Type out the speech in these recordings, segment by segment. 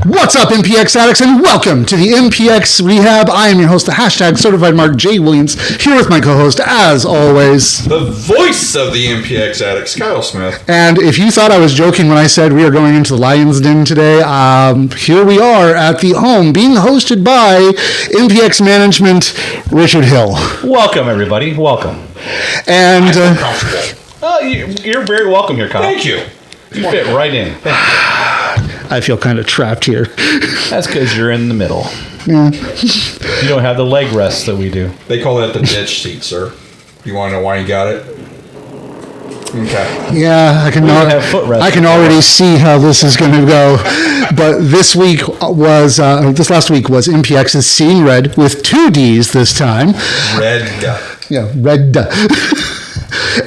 What's up, MPX addicts, and welcome to the MPX Rehab. I am your host, the hashtag certified Mark J. Williams, here with my co-host, as always, the voice of the MPX addicts, Kyle Smith. And if you thought I was joking when I said we are going into the Lion's Den today, here we are at the home, being hosted by MPX Management Richard Hill. Welcome, everybody. Welcome. And you're very welcome here, Kyle. Thank you. You fit right in. I feel kind of trapped here. That's because you're in the middle. Yeah. You don't have the leg rests that we do. They call that the bitch seat, sir. You want to know why you got it? Okay. Yeah, I can already see how this is going to go. But this last week was MPX's Seeing Red with 2 Ds this time. Red. Yeah, red.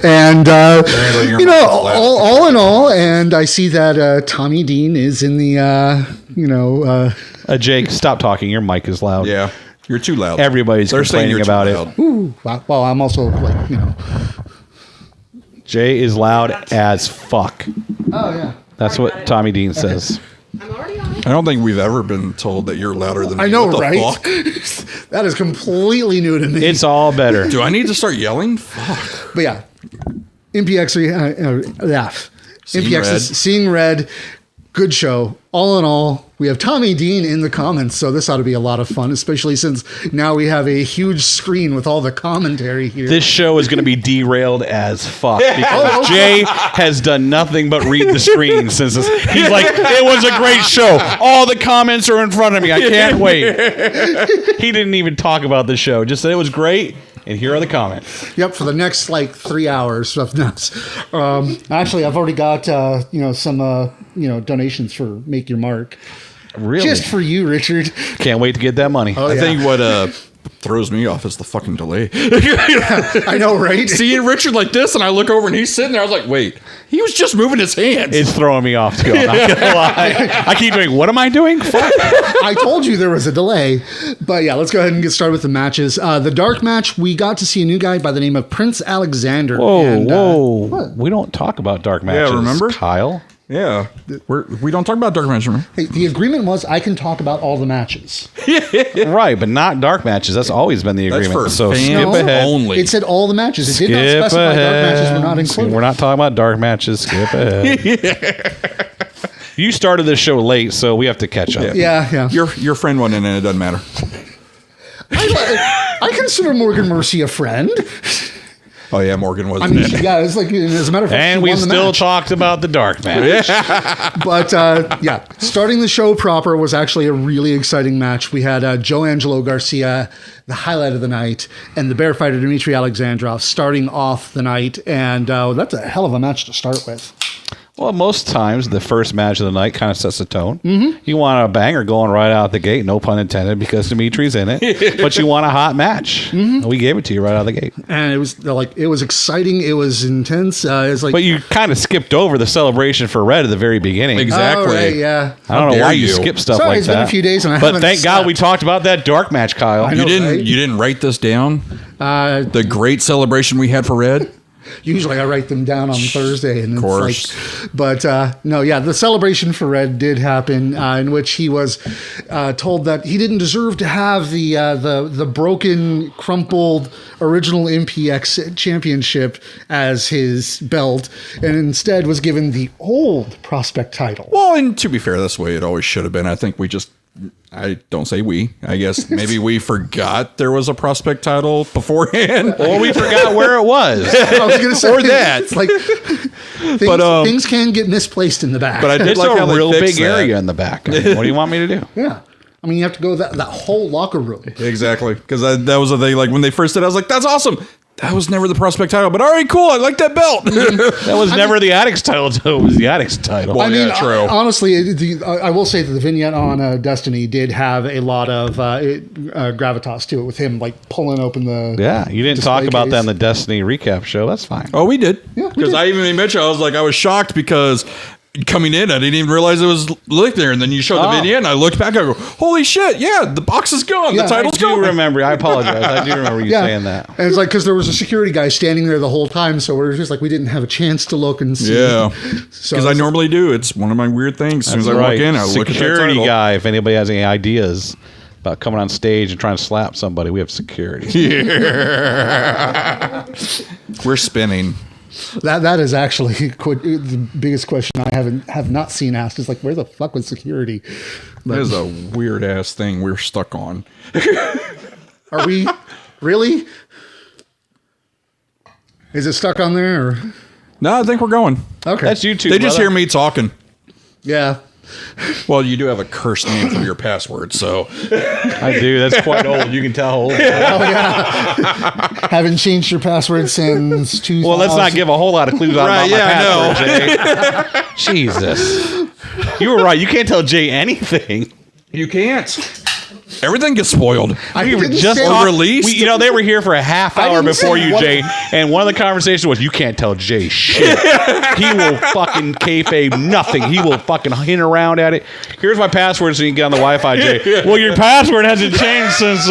And, all in all, and I see that Tommy Dean is in the, Jake, stop talking. Your mic is loud. Yeah, you're too loud. Everybody's complaining about it. Ooh, well, I'm also, Jay is loud as fuck. Oh, yeah. That's what Tommy Dean says. I'm already on it. I don't think we've ever been told that you're louder than me. I know, what the right? Fuck? That is completely new to me. It's all better. Do I need to start yelling? Fuck. But yeah, MPX is Seeing Red. Good show. All in all, we have Tommy Dean in the comments, so this ought to be a lot of fun, especially since now we have a huge screen with all the commentary here. This show is going to be derailed as fuck because Jay has done nothing but read the screen since he's like, it was a great show. All the comments are in front of me. I can't wait. He didn't even talk about the show. Just said it was great. And here are the comments. Yep, for the next 3 hours of nuts. Actually, I've already got some donations for Make Your Mark. Really? Just for you, Richard. Can't wait to get that money. I think what throws me off is the fucking delay. I know, right? Seeing Richard like this, and I look over and he's sitting there. I was like, wait, he was just moving his hands. It's throwing me off too. I'm not gonna lie. I keep doing. What am I doing? Fuck. I told you there was a delay, but yeah, let's go ahead and get started with the matches. The dark match, we got to see a new guy by the name of Prince Alexander. Whoa! We don't talk about dark matches. Yeah, remember, Kyle? Yeah, we don't talk about dark matches. Remember? Hey, the agreement was I can talk about all the matches. Right, but not dark matches. That's always been the agreement. That's for so fans skip ahead. only. It said all the matches. It did not specify dark matches were not included. We're not talking about dark matches. Skip ahead. You started this show late, so we have to catch up. Yeah. Your friend went in, and it doesn't matter. I consider Morgan Mercy a friend. Oh yeah, Morgan was. Yeah, it's like, as a matter of fact, and we still talked about the dark match. But starting the show proper was actually a really exciting match. We had Joe Angelo Garcia, the highlight of the night, and the bear fighter Dmitry Alexandrov starting off the night, and that's a hell of a match to start with. Well, most times the first match of the night kind of sets the tone. Mm-hmm. You want a banger going right out the gate, no pun intended, because Dimitri's in it. But you want a hot match. Mm-hmm. We gave it to you right out of the gate, and it was exciting. It was intense. But you kind of skipped over the celebration for Red at the very beginning. Exactly. Oh, right, yeah. I don't know why you skip stuff like it's that. Been a few days, and but thank God we talked about that dark match, Kyle. You didn't write this down. The great celebration we had for Red. Usually I write them down on Thursday, and of course. The celebration for Red did happen, in which he was told that he didn't deserve to have the broken, crumpled original MPX championship as his belt, and instead was given the old prospect title. Well, and to be fair, that's the way it always should have been. I think I don't say we. I guess maybe we forgot there was a prospect title beforehand. Or we forgot where it was. I was going to say, or that. It's like things can get misplaced in the back. But I did it's like a how real they big fixed that. area in the back. I mean, what do you want me to do? Yeah. I mean, you have to go that whole locker room. Exactly. Because that was the thing. Like, when they first did it, I was like, that's awesome. That was never the prospect title, but all right, cool. I like that belt. That was never the Addicts title until it was the Addicts title. Well, true. Honestly, I will say that the vignette on Destiny did have a lot of gravitas to it, with him pulling open the. Yeah, you didn't talk about that in the Destiny recap show. That's fine. Oh, we did. Yeah, because I even mentioned, I was shocked because coming in, I didn't even realize it was lit there. And then you showed the video, and I looked back. I go, "Holy shit! Yeah, the box is gone. Yeah, the title's gone." I do remember. I apologize. I do remember you saying that. And it's like because there was a security guy standing there the whole time, so we're just like we didn't have a chance to look and see. Yeah, so because I normally do. It's one of my weird things. As soon as I walk in, I look at that security title. guy. If anybody has any ideas about coming on stage and trying to slap somebody, we have security. Yeah. We're spinning. That is actually the biggest question I have not seen asked is like, where the fuck was security? That is a weird ass thing we're stuck on. Are we really? Is it stuck on there? Or? No, I think we're going. Okay, That's YouTube. They just brother. hear me talking. Yeah, Well, you do have a cursed name for your password, so I do. That's quite old. You can tell how old. haven't changed your password since 2000. Well, let's not give a whole lot of clues out Right, about my password, Jay. Jesus. You were right. You can't tell Jay anything. you can't. Everything gets spoiled. I were didn't just say- Or released. They were here for a half I hour didn't before say you, what- Jay. And one of the conversations was, you can't tell Jay shit. He will fucking kayfabe nothing. He will fucking hint around at it. Here's my password so you can get on the Wi-Fi, Jay. Well, your password hasn't changed since...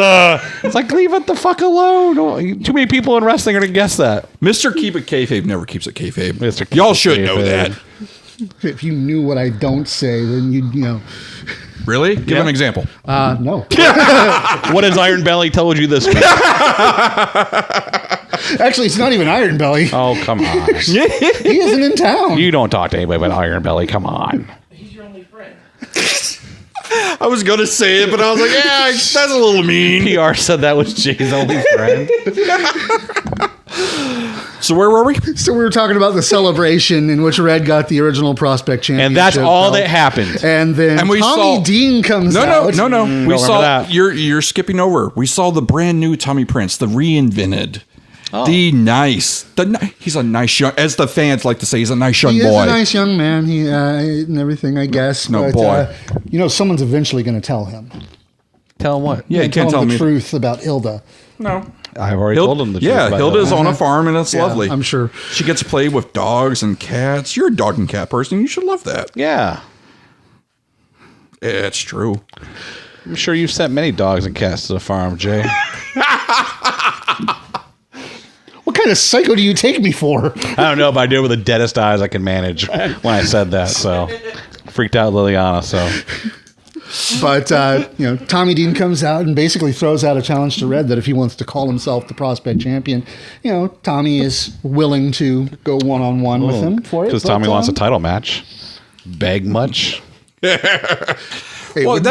It's like, leave it the fuck alone. Too many people in wrestling are going to guess that. Mr. Keep It Kayfabe never keeps it kayfabe. Mr. Keep Y'all It should know Kayfabe. that. If you knew what I don't say, then you know. Really? Give an example. No. What has Iron Belly told you this week? Actually, it's not even Iron Belly. Oh, come on. He isn't in town. You don't talk to anybody but Iron Belly. Come on. He's your only friend. I was going to say it, but I was like, yeah, that's a little mean. PR said that was Jay's only friend. So where were we? So we were talking about the celebration in which Red got the original prospect championship. And that's all belt. that happened. And then And we Tommy saw- Dean comes out. No. We remember saw that. you're skipping over. We saw the brand new Tommy Prince, the reinvented. He's a nice young, as the fans like to say, he's a nice young He boy. is a nice young man. He and everything, I guess. No, but, boy. Someone's eventually going to tell him. Tell him what? Yeah, you can't tell him the me. truth about Hilda. No. I've already told him the truth. Yeah, about Hilda's that. on a farm and it's Yeah, lovely. I'm sure. She gets to play with dogs and cats. You're a dog and cat person. You should love that. Yeah. It's true. I'm sure you've sent many dogs and cats to the farm, Jay. What kind of psycho do you take me for? I don't know, but I did it with the deadest eyes I can manage when I said that. So freaked out Liliana. So But Tommy Dean comes out and basically throws out a challenge to Red that if he wants to call himself the prospect champion, Tommy is willing to go one-on-one with him for it. because Tommy wants a title match. Beg much? Hey, Well,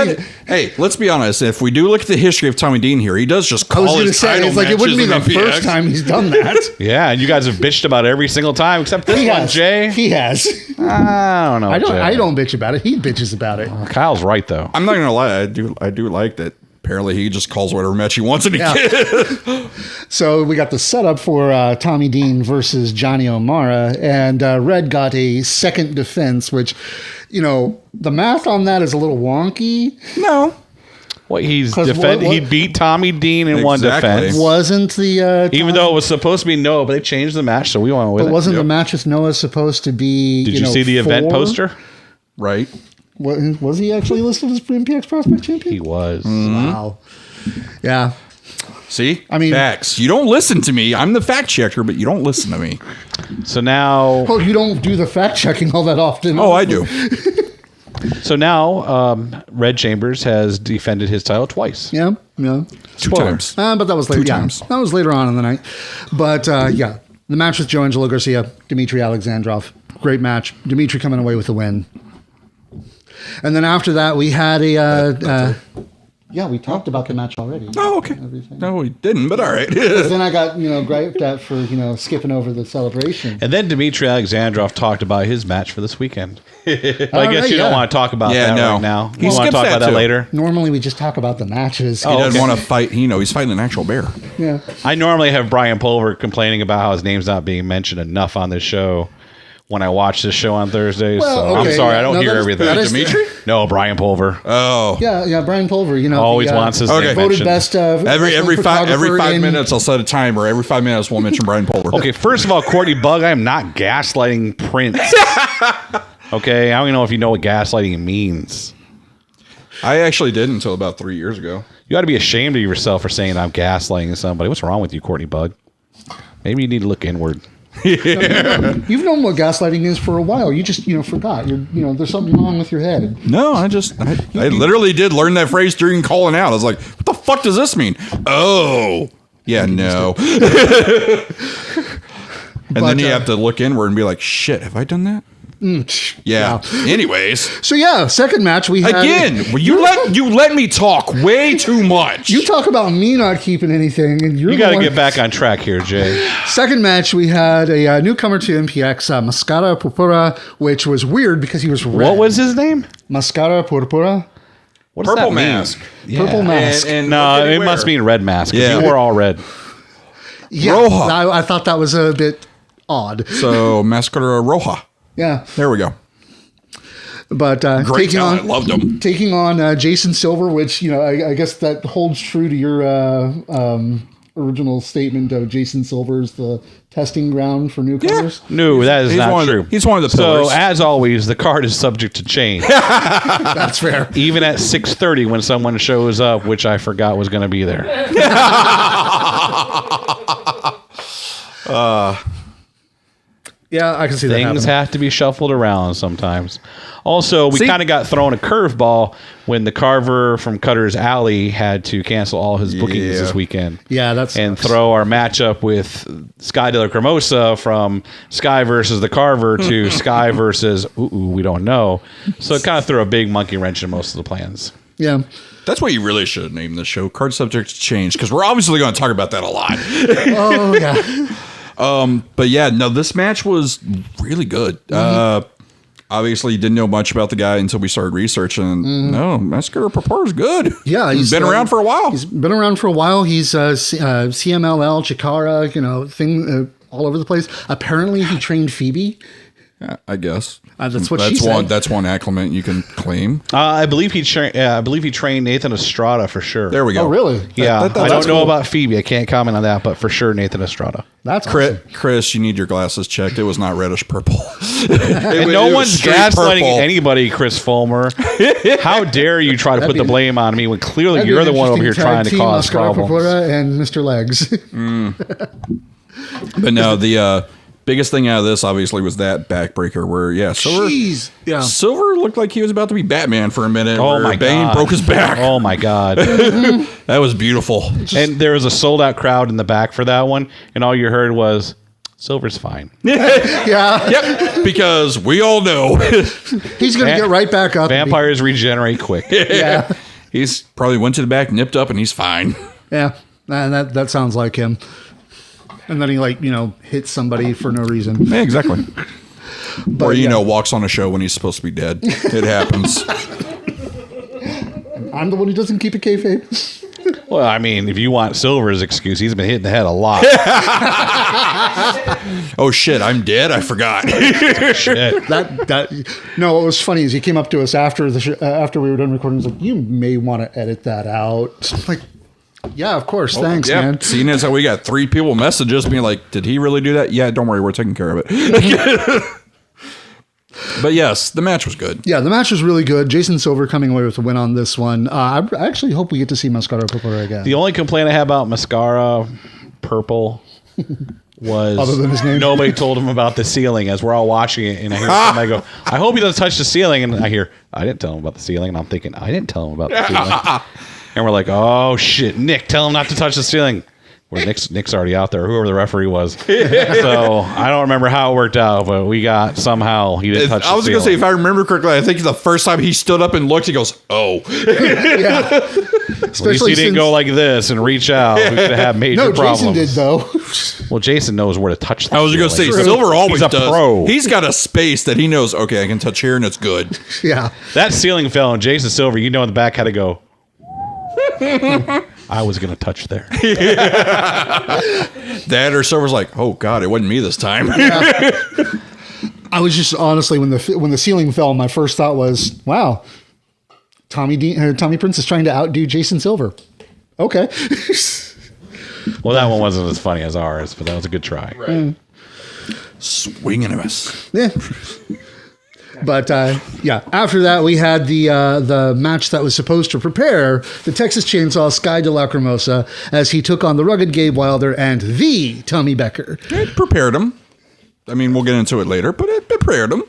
hey, let's be honest. If we do look at the history of Tommy Dean here, he does just I call was going to his say, title it's like it wouldn't be the matches in first MPX. time he's done that. Yeah, and you guys have bitched about it every single time except this He one, has. Jay. He has. I don't know. Jay. I don't bitch about it. He bitches about it. Kyle's right though. I'm not gonna lie. I do like that. Apparently, he just calls whatever match he wants and he Yeah. gets. So we got the setup for Tommy Dean versus Johnny O'Mara, and Red got a second defense, which, the math on that is a little wonky. No, What he's 'Cause he beat Tommy Dean in one Exactly. defense. Wasn't the Even though it was supposed to be Noah, but they changed the match, so we went with but it. wasn't the Yep. match with Noah supposed to be? Did you see the event 4? poster? right? Was he actually listed as MPX prospect champion? He was. Wow. Yeah. See, I mean- facts. You don't listen to me. I'm the fact checker, but you don't listen to me. So now, Well, you don't do the fact checking all that often. Oh, I do. Red Chambers has defended his title twice. Yeah. Yeah. Two times. But that was later. Two times. That was later on in the night. But the match with Joe Angelo Garcia, Dmitry Alexandrov, great match. Dmitry coming away with the win. And then after that, we had we talked about the match already. Oh, okay. Everything. No, we didn't. But all right. Then I got griped at for skipping over the celebration. And then Dmitry Alexandrov talked about his match for this weekend. But I guess right, you yeah. don't want to talk about Yeah, that no. right now. He You want skips to talk that about that too. later? Normally, we just talk about the matches. He Oh, doesn't okay. want to fight. He's fighting an actual bear. Yeah. I normally have Brian Pulver complaining about how his name's not being mentioned enough on this show when I watch this show on Thursdays. Well, so okay, I'm sorry, I don't no, hear that is- everything. that is- Dimitri? No, Brian Pulver. Oh. Yeah, Brian Pulver. Always wants his Okay. name voted mentioned. best. Every wrestling 5 photographer minutes, I'll set a timer. Every 5 minutes, we'll mention Brian Pulver. Okay, first of all, Courtney Bug, I am not gaslighting Prince. Okay, I don't even know if you know what gaslighting means. I actually did until about 3 years ago. You ought to be ashamed of yourself for saying I'm gaslighting somebody. What's wrong with you, Courtney Bug? Maybe you need to look inward. You've known what gaslighting is for a while. You just, forgot. There's something wrong with your head. No, I literally did learn that phrase during calling out. I was like, what the fuck does this mean? Oh, yeah, no. And then you have to look inward and be like, shit, have I done that? Yeah. Anyways. So yeah, second match we had again. You let me talk way too much. You talk about me not keeping anything, and you got to get back on track here, Jay. Second match we had a newcomer to MPX, Mascara Purpura, which was weird because he was red. What was his name? Mascara Purpura. What does Purple that mean? mask. Yeah. Purple mask. And no, it must mean red mask. Yeah. You were all red. Yeah, Roja. I thought that was a bit odd. So Mascara Roja. Yeah. There we go. But great talent. I loved him. Taking on Jason Silver, which, I guess that holds true to your original statement of Jason Silver's the testing ground for newcomers. Yeah. No, that is not true. He's one of the pillars. So, as always, the card is subject to change. That's fair. Even at 6:30 when someone shows up, which I forgot was going to be there. Yeah, I can see that Things happening. have to be shuffled around sometimes. Also, we kind of got thrown a curveball when the Carver from Cutter's Alley had to cancel all his bookings this weekend. Yeah, and throw our matchup with Sky de la Cremosa from Sky versus the Carver to Sky versus we don't know. So it kind of threw a big monkey wrench in most of the plans. Yeah. That's what you really should have named the show. Card subjects change, because we're obviously going to talk about that a lot. Oh, yeah. But yeah, no, this match was really good. Obviously, didn't know much about the guy until we started researching. No, Mascara Purpura is good. Yeah, he's been around for a while. He's been around for a while. He's CMLL, Chikara, thing all over the place. Apparently, he trained Phoebe. I guess that's what she said. That's one acclimate you can claim. I believe he trained Nathan Estrada for sure. There we go. Oh, really? Yeah, I don't know about Phoebe. I can't comment on that, but for sure Nathan Estrada. That's awesome. Chris, you need your glasses checked. It was not reddish purple. And no one's gaslighting anybody, Chris Fulmer. How dare you try to put the blame on me when clearly you're the one over here trying to cause problems. And Mr. Legs. But no, the biggest thing out of this obviously was that backbreaker where Silver looked like he was about to be Batman for a minute. Oh my Bane God. broke his back. Oh my God. That was beautiful. And there was a sold out crowd in the back for that one, and all you heard was Silver's fine. Yeah. Yep. Because we all know he's going to get right back up. Vampires regenerate quick. Yeah. He's probably went to the back, nipped up, and he's fine. Yeah. And that sounds like him. And then he hits somebody for no reason. Yeah, exactly. But, or, walks on a show when he's supposed to be dead. It happens. I'm the one who doesn't keep a kayfabe. Well, I mean, if you want Silver's excuse, he's been hit in the head a lot. Oh, shit, I'm dead? I forgot. Shit. No, what was funny is he came up to us after after we were done recording. He's like, you may want to edit that out. I'm like, yeah, of course. Thanks, man. Seeing as how we got 3 people messages being like, did he really do that? Yeah, don't worry. We're taking care of it. But yes, the match was good. Yeah, the match was really good. Jason Silver coming away with a win on this one. I actually hope we get to see Mascara Purpura again. The only complaint I have about Mascara Purple was other than his name, nobody told him about the ceiling as we're all watching it, and I hear somebody go, I hope he doesn't touch the ceiling, and I hear, I didn't tell him about the ceiling, and I'm thinking, I didn't tell him about the ceiling. And we're like, oh shit, Nick, tell him not to touch the ceiling. Well, Nick's already out there, whoever the referee was. So I don't remember how it worked out, but we got somehow he didn't touch the ceiling. I was going to say, if I remember correctly, I think the first time he stood up and looked, he goes, oh. Yeah. At least he didn't go like this and reach out. We could have major problems. No, Jason did, though. Well, Jason knows where to touch the I was going to say, True. Silver always He's a does. pro. He's got a space that he knows, okay, I can touch here and it's good. Yeah. That ceiling fell, and Jason Silver, in the back had to go, I was going to touch there. That or Silver's like, oh, God, it wasn't me this time. Yeah. I was just, honestly, when the ceiling fell, my first thought was, wow, Tommy Prince is trying to outdo Jason Silver. Okay. Well, that one wasn't as funny as ours, but that was a good try. Right. Swinging a miss. Yeah. But yeah, after that we had the match that was supposed to prepare the Texas Chainsaw Sky de la Cremosa as he took on the rugged Gabe Wilder and the Tommy Becker. It prepared him. I mean, we'll get into it later, but it prepared him.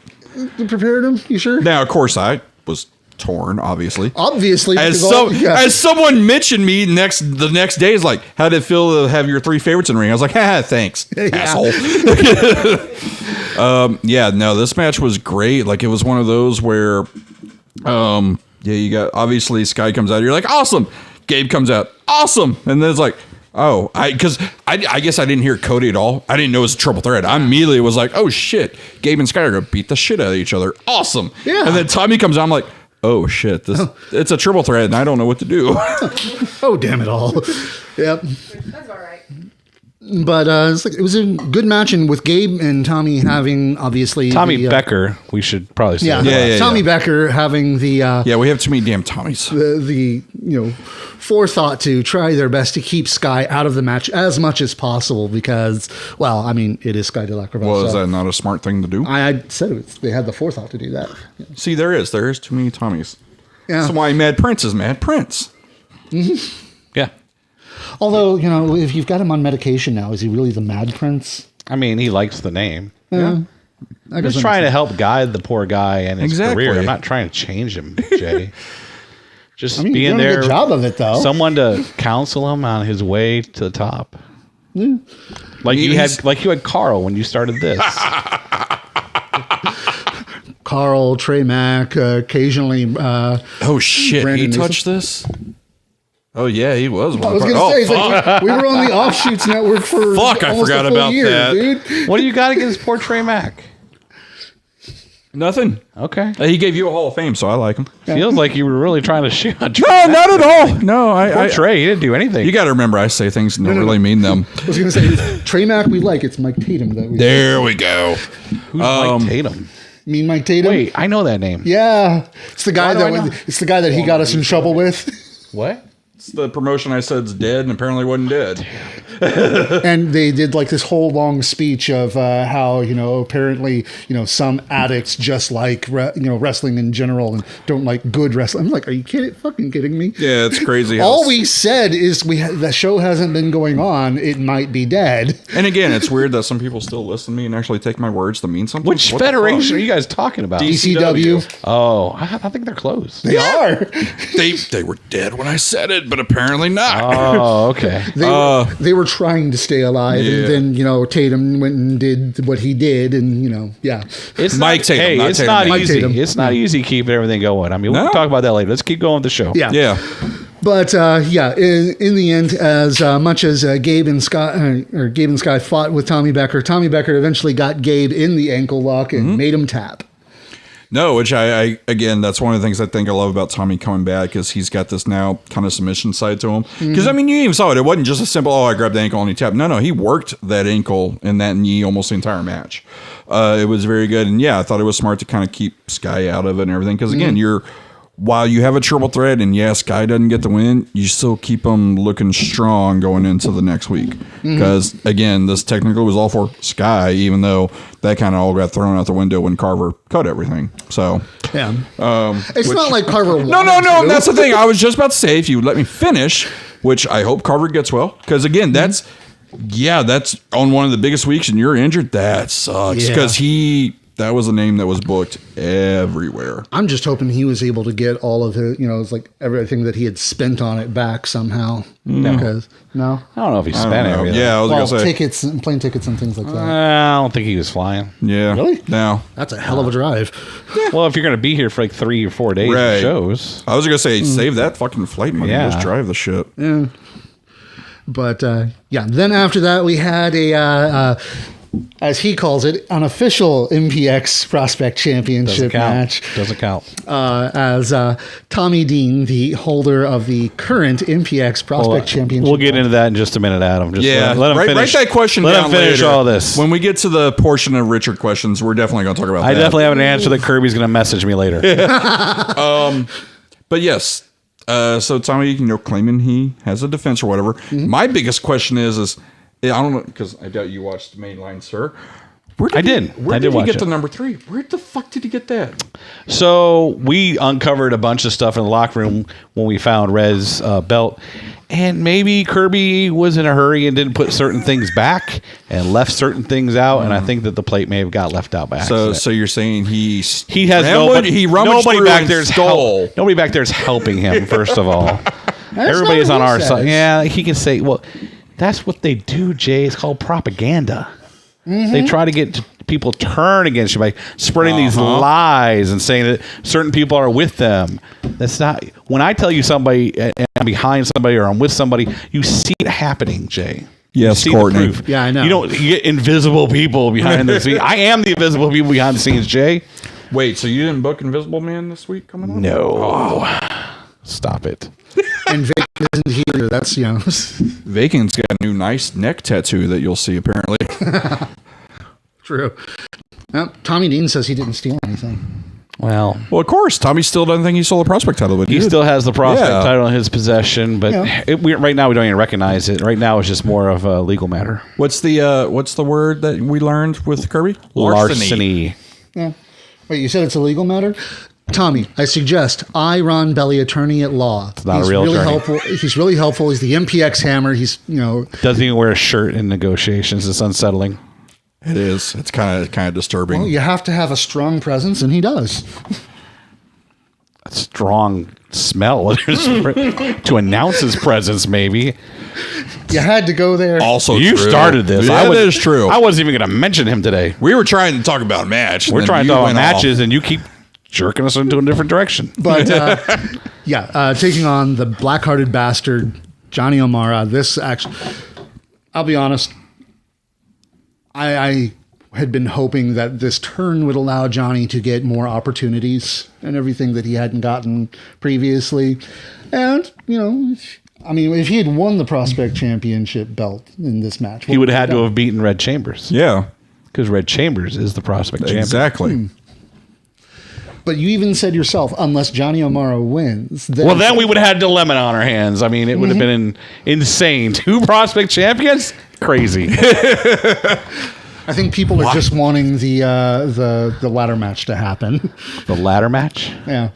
You prepared him? You sure? Now, of course, I was torn, obviously. As someone mentioned me the next day, is like, how did it feel to have your three favorites in the ring? I was like, thanks, asshole. No, this match was great. Like, it was one of those where, you got, obviously, Sky comes out, you're like, awesome. Gabe comes out, awesome. And then it's like, oh, I guess I didn't hear Cody at all. I didn't know it was a triple threat. I immediately was like, oh shit, Gabe and Sky are gonna beat the shit out of each other. Awesome. Yeah. And then Tommy comes out, I'm like, oh shit, it's a triple threat and I don't know what to do. Oh, damn it all. Yep. That's all right. But it was a good match, and with Gabe and Tommy having obviously Tommy Becker, we should probably say. Yeah, Tommy Becker having the we have too many damn Tommies. the forethought to try their best to keep Sky out of the match as much as possible because, well, I mean, it is Sky de la Cremosa. Well, is that not a smart thing to do? I said they had the forethought to do that. Yeah. See, there is too many Tommies. Yeah. That's why Mad Prince is Mad Prince. Mm-hmm. Yeah. Although, if you've got him on medication now, is he really the Mad Prince? I mean, he likes the name. Yeah. I'm just trying to help guide the poor guy in his career. I'm not trying to change him, Jay. Just being you're doing there. a good job of it, though. Someone to counsel him on his way to the top. Yeah. Like you had Carl when you started this. Carl, Trey Mack, occasionally. Oh shit! Brandon he touched this. Oh yeah, he was. I was going to say, it's like we were on the Offshoots Network for I forgot about year, that. Dude. What do you got against poor Trey Mack? Nothing. Okay. He gave you a Hall of Fame, so I like him. Feels like you were really trying to shoot on Trey No, Mack. not at all. No, Poor Trey, he didn't do anything. You got to remember, I say things and don't really mean them. I was going to say, Trey Mack we like. It's Mike Tatum that we There we go. Who's Mike Tatum? mean Mike Tatum? Wait, I know that name. Yeah. It's the guy Why do I know? it's the guy that he got us in trouble with. What? It's the promotion I said's dead and apparently wasn't dead. And they did like this whole long speech of how, apparently, some addicts just like, wrestling in general and don't like good wrestling. I'm like, are you fucking kidding me? Yeah, it's crazy. All we said is the show hasn't been going on. It might be dead. And again, it's weird that some people still listen to me and actually take my words to mean something. Which What the federation fuck? are you guys talking about? DCW. Oh, I think they're closed. They are. They were dead when I said it, but apparently not. Oh, okay. They were trying to stay alive, Yeah. and then Tatum went and did what he did, and yeah. It's Mike Tatum, Hey, not it's Tatum. not Mike easy. Tatum. It's not easy keeping everything going. I mean, we No. can talk about that later. Let's keep going with the show. Yeah. Yeah. But in the end, as much as Gabe and Sky fought with Tommy Becker eventually got Gabe in the ankle lock and made him tap. No, which I again, that's one of the things I think I love about Tommy coming back is he's got this now kind of submission side to him. Because I mean, you even saw it. It wasn't just a simple, I grabbed the ankle and he tapped. No, he worked that ankle and that knee almost the entire match. It was very good. And yeah, I thought it was smart to kind of keep Sky out of it and everything. Because again, while you have a triple threat and Sky doesn't get the win, you still keep them looking strong going into the next week. Because again, this technically was all for Sky, even though that kind of all got thrown out the window when Carver cut everything. So Yeah. It's not like Carver no. That's the thing. I was just about to say, if you would let me finish, which I hope Carver gets well, because again, that's on one of the biggest weeks, and you're injured. That sucks because that was a name that was booked everywhere. I'm just hoping he was able to get all of his, it's like everything that he had spent on it back somehow. Because I don't know if he spent everything. Yeah, I was well, gonna say tickets, and plane tickets, and things like that. I don't think he was flying. Yeah, Really? No, That's a hell of a drive. Well, if you're going to be here for like 3 or 4 days Right. of shows. I was gonna say save that fucking flight money. Yeah. Just drive the shit. Yeah. But then after that we had a as he calls it, unofficial MPX Prospect Championship match. Doesn't count. As Tommy Dean, the holder of the current MPX Prospect Championship. We'll get into that in just a minute, Adam. Just let him write finish. that question Let down him finish later. all this. When we get to the portion of Richard questions, we're definitely going to talk about I that. definitely have an answer that Kirby's going to message me later. But yes, so Tommy, claiming he has a defense or whatever. My biggest question is I don't know, because I doubt you watched Mainline, sir. I did. Where I did did he watch get it. the number 3? Where the fuck did he get that? So we uncovered a bunch of stuff in the locker room when we found Red's belt. And maybe Kirby was in a hurry and didn't put certain things back and left certain things out. And I think that the plate may have got left out by accident. So you're saying he has nobody back there stole. Nobody back there is helping him. First of all, everybody's on our side. Yeah, he can say, well, that's what they do, Jay. It's called propaganda. They try to get people turn against you by spreading these lies and saying that certain people are with them. That's not. When I tell you somebody and I'm behind somebody or I'm with somebody, you see it happening, Jay. Yes, Courtney. Yeah, I know. You get invisible people behind the scenes. I am the invisible people behind the scenes, Jay. Wait, so you didn't book Invisible Man this week coming up? No. Stop it. And Vic isn't here. That's, Vacan's got a new nice neck tattoo that you'll see, apparently. true. Well, Tommy Dean says he didn't steal anything. Well, of course. Tommy still doesn't think he stole the prospect title, but he still has the prospect title in his possession, but right now we don't even recognize it. Right now it's just more of a legal matter. What's the word that we learned with Kirby? Larceny. Yeah. Wait, you said it's a legal matter? Tommy, I suggest Ron Belly, attorney at law. It's not a real attorney. Helpful. He's really helpful. He's the MPX hammer. He's, doesn't even wear a shirt in negotiations. It's unsettling. It is. It's kind of disturbing. Well, you have to have a strong presence, and he does. A strong smell to announce his presence, maybe. You had to go there. Also, you true. started this. Yeah, that is true. I wasn't even going to mention him today. We were trying to talk about a match. We're trying to talk about matches, and you keep jerking us into a different direction. But taking on the black-hearted bastard Johnny O'Mara. This actually, I'll be honest, I had been hoping that this turn would allow Johnny to get more opportunities and everything that he hadn't gotten previously. And, if he had won the Prospect Championship belt in this match, he would have had to have beaten Red Chambers. Yeah. Because Red Chambers is the Prospect champion. Exactly. But you even said yourself, unless Johnny O'Mara wins. Then we would have had dilemma on our hands. I mean, it would have been insane. 2 Prospect champions? Crazy. I think people are just wanting the ladder match to happen. The ladder match? Yeah.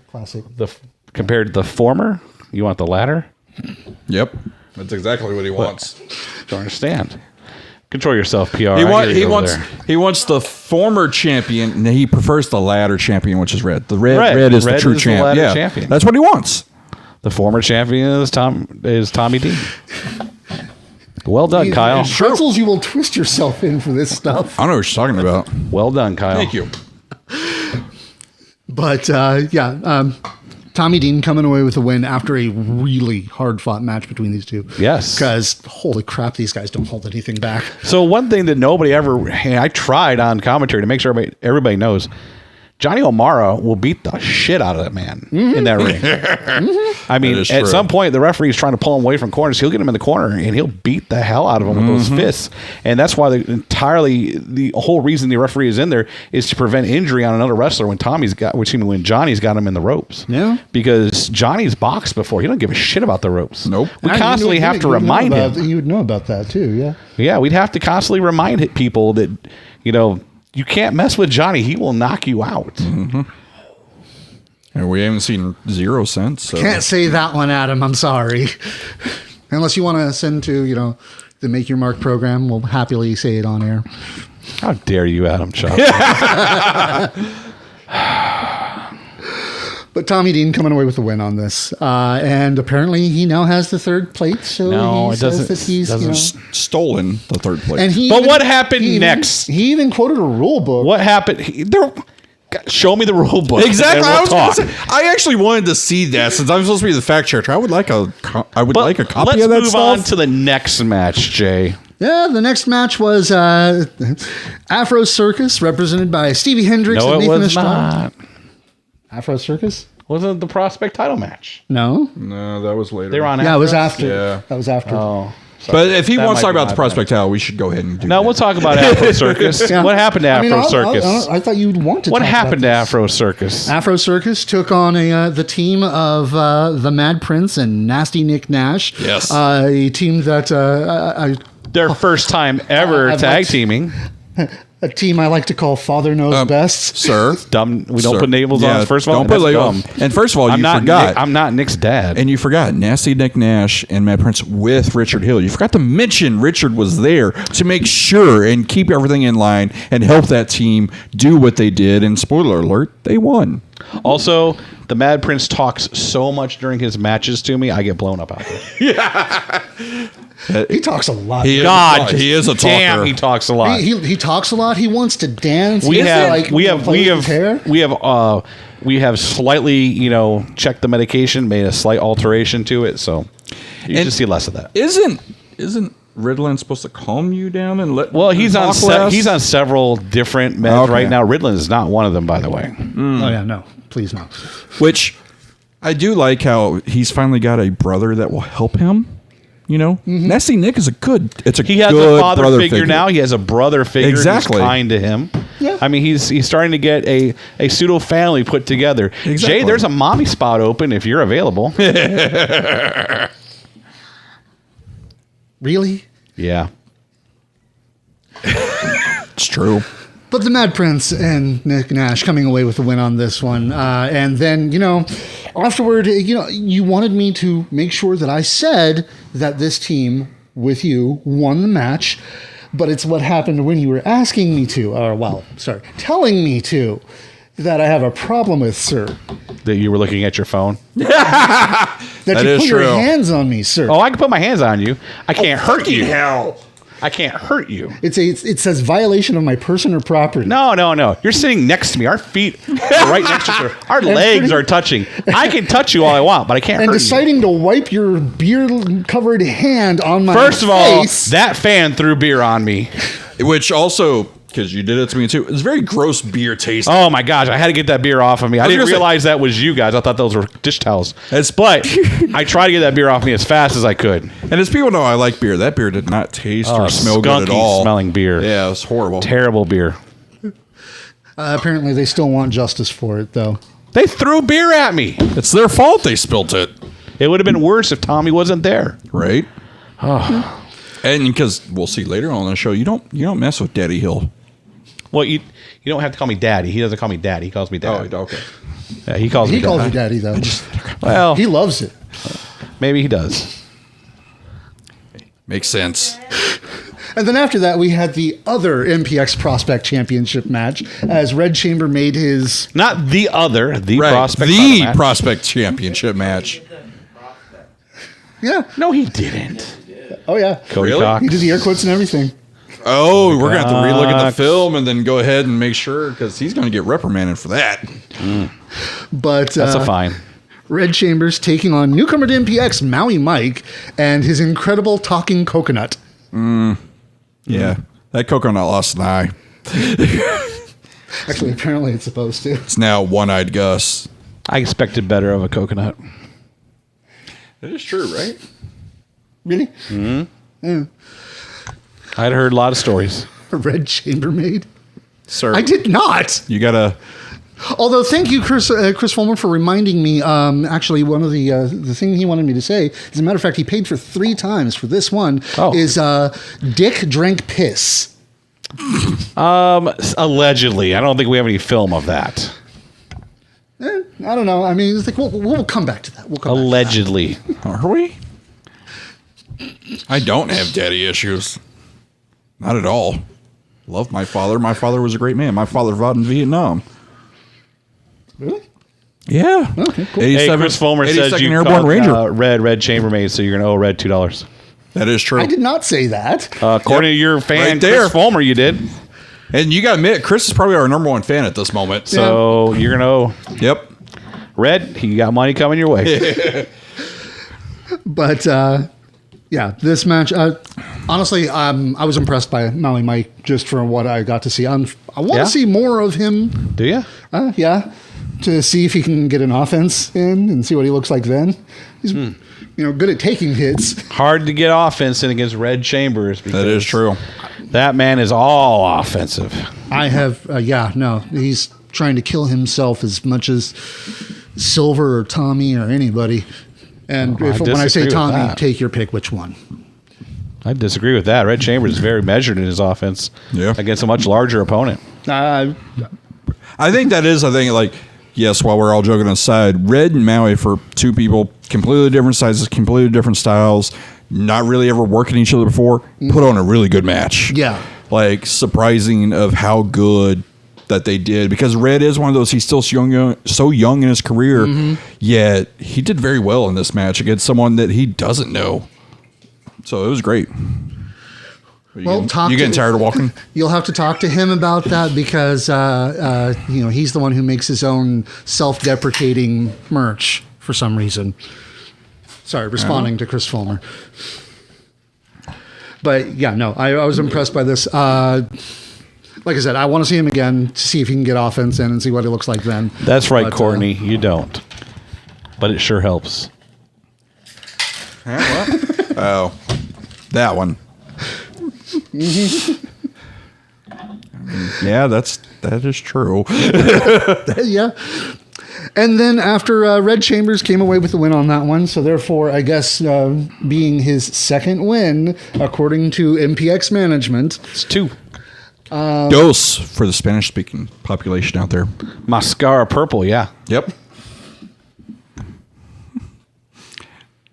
Classic. Compared to the former? You want the ladder? Yep. That's exactly what he wants. Don't understand. Control yourself, PR. He wants the former champion, and he prefers the ladder champion, which is Red. The Red is the true champion. Champion. That's what he wants. The former champion is Tommy Dean. Well done, Kyle. Pretzels, you will twist yourself in for this stuff. I don't know what you're talking about. Well done, Kyle. Thank you. But Tommy Dean coming away with a win after a really hard-fought match between these two. Yes. Because, holy crap, these guys don't hold anything back. So one thing that nobody ever... I tried on commentary to make sure everybody knows, Johnny O'Mara will beat the shit out of that man in that ring. I mean, at some point, the referee is trying to pull him away from corners. He'll get him in the corner, and he'll beat the hell out of him with those fists. And that's why the whole reason the referee is in there is to prevent injury on another wrestler when Johnny's got him in the ropes. Yeah. Because Johnny's boxed before. He don't give a shit about the ropes. Nope. We constantly have to remind him. You would know about that, too, yeah. Yeah, we'd have to constantly remind people that, you can't mess with Johnny. He will knock you out. Mm-hmm. And we haven't seen 0 cents. So. Can't say that one, Adam. I'm sorry. Unless you want to send to, the Make Your Mark program, we'll happily say it on air. How dare you, Adam Chop? But Tommy Dean coming away with the win on this. And apparently he now has the 3rd plate. So no, he it doesn't. says that he's stolen the 3rd plate. And what happened next? He even quoted a rule book. What happened? Show me the rule book. Exactly. I actually wanted to see that since I'm supposed to be the fact checker. I would like a copy of that stuff. Let's move on to the next match, Jay. Yeah, the next match was Afro Circus, represented by Stevie Hendricks and Nathan Estrada. Afro Circus? Wasn't it the Prospect title match? No, that was later. They were on. Yeah, it was after. Yeah, that was after. Oh, but if he wants to talk about the Prospect title, we should go ahead and do. No, we'll talk about Afro Circus. Yeah. What happened to Afro Circus? I thought you'd want to. What happened to Afro Circus? Afro Circus took on the team of the Mad Prince and Nasty Nick Nash. Yes, a team that their first time ever tag teaming. A team I like to call Father Knows Best. Sir. Dumb. We don't Sir. put labels on. First of all, don't put that's labels. dumb. And first of all, I'm you not forgot. I'm not Nick's dad. And you forgot Nasty Nick Nash and Matt Prince with Richard Hill. You forgot to mention Richard was there to make sure and keep everything in line and help that team do what they did. And spoiler alert, they won. Also, the Mad Prince talks so much during his matches to me, I get blown up out there. He talks a lot. He is a talker. Damn, he talks a lot. He talks a lot. He wants to dance. We have slightly, checked the medication, made a slight alteration to it, so you just see less of that. Isn't Ritalin supposed to calm you down and let? Well, he's on talk less? he's on several different meds Okay. right now. Ritalin is not one of them, by the way. Oh yeah, no, please no. Which I do like how he's finally got a brother that will help him. Nasty Nick is He has a father figure now. He has a brother figure Exactly. who's kind to him. Yeah. I mean, he's starting to get a pseudo family put together. Exactly. Jay, there's a mommy spot open if you're available. Really? Yeah. It's true. But the Mad Prince and Nick Nash coming away with the win on this one. And then, afterward, you wanted me to make sure that I said that this team with you won the match. But it's what happened when you were asking me to, telling me to, that I have a problem with, sir. That you were looking at your phone. That you is put true. your hands on me, sir. Oh, I can put my hands on you. I can't hurt you. Hell. I can't hurt you. It says violation of my person or property. No. You're sitting next to me. Our feet are right next to each other. Our legs are touching. I can touch you all I want, but I can't And hurt you. deciding to wipe your beer-covered hand on my First of all, face. that fan threw beer on me. Which also, because you did it to me too, it's very gross beer taste. Oh my gosh, I had to get that beer off of me. I didn't gonna say- realize that was you guys. I thought those were dish towels. It's- But I tried to get that beer off me as fast as I could. And as people know, I like beer. That beer did not taste or smell good at Skunky all. smelling beer. Yeah, it was horrible. Terrible beer. Apparently, they still want justice for it, though. They threw beer at me. It's their fault they spilt it, It would have been worse if Tommy wasn't there. right? And because we'll see later on in the show, you don't mess with Daddy Hill. Well, you don't have to call me daddy. He doesn't call me daddy. He calls me dad. okay. Yeah, he calls He me calls you daddy. daddy, though. Well, He loves it. maybe he does. Makes sense. And then after that, we had the other MPX Prospect Championship match as Red Chamber made his... Not the other, the Right. prospect. The match. Prospect Championship match. Yeah. No, he didn't. Oh, yeah. Cody Really? Cox. He did the air quotes and everything. Oh, we're going to have to relook at the Cox. film and then go ahead and make sure, because he's going to get reprimanded for that. But That's a fine. Red Chambers taking on newcomer to MPX, Maui Mike, and his incredible talking coconut. Yeah. That coconut lost an eye. Actually, apparently it's supposed to. It's now One-Eyed Gus. I expected better of a coconut. That is true, right? Really? I'd heard a lot of stories. A Red Chambermaid? Sir. I did not. You got to... Although, thank you, Chris Fulmer, for reminding me. Actually, one of the thing he wanted me to say, as a matter of fact, he paid for 3 times for this one, is Dick drank piss. Allegedly. I don't think we have any film of that. I don't know. I mean, it's like, we'll come back to that. We'll come Allegedly. Are we? I don't have daddy issues. Not at all. Love my father. My father was a great man. My father fought in Vietnam. Really? Yeah. Okay, cool. Hey, Chris Fulmer says 82nd you Airborne called Ranger. Red Chambermaid, so you're going to owe Red $2. That is true. I did not say that. According to your fan, Right there. Chris Fulmer, you did. And you got to admit, Chris is probably our number 1 fan at this moment. So you're going to owe Yep. Red, you got money coming your way. But yeah, this match. Honestly, I was impressed by Maui Mike just for what I got to see. I want Yeah? to see more of him. Do you? Yeah, to see if he can get an offense in and see what he looks like then. He's good at taking hits. Hard to get offense in against Red Chambers. Because That is true. That man is all offensive. I have. He's trying to kill himself as much as Silver or Tommy or anybody. And Oh, I when I say disagree with Tommy, that. take your pick. Which one? I disagree with that. Red Chambers is very measured in his offense against a much larger opponent. I think that is, like, yes, while we're all joking aside, Red and Maui, for two people, completely different sizes, completely different styles, not really ever working each other before, put on a really good match. Yeah. Like, surprising of how good that they did, because Red is one of those, he's still so young in his career, yet he did very well in this match against someone that he doesn't know. So it was great. Well, you getting tired of walking? You'll have to talk to him about that because he's the one who makes his own self-deprecating merch for some reason. Sorry, responding to Chris Fulmer. But yeah, no, I was impressed by this. Like I said, I want to see him again to see if he can get offense in and see what it looks like then. That's right, Courtney. You don't. But it sure helps. Oh, that one. Yeah, that is true. Yeah. And then after Red Chambers came away with the win on that one, so therefore, I guess being his second win, according to MPX Management. It's 2. Dos for the Spanish-speaking population out there. Mascara purple, yeah. Yep.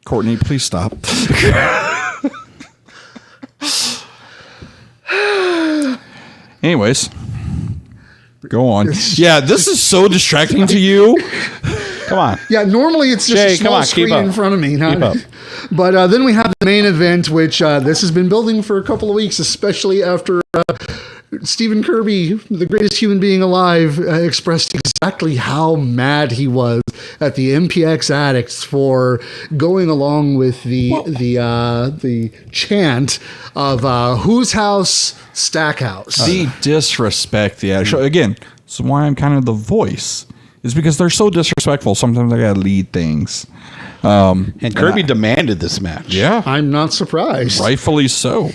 Courtney, please stop. Anyways, go on. Yeah, this is so distracting to you. Come on. Yeah, normally it's just a small screen in front of me. But then we have the main event, which this has been building for a couple of weeks, especially after Stephen Kirby, the greatest human being alive, expressed exactly how mad he was at the MPX addicts for going along with the chant of whose house, Stackhouse. The disrespect, the addict. Again, that's why I'm kind of the voice. Is because they're so disrespectful. Sometimes I gotta lead things. And Kirby demanded this match. Yeah, I'm not surprised. Rightfully so.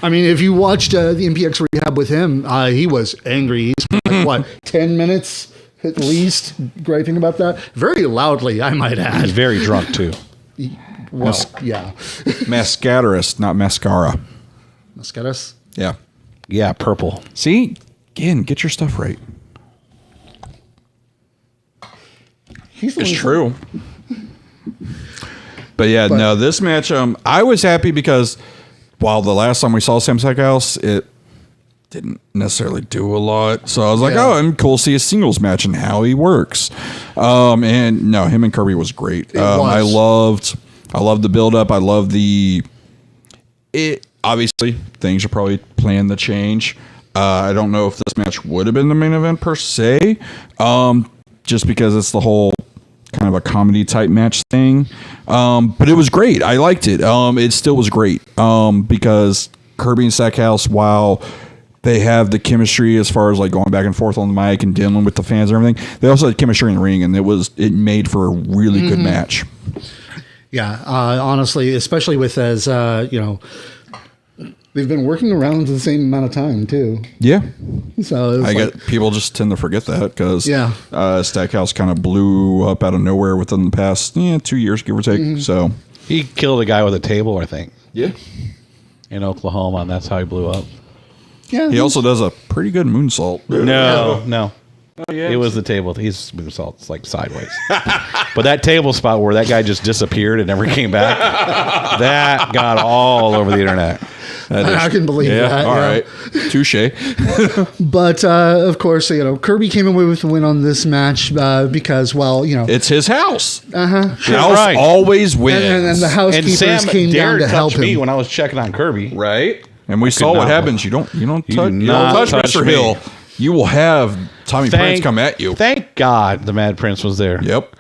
I mean, if you watched the MPX Rehab with him, he was angry. He spent, what, 10 minutes at least griping about that? Very loudly, I might add. He's very drunk, too. Well, yeah. Mascaras, not mascara. Mascaras? Yeah. Yeah, purple. See? Again, get your stuff right. It's true. But yeah, no, this match, I was happy because while the last time we saw Sam Stackhouse, it didn't necessarily do a lot. So I was like, oh, I'm cool to see a singles match and how he works. And no, him and Kirby was great. I loved the build up. I love obviously things are probably planned to change. I don't know if this match would have been the main event per se. Just because it's the whole kind of a comedy type match thing. But it was great. I liked it. It still was great. Because Kirby and Stackhouse, while they have the chemistry as far as like going back and forth on the mic and dealing with the fans and everything, they also had chemistry in the ring, and it made for a really good match. Yeah, honestly, especially with they've been working around the same amount of time too. Yeah. So people just tend to forget that because Stackhouse kind of blew up out of nowhere within the past 2 years, give or take. So he killed a guy with a table, I think. Yeah. In Oklahoma, and that's how he blew up. Yeah. He also does a pretty good moonsault. No. Oh, yeah. It was the table. His moonsault's like sideways. But that table spot where that guy just disappeared and never came back, that got all over the internet. I can believe that. All right. Touche. But, of course, Kirby came away with the win on this match because, it's his house. Uh-huh. The house always wins. And the housekeepers came down to help him. Me when I was checking on Kirby. Right. And we saw what happens. You don't touch Mr. Hill. You will have Tommy Prince come at you. Thank God the Mad Prince was there. Yep.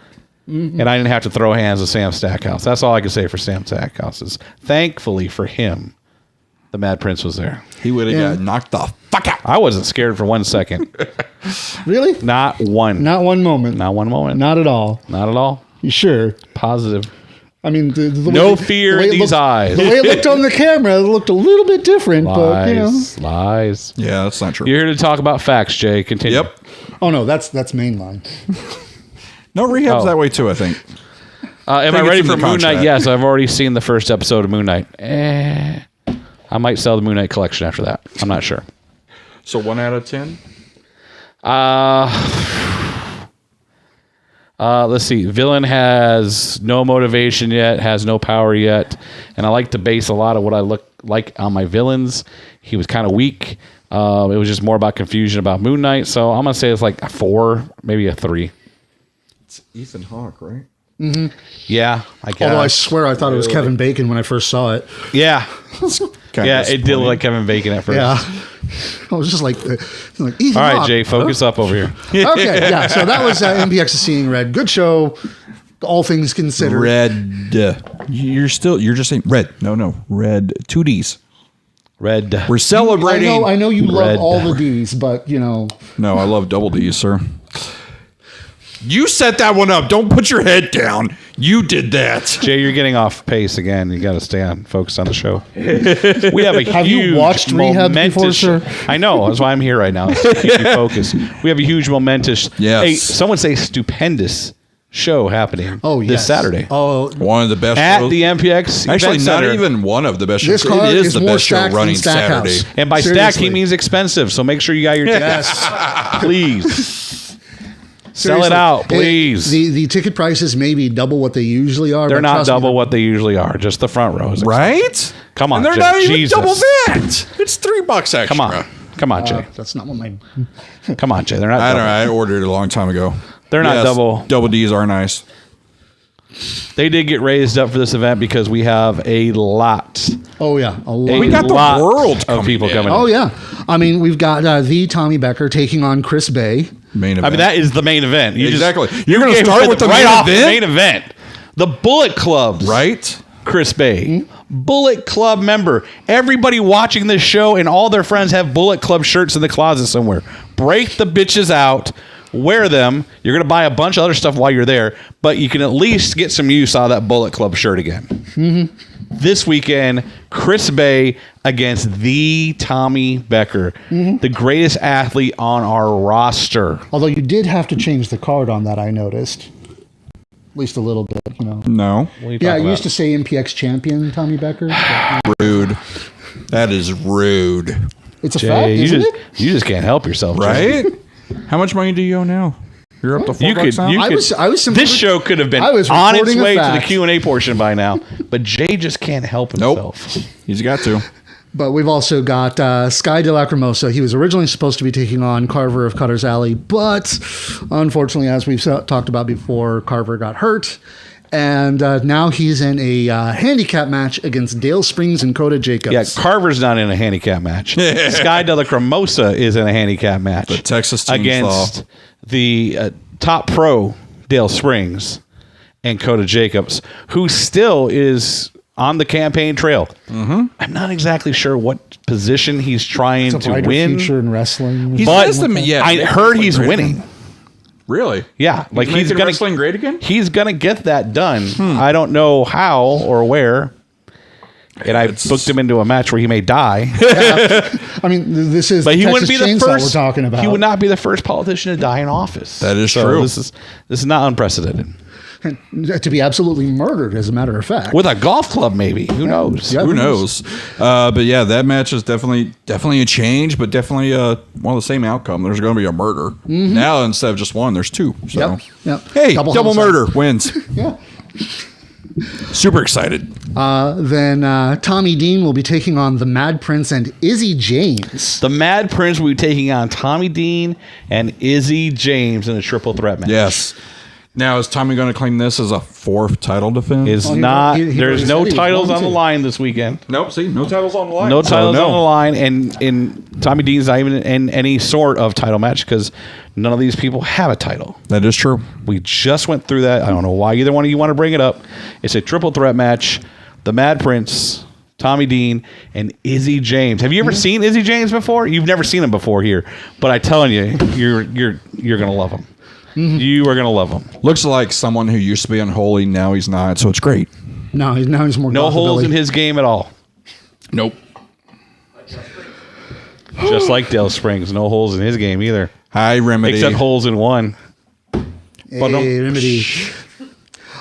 And I didn't have to throw hands with Sam Stackhouse. That's all I can say for Sam Stackhouse is thankfully for him, the Mad Prince was there. He would have got knocked the fuck out. I wasn't scared for 1 second. Really? Not one. Not one moment. Not one moment. Not at all. Not at all. You sure? Positive. I mean, no fear in these eyes. The way it looked on the camera, it looked a little bit different. Lies. But, Lies. Yeah, that's not true. You're here to talk about facts, Jay. Continue. Yep. Oh, no, that's mainline. No, Rehab's that way, too, I think. Am I ready for Moon Knight? Yes, I've already seen the first episode of Moon Knight. I might sell the Moon Knight collection after that. I'm not sure. So 1 out of 10? Let's see. Villain has no motivation yet, has no power yet, and I like to base a lot of what I look like on my villains. He was kind of weak. It was just more about confusion about Moon Knight, so I'm gonna say it's like a 4, maybe a 3. It's Ethan Hawke, right? Mm-hmm. Yeah, I guess. Although I swear I thought it was Kevin Bacon when I first saw it. Yeah, Kinda it did look like Kevin Bacon at first. Yeah. I was just like Ethan All right, Hawke. Jay, focus up over here. Okay, yeah. So that was MPX Seeing Red. Good show, all things considered. Red. You're just saying red. No. Red. 2 Ds. Red. We're celebrating. I know you love Red. all the Ds, but No, I love double Ds, sir. You set that one up. Don't put your head down. You did that. Jay, you're getting off pace again. You got to stay on, focus on the show. We have a Have you watched Rehab before, sir? I know. That's why I'm here right now. To keep you focused. We have a huge, momentous, someone say stupendous show happening this Saturday. Oh, one of the best at shows. the MPX Actually, Event not Center. even one of the best This shows. car It is is the more best show stacked running than Stackhouse. Saturday. And by Seriously. stack, he means expensive. So make sure you got your tickets. yes. Please. Sell it Seriously. out, please. The ticket prices may be double what they usually are. They're but not trust me, double what they usually are. Just the front rows. Right? Come on, And they're Jay. not even Jesus. double that. It's $3 extra. Come on, Jay. That's not what my. Come on, Jay. They're not I double. don't know. I ordered it a long time ago. They're not double. Double Ds are nice. They did get raised up for this event because we have a lot. Oh yeah, a lot. We got the lot world of coming people in. coming. Oh yeah, I mean we've got the Tommy Becker taking on Chris Bay. Main event. I mean, that is the main event. Exactly. You're gonna start with the right main off event? the main event. The Bullet Clubs. Right? Chris Bay. Bullet Club member. Everybody watching this show and all their friends have Bullet Club shirts in the closet somewhere. Break the bitches out. Wear them. You're going to buy a bunch of other stuff while you're there, but you can at least get some use out of that Bullet Club shirt again. Mm-hmm. This weekend, Chris Bay against the Tommy Becker, the greatest athlete on our roster. Although you did have to change the card on that, I noticed. At least a little bit, you know. No. Yeah, it used to say MPX champion Tommy Becker. Rude. That is rude. It's a Jay, fact, isn't it? you just can't help yourself, Jay. Right? How much money do you owe now? You're up to $4 now? I was simply, This show could have been I was on its reporting a way to the fact. Q&A portion by now, but Jay just can't help Nope. himself. He's got to. But we've also got Sky de la Cremosa. He was originally supposed to be taking on Carver of Cutter's Alley, but unfortunately, as we've talked about before, Carver got hurt. And now he's in a handicap match against Dale Springs and Coda Jacobs. Yeah, Carver's not in a handicap match. Sky de la Cremosa is in a handicap match. The Texas team against the top pro Dale Springs and Coda Jacobs, who still is on the campaign trail. Mm-hmm. I'm not exactly sure what position he's trying It's a to brighter win. future in wrestling. But I heard he's winning. Really? Yeah, like he's making gonna wrestling great again? He's gonna get that done. I don't know how or where. And I booked him into a match where he may die. I mean, this is But he Texas wouldn't be the Chainsaw first. we're talking about. He would not be the first politician to die in office. That is true. This is not unprecedented. to be absolutely murdered, as a matter of fact. With a golf club, maybe. Who knows? Yeah. Who knows? But yeah, that match is definitely a change, but definitely one of the same outcome. There's going to be a murder. Now, instead of just one, there's two. So. Yep. Hey, double homicide. murder wins. Yeah. Super excited. Then Tommy Dean will be taking on the Mad Prince and Izzy James. The Mad Prince will be taking on Tommy Dean and Izzy James in a triple threat match. Yes. Now, is Tommy going to claim this as a fourth title defense? Is he not. already There's said no he was titles going on the to. line this weekend. Nope. See, no titles on the line. No So, titles on the line, and Tommy Dean's not even in any sort of title match because none of these people have a title. That is true. We just went through that. I don't know why either one of you want to bring it up. It's a triple threat match. The Mad Prince, Tommy Dean, and Izzy James. Have you ever seen Izzy James before? You've never seen him before here, but I telling you, you're gonna love him. You are gonna love him. Looks like someone who used to be unholy, now he's not, so it's great. No, now he's more No holes gothabilly. in his game at all. Nope. Just like Dale Springs, no holes in his game either. Hi, Remedy. Except holes in one. Hey, Remedy.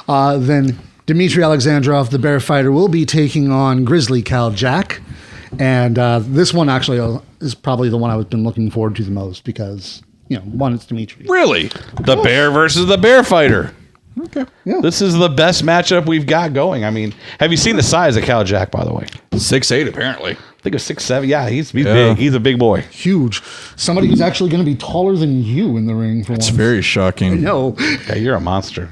Then Dmitry Alexandrov, the Bear Fighter, will be taking on Grizzly Cal Jack. And this one actually is probably the one I've been looking forward to the most because, one, it's Dimitri. Really? The bear versus the bear fighter. Okay. Yeah. This is the best matchup we've got going. I mean, have you seen the size of Cal Jack, by the way? 6'8", apparently. I think it was 6'7". Yeah, he's big. He's a big boy. Huge. Somebody who's actually going to be taller than you in the ring for It's once. very shocking. No. Yeah, you're a monster.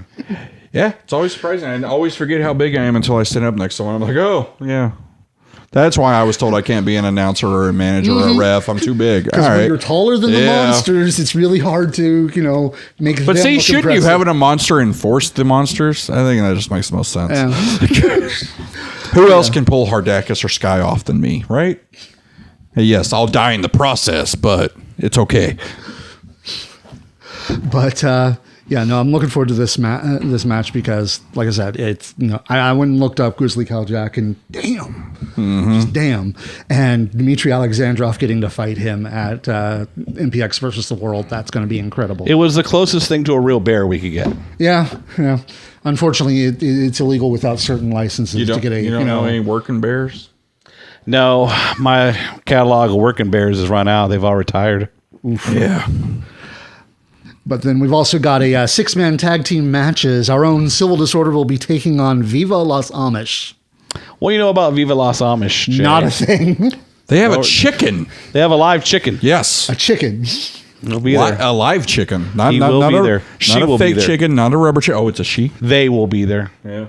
Yeah, it's always surprising. I always forget how big I am until I stand up next to one. I'm like, oh, yeah. That's why I was told I can't be an announcer or a manager or a ref. I'm too big. All Because right. when you're taller than the monsters, it's really hard to, make But them see, look shouldn't impressive. you having a monster enforce the monsters? I think that just makes the most sense. Yeah. Who else can pull Hardacus or Sky off than me, right? Hey, yes, I'll die in the process, but it's okay. But I'm looking forward to this match because, like I said, it's I went and looked up Grizzly Cal Jack and just damn, and Dmitry Alexandrov getting to fight him at MPX versus the World. That's going to be incredible. It was the closest thing to a real bear we could get. Yeah. Unfortunately, it's illegal without certain licenses to get a. You don't know any working bears? No, my catalog of working bears has run out. They've all retired. Oof. Yeah. But then we've also got a 6-man tag team matches. Our own Civil Disorder will be taking on Viva Los Amish. What do you know about Viva Los Amish, Jay? Not a thing. They have a chicken. They have a live chicken. Yes. A chicken. He'll be there. A live chicken. Not, He not, will not be a, there. She not will a be fake there. chicken, not a rubber chicken. Oh, it's a she? They will be there. Yeah.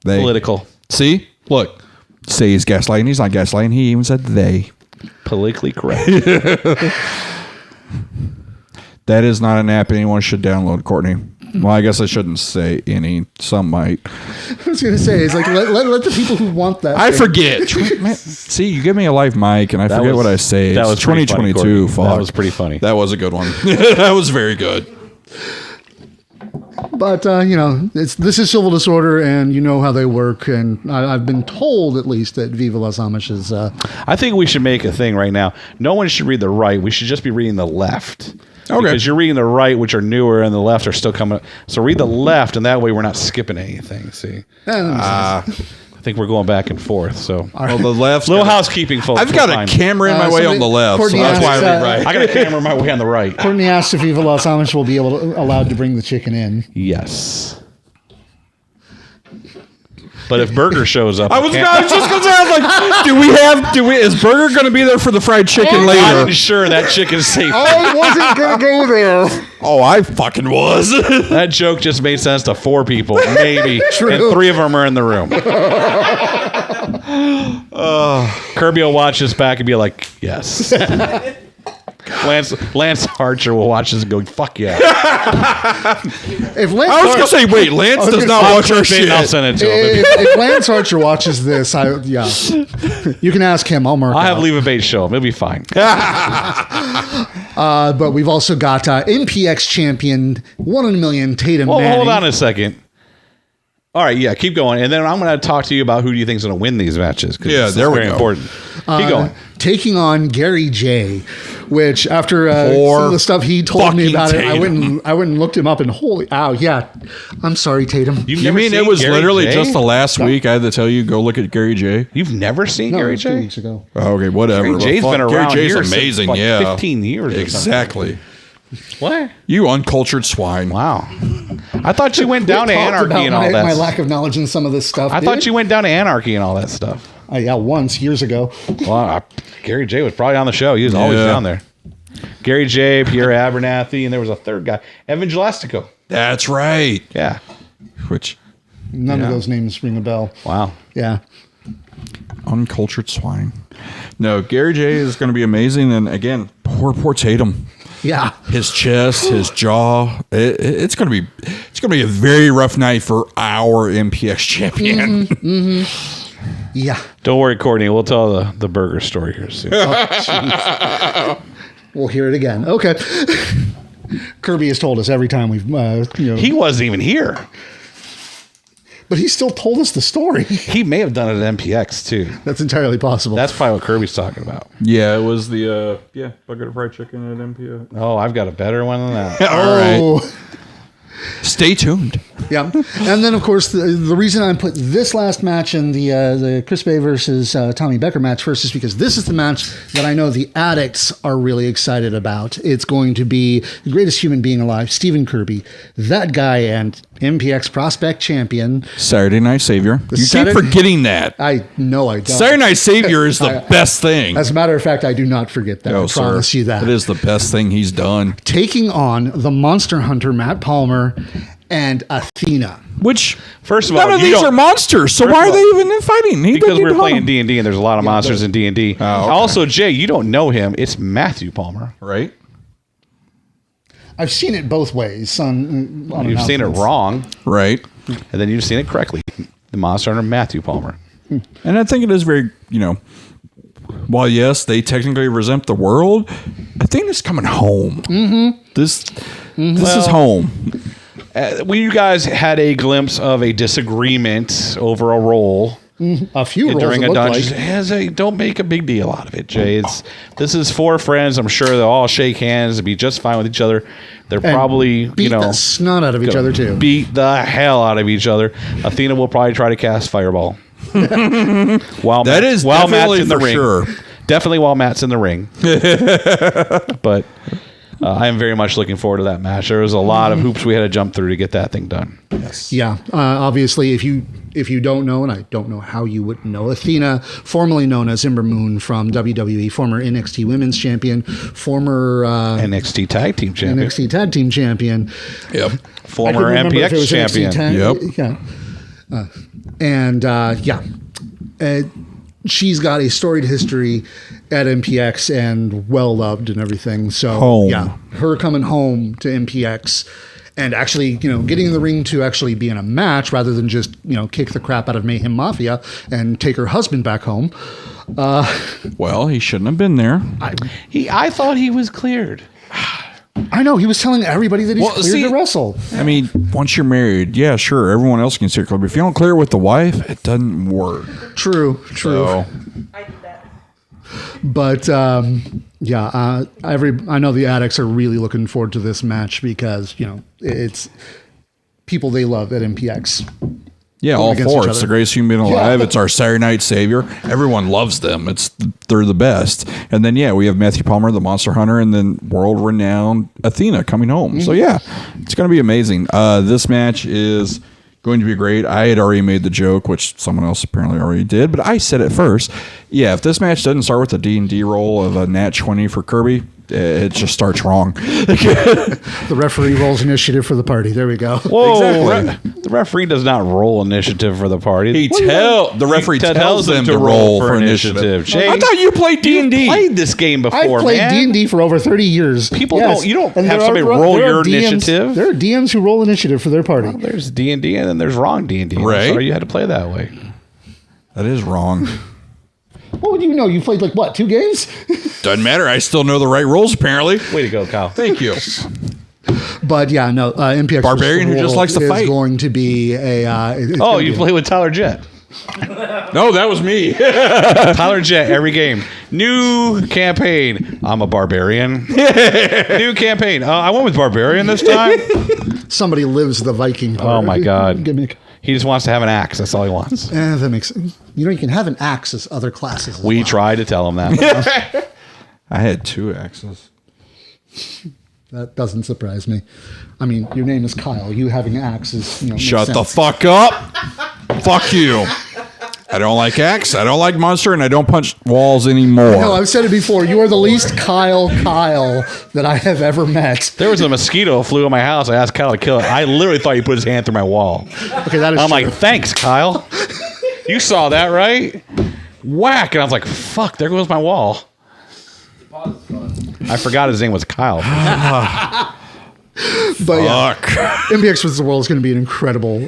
They. Political. See? Look. Say he's gaslighting. He's not gaslighting. He even said they. Politically correct. That is not an app anyone should download, Courtney. Well, I guess I shouldn't say any. Some might. I was going to say, it's like, let the people who want that. I forget. Man, see, you give me a live mic and I forget what I say. That It's was pretty funny, 2022. Courtney. That Fuck. was pretty funny. That was a good one. That was very good. But, this is Civil Disorder, and you know how they work. And I've been told, at least, that Viva Los Amish is... I think we should make a thing right now. No one should read the right. We should just be reading the left. Okay. Because you're reading the right, which are newer, and the left are still coming. So read the left, and that way we're not skipping anything. See, I think we're going back and forth. So Well, the left. little housekeeping, folks. I've got we're a fine. camera in my way somebody- on the left, Courtney so that's why I asks, read right. I got a camera in my way on the right. Courtney asked if Viva Los Amish will be allowed to bring the chicken in. Yes. But if Burger shows up, I was just going to say, I was like, is Burger going to be there for the fried chicken later? I'm sure that chicken's safe. I wasn't going to go there. Oh, I fucking was. That joke just made sense to 4 people, maybe, True. and 3 of them are in the room. Kirby will watch this back and be like, yes. Lance Archer will watch this and go, fuck yeah. If Lance I was going to say, wait, Lance does not watch our shit. I'll send it to him. if Lance Archer watches this, you can ask him. I'll mark I'll it have up. Leave a Bait show him. It'll be fine. But we've also got MPX champion, 1 in a million, Tatum Well, Manning. hold on a second. All right, yeah, keep going. And then I'm going to talk to you about who do you think is going to win these matches. Yeah, this there is we very go. important. Keep going. Taking on Gary J, which after some Poor of the stuff he told me fucking about it, I Tatum. went and looked him up, and holy, yeah. I'm sorry, Tatum. You've You never mean seen it was Gary literally J? just the last week I had to tell you, go look at Gary J? You've never seen No, it Gary was 2 J? weeks ago. Oh, okay, whatever. Gary But J's fuck, been around Gary J's here since, amazing, like, yeah. 15 years or something. Exactly. What? You uncultured swine. Wow. I thought you went down to Talked Anarchy about and all my that. lack of knowledge in some of this stuff. I thought you went down to Anarchy and all that stuff. Yeah, once years ago. Well, Gary J was probably on the show. He was always Yeah. down there. Gary J, Pierre Abernathy, and there was a third guy, Evan Gelastico. That's right. Yeah. Which, None of those names ring a bell. Wow. Yeah. uncultured swine. No, Gary J is going to be amazing. And again, poor Tatum. Yeah. His chest, his jaw. It's going to be a very rough night for our MPX champion. Yeah. Don't worry, Courtney. We'll tell the burger story here soon. We'll hear it again. Okay. Kirby has told us every time we've, He wasn't even here. but he still told us the story. He may have done it at MPX too. That's entirely possible. That's probably what Kirby's talking about. Yeah, it was the bucket of fried chicken at MPX. Oh, I've got a better one than that. All right. Oh, Stay tuned. Yeah, and then of course the reason I put this last match in the Chris Bay versus Tommy Becker match first is because this is the match that I know the addicts are really excited about. It's going to be the greatest human being alive, Stephen Kirby, that guy, and MPX Prospect Champion, Saturday Night Savior. You keep forgetting that. I know I don't. Saturday Night Savior is the best thing. As a matter of fact, I do not forget that. I promise you that. It is the best thing he's done. Taking on the Monster Hunter, Matt Palmer, and Athena. Which, first of all, none of these are monsters, so why are they even fighting? Because we're playing D&D, and there's a lot of monsters in D&D. Oh, okay. Also, Jay, you don't know him. It's Matthew Palmer. Right? I've seen it both ways. You've seen it wrong. Right. And then you've seen it correctly. The Monster Hunter, Matthew Palmer. And I think it is very, while yes, they technically represent the world, I think it's coming home. Mm-hmm. This is home. You guys had a glimpse of a disagreement over a role. A few roles during a dungeon. Don't make a big deal out of it, Jay. This is 4 friends. I'm sure they'll all shake hands and be just fine with each other. They're probably beat the snot out of each other too. Beat the hell out of each other. Athena will probably try to cast Fireball. While Matt's in the ring. Sure. Definitely while Matt's in the ring. But I am very much looking forward to that match. There was a lot of hoops we had to jump through to get that thing done. Yes. Yeah. Obviously, if you don't know, and I don't know how you would know, Athena, formerly known as Ember Moon from WWE, former NXT Women's Champion, former NXT Tag Team Champion. NXT Tag Team Champion. Yep. Former MPX Champion. She's got a storied history at MPX and well loved and everything. So her coming home to MPX and actually, getting in the ring to actually be in a match rather than just, kick the crap out of Mayhem Mafia and take her husband back home. Well, he shouldn't have been there. I thought he was cleared. I know. He was telling everybody that he's cleared to wrestle. I mean, once you're married, yeah, sure, everyone else can see it clear. But if you don't clear it with the wife, it doesn't work. True. So, I did that. But, I know the addicts are really looking forward to this match because, it's people they love at MPX. Yeah, all 4. It's the greatest human being alive. Yeah. It's our Saturday Night Savior. Everyone loves them. They're the best. And then, we have Matthew Palmer, the Monster Hunter, and then world-renowned Athena coming home. Mm-hmm. So, it's going to be amazing. This match is going to be great. I had already made the joke, which someone else apparently already did, but I said it first. Yeah, if this match doesn't start with a D&D roll of a nat 20 for Kirby, it just starts wrong. The referee rolls initiative for the party. There we go. Whoa, exactly. The referee does not roll initiative for the party. The referee tells them to roll for initiative. Jay, I thought you played D&D. You played this game before, I've played D&D for over 30 years. People don't have somebody roll your initiative. There are DMs who roll initiative for their party. Well, there's D&D and then there's wrong D&D. Right. Sorry you had to play that way. That is wrong. What would you know? You played 2 games? Doesn't matter. I still know the right rules, apparently. Way to go, Kyle. Thank you. But MPX Barbarian who just likes to fight. Is going to be a... you play with Tyler Jett. No, that was me. Tyler Jett, every game. New campaign. I'm a barbarian. New campaign. I went with barbarian this time. Somebody lives the Viking part. Oh, my God. He just wants to have an axe. That's all he wants. That makes sense. You can have an axe as other classes. We tried to tell him that. I had 2 axes. That doesn't surprise me. I mean, your name is Kyle. You having axes, Shut the fuck up. Fuck you. I don't like axe. I don't like monster, and I don't punch walls anymore. No, I've said it before. You are the least Kyle that I have ever met. There was a mosquito flew in my house. I asked Kyle to kill it. I literally thought he put his hand through my wall. Okay, that is I'm true. like, thanks, Kyle. You saw that, right? Whack. And I was like, fuck, there goes my wall. I forgot his name was Kyle. But MPX vs. the World is going to be an incredible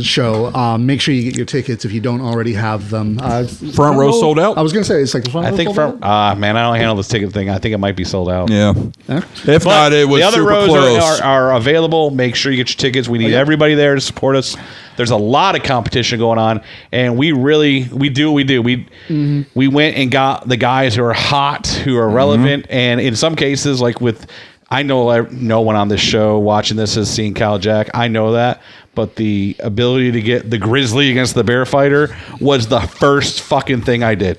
show. Make sure you get your tickets if you don't already have them. Front row sold out? I was going to say, it's like the front row sold out? Man, I don't handle this ticket thing. I think it might be sold out. Yeah. If not, it was the other super rows close. Are available. Make sure you get your tickets. We need everybody there to support us. There's a lot of competition going on, and we do what we do. We went and got the guys who are hot, who are relevant, and in some cases, like with I know no one on this show watching this has seen Cal Jack. I know that. But the ability to get the Grizzly against the Bear Fighter was the first fucking thing I did.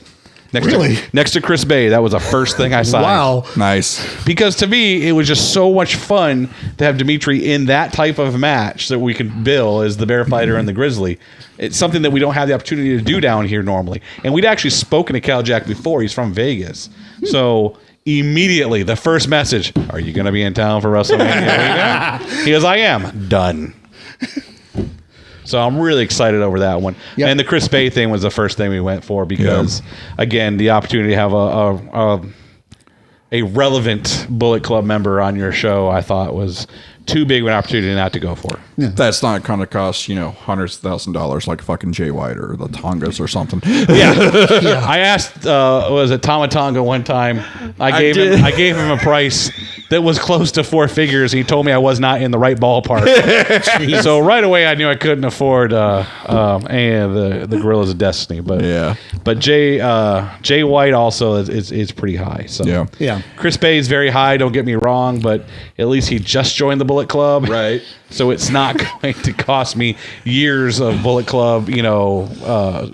Next to Chris Bay, that was the first thing I signed. Wow. Nice. Because to me, it was just so much fun to have Dimitri in that type of match that we could bill as the Bear Fighter and the Grizzly. It's something that we don't have the opportunity to do down here normally. And we'd actually spoken to Cal Jack before. He's from Vegas. So immediately, the first message, are you going to be in town for WrestleMania? He goes, I am. Done. So I'm really excited over that one. Yep. And the Chris Bay thing was the first thing we went for because, again, the opportunity to have a relevant Bullet Club member on your show, I thought was too big of an opportunity not to go for. Yeah. That's not going to cost, hundreds of $1,000s like fucking Jay White or the Tongas or something. Yeah. I asked, was it Tama Tonga one time? I gave him a price that was close to 4 figures. He told me I was not in the right ballpark. So right away I knew I couldn't afford the Gorillas of Destiny. But Jay White also is pretty high. So yeah. Chris Bay is very high, don't get me wrong, but at least he just joined the Bullet Club. Right. So it's not going to cost me years of Bullet Club,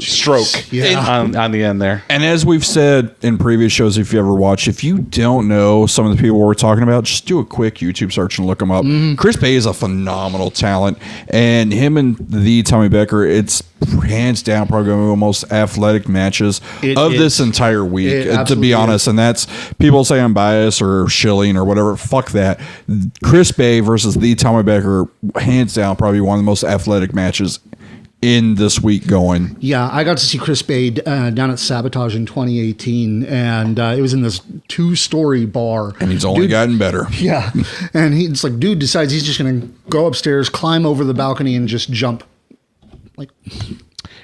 stroke on the end there. And as we've said in previous shows, if you ever watch, if you don't know some of the people we're talking about, just do a quick YouTube search and look them up. Chris Bay is a phenomenal talent, and him and the Tommy Becker, it's hands down probably one of the most athletic matches of this entire week, to be honest. And that's, people say I'm biased or shilling or whatever. Fuck that. Chris Bay versus the Tommy Becker, hands down, probably one of the most athletic matches in this week going. Yeah, I got to see Chris Bay down at Sabotage in 2018, and it was in this 2-story bar. And he's only gotten better. Yeah, and it's like, dude decides he's just going to go upstairs, climb over the balcony, and just jump.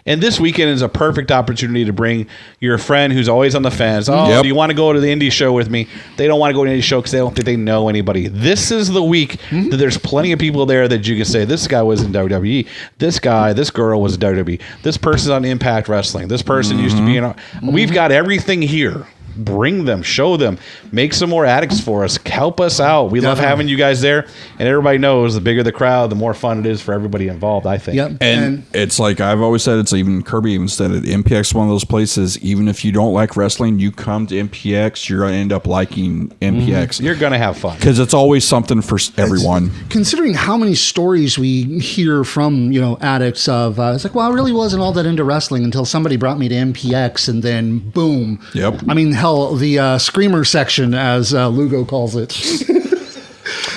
And this weekend is a perfect opportunity to bring your friend who's always on the fence. Oh, do you want to go to the indie show with me? They don't want to go to the indie show because they don't think they know anybody. This is the week that there's plenty of people there that you can say, this guy was in WWE. This girl was in WWE. This person's on Impact Wrestling. This person used to be in... We've got everything here. Bring them, show them, make some more addicts for us, help us out. We love having you guys there, and everybody knows the bigger the crowd, the more fun it is for everybody involved, I think. Yep. And it's like I've always said, it's even Kirby even said it, MPX is one of those places, even if you don't like wrestling, you come to MPX, you're going to end up liking MPX. You're going to have fun. Because it's always something for everyone. Considering how many stories we hear from, addicts of, it's like, well, I really wasn't all that into wrestling until somebody brought me to MPX, and then boom. Yep. I mean, hell, the screamer section, as Lugo calls it.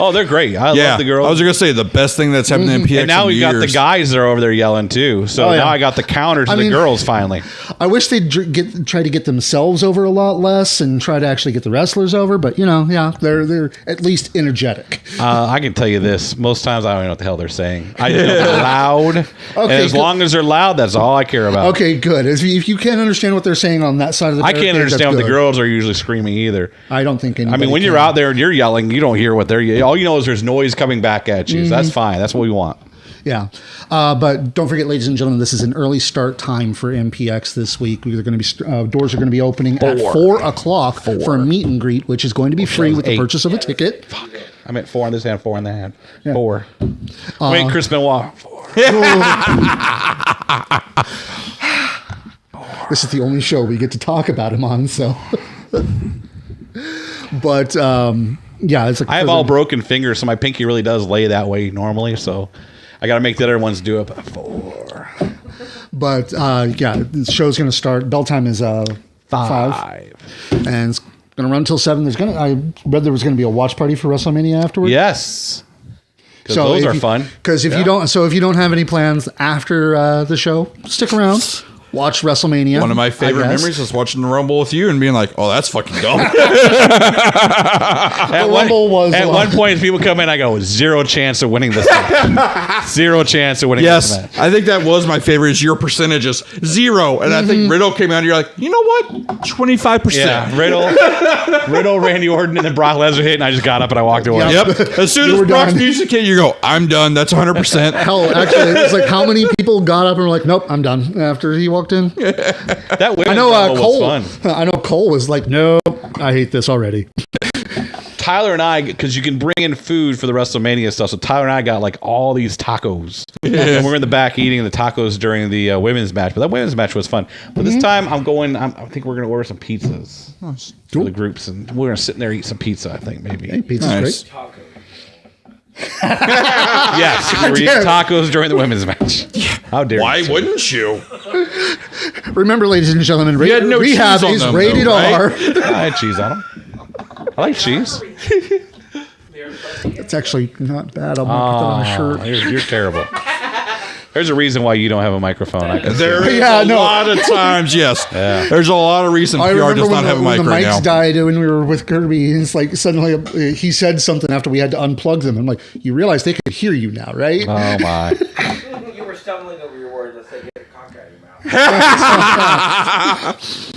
Oh, they're great. I love the girls. I was going to say the best thing that's happened in MPX. And now we've got the guys that are over there yelling too. So now I got the counter to the girls finally. I wish they'd try to get themselves over a lot less and try to actually get the wrestlers over. But they're at least energetic. I can tell you this: most times I don't know what the hell they're saying. I just know they're loud. Okay, and as long as they're loud, that's all I care about. Okay, good. If you can't understand what they're saying on that side of the I can't understand what the girls are usually screaming either. I don't think anybody. I mean, when you're out there and you're yelling, you don't hear what they're yelling. All you know is there's noise coming back at you. So that's fine. That's what we want. Yeah. But don't forget, ladies and gentlemen, this is an early start time for MPX this week. Doors are going to be opening at 4 o'clock for a meet and greet, which is going to be free with the purchase of a ticket. Fuck. I meant 4 on this hand, 4 in the hand. 4. Wait, Chris Benoit. 4. This is the only show we get to talk about him on, so. But, it's like I have all broken fingers, so my pinky really does lay that way normally, so I got to make the other ones do it. But 4. But, the show's going to start. Bell time is 5. And it's going to run until 7. I read there was going to be a watch party for WrestleMania afterwards. Yes. Because those are fun. Because if you don't have any plans after the show, stick around. Watch WrestleMania. One of my favorite memories was watching the Rumble with you and being like, "Oh, that's fucking dumb." At one point, people come in, I go, 0 chance of winning this match. 0 chance of winning this match. I think that was my favorite. Is your percentages 0, and I think Riddle came out and you're like, you know what, 25%. Yeah, Riddle, Randy Orton, and then Brock Lesnar hit, and I just got up and I walked away. Yep. As soon as Brock's music hit, you go, I'm done. That's 100%. Hell, actually, it's like how many people got up and were like, nope, I'm done after he walked in. That women's Rumble was fun. I know Cole was like, no, I hate this already. Tyler and I, because you can bring in food for the WrestleMania stuff, so Tyler and I got like all these tacos. And we're in the back eating the tacos during the women's match. But that women's match was fun. But this time I think we're going to order some pizzas for the groups. And we're going to sit in there and eat some pizza, I think, maybe. Hey, pizza's great. Yes, we were eating tacos during the women's match. How dare Why wouldn't you? Remember, ladies and gentlemen, Rehab is rated R. I had cheese on them. I like cheese. It's actually not bad. I'll put that on a shirt. You're terrible. There's a reason why you don't have a microphone. There is a lot of times, yes. Yeah. There's a lot of reasons PR does not have a mic right now. The mics died when we were with Kirby, and it's like suddenly he said something after we had to unplug them. I'm like, you realize they could hear you now, right? Oh, my. You were stumbling over your words. Let's say get a cock out of your mouth.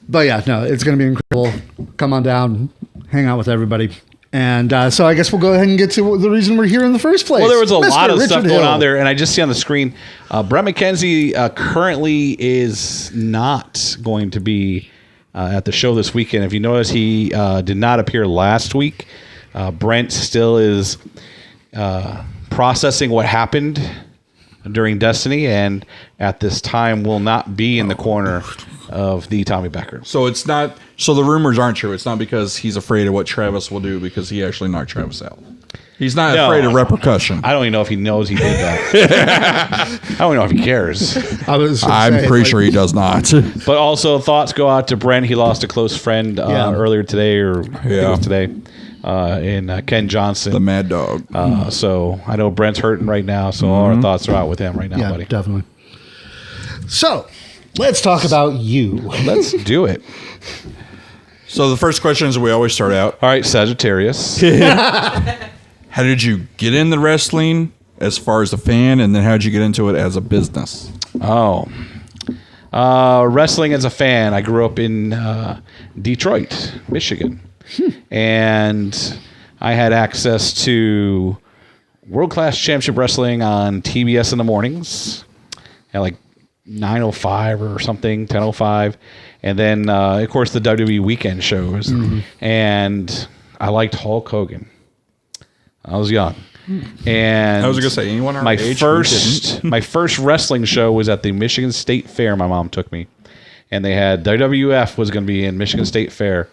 But yeah, no, it's going to be incredible. Come on down, hang out with everybody. And so I guess we'll go ahead and get to the reason we're here in the first place. Well, there was a lot of Richard stuff Hill. going on there, and I just see on the screen, Brett McKenzie currently is not going to be at the show this weekend. If you notice, he did not appear last week. Brent still is processing what happened during Destiny, and at this time will not be in the corner of the Tommy Becker. So it's not. So the rumors aren't true. It's not because he's afraid of what Travis will do, because he actually knocked Travis out. He's not afraid of repercussion. I don't even know if he knows he did that. I don't know if he cares. I'm pretty sure he does not. But also, thoughts go out to Brent. He lost a close friend earlier today, or I think it was today, in Ken Johnson, the Mad Dog. So I know Brent's hurting right now. So all our thoughts are out with him right now, buddy. Definitely. So let's talk about you. Let's do it. So the first question is we always start out. All right, Sagittarius. How did you get into wrestling as far as a fan, and then how did you get into it as a business? Wrestling as a fan. I grew up in Detroit, Michigan. And I had access to World Class Championship Wrestling on TBS in the mornings at like 9:05 or something, 10:05. And then, of course, the WWE weekend shows. And I liked Hulk Hogan. I was young. And I was going to say, anyone our my age my first wrestling show was at the Michigan State Fair. My mom took me. And they had WWF was going to be in Michigan State Fair.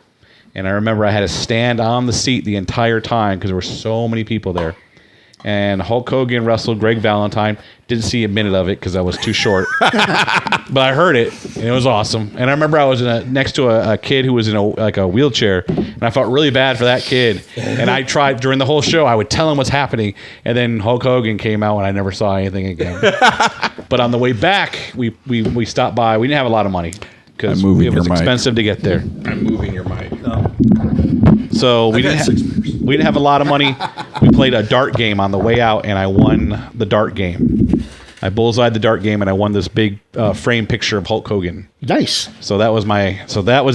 And I remember I had to stand on the seat the entire time because there were so many people there. And Hulk Hogan wrestled Greg Valentine. Didn't see a minute of it because I was too short. But I heard it, and it was awesome. And I remember I was next to a kid who was in a wheelchair, and I felt really bad for that kid. And I tried, during the whole show, I would tell him what's happening. And then Hulk Hogan came out, and I never saw anything again. But on the way back, we stopped by. We didn't have a lot of money because it was expensive to get there. I'm moving your mic. So we didn't have a lot of money. We played a dart game on the way out, and I won the dart game. I bullseyed the dart game, and I won this big frame picture of Hulk Hogan. Nice. So that was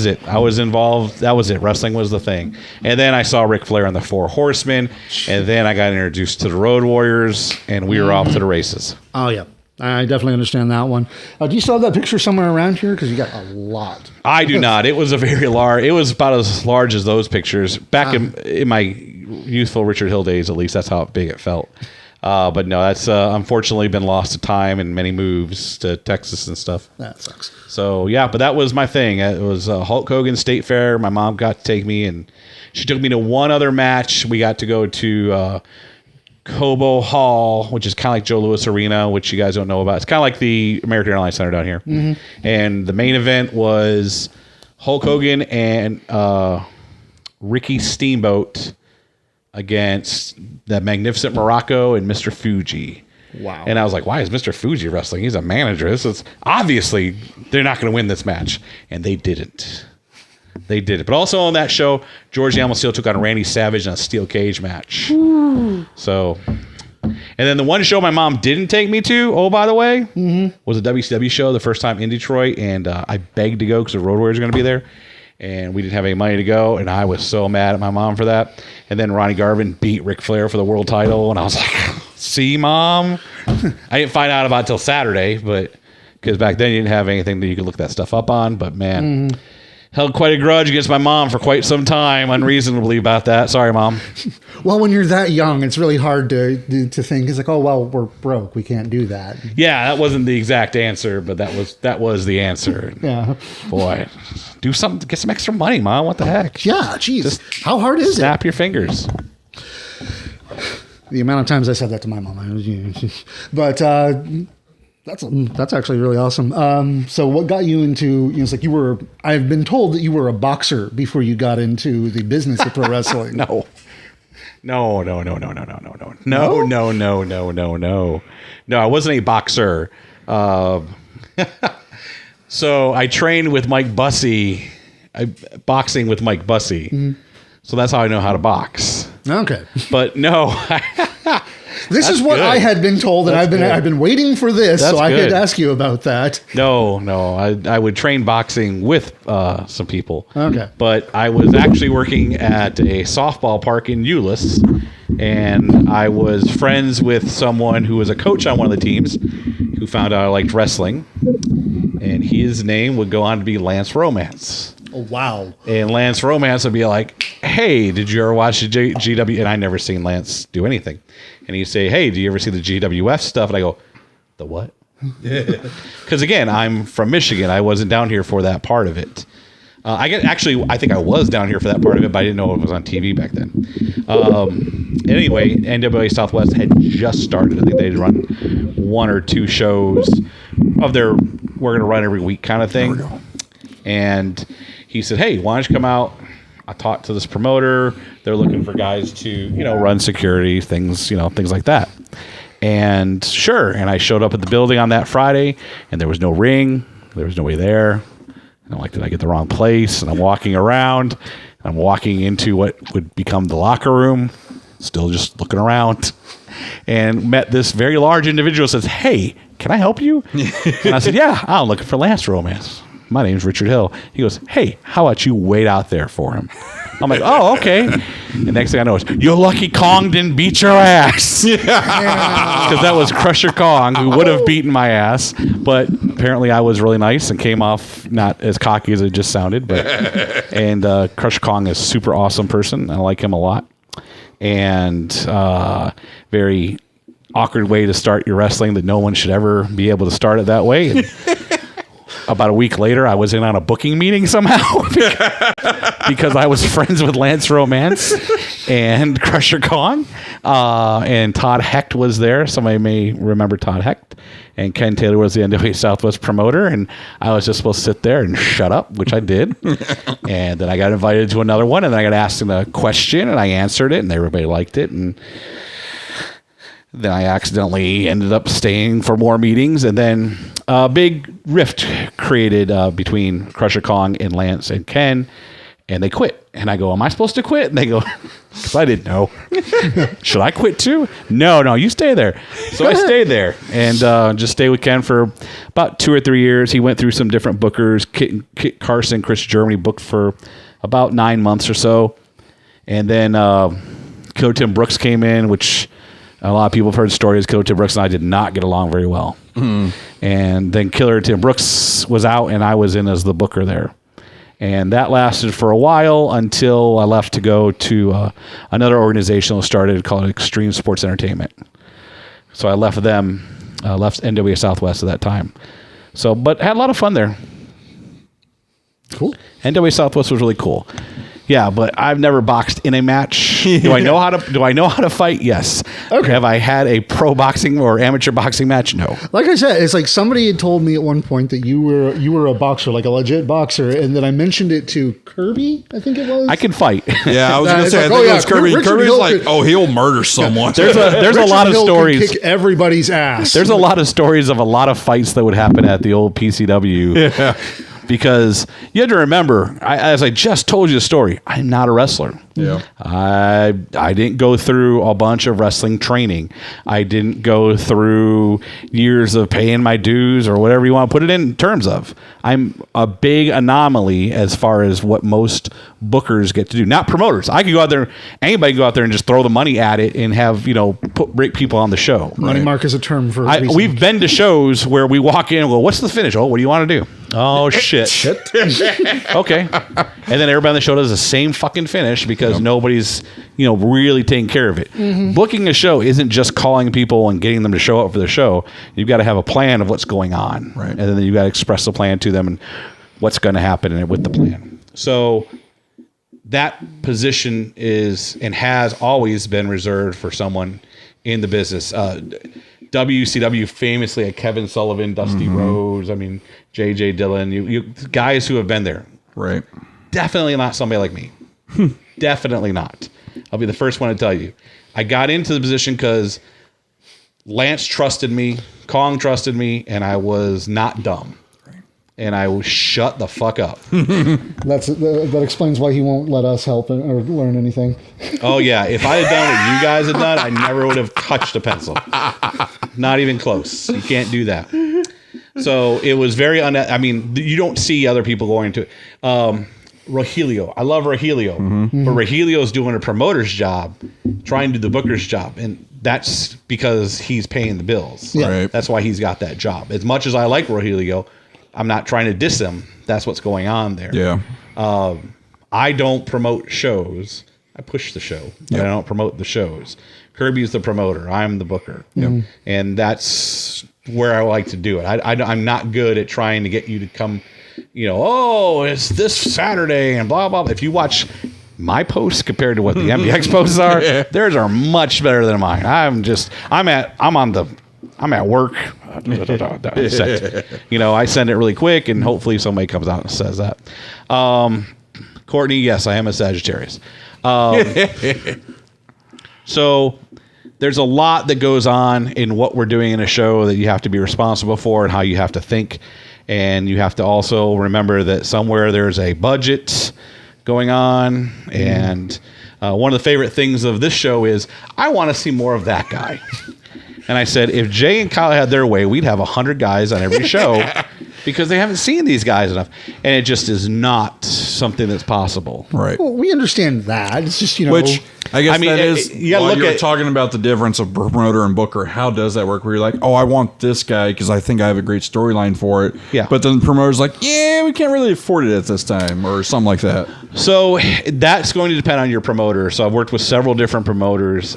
it. I was involved. That was it. Wrestling was the thing. And then I saw Ric Flair on the Four Horsemen, and then I got introduced to the Road Warriors, and we were off to the races. Oh, yeah. I definitely understand that one. Do you still have that picture somewhere around here? Because you got a lot. I do not. It was a very large. It was about as large as those pictures. Back in my youthful Richard Hill days, at least, that's how big it felt. But no, that's unfortunately been lost to time and many moves to Texas and stuff. That sucks. So, yeah, but that was my thing. It was Hulk Hogan State Fair. My mom got to take me, and she took me to one other match. We got to go to Cobo Hall, which is kind of like Joe Louis Arena, which you guys don't know about. It's kind of like the American Airlines Center down here. And the main event was Hulk Hogan and Ricky Steamboat against the Magnificent Morocco and Mr. Fuji. Wow. And I was like, why is Mr. Fuji wrestling? He's a manager. This is obviously they're not going to win this match. And they didn't. They did it. But also on that show, George Animal Steel took on Randy Savage in a steel cage match. Ooh. So, and then the one show my mom didn't take me to, by the way, was a WCW show the first time in Detroit. And I begged to go because the Road Warriors are going to be there. And we didn't have any money to go. And I was so mad at my mom for that. And then Ronnie Garvin beat Ric Flair for the world title. And I was like, see, Mom? I didn't find out about it until Saturday, but because back then you didn't have anything that you could look that stuff up on. But man... held quite a grudge against my mom for quite some time, unreasonably about that. Sorry, Mom. Well, when you're that young, it's really hard to think. It's like, oh, well, we're broke. We can't do that. Yeah, that wasn't the exact answer, but that was the answer. Yeah. Boy, do something, get some extra money, Mom. What the heck? Yeah, geez. How hard is it? Snap your fingers. The amount of times I said that to my mom. But that's actually really awesome. So what got you into, it's like I've been told that you were a boxer before you got into the business of pro wrestling. No. No, I wasn't a boxer. So I trained with Mike Bussey, boxing with Mike Bussey. Mm-hmm. So that's how I know how to box. Okay. But no. This is what good. I had been told, and I've been waiting for this, so I could ask you about that. No, I would train boxing with some people. Okay, but I was actually working at a softball park in Euless, and I was friends with someone who was a coach on one of the teams, who found out I liked wrestling, and his name would go on to be Lance Romance. Oh, wow. And Lance Romance would be like, hey, did you ever watch the GW? And I never seen Lance do anything. And he'd say, hey, do you ever see the GWF stuff? And I go, the what? Because, again, I'm from Michigan. I wasn't down here for that part of it. I think I was down here for that part of it, but I didn't know it was on TV back then. Anyway, NWA Southwest had just started. I think they'd run 1 or 2 shows of their we're going to run every week kind of thing. There we go. And he said, hey, why don't you come out? I talked to this promoter. They're looking for guys to, run security, things like that. And sure. And I showed up at the building on that Friday, and there was no ring. There was nobody there. And I'm like, did I get the wrong place? And I'm walking around. I'm walking into what would become the locker room, still just looking around, and met this very large individual who says, hey, can I help you? And I said, yeah, I'm looking for Lance Romance. My name's Richard Hill. He goes, hey, how about you wait out there for him? I'm like, oh, okay. The next thing I know is, you're lucky Kong didn't beat your ass. Because that was Crusher Kong, who would have beaten my ass. But apparently I was really nice and came off not as cocky as it just sounded. And Crusher Kong is a super awesome person. I like him a lot. And very awkward way to start your wrestling that no one should ever be able to start it that way. And about a week later, I was in on a booking meeting somehow because I was friends with Lance Romance and Crusher Kong. And Todd Hecht was there. Somebody may remember Todd Hecht. And Ken Taylor was the NWA Southwest promoter. And I was just supposed to sit there and shut up, which I did. And then I got invited to another one. And then I got asked a question, and I answered it. And everybody liked it. And then I accidentally ended up staying for more meetings, and then a big rift created between Crusher Kong and Lance and Ken, and they quit. And I go, am I supposed to quit? And they go, because I didn't know. Should I quit too? No, you stay there. So I stayed there and just stayed with Ken for about 2 or 3 years. He went through some different bookers. Kit Carson, Chris Germany booked for about 9 months or so. And then Killer Tim Brooks came in, which a lot of people have heard stories. Killer Tim Brooks and I did not get along very well. Mm. And then Killer Tim Brooks was out, and I was in as the booker there. And that lasted for a while until I left to go to another organization that started called Extreme Sports Entertainment. So I left them, left NWA Southwest at that time. So, but had a lot of fun there. Cool. NWA Southwest was really cool. Yeah, but I've never boxed in a match. Do I know how to fight? Yes. Okay. Have I had a pro boxing or amateur boxing match? No. Like I said, it's like somebody had told me at one point that you were a boxer, like a legit boxer, and then I mentioned it to Kirby, I think it was. I can fight. Yeah, I was going to say, I think it was Kirby. Kirby's like, he'll murder someone. There's a lot of stories. Kick everybody's ass. There's a lot of stories of a lot of fights that would happen at the old PCW. Yeah. Because you have to remember, as I just told you the story, I'm not a wrestler. Yeah. I didn't go through a bunch of wrestling training. I didn't go through years of paying my dues or whatever you want to put it in terms of. I'm a big anomaly as far as what most bookers get to do. Not promoters. I could go out there, anybody can go out there and just throw the money at it and have, great people on the show. Money mark is a term for we've been to shows where we walk in and go, what's the finish? Oh, what do you want to do? Oh, shit. Shit. Okay. And then everybody on the show does the same fucking finish because nobody's, really taking care of it. Booking a show isn't just calling people and getting them to show up for the show. You've got to have a plan of what's going on. Right. And then you've got to express the plan to them and what's going to happen with the plan. So that position is and has always been reserved for someone in the business. WCW famously had Kevin Sullivan, Dusty Rhodes, J.J. Dillon, you guys who have been there. Right. Definitely not somebody like me. Definitely not. I'll be the first one to tell you. I got into the position because Lance trusted me, Kong trusted me, and I was not dumb. And I will shut the fuck up. That explains why he won't let us help or learn anything. Oh, yeah. If I had done what you guys had done, I never would have touched a pencil. Not even close. You can't do that. So it was very, you don't see other people going to it. Rogelio. I love Rogelio. But Rogelio's doing a promoter's job, trying to do the booker's job. And that's because he's paying the bills. Yeah. Right. That's why he's got that job. As much as I like Rogelio, I'm not trying to diss him. That's what's going on there. Yeah. I don't promote shows. I push the show. But I don't promote the shows. Kirby's the promoter. I'm the booker. And that's where I like to do it. I'm not good at trying to get you to come, it's this Saturday and blah, blah, blah. If you watch my posts compared to what the MPX posts are, theirs are much better than mine. I'm at work. I send it really quick, and hopefully somebody comes out and says that. Courtney, yes, I am a Sagittarius. So there's a lot that goes on in what we're doing in a show that you have to be responsible for and how you have to think. And you have to also remember that somewhere there's a budget going on. And one of the favorite things of this show is I want to see more of that guy. And I said, if Jay and Kyle had their way, we'd have 100 guys on every show because they haven't seen these guys enough. And it just is not something that's possible. Right. Well, we understand that. It's just, Which I guess that is, while you're at talking about the difference of promoter and booker, how does that work? Where you're like, oh, I want this guy because I think I have a great storyline for it. Yeah. But then the promoter's like, yeah, we can't really afford it at this time or something like that. So that's going to depend on your promoter. So I've worked with several different promoters.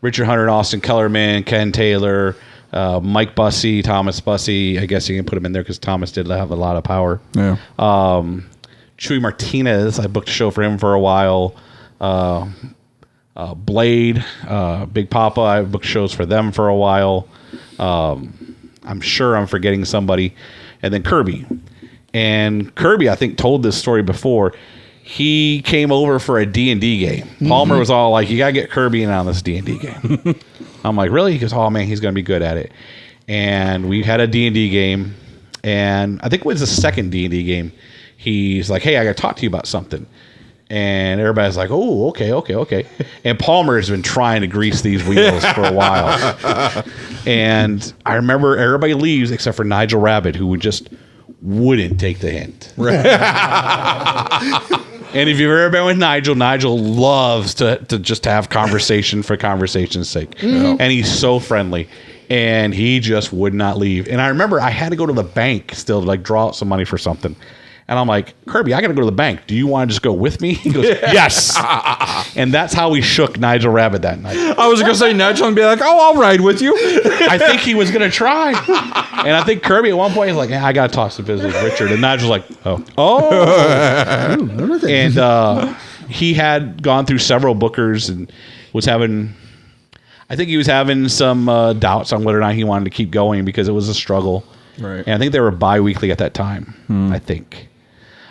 Richard Hunter, Austin Kellerman, Ken Taylor, Mike Bussey, Thomas Bussey. I guess you can put him in there because Thomas did have a lot of power. Yeah. Chuy Martinez, I booked a show for him for a while. Blade, Big Papa, I booked shows for them for a while. I'm sure I'm forgetting somebody. And then Kirby. And Kirby, I think, told this story before. He came over for a D&D game. Palmer was all like, you got to get Kirby in on this D&D game. I'm like, really? He goes, oh, man, he's going to be good at it. And we had a D&D game. And I think it was the second D&D game. He's like, hey, I got to talk to you about something. And everybody's like, oh, okay. And Palmer has been trying to grease these wheels for a while. And I remember everybody leaves except for Nigel Rabbit, who wouldn't take the hint. And if you've ever been with Nigel loves to just have conversation for conversation's sake. And he's so friendly. And he just would not leave. And I remember I had to go to the bank still to draw out some money for something. And I'm like, Kirby, I got to go to the bank. Do you want to just go with me? He goes, yes. And that's how we shook Nigel Rabbit that night. I was going to say Nigel and be like, oh, I'll ride with you. I think he was going to try. And I think Kirby at one point was like, I got to talk to business with Richard. And Nigel's like, And he had gone through several bookers and was having some doubts on whether or not he wanted to keep going because it was a struggle. Right. And I think they were bi-weekly at that time, I think.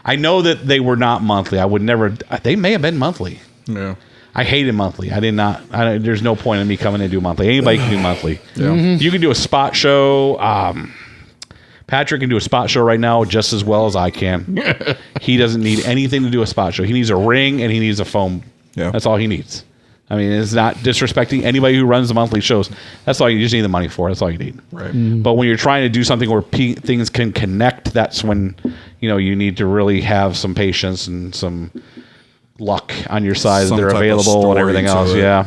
I know that they were not monthly. They may have been monthly. Yeah. I hated monthly. There's no point in me coming and do monthly. Anybody can do monthly. Yeah. You can do a spot show. Patrick can do a spot show right now just as well as I can. He doesn't need anything to do a spot show. He needs a ring and he needs a foam. Yeah. That's all he needs. I mean, it's not disrespecting anybody who runs the monthly shows. That's all you just need the money for. That's all you need. Right. But when you're trying to do something where things can connect, that's when you need to really have some patience and some luck on your side that they're available and everything else. Yeah.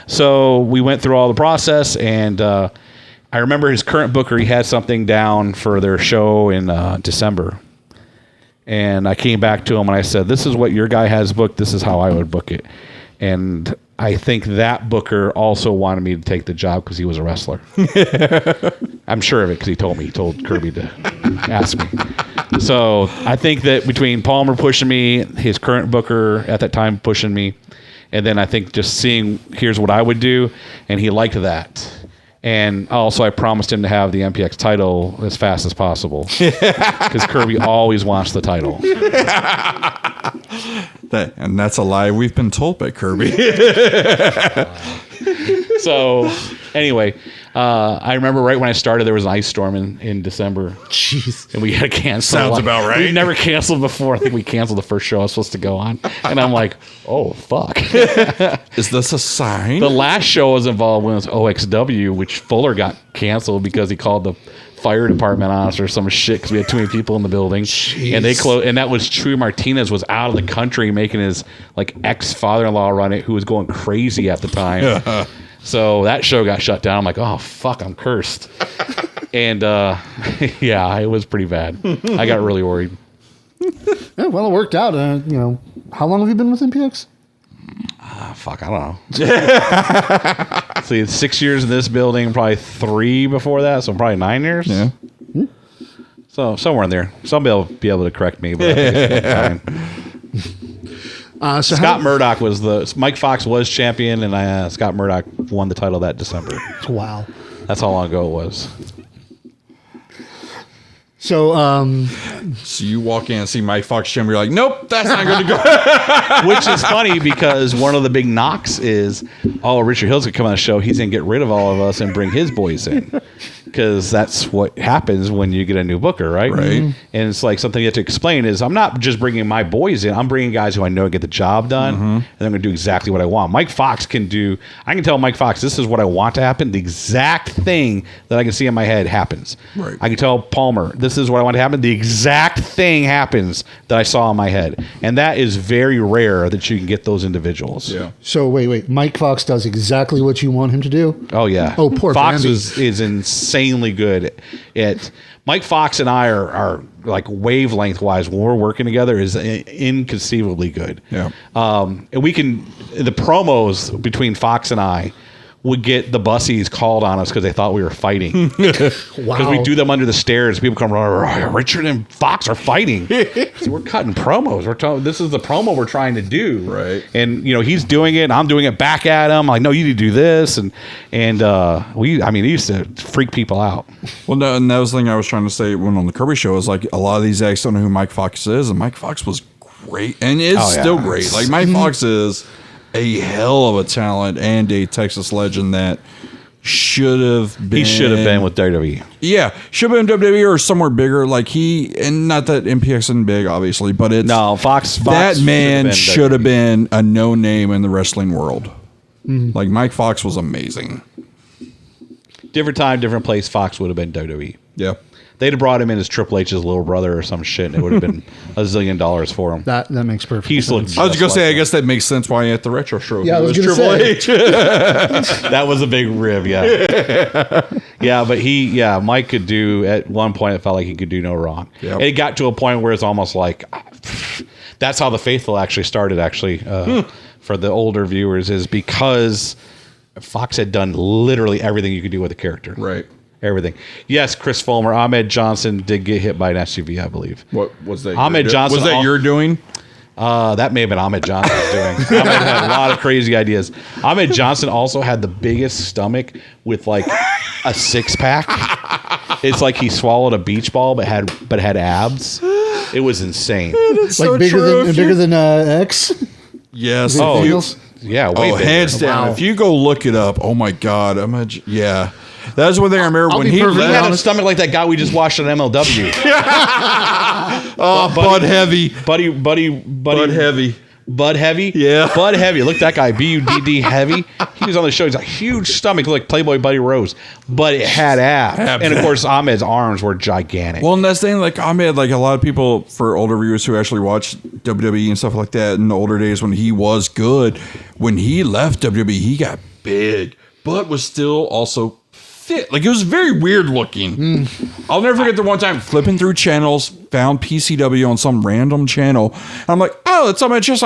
So we went through all the process, and I remember his current booker. He had something down for their show in December, And I came back to him and I said, this is what your guy has booked. This is how I would book it. And I think that booker also wanted me to take the job because he was a wrestler. I'm sure of it because he told me. He told Kirby to ask me. So I think that between Palmer pushing me, his current booker at that time pushing me, and then I think just seeing here's what I would do, and he liked that. And also I promised him to have the MPX title as fast as possible because Kirby always wants the title. And that's a lie we've been told by Kirby. So anyway, I remember right when I started, there was an ice storm in December. Jeez. And we had to cancel. Sounds about right. We've never canceled before. I think we canceled the first show I was supposed to go on. And I'm like, oh, fuck. Is this a sign? The last show I was involved with was OXW, which Fuller got canceled because he called the fire department on us or some shit because we had too many people in the building. Jeez. And they closed. And that was Troy Martinez was out of the country making his like ex-father-in-law run it, who was going crazy at the time. So that show got shut down. I'm like, oh, fuck, I'm cursed. And yeah, it was pretty bad. I got really worried. Yeah, well, it worked out. You know, how long have you been with MPX? Fuck, I don't know. See, it's 6 years in this building, probably 3 before that, so probably 9 years. Yeah. So somewhere in there. Somebody will be able to correct me, but I think it's fine. So Scott Murdoch was Mike Fox was champion, and Scott Murdoch won the title that December. Wow. That's how long ago it was. So, So you walk in and see Mike Fox Jim, you're like, nope, that's not going to go. Which is funny because one of the big knocks is, oh, Richard Hill's going to come on the show. He's going to get rid of all of us and bring his boys in. Because that's what happens when you get a new booker, right? Right. And it's like something you have to explain is I'm not just bringing my boys in. I'm bringing guys who I know get the job done. And I'm going to do exactly what I want. Mike Fox I can tell Mike Fox, this is what I want to happen. The exact thing that I can see in my head happens. Right. I can tell Palmer, this is what I want to happen. The exact thing happens that I saw in my head. And that is very rare that you can get those individuals. Yeah. so wait. Mike Fox does exactly what you want him to do? Oh yeah. Oh, poor Fox Bambi. is insanely good at. Mike Fox and I are like wavelength wise when we're working together is inconceivably good. Yeah. And we can the promos between Fox and I would get the bussies called on us because they thought we were fighting. Because Wow. we do them under the stairs. People come running, Richard and Fox are fighting. So we're cutting promos. This is the promo we're trying to do. Right. And, you know, he's doing it and I'm doing it back at him. I'm like, no, you need to do this. And it used to freak people out. Well, no, and that was the thing I was trying to say when on the Kirby show is like a lot of these acts don't know who Mike Fox is, and Mike Fox was great and is still great. Like Mike Fox is a hell of a talent and a Texas legend that should have been. He should have been with WWE. Yeah, should have been WWE or somewhere bigger. Like and not that MPX isn't big, obviously, but it's Fox that man should have WWE. been a no name in the wrestling world. Like Mike Fox was amazing. Different time, different place. Fox would have been WWE. Yeah. They'd have brought him in as Triple H's little brother or some shit, and it would have been $1 zillion for him. That makes perfect He used to look sense. I was just going to say, like I guess that makes sense why at the retro show. Yeah, I was it gonna Triple say. H. that was a big rib, yeah. Yeah, but Mike could do, at one point, it felt like he could do no wrong. Yep. It got to a point where it's almost like, that's how The Faithful actually started, for the older viewers, is because Fox had done literally everything you could do with a character. Right. Everything. Yes, Chris Fulmer, Ahmed Johnson did get hit by an SUV, I believe. What was that? Ahmed Johnson. Was that you're doing? That may have been Ahmed Johnson's doing. Ahmed had a lot of crazy ideas. Ahmed Johnson also had the biggest stomach with like a 6-pack. It's like he swallowed a beach ball but had abs. It was insane. Like so bigger than X? Yes. Is it Oh, Daniels? Yeah, way bigger. hands down. Wow. If you go look it up, oh my God. Yeah. That's one thing I remember I'll when be he perfectly He had a honest. stomach like that guy we just watched on MLW. Bud Heavy. Buddy Heavy. Bud Heavy? Yeah. Bud Heavy. Look, that guy, Budd Heavy. He was on the show. He's a huge stomach, like Playboy Buddy Rose, but it had abs. And of course, Ahmed's arms were gigantic. Well, and that's the thing, like Ahmed, like a lot of people for older viewers who actually watch WWE and stuff like that in the older days when he was good, when he left WWE, he got big, but was still also fit. Like, it was very weird looking. I'll never forget the one time flipping through channels, found PCW on some random channel. And I'm like, oh, it's on my chest.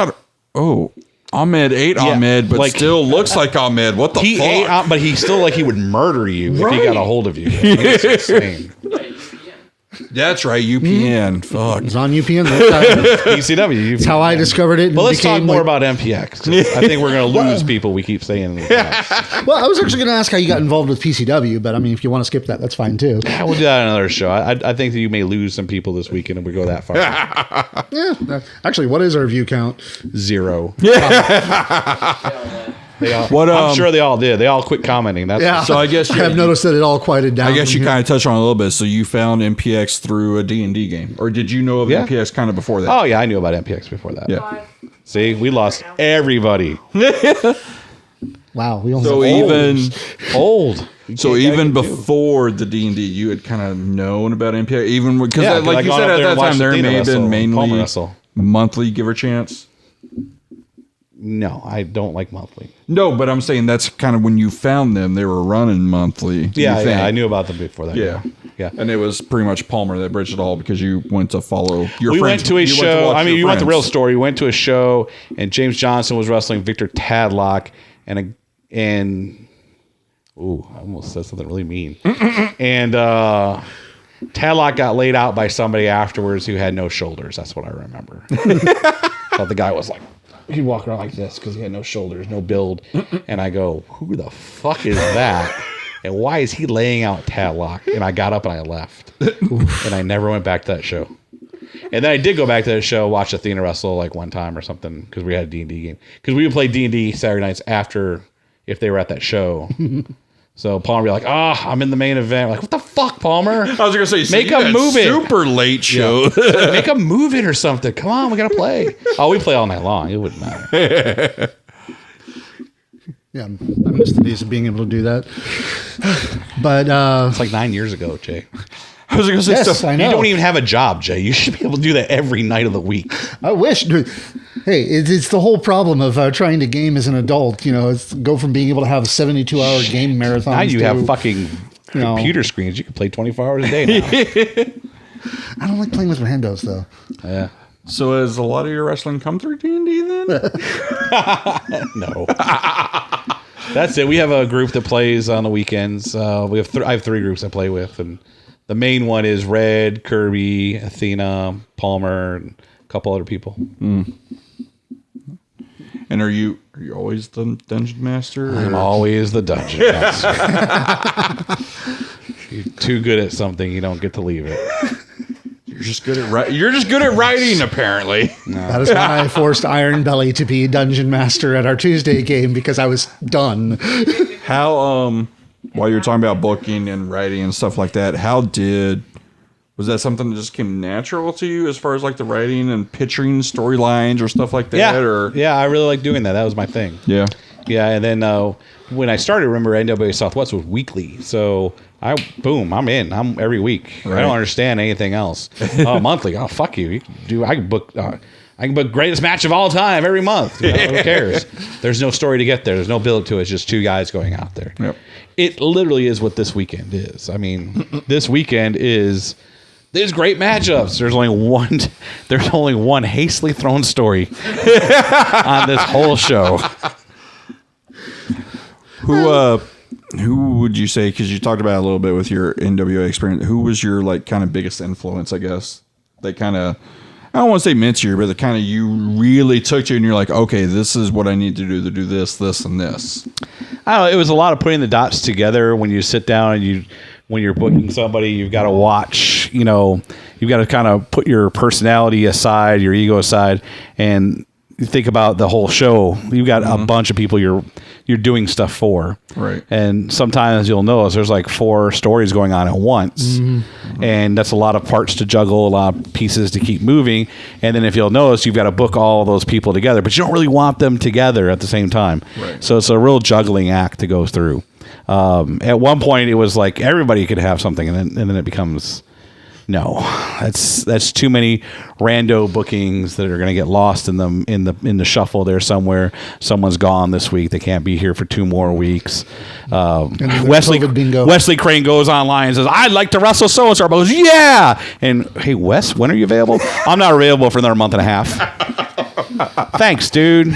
Oh, Ahmed ate Ahmed, but like, still looks like Ahmed. What the fuck? Ate, but he still, like, he would murder you if he got a hold of you. It's insane. That's right, UPN. Fuck. It's on UPN. PCW. That's how I discovered it. Well, let's talk more about MPX. I think we're going to lose people we keep saying. Well, I was actually going to ask how you got involved with PCW, but I mean, if you want to skip that, that's fine too. Yeah, we'll do that on another show. I think that you may lose some people this weekend if we go that far. Yeah. Actually, what is our view count? 0. I'm sure they all did. They all quit commenting. So I guess I have noticed that it all quieted down. I guess you kind of touched on it a little bit. So you found MPX through a D&D game, or did you know of MPX kind of before that? Oh yeah, I knew about MPX before that. Yeah. See, we lost everybody. Wow, we only So even old. So even before the D&D, you had kind of known about MPX, even because like you said at that time, there may have been mainly monthly, give or chance. No, I don't like monthly. No, but I'm saying that's kind of when you found them. They were running monthly. Yeah, I knew about them before that. Yeah. And it was pretty much Palmer that bridged it all because you went to follow your friends. We went to a show. I mean, you want the real story. We went to a show, and James Johnson was wrestling Victor Tadlock, and ooh, I almost said something really mean. And Tadlock got laid out by somebody afterwards who had no shoulders. That's what I remember. But the guy was like, he'd walk around like this because he had no shoulders, no build. And I go, who the fuck is that? And why is he laying out Tadlock? And I got up and I left. And I never went back to that show. And then I did go back to that show, watch Athena wrestle like one time or something because we had a D&D game. Because we would play D&D Saturday nights after if they were at that show. So Palmer would be like, I'm in the main event. I'm like, what the fuck, Palmer? I was going to say, make a move it. Super late show. Yeah. Make a move it or something. Come on, we got to play. Oh, we play all night long. It wouldn't matter. Yeah, I miss the days of being able to do that. But it's like 9 years ago, Jay. I was going to say, yes, I know. You don't even have a job, Jay. You should be able to do that every night of the week. I wish. Dude. Hey, it's the whole problem of trying to game as an adult. You know, it's go from being able to have a 72-hour game marathon. Now you have fucking computer screens. You can play 24 hours a day now. I don't like playing with randos, though. Yeah. So has a lot of your wrestling come through D&D then? No. That's it. We have a group that plays on the weekends. I have 3 groups I play with, and the main one is Red, Kirby, Athena, Palmer, and a couple other people. And are you always the dungeon master? I'm always the dungeon master. You're too good at something, you don't get to leave it. You're just good at writing, apparently. No. That is why I forced Iron Belly to be dungeon master at our Tuesday game because I was done. How while you were talking about booking and writing and stuff like that, was that something that just came natural to you as far as like the writing and pitching storylines or stuff like that? Yeah, I really like doing that. That was my thing. Yeah. Yeah, and then when I started, remember NWA Southwest was weekly. So I'm in. I'm every week. Right. I don't understand anything else. Monthly. Oh, fuck you. I can book greatest match of all time every month. You know, who cares? There's no story to get there. There's no build to it. It's just 2 guys going out there. Yep. It literally is what this weekend is. I mean, this weekend is... There's great matchups. There's only one hastily thrown story on this whole show. Who would you say, because you talked about it a little bit with your NWA experience, who was your like kind of biggest influence, I guess? They kind of, I don't want to say mince-ear, but the kind of you really took to and you're like, okay, this is what I need to do this, and this. I don't know. It was a lot of putting the dots together when you sit down and when you're booking somebody, you've got to watch, you've got to kind of put your personality aside, your ego aside, and you think about the whole show. You've got a bunch of people you're doing stuff for. Right. And sometimes you'll notice there's like 4 stories going on at once. And that's a lot of parts to juggle, a lot of pieces to keep moving. And then if you'll notice, you've got to book all those people together, but you don't really want them together at the same time. Right. So it's a real juggling act to go through. At one point, it was like everybody could have something, and then it becomes No, that's too many rando bookings that are going to get lost in the shuffle there somewhere. Someone's gone this week. They can't be here for 2 more weeks. Wesley Crane goes online and says, "I'd like to wrestle so and so." Goes, "Yeah." And hey, Wes, when are you available? I'm not available for another month and a half. Thanks, dude.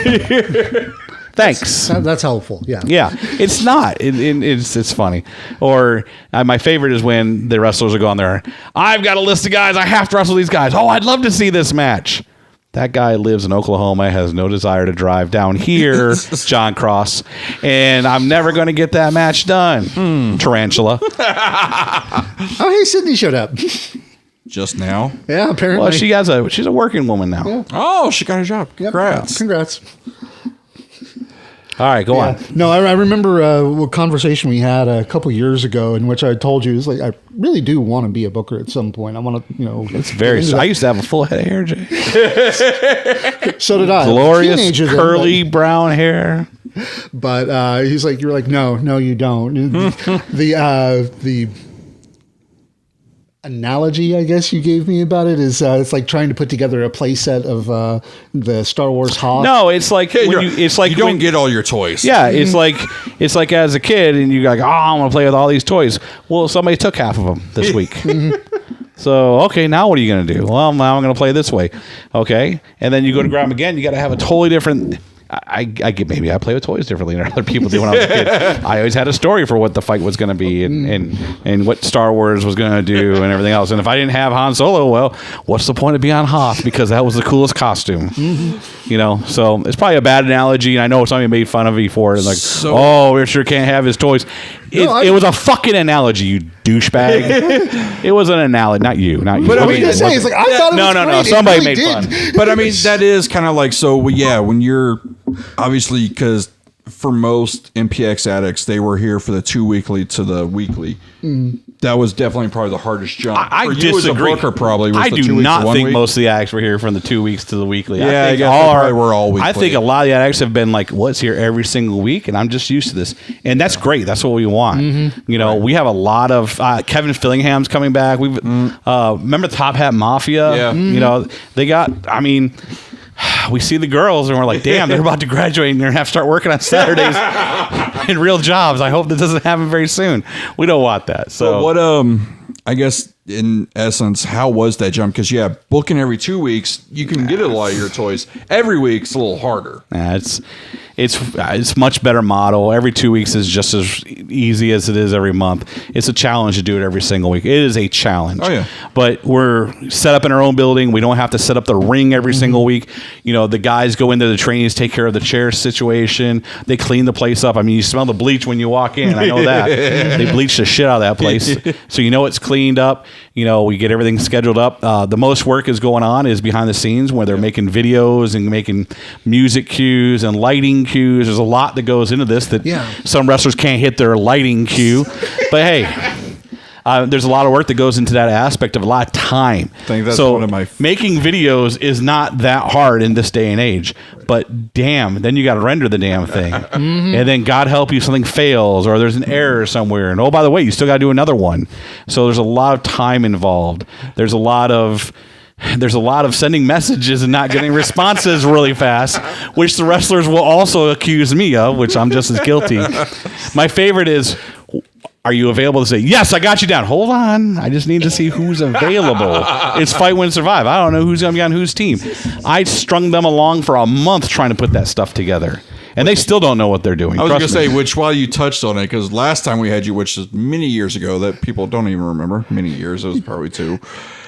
Thanks. That's helpful. Yeah. Yeah. It's not. It's funny. Or my favorite is when the wrestlers are going there. I've got a list of guys. I have to wrestle these guys. Oh, I'd love to see this match. That guy lives in Oklahoma, has no desire to drive down here, John Cross, and I'm never going to get that match done. Tarantula. Oh, hey, Sydney showed up. Just now? Yeah, apparently. Well, she's a working woman now. Yeah. Oh, she got her job. Yep. Congrats. All right, go on. No, I remember a conversation we had a couple years ago in which I told you, it's like, I really do want to be a booker at some point. I want to, It's very. I used to have a full head of hair, Jay. So did I. Glorious curly brown hair. But he's like, you're like, no, you don't. The analogy, I guess you gave me about it is it's like trying to put together a play set of the Star Wars Hoth. No, it's like you don't get all your toys. Yeah, it's like as a kid and you're like, oh, I want to play with all these toys. Well, somebody took half of them this week. So, okay, now what are you going to do? Well, now I'm going to play this way. Okay. And then you go to grab them again. You got to have a totally different. I get, maybe I play with toys differently than other people do when I was a kid. I always had a story for what the fight was going to be and what Star Wars was going to do and everything else. And if I didn't have Han Solo, well, what's the point of being on Hoth? Because that was the coolest costume. You know, so it's probably a bad analogy. And I know somebody made fun of me for it. Like, oh, Richard can't have his toys. It was a fucking analogy, you douchebag. It was an analogy, not you. But I mean, it's like, I thought it was no. Somebody made fun. But I mean, that is kind of like, so yeah, when you're obviously, because for most MPX addicts, they were here for the 2 weekly to the weekly. That was definitely probably the hardest jump. I for disagree. You as a worker, probably. Was I the do 2 weeks not to 1 think week. most of the addicts were here from the 2 weeks to the weekly. Yeah, I guess they were all weekly. I think a lot of the addicts have been like, "What's here every single week?" And I'm just used to this, and that's great. That's what we want. You know, we have a lot of Kevin Fillingham's coming back. We've remember Top Hat Mafia. Yeah. You know, they got. I mean. We see the girls and we're like, damn, they're about to graduate and they're going to have to start working on Saturdays in real jobs. I hope that doesn't happen very soon. We don't want that. So what, I guess in essence, how was that jump? Because yeah, booking every 2 weeks, you can get a lot of your toys. Every week's a little harder. It's much better model. Every 2 weeks is just as easy as it is every month. It's a challenge to do it every single week. It is a challenge. Oh yeah. But we're set up in our own building. We don't have to set up the ring every single week. You know, the guys go in there, the trainees take care of the chair situation. They clean the place up. I mean, you smell the bleach when you walk in. I know that. They bleach the shit out of that place. So you know it's cleaned up. You know, we get everything scheduled up. The most work is going on is behind the scenes where they're making videos and making music cues and lighting cues. There's a lot that goes into this that some wrestlers can't hit their lighting cue. But hey, there's a lot of work that goes into that aspect of a lot of time. I think that's one of my making videos is not that hard in this day and age. But damn, then you got to render the damn thing. And then God help you, something fails or there's an error somewhere. And oh, by the way, you still got to do another one. So there's a lot of time involved. There's a lot of sending messages and not getting responses really fast, which the wrestlers will also accuse me of, which I'm just as guilty. My favorite is, are you available to say, yes, I got you down. Hold on. I just need to see who's available. It's Fight, Win, Survive. I don't know who's going to be on whose team. I strung them along for a month trying to put that stuff together. And they still don't know what they're doing. I was going to say, which while you touched on it, because last time we had you, which is many years ago, that people don't even remember. Many years. It was probably 2.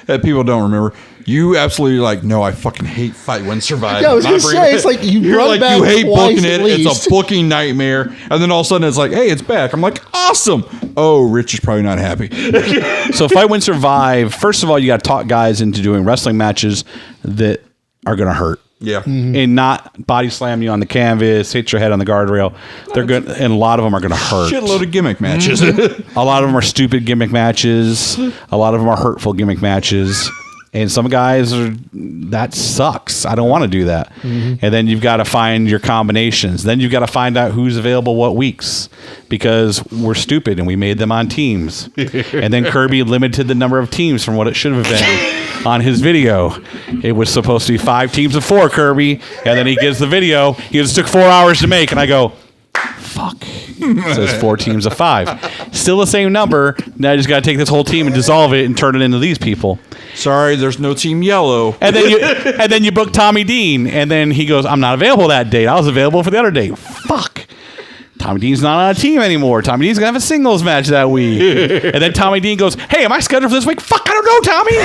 That people don't remember. You absolutely like, no, I fucking hate Fight, Win, Survive. Yeah, I was going to say, it's like you're like, you hate booking it. It's a booking nightmare. And then all of a sudden it's like, hey, it's back. I'm like, awesome. Oh, Rich is probably not happy. So Fight, Win, Survive, first of all, you got to talk guys into doing wrestling matches that are going to hurt. Yeah. And not body slam you on the canvas, hit your head on the guardrail. They're good, and a lot of them are going to hurt. Shitload of gimmick matches. A lot of them are stupid gimmick matches. A lot of them are hurtful gimmick matches. And some guys that sucks. I don't want to do that. And then you've got to find your combinations. Then you've got to find out who's available what weeks, because we're stupid and we made them on teams. And then Kirby limited the number of teams from what it should have been on his video. It was supposed to be 5 teams of 4, Kirby. And then he gives the video. He goes, it took 4 hours to make. And I go, fuck. It says 4 teams of 5. Still the same number. Now I just got to take this whole team and dissolve it and turn it into these people. Sorry, there's no Team Yellow. And then you book Tommy Dean, and then he goes, I'm not available that date. I was available for the other date. Fuck. Tommy Dean's not on a team anymore. Tommy Dean's going to have a singles match that week. And then Tommy Dean goes, hey, am I scheduled for this week? Fuck, I don't know, Tommy.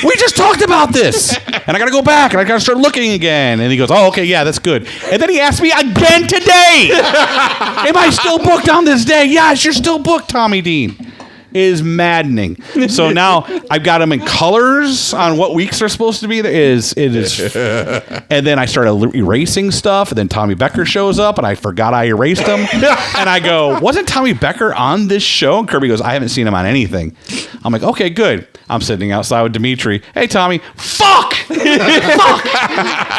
We just talked about this. And I got to go back, and I got to start looking again. And he goes, oh, okay, yeah, that's good. And then he asked me again today. Am I still booked on this day? Yes, you're still booked, Tommy Dean. It is maddening. So now I've got them in colors on what weeks they're supposed to be. It is. And then I started erasing stuff, and then Tommy Becker shows up, and I forgot I erased him. And I go, wasn't Tommy Becker on this show? And Kirby goes, I haven't seen him on anything. I'm like, okay, good. I'm sitting outside with Dimitri. Hey, Tommy. Fuck! Fuck!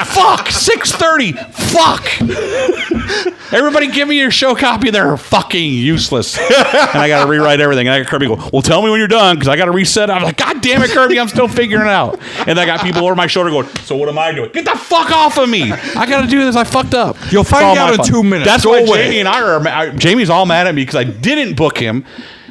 Fuck! 6:30. Fuck! Everybody give me your show copy. They're fucking useless. And I got to rewrite everything. And I got Kirby go, well, tell me when you're done, because I got to reset. I'm like, God damn it, Kirby, I'm still figuring it out. And I got people over my shoulder going, so what am I doing? Get the fuck off of me. I got to do this. I fucked up. You'll find out in 2 minutes. That's why Jamie and I are, Jamie's all mad at me because I didn't book him.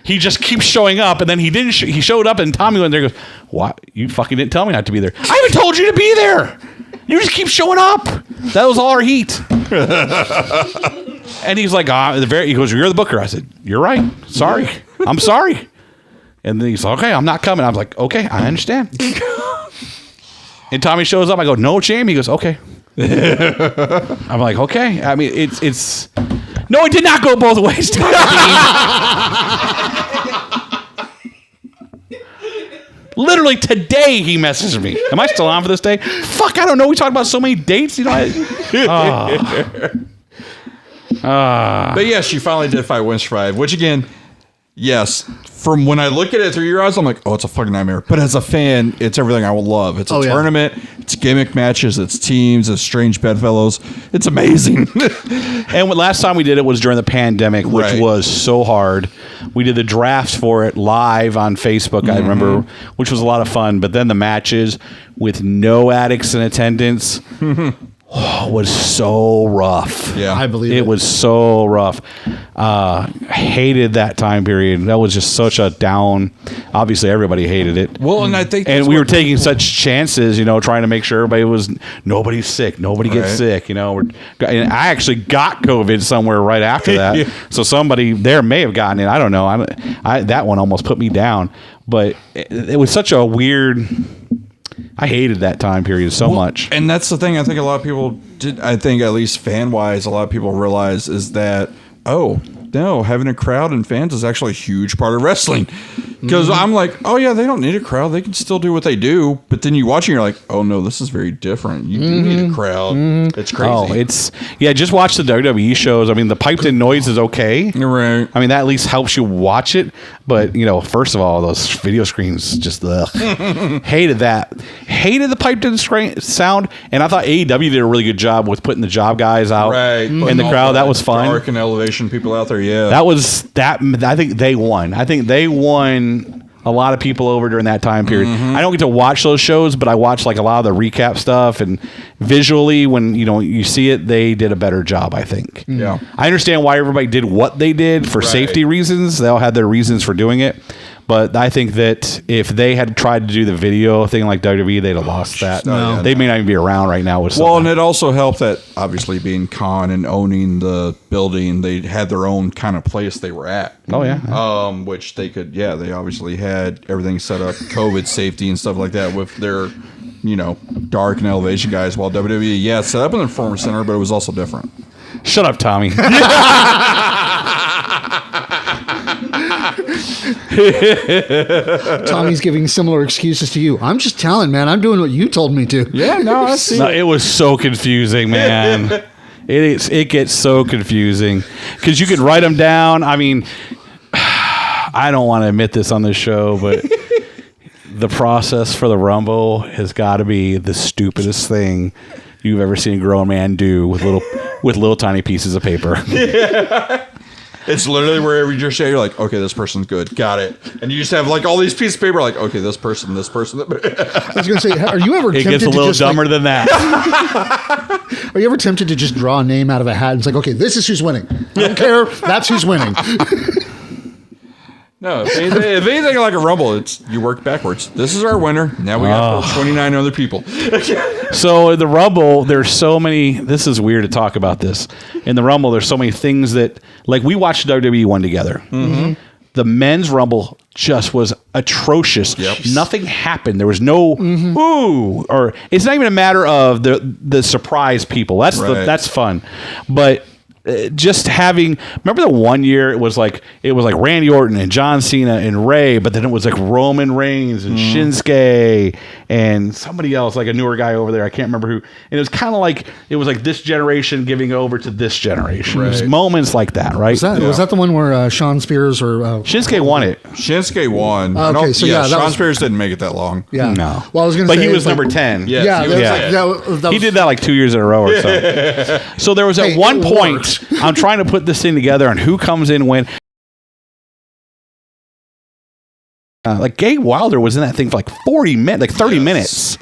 He just keeps showing up, and then he didn't. He showed up, and Tommy went there and goes, what? You fucking didn't tell me not to be there. I haven't told you to be there. You just keep showing up. That was all our heat. And he's like, he goes, you're the booker. I said, you're right. Sorry. I'm sorry. And then he's like, okay, I'm not coming. I was like, okay, I understand. And Tommy shows up. I go, no, Jamie. He goes, okay. I'm like, okay. I mean, it's. No, it did not go both ways. Literally today he messaged me. Am I still on for this day? Fuck, I don't know. We talked about so many dates. You know. But yes, you finally did fight Winch 5, which again, yes, from when I look at it through your eyes, I'm like, oh, it's a fucking nightmare. But as a fan, it's everything I will love. It's a tournament, it's gimmick matches, it's teams, it's strange bedfellows. It's amazing. And last time we did it was during the pandemic, which was so hard. We did the drafts for it live on Facebook, I remember, which was a lot of fun. But then the matches with no addicts in attendance was so rough. Yeah, I believe it was so rough. Hated that time period. That was just such a down. Obviously, everybody hated it. Well, and I think, and we were taking such chances, you know, trying to make sure nobody's sick, nobody gets sick. You know, and I actually got COVID somewhere right after that, so somebody there may have gotten it. I don't know. That one almost put me down, but it was such a weird. I hated that time period so much. And that's the thing I think a lot of people did. I think at least fan-wise, a lot of people realize is that, oh, no, having a crowd and fans is actually a huge part of wrestling. Because I'm like, oh, yeah, they don't need a crowd. They can still do what they do. But then you watch and you're like, oh, no, this is very different. You do need a crowd. It's crazy. Oh, just watch the WWE shows. I mean, the piped-in noise is okay. Right. I mean, that at least helps you watch it. But, you know, first of all, those video screens, just hated that. Hated the piped-in sound. And I thought AEW did a really good job with putting the job guys out in the crowd. That was fun. Dark and elevation people out there, yeah. That was that. I think they won. A lot of people over during that time period. I don't get to watch those shows, but I watch like a lot of the recap stuff, and visually, when you see it, they did a better job, I think. Yeah, I understand why everybody did what they did for safety reasons. They all had their reasons for doing it. But I think that if they had tried to do the video thing like WWE, they'd have lost that. No. They may not even be around right now. Well, and it also helped that obviously being Khan and owning the building, they had their own kind of place they were at. Oh, yeah. Which they could, they obviously had everything set up, COVID safety and stuff like that with their, dark and elevation guys. While WWE, set up in the Performance Center, but it was also different. Shut up, Tommy. Tommy's giving similar excuses to you. I'm just telling, man. I'm doing what you told me to. Yeah, no, I see. No, it was so confusing, man. It gets so confusing because you could write them down. I mean, I don't want to admit this on this show, but The process for the Rumble has got to be the stupidest thing you've ever seen a grown man do with little tiny pieces of paper. It's literally wherever you just say, you're like, okay, this person's good. Got it. And you just have like all these pieces of paper, like, okay, this person. I was going to say, are you ever tempted It gets a little dumber than that. Are you ever tempted to just draw a name out of a hat and it's like, okay, this is who's winning. I don't care. That's who's winning. No, if anything like a Rumble, it's you work backwards. This is our winner. Now we got 29 other people. So in the Rumble, there's so many. This is weird to talk about this. In the Rumble, there's so many things that, like, we watched WWE one together. Mm-hmm. The men's Rumble just was atrocious. Yep. Nothing happened. There was no ooh, or it's not even a matter of the surprise people. That's fun, but. Just having, remember the one year it was like Randy Orton and John Cena and Ray, but then it was like Roman Reigns and Shinsuke and somebody else, like a newer guy over there. I can't remember who. And it was kind of like, it was like this generation giving over to this generation. Right. It was moments like that, right? Was that the one where Sean Spears or Shinsuke won it? Shinsuke won. Okay, so Sean Spears didn't make it that long. Yeah, no. Well, I was going to say, but he was number 10. Yeah, he did that like 2 years in a row or so. So there was at one point. I'm trying to put this thing together on who comes in when. Like Gabe Wilder was in that thing for like 40 minutes, like 30 minutes.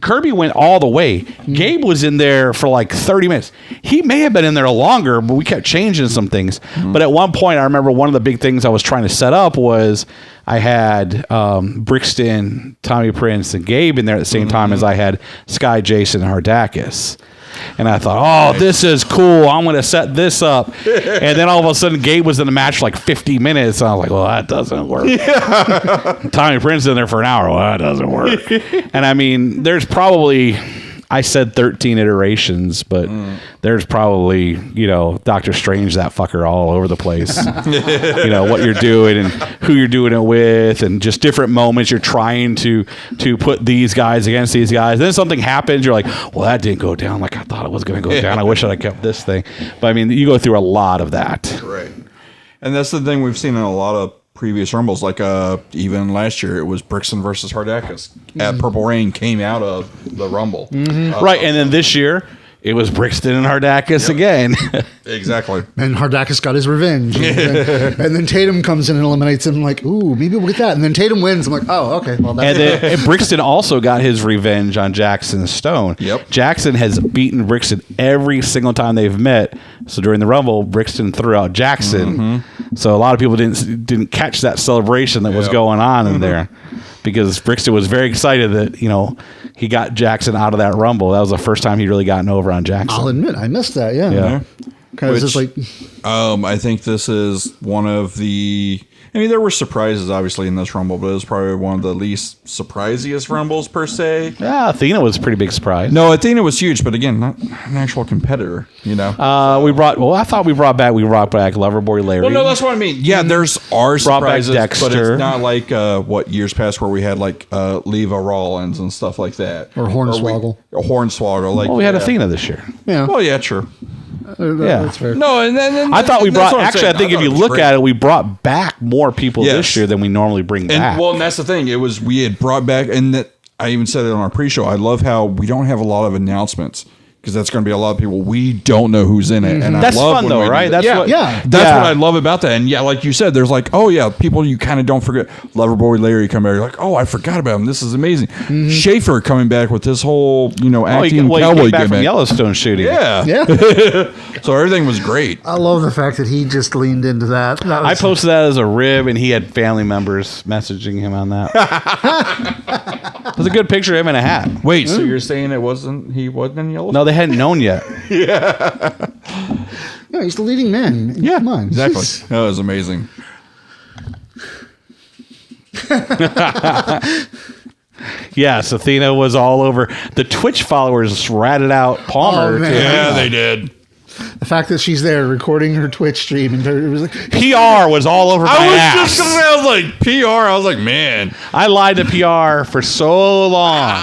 Kirby went all the way. Gabe was in there for like 30 minutes. He may have been in there longer, but we kept changing some things. But at one point, I remember one of the big things I was trying to set up was I had Brixton, Tommy Prince, and Gabe in there at the same time as I had Sky, Jason, and Hardakis. And I thought, oh, this is cool. I'm going to set this up. And then all of a sudden, Gabe was in the match for like 50 minutes. And I was like, well, that doesn't work. Tommy Prince in there for an hour. Well, that doesn't work. And I mean, there's probably, I said 13 iterations, but there's probably, Doctor Strange, that fucker all over the place. What you're doing and who you're doing it with and just different moments. You're trying to put these guys against these guys. Then something happens. You're like, well, that didn't go down like I thought it was going to go down. I wish I'd kept this thing. But I mean, you go through a lot of that. Right. And that's the thing we've seen in a lot of previous Rumbles, like even last year, it was Brixton versus Hardakis. At Purple Rain came out of the Rumble. Right, and then this year, it was Brixton and Hardakis again. Exactly. And Hardakis got his revenge. And then Tatum comes in and eliminates him. I'm like, ooh, maybe we'll get that. And then Tatum wins. I'm like, oh, okay. Well, that's and Brixton also got his revenge on Jackson Stone. Yep. Jackson has beaten Brixton every single time they've met. So during the Rumble, Brixton threw out Jackson. So a lot of people didn't catch that celebration that was going on in there. Because Brixton was very excited that, he got Jackson out of that Rumble. That was the first time he'd really gotten over on Jackson. I'll admit, I missed that, yeah. Kind of just like... I think this is one of the... I mean, there were surprises, obviously, in this Rumble, but it was probably one of the least surprisiest Rumbles, per se. Yeah, Athena was a pretty big surprise. No, Athena was huge, but again, not an actual competitor, I thought we brought back Loverboy Larry. Well, no, that's what I mean. Yeah, there's our surprises, back Dexter. But it's not like years past where we had like Leva Rollins and stuff like that. Or Hornswoggle. Or Hornswoggle. We had Athena this year. Yeah. Well, yeah, true. That's fair. No, and then I thought we brought. Actually, I think if you look at it, we brought back more people this year than we normally bring back. Well, and that's the thing. It was we had brought back, and that I even said it on our pre-show. I love how we don't have a lot of announcements because that's going to be a lot of people we don't know who's in it, and that's I love fun though, right? That's what I love about that. And yeah, like you said, there's like, oh yeah, people you kind of don't forget. Loverboy Larry come back, you're like, oh, I forgot about him. This is amazing. Schaefer coming back with this whole acting cowboy he came back from Yellowstone shooting. Yeah. So everything was great. I love the fact that he just leaned into that. I posted that as a rib, and he had family members messaging him on that. It was a good picture of him in a hat. Wait, so you're saying he wasn't in Yellowstone? No, they hadn't known yet. No, he's the leading man. Yeah, come on. Exactly. That was amazing. Yes, Athena was all over. The Twitch followers ratted out Palmer. Oh, man. Yeah, they did. The fact that she's there recording her Twitch stream and it was like PR was all over my ass. I was just gonna say, I was like PR. I was like, man, I lied to PR for so long,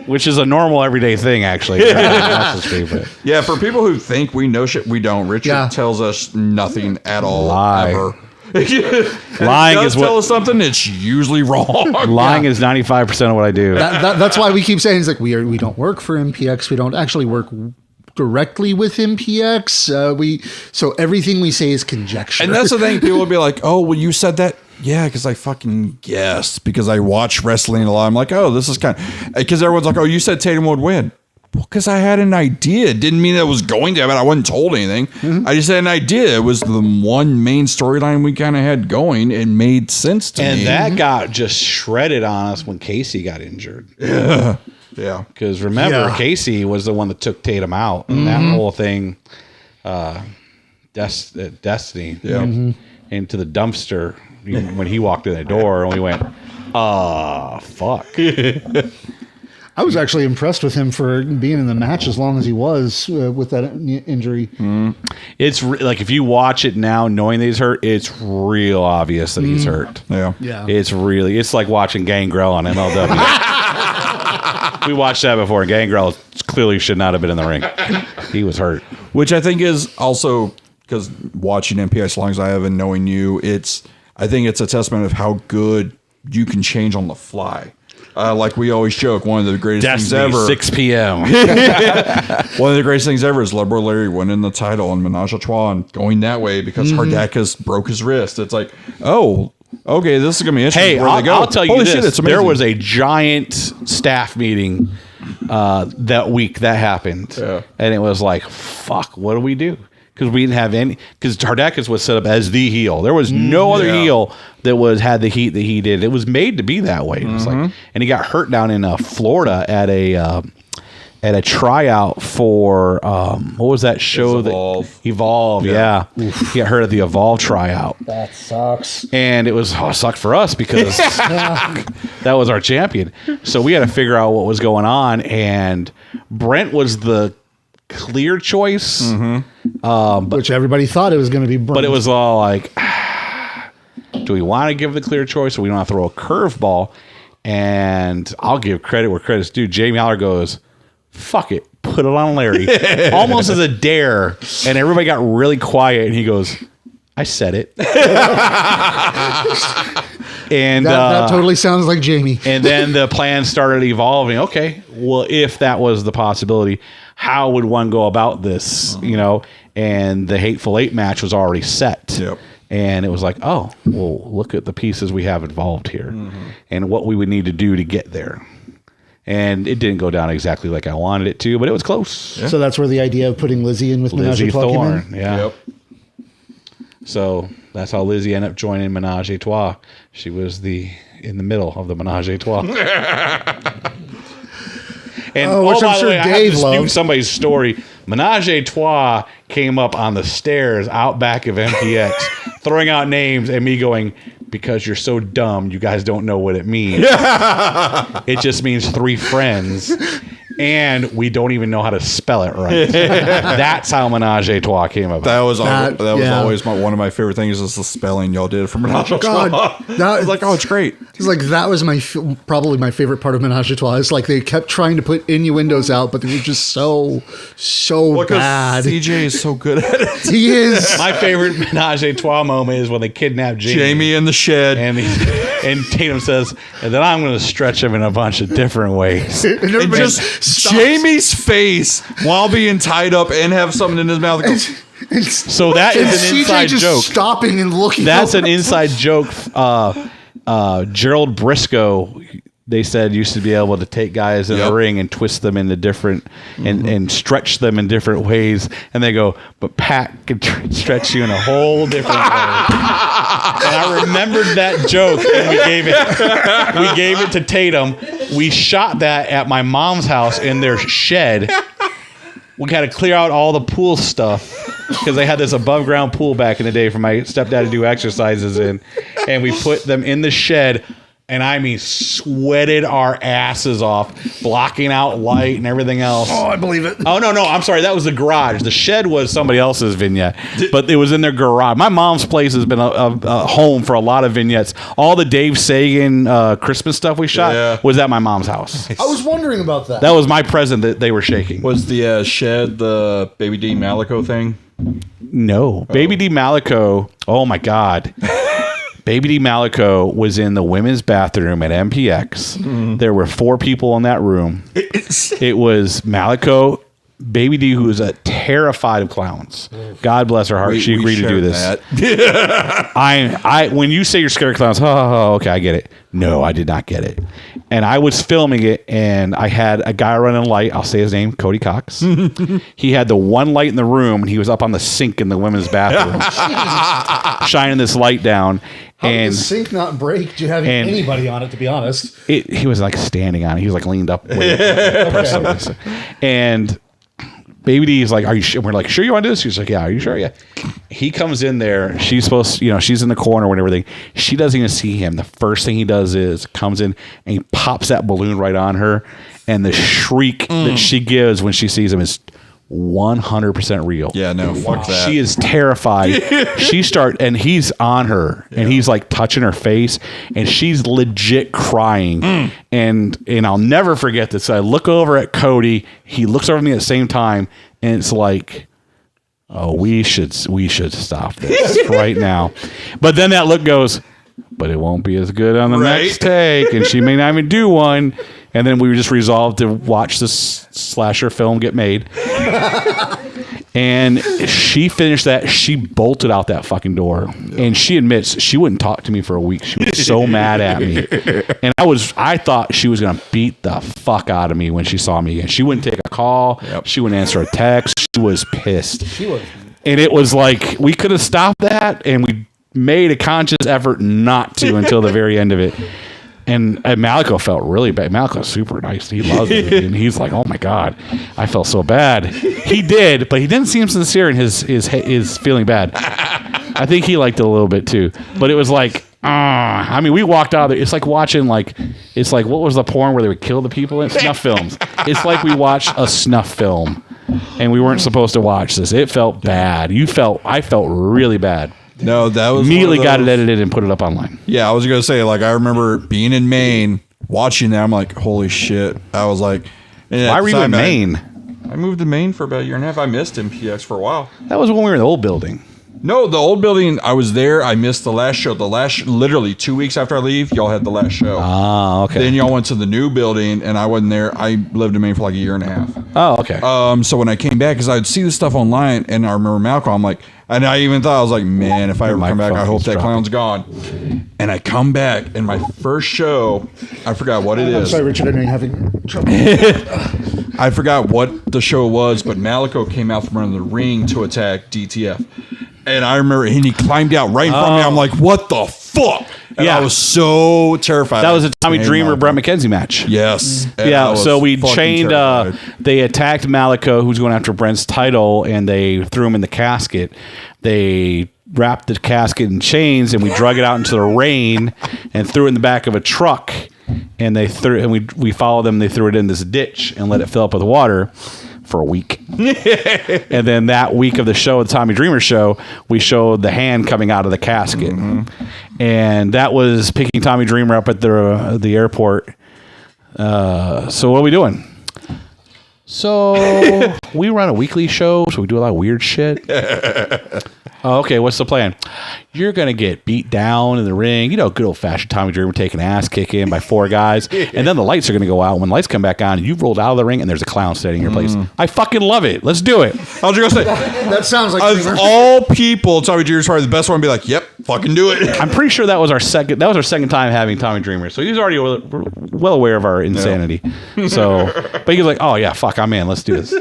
which is a normal everyday thing, actually. Yeah, for people who think we know shit we don't, Richard tells us nothing at all. Lie. Ever. Lying is tell what us something. It's usually wrong. lying is 95% of what I do. That's why we keep saying it's like we don't work for MPX. We don't actually work directly with MPX. So everything we say is conjecture. And that's the thing. People will be like, "Oh, well, you said that." Yeah, because I fucking guessed because I watch wrestling a lot. I'm like, "Oh, this is kind of," because everyone's like, "Oh, you said Tatum would win." Because I had an idea. It didn't mean that it was going to happen. I wasn't told anything. I just had an idea. It was the one main storyline we kind of had going. It made sense to me. And that got just shredded on us when Casey got injured. Yeah. Because remember, Casey was the one that took Tatum out. And that whole thing, Destiny, into the dumpster when he walked in the door. And we went, fuck. I was actually impressed with him for being in the match as long as he was with that injury. It's like if you watch it now, knowing that he's hurt, it's real obvious that he's hurt. Yeah. It's like watching Gangrel on MLW. We watched that before. And Gangrel clearly should not have been in the ring. He was hurt. Which I think is also because watching MPX as long as I have and knowing you, I think it's a testament of how good you can change on the fly. Like we always joke, one of the greatest things ever. 6 p.m. One of the greatest things ever is Leber Larry winning the title on Menage a Trois and going that way because Hardakis broke his wrist. It's like, oh, okay, this is going to be interesting. Hey, I'll tell you this. There was a giant staff meeting that week that happened. Yeah. And it was like, fuck, what do we do? Because we didn't have any. Because Hardakis was set up as the heel. There was no other heel that had the heat that he did. It was made to be that way. It was like, and he got hurt down in Florida at a tryout for what was that show? Evolve. Yeah. He got hurt at the Evolve tryout. That sucks. And it sucked for us because that was our champion. So we had to figure out what was going on. And Brent was the clear choice, which everybody thought it was going to be. But it was all like, do we want to give the clear choice so we don't have to throw a curveball? And I'll give credit where credit's due. Jamie Haller goes, fuck it, put it on Larry. Almost as a dare. And everybody got really quiet. And he goes, I said it. And that totally sounds like Jamie. And then the plan started evolving. Okay, well, if that was the possibility, how would one go about this? You know, and the Hateful Eight match was already set. Yep. And it was like, oh, well, look at the pieces we have involved here and what we would need to do to get there. And it didn't go down exactly like I wanted it to, but it was close. Yeah. So that's where the idea of putting Lizzie in with Menage a Trois came in? Yeah. Yep. So that's how Lizzie ended up joining Menage a Trois. She was in the middle of the Menage a Trois. And which I'm sure Dave I have to dispute somebody's story. Menage a Trois came up on the stairs out back of MPX, throwing out names, and me going, because you're so dumb, you guys don't know what it means. It just means 3 friends. And we don't even know how to spell it right. That's how Menage a Trois came about. That was always one of my favorite things is the spelling y'all did for Menage a Trois. I was like, oh, it's great. It's like that was probably my favorite part of Menage a Trois. It's like they kept trying to put innuendos out, but they were just so bad. CJ is so good at it. He is. My favorite Menage a Trois moment is when they kidnap Jamie in the shed. And Tatum says, and then I'm going to stretch him in a bunch of different ways. And everybody just stops. Jamie's face while being tied up and have something in his mouth. So that is an inside just joke. Stopping and looking. That's an inside joke. Gerald Briscoe, they said, used to be able to take guys in the ring and twist them into different and stretch them in different ways. And they go, but Pat can stretch you in a whole different way. And I remembered that joke, and we gave it to Tatum. We shot that at my mom's house in their shed. We had to clear out all the pool stuff because they had this above ground pool back in the day for my stepdad to do exercises in, and we put them in the shed. And I mean, sweated our asses off, blocking out light and everything else. Oh, I believe it. Oh, no, I'm sorry. That was the garage. The shed was somebody else's vignette, but it was in their garage. My mom's place has been a home for a lot of vignettes. All the Dave Sagan Christmas stuff we shot was at my mom's house. I was wondering about that. That was my present that they were shaking. Was the shed the Baby D Malico thing? No. Baby D Malico, oh my God. Baby D Malico was in the women's bathroom at MPX. There were 4 people in that room. It was Malico, Baby D, who was terrified of clowns. God bless her heart. She agreed to do this. When you say you're scared of clowns, okay, I get it. No, I did not get it. And I was filming it, and I had a guy running a light. I'll say his name, Cody Cox. He had the one light in the room, and he was up on the sink in the women's bathroom, shining this light down. How did the sink not break? Do you have anybody on it, to be honest? He was like standing on it. He was like leaned up. And Baby D is like, "Are you sure?" We're like, "Sure you want to do this?" She's like, "Yeah." "Are you sure?" "Yeah." He comes in there. She's supposed to, she's in the corner and everything. She doesn't even see him. The first thing he does is comes in and he pops that balloon right on her. And the shriek that she gives when she sees him is 100% real. Yeah, no, fuck that. She is terrified. And he's on her, and he's like touching her face, and she's legit crying. And I'll never forget this. I look over at Cody. He looks over at me at the same time, and it's like, oh, we should stop this right now. But then that look goes, but it won't be as good on the next take, and she may not even do one. And then we just resolved to watch this slasher film get made. And she finished that. She bolted out that fucking door. And she admits she wouldn't talk to me for a week. She was so mad at me. And I thought she was going to beat the fuck out of me when she saw me. And she wouldn't take a call. Yep. She wouldn't answer a text. She was pissed. And it was like, we could have stopped that. And we made a conscious effort not to until the very end of it. And Malico felt really bad. Malico's super nice. He loves it. And he's like, oh my God, I felt so bad. He did, but he didn't seem sincere in his feeling bad. I think he liked it a little bit too. But it was like, we walked out of there. It's like watching what was the porn where they would kill the people in snuff films? It's like we watched a snuff film and we weren't supposed to watch this. It felt bad. I felt really bad. No, that was immediately got it edited and put it up online. Yeah, I was gonna say, I remember being in Maine, watching that. I'm like, holy shit! I was like, why were you in Maine? I moved to Maine for about a year and a half. I missed MPX for a while. That was when we were in the old building. No, the old building. I was there. I missed the last show. Literally 2 weeks after I leave, y'all had the last show. Oh, okay. Then y'all went to the new building, and I wasn't there. I lived in Maine for like a year and a half. Oh, okay. So when I came back, because I'd see this stuff online, and I remember Malcolm, I'm like, and I even thought, I was like, man, if I ever come back, I hope that clown's gone. And I come back, and my first show, I forgot what it is. I'm sorry, Richard, I know you're having trouble. I forgot what the show was, but Malico came out from under the ring to attack DTF. And I remember, and he climbed out right in front of me. I'm like, what the fuck? And I was so terrified. That was a Tommy Dreamer, Brett McKenzie match. Yes. Yeah, so we chained, they attacked Malico, who's going after Brent's title, and they threw him in the casket. They wrapped the casket in chains, and we drug it out into the rain and threw it in the back of a truck. And we followed them. They threw it in this ditch and let it fill up with water for a week. And then that week of the show, the Tommy Dreamer show, we showed the hand coming out of the casket. And that was picking Tommy Dreamer up at the airport. So what are we doing? So we run a weekly show, so we do a lot of weird shit. Okay, what's the plan? You're going to get beat down in the ring. Good old-fashioned Tommy Dreamer taking ass kicking by 4 guys. And then the lights are going to go out. When the lights come back on, you've rolled out of the ring, and there's a clown standing in your place. I fucking love it. Let's do it. I was going to say, that sounds like of all people, Tommy Dreamer's probably the best one to be like, yep, fucking do it. I'm pretty sure that was our second time having Tommy Dreamer. So he's already well aware of our insanity. Yeah. So, but he's like, oh, yeah, fuck, I'm in. Let's do this.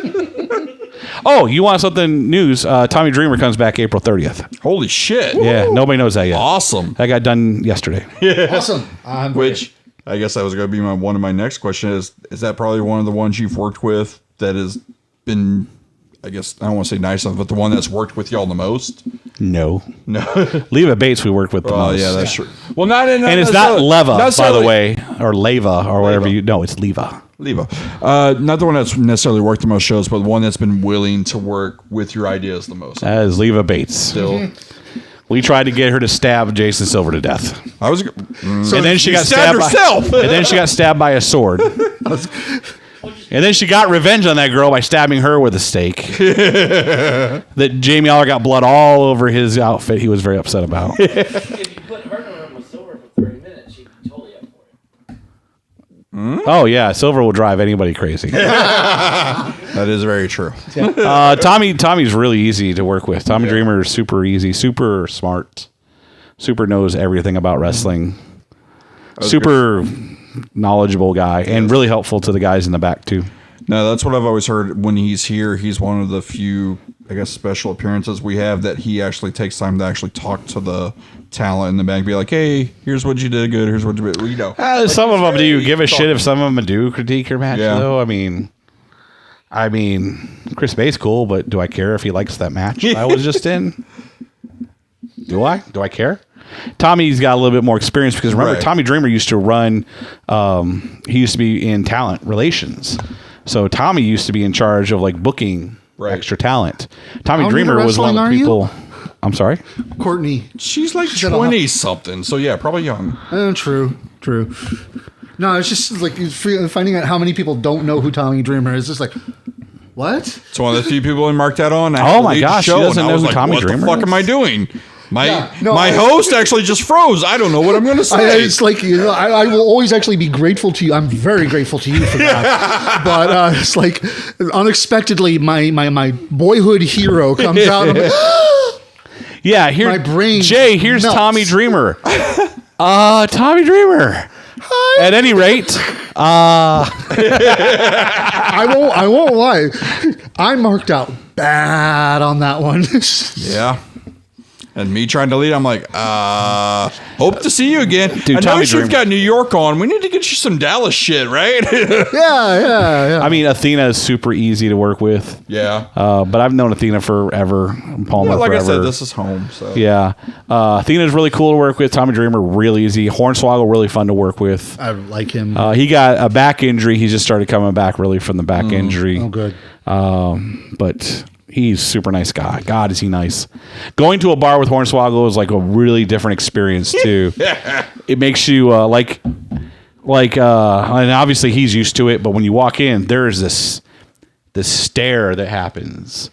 Oh, you want something news? Tommy Dreamer comes back April 30th. Holy shit. Yeah, nobody knows that yet. Awesome. That got done yesterday. Yeah. Awesome. Which, I guess that was going to be one of my next questions is that probably one of the ones you've worked with that has been, I guess, I don't want to say nice, but the one that's worked with y'all the most? No. Leva Bates we worked with the most. Oh, yeah, that's true. Well, not it's not Leva, by the way, or Leva, or whatever you know. It's Leva. Not the one that's necessarily worked the most shows, but the one that's been willing to work with your ideas the most. That is Leva Bates. Still. We tried to get her to stab Jason Silver to death. And then she got stabbed herself. And then she got stabbed by a sword. And then she got revenge on that girl by stabbing her with a stake. That Jamie Aller got blood all over his outfit. He was very upset about. If you put her in a Oh yeah, silver will drive anybody crazy. That is very true. Tommy's really easy to work with. Tommy Dreamer is super easy, super smart, super knows everything about wrestling, super knowledgeable guy, and really helpful to the guys in the back too. No, that's what I've always heard. When he's here, he's one of the few, I guess, special appearances we have that he actually takes time to actually talk to the talent in the back, be like, hey, here's what you did good, here's what you did, you know. Some of them do give a shit if some of them do critique your match, though. I mean, Chris Bay's cool, but do I care if he likes that match I was just in? Do I? Do I care? Tommy's got a little bit more experience because remember, Tommy Dreamer used to run, he used to be in talent relations. So Tommy used to be in charge of like booking extra talent. Tommy Dreamer was one of the people. I'm sorry? Courtney. She's like 20 something. So yeah, probably young. True. No, it's just like finding out how many people don't know who Tommy Dreamer is. Just like, what? It's one of the few people we marked out on. Oh my gosh, she doesn't know who Tommy Dreamer is. What the fuck am I doing? My host actually just froze. I don't know what I'm going to say. It's like, I will always actually be grateful to you. I'm very grateful to you for that. But it's like unexpectedly, my boyhood hero comes out. And I'm like, yeah, here, my brain. Jay, here's melts. Tommy Dreamer. Tommy Dreamer. Hi. At any rate, I won't lie. I marked out bad on that one. Yeah. And me trying to lead, I'm like, hope to see you again. Dude, I know you've got New York on. We need to get you some Dallas shit, right? Yeah. I mean, Athena is super easy to work with. Yeah. But I've known Athena forever. Palmer like forever. I said, this is home. So yeah. Athena's really cool to work with. Tommy Dreamer, really easy. Hornswoggle, really fun to work with. I like him. He got a back injury. He just started coming back really from the back injury. Oh, good. But he's a super nice guy. God, is he nice. Going to a bar with Hornswoggle is like a really different experience, too. It makes you, and obviously he's used to it, but when you walk in, there's this stare that happens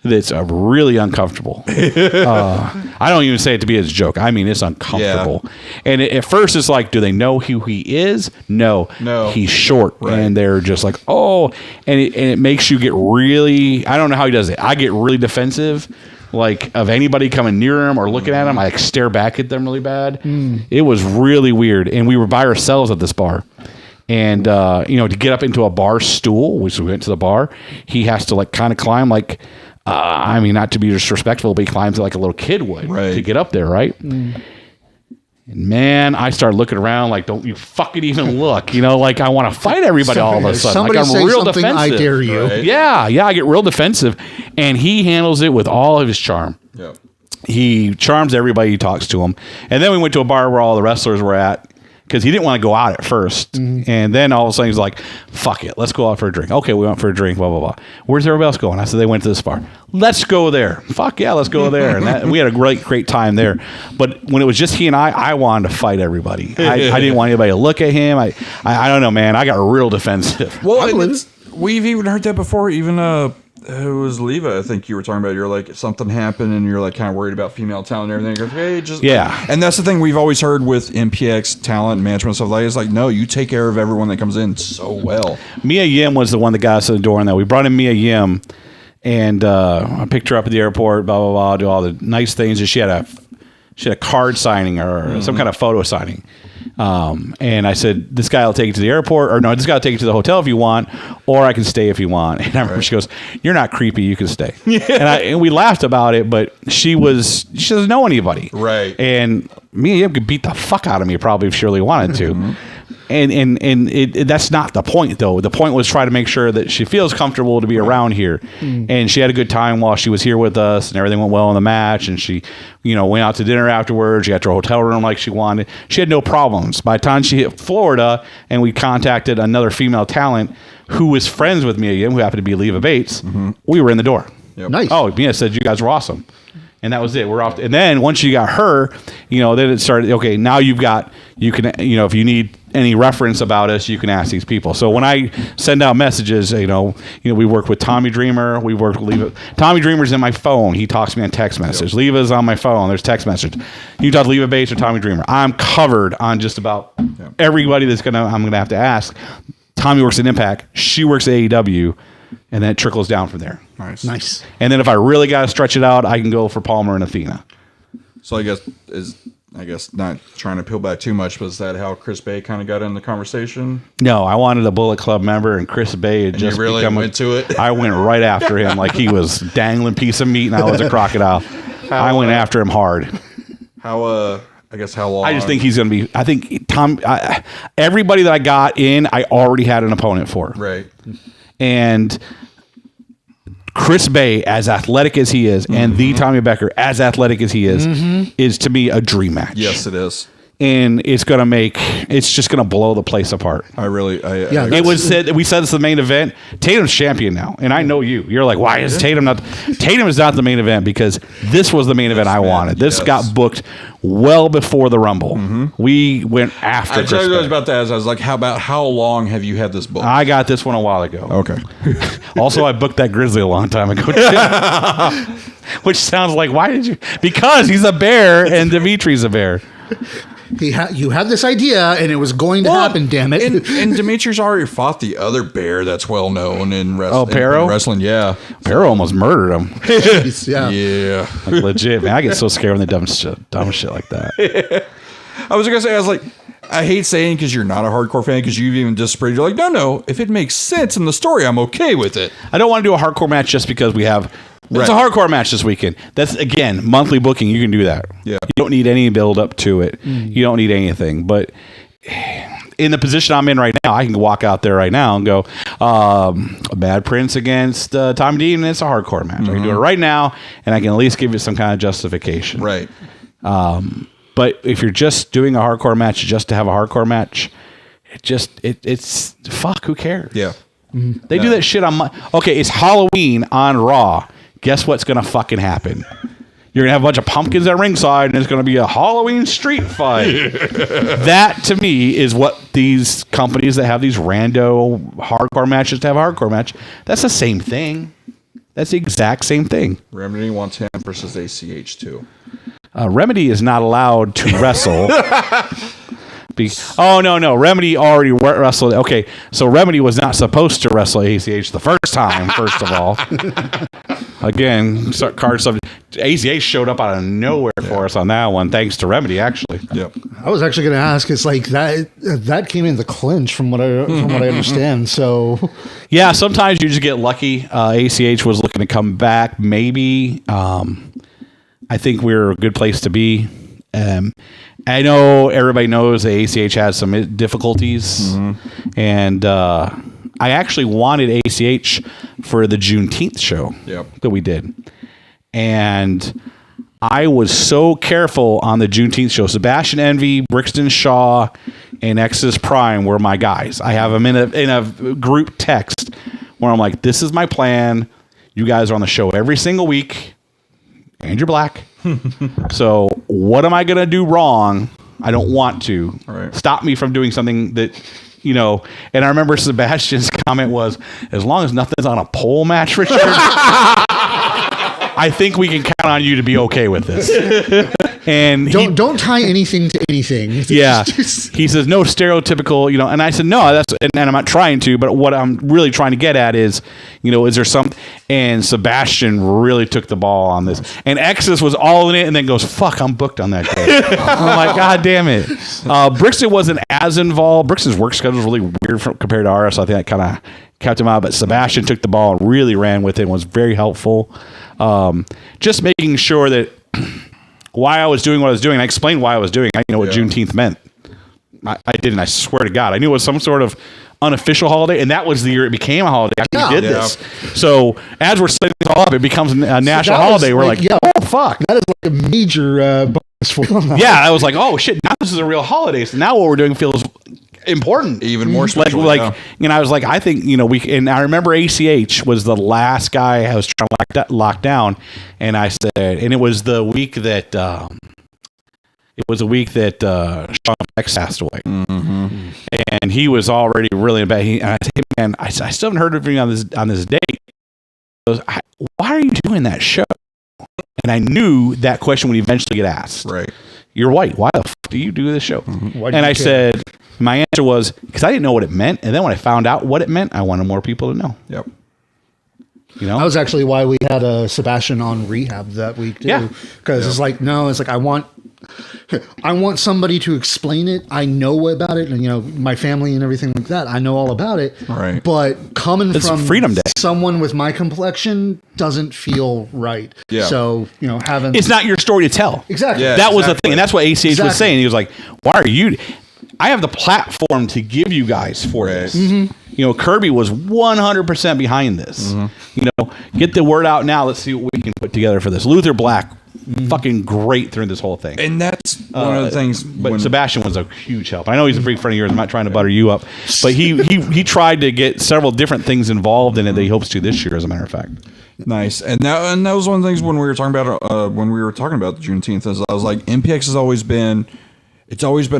that's really uncomfortable. I don't even say it to be as a joke. I mean, it's uncomfortable. Yeah. And at first, it's like, do they know who he is? No. He's short. Right. And they're just like, oh. And it makes you get really, I don't know how he does it. I get really defensive, like, of anybody coming near him or looking at him. I like stare back at them really bad. It was really weird. And we were by ourselves at this bar. And, to get up into a bar stool, which we went to the bar, he has to like kind of climb like, not to be disrespectful, but he climbs like a little kid would to get up there, right? And man, I started looking around like, don't you fucking even look. Like I want to fight everybody all of a sudden. Somebody like I'm say real something, defensive. I dare you. Right? Yeah, I get real defensive. And he handles it with all of his charm. Yep. He charms everybody, he talks to them. And then we went to a bar where all the wrestlers were at, because he didn't want to go out at first. And then all of a sudden he's like, fuck it, let's go out for a drink. Okay, we went for a drink, blah, blah, blah. Where's everybody else going? I said, they went to this bar. Let's go there. Fuck yeah, let's go there. And we had a great time there. But when it was just he and I wanted to fight everybody. I didn't want anybody to look at him. I don't know, man. I got real defensive. Well, we've even heard that before. Even it was Leva, I think you were talking about. You're like, something happened and you're like kind of worried about female talent and everything. Hey, just and that's the thing we've always heard with MPX talent management stuff like. It's like, no, you take care of everyone that comes in so well. Mia Yim was the one that got us to the door, and that we brought in Mia Yim, and I picked her up at the airport, blah blah blah, do all the nice things, and she had a card signing or some kind of photo signing. And I said, this guy will take you to the airport, or no, this guy will take you to the hotel if you want, or I can stay if you want. And I remember she goes, you're not creepy, you can stay. And we laughed about it, but she doesn't know anybody. Right. And me and him could beat the fuck out of me probably if she really wanted to. And that's not the point, though. The point was try to make sure that she feels comfortable to be around here. And she had a good time while she was here with us, and everything went well in the match. And she, went out to dinner afterwards. She got to her hotel room like she wanted. She had no problems. By the time she hit Florida, and we contacted another female talent who was friends with Mia Yim, who happened to be Leva Bates, we were in the door. Yep. Nice. Oh, Mia said you guys were awesome. And that was it. We're off. And then once you got her, then it started. Okay, now you can, if you need any reference about us, you can ask these people. So when I send out messages, we work with Tommy Dreamer. We work with Leva. Tommy Dreamer's in my phone. He talks to me on text message. Yep. Leva's on my phone. There's text message. You talk to Leva Bates or Tommy Dreamer. I'm covered on just about everybody I'm gonna have to ask. Tommy works at Impact. She works at AEW. And then it trickles down from there. Nice. And then if I really got to stretch it out, I can go for Palmer and Athena. So I guess not trying to peel back too much, but is that how Chris Bay kind of got in the conversation? No, I wanted a Bullet Club member, and Chris Bay had just really went to it. I went right after him like he was dangling piece of meat, and I was a crocodile. I went after him hard. How long? I just think he's going to be. I think everybody that I got in, I already had an opponent for. Right. And Chris Bay, as athletic as he is, and the Tommy Becker, as athletic as he is to me a dream match. Yes, it is. And it's just gonna blow the place apart. It was said, we said it's the main event. Tatum's champion now, and I know you're like, why is Tatum not? Tatum is not the main event because this was the main event I wanted. This got booked well before the Rumble. We went after. I was about to ask. I was like, how long have you had this book? I got this one a while ago. Okay. Also, I booked that Grizzly a long time ago. Which sounds like, why did you? Because he's a bear and Dimitri's a bear. You had this idea, and it was going to happen. Damn it! And Dimitri's already fought the other bear that's well known in wrestling. Oh, Pero? In wrestling, yeah. Pero almost murdered him. Jeez, yeah. Yeah. Like, legit, man. I get so scared when they dumb shit like that. I was gonna say, I hate saying because you're not a hardcore fan because you've even disagreed. You're like, no. If it makes sense in the story, I'm okay with it. I don't want to do a hardcore match just because we have. It's a hardcore match this weekend. That's, again, monthly booking. You can do that. Yeah. You don't need any build up to it. You don't need anything. But in the position I'm in right now, I can walk out there right now and go, Bad Prince against Tom Dean, and it's a hardcore match. I can do it right now, and I can at least give you some kind of justification. Right. But if you're just doing a hardcore match just to have a hardcore match, it's fuck, who cares? Yeah. They do that shit on okay, it's Halloween on Raw. Guess what's going to fucking happen? You're going to have a bunch of pumpkins at ringside, and it's going to be a Halloween street fight. That, to me, is what these companies that have these rando hardcore matches to have a hardcore match, that's the same thing. That's the exact same thing. Remedy wants him versus ACH, too. Remedy is not allowed to wrestle. No. Remedy already wrestled. Okay, so Remedy was not supposed to wrestle ACH the first time, first of all. Again, card subject. ACH showed up out of nowhere for us on that one, thanks to Remedy, actually. Yep. I was actually going to ask. It's like that came in the clinch from what I understand. So yeah, sometimes you just get lucky. ACH was looking to come back. Maybe. I think we're a good place to be. I know everybody knows that ACH has some difficulties, and I actually wanted ACH for the Juneteenth show that we did. And I was so careful on the Juneteenth show. Sebastian Envy, Brixton Shaw, and Exodus Prime were my guys. I have them in a group text where I'm like, this is my plan. You guys are on the show every single week, and you're black. So what am I going to do wrong? I don't want to. Right. Stop me from doing something that, and I remember Sebastian's comment was, as long as nothing's on a pole match, Richard, I think we can count on you to be okay with this. And don't tie anything to anything. Yeah. He says, no stereotypical, and I said, no, and I'm not trying to, but what I'm really trying to get at is, is there some, and Sebastian really took the ball on this. And Exodus was all in it and then goes, fuck, I'm booked on that day. I'm like, God damn it. Brixton wasn't as involved. Brixton's work schedule was really weird compared to ours, so I think that kind of kept him out, but Sebastian took the ball and really ran with it and was very helpful. Just making sure that why I was doing what I was doing. I explained why I was doing. I know what Juneteenth meant. I didn't. I swear to God. I knew it was some sort of unofficial holiday, and that was the year it became a holiday after we did this. So as we're setting it all up, it becomes a national holiday. We're like, oh, fuck. That is like a major bonus for them. Yeah, I was like, oh, shit, now this is a real holiday. So now what we're doing feels important, even more special. I was like, I think and I remember ACH was the last guy I was trying to lock down, and I said, and it was the week that Sean X passed away, and he was already really bad. And I said, hey, man, I still haven't heard of you on this date. He goes, why are you doing that show? And I knew that question would eventually get asked. Right. You're white. Why the f*** do you do this show? And I said, my answer was, because I didn't know what it meant. And then when I found out what it meant, I wanted more people to know. Yep. That was actually why we had Sebastian on Rehab that week too. Yeah. Because it's like, I want somebody to explain it. I know about it, and my family and everything like that. I know all about it. Right. But coming from Freedom Day, someone with my complexion doesn't feel right. Yeah. So having it's not your story to tell. Exactly. Yeah, that was the thing, and that's what ACH was saying. He was like, "Why are you? I have the platform to give you guys for this." Kirby was 100% behind this. Get the word out now. Let's see what we can put together for this. Luther Black, fucking great through this whole thing. And that's one of the things. But Sebastian was a huge help. I know he's a big friend of yours. I'm not trying to butter you up, but he tried to get several different things involved in it that he hopes to this year, as a matter of fact. Nice. And that was one of the things when we were talking about the Juneteenth. Is I was like, MPX has always been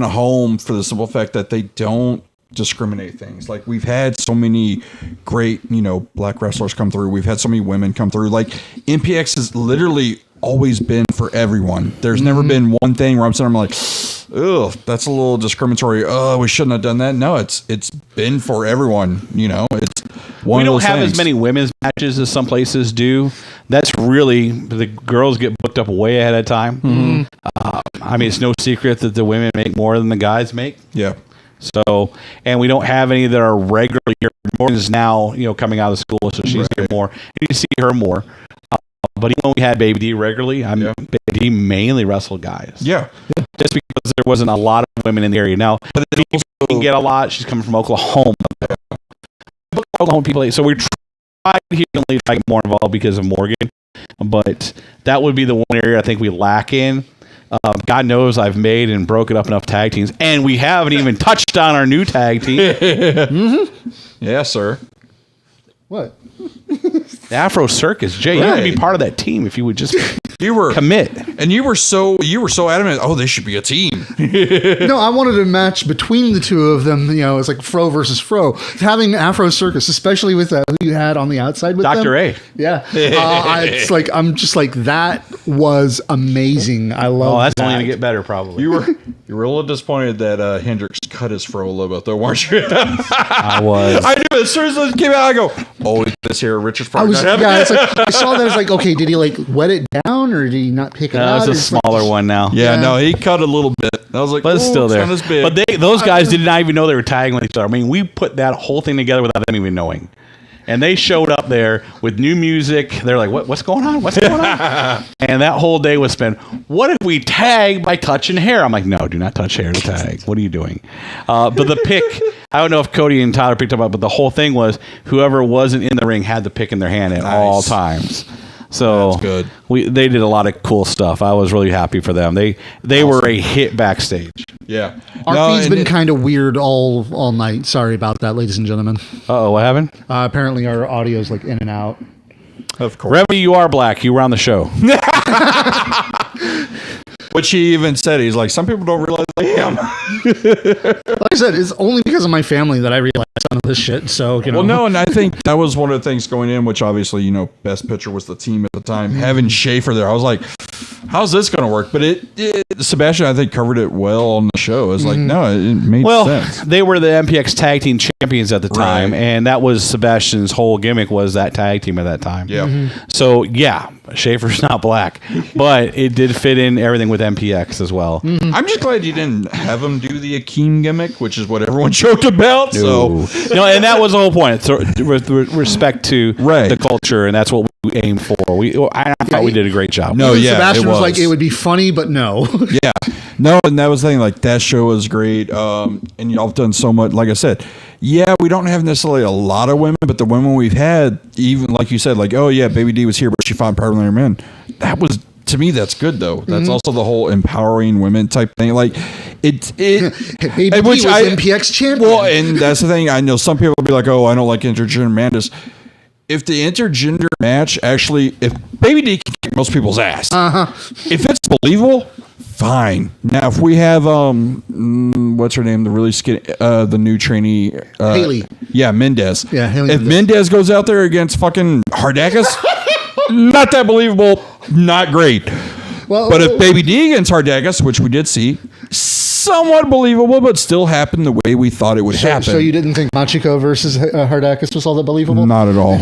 a home for the simple fact that they don't discriminate things. Like, we've had so many great black wrestlers come through. We've had so many women come through. Like, MPX has literally always been for everyone. There's never been one thing where I'm sitting there, I'm like, ugh, that's a little discriminatory. Oh, we shouldn't have done that. No, it's been for everyone. It's one. We don't have as many women's matches as some places do. That's really, the girls get booked up way ahead of time. I mean, it's no secret that the women make more than the guys make. Yeah. So, and we don't have any that are regularly here. Morgan's now, coming out of school, so she's here more. And you see her more. But even when we had Baby D regularly, Baby D mainly wrestled guys. Yeah. Just because there wasn't a lot of women in the area. Now, but she can get a lot. She's coming from Oklahoma. Oklahoma people. So we tried here to get more involved because of Morgan. But that would be the one area I think we lack in. God knows I've made and broken up enough tag teams, and we haven't even touched on our new tag team. Yeah, sir. What? The Afro Circus. Jay, you would be part of that team if you would just commit. And you were so adamant. Oh, they should be a team. No, I wanted a match between the two of them. It's like Fro versus Fro. Having Afro Circus, especially with who you had on the outside with Dr. them. A. Yeah. I'm just like, that was amazing. I love. Oh, that's only gonna get better, probably. You were a little disappointed that Hendrix cut his fro a little bit, though, weren't you? I was. I knew as soon as it came out, I go, oh, this here Richard's probably not having it. It's like, I saw that. I was like, okay, did he wet it down or did he not pick it out? It's a smaller one now. Yeah, no, he cut a little bit. I was like, but it's still there. Not as big. But those guys did not even know they were tagging with each other. I mean, we put that whole thing together without them even knowing. And they showed up there with new music. They're like, what's going on? What's going on? And that whole day was spent, what if we tag by touching hair? I'm like, no, do not touch hair to tag. What are you doing? But the pick, I don't know if Cody and Tyler picked up, but the whole thing was whoever wasn't in the ring had the pick in their hand at all times. So that's good. They did a lot of cool stuff. I was really happy for them. They were a hit backstage. Yeah. Our feed's been kind of weird all night. Sorry about that, ladies and gentlemen. Uh-oh, what happened? Apparently our audio's like in and out. Of course. Remy, you are black. You were on the show. Which he even said, he's like, some people don't realize I am. Like I said, it's only because of my family that I realized some of this shit. So, Well, no, and I think that was one of the things going in, which obviously, Best Picture was the team at the time. Having Schaefer there, I was like, how's this going to work? But Sebastian, I think, covered it well on the show. It's like, no, it made sense. They were the MPX Tag Team Champions at the time, and that was Sebastian's whole gimmick was that tag team at that time. Yeah. So, yeah, Schaefer's not black, but it did fit in everything with MPX as well. I'm just glad you didn't have him do the Akeem gimmick, which is what everyone joked about. No, and that was the whole point. So, with respect to the culture, and that's what we aim for. I thought we did a great job. No, Sebastian was like, it would be funny, but no. Yeah. No, and that was the thing. Like, that show was great. And y'all have done so much. Like I said, yeah, we don't have necessarily a lot of women, but the women we've had, even like you said, like, oh, yeah, Baby D was here, but she fought Power Men. That was to me, that's good though. That's also the whole empowering women type thing. Like it Baby D was MPX champion. Well, and that's the thing. I know some people will be like, "Oh, I don't like intergender matches." If the intergender match actually, if Baby D can kick most people's ass, if it's believable, fine. Now, if we have what's her name, the really skinny, the new trainee, Haley. Yeah, Mendez. Yeah, Haley if Mendez goes out there against fucking Hardakis, not that believable. Not great. Well, but if Baby D against Hardakis, which we did see, somewhat believable, but still happened the way we thought it would happen. So you didn't think Machiko versus Hardakis was all that believable? Not at all.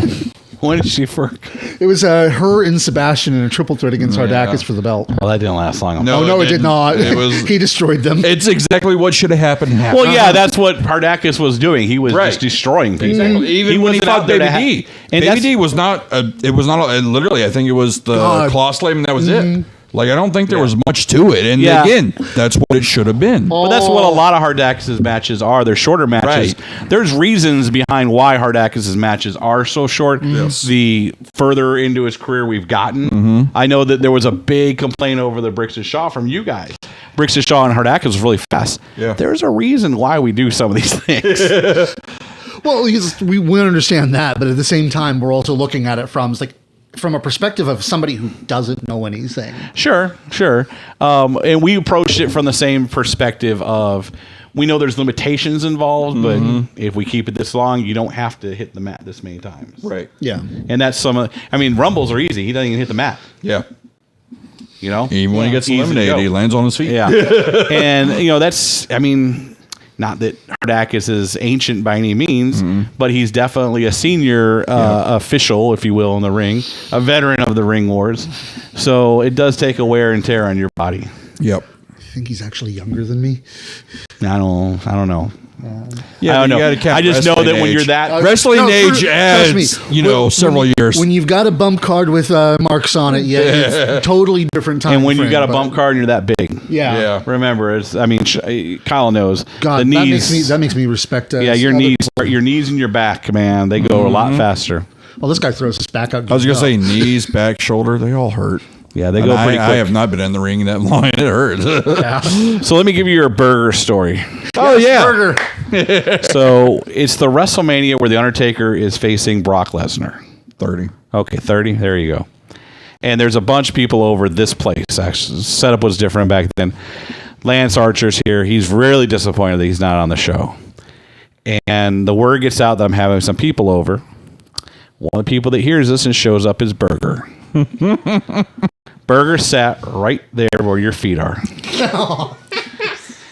When did she for? It was her and Sebastian in a triple threat against Hardakis for the belt. Well, that didn't last long. No, it did not. He destroyed them. It's exactly what should have happened. Well, yeah, that's what Hardakis was doing. He was just destroying people. Exactly. Even when he fought Baby D. And Baby D was not. It was not. Literally, I think it was the claw slam, and that was it. Like, I don't think there was much to it. And again, that's what it should have been. But that's what a lot of Hardakis' matches are. They're shorter matches. Right. There's reasons behind why Hardakis' matches are so short. Yes. The further into his career we've gotten. I know that there was a big complaint over the Bricks and Shaw from you guys. Bricks and Shaw and Hardakis was really fast. Yeah. There's a reason why we do some of these things. Well, we understand that, but at the same time, we're also looking at it from a perspective of somebody who doesn't know anything. Sure. And we approached it from the same perspective of, we know there's limitations involved, but if we keep it this long, you don't have to hit the mat this many times. Right. Yeah. And that's Rumbles are easy. He doesn't even hit the mat. Yeah. You know? Even when he gets eliminated, he lands on his feet. Yeah. And, that's, not that Hardakis is ancient by any means, but he's definitely a senior official, if you will, in the ring, a veteran of the ring wars. So it does take a wear and tear on your body. Yep. I think he's actually younger than me. I don't know. Yeah, I don't know. I just know that when you're that wrestling age adds, several years. When you've got a bump card with marks on it, it's totally different time. And when you've got a bump card and you're that big, remember, Kyle knows. God, the knees, that makes me respect. Your knees and your back, man, they go a lot faster. Well, this guy throws his back out. I was gonna say knees, back, shoulder, they all hurt. Yeah, they go pretty quick. I have not been in the ring that long, and it hurts. So let me give you your Burger story. Burger. So it's the WrestleMania where The Undertaker is facing Brock Lesnar. 30. Okay, 30. There you go. And there's a bunch of people over this place. Actually, the setup was different back then. Lance Archer's here. He's really disappointed that he's not on the show. And the word gets out that I'm having some people over. One of the people that hears this and shows up is Burger. Burger sat right there where your feet are.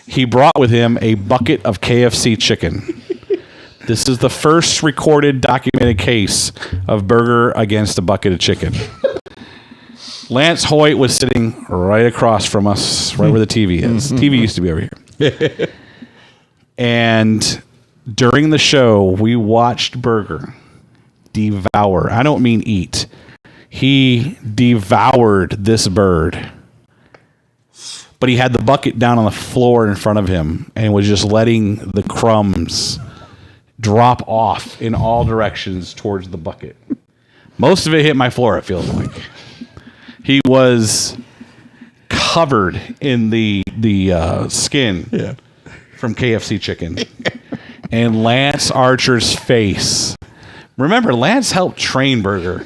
He brought with him a bucket of KFC chicken. This is the first recorded documented case of Burger against a bucket of chicken. Lance Hoyt was sitting right across from us, right where the TV is. TV used to be over here. And during the show, we watched Burger devour. I don't mean eat. He devoured this bird. But he had the bucket down on the floor in front of him and was just letting the crumbs drop off in all directions towards the bucket. Most of it hit my floor, it feels like. He was covered in the skin from KFC chicken. And Lance Archer's face. Remember, Lance helped train Burger.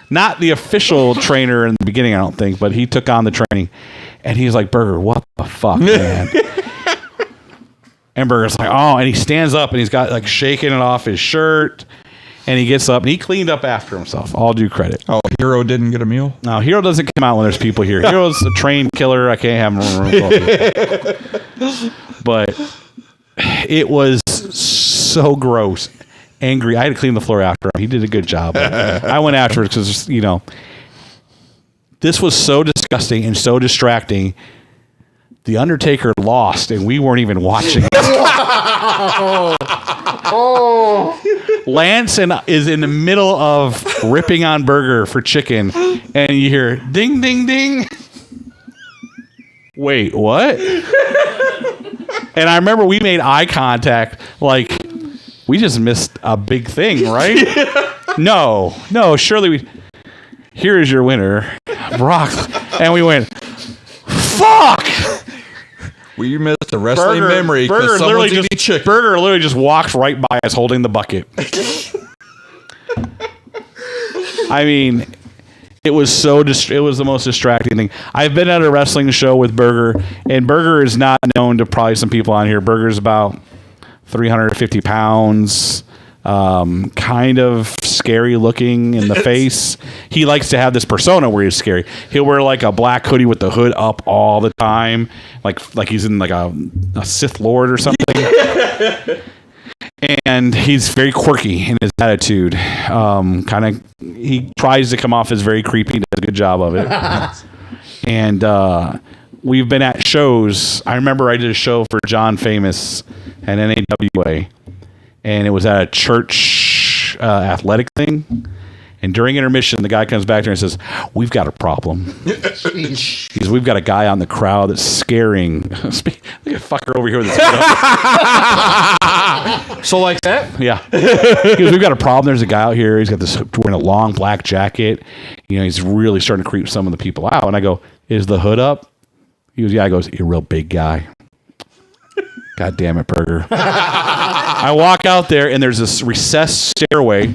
Not the official trainer in the beginning, I don't think, but he took on the training. And he's like, Burger, what the fuck, man? And Burger's like, oh, and he stands up and he's got like shaking it off his shirt. And he gets up and he cleaned up after himself. All due credit. Oh, Hero didn't get a meal? No, Hero doesn't come out when there's people here. Hero's a trained killer. I can't have him in room for But it was so gross. Angry. I had to clean the floor after him. He did a good job. I went after it because, this was so disgusting and so distracting. The Undertaker lost, and we weren't even watching it. Lance is in the middle of ripping on Burger for chicken, and you hear ding, ding, ding. Wait, what? And I remember we made eye contact like we just missed a big thing, right? No, surely we... Here is your winner And we went, fuck. We missed a wrestling memory. Burger literally just walked right by us holding the bucket. I mean, it was it was the most distracting thing. I've been at a wrestling show with Burger, and Burger is not known to probably some people on here. Burger's about 350 pounds, kind of scary looking in the face. He likes to have this persona where he's scary. He'll wear like a black hoodie with the hood up all the time, like he's in like a Sith Lord or something. And he's very quirky in his attitude. He tries to come off as very creepy. Does a good job of it. And we've been at shows. I remember I did a show for John Famous at NAWA, and it was at a church athletic thing. And during intermission, the guy comes back there and says, "We've got a problem." Because we've got a guy out in the crowd that's scaring. Look at fucker over here with his head up. So like that? Yeah. He goes, "We've got a problem. There's a guy out here. He's got this wearing a long black jacket. You know, he's really starting to creep some of the people out." And I go, "Is the hood up?" He goes, "Yeah." I goes, "You're a real big guy." God damn it, Burger. I walk out there, and there's this recessed stairway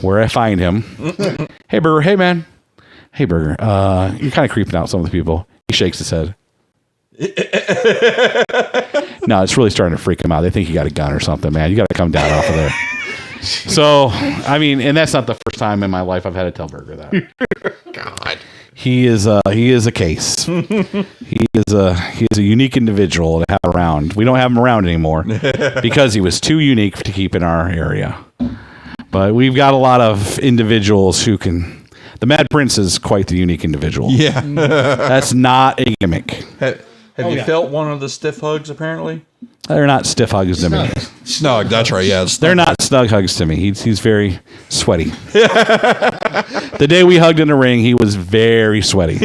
where I find him. "Hey, Burger. Hey, man. Hey, Burger. You're kind of creeping out some of the people." He shakes his head. No, it's really starting to freak him out. They think you got a gun or something, man. You got to come down off of there. So, I mean, and that's not the first time in my life I've had to tell Burger that. God. He is a case. He is a unique individual to have around. We don't have him around anymore because he was too unique to keep in our area. But we've got a lot of individuals who can. The Mad Prince is quite the unique individual. Yeah. That's not a gimmick. Have you felt one of the stiff hugs, apparently? They're not stiff hugs to me. Snug, that's right, yeah. They're not snug hugs to me. He's very sweaty. The day we hugged in the ring, he was very sweaty.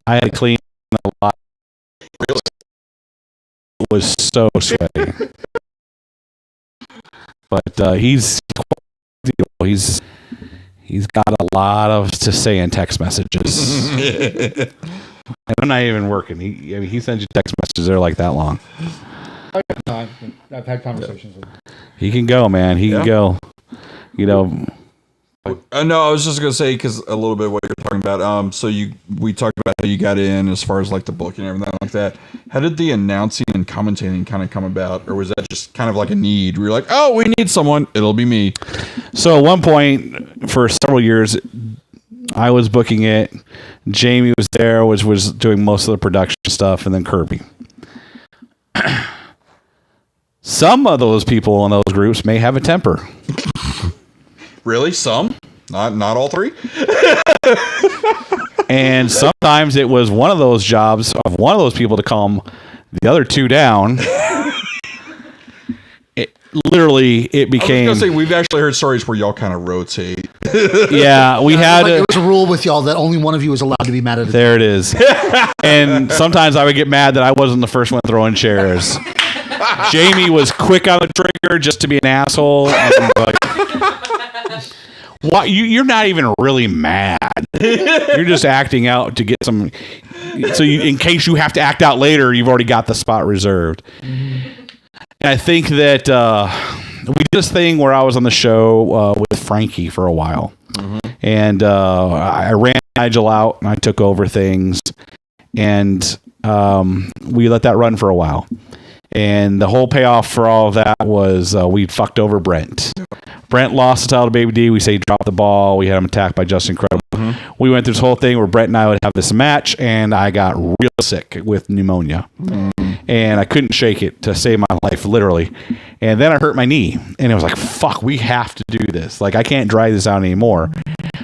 I had to clean a lot. Really? It was so sweaty. But he's got a lot of to say in text messages. And I'm not even working. He sends you text messages. They're like that long. I've had conversations with him. He can go, man. He can go. You know. No, I was just gonna say because a little bit of what you're talking about. So we talked about how you got in as far as like the booking and everything like that. How did the announcing and commentating kind of come about, or was that just kind of like a need? Where you're like, oh, we need someone. It'll be me. So at one point for several years, I was booking it. Jamie was there, was doing most of the production stuff, and then Kirby. Some of those people in those groups may have a temper. Really? Some? Not all three? And sometimes it was one of those jobs of one of those people to calm the other two down. It became. I was gonna say we've actually heard stories where y'all kind of rotate. Yeah, we had. It was a rule with y'all that only one of you was allowed to be mad at. There it is. And sometimes I would get mad that I wasn't the first one throwing chairs. Jamie was quick on the trigger just to be an asshole. And like, what? You're not even really mad. You're just acting out to get some. So in case you have to act out later, you've already got the spot reserved. And I think that we did this thing where I was on the show with Frankie for a while. Mm-hmm. And I ran Nigel out and I took over things. And we let that run for a while. And the whole payoff for all of that was we fucked over Brent. Brent lost the title to Baby D. We say he dropped the ball. We had him attacked by Justin Credible. Mm-hmm. We went through this whole thing where Brent and I would have this match, and I got real sick with pneumonia. Mm-hmm. And I couldn't shake it to save my life, literally. And then I hurt my knee. And it was like, fuck, we have to do this. Like, I can't dry this out anymore.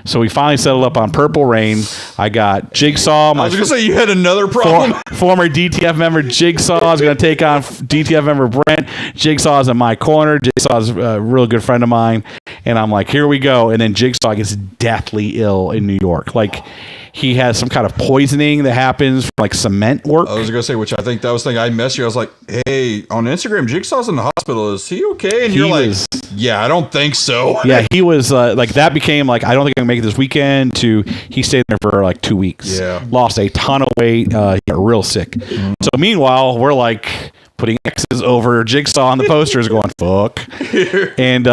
So we finally settled up on Purple Rain. I got Jigsaw. I was going to say you had another problem. Former DTF member Jigsaw is going to take on DTF member Brent. Jigsaw is in my corner. Jigsaw is a real good friend of mine. And I'm like, here we go. And then Jigsaw gets deathly ill in New York. Like, he has some kind of poisoning that happens from like cement work. I was going to say, which I think that was the thing I messaged you. I was like, hey, on Instagram, Jigsaw's in the hospital. Is he okay? And you're like, yeah, I don't think so. Yeah, he was like, that became like, I don't think I can make it this weekend, to he stayed there for like 2 weeks. Yeah. Lost a ton of weight. He got real sick. Mm-hmm. So meanwhile, we're like putting X's over Jigsaw on the posters going, fuck. And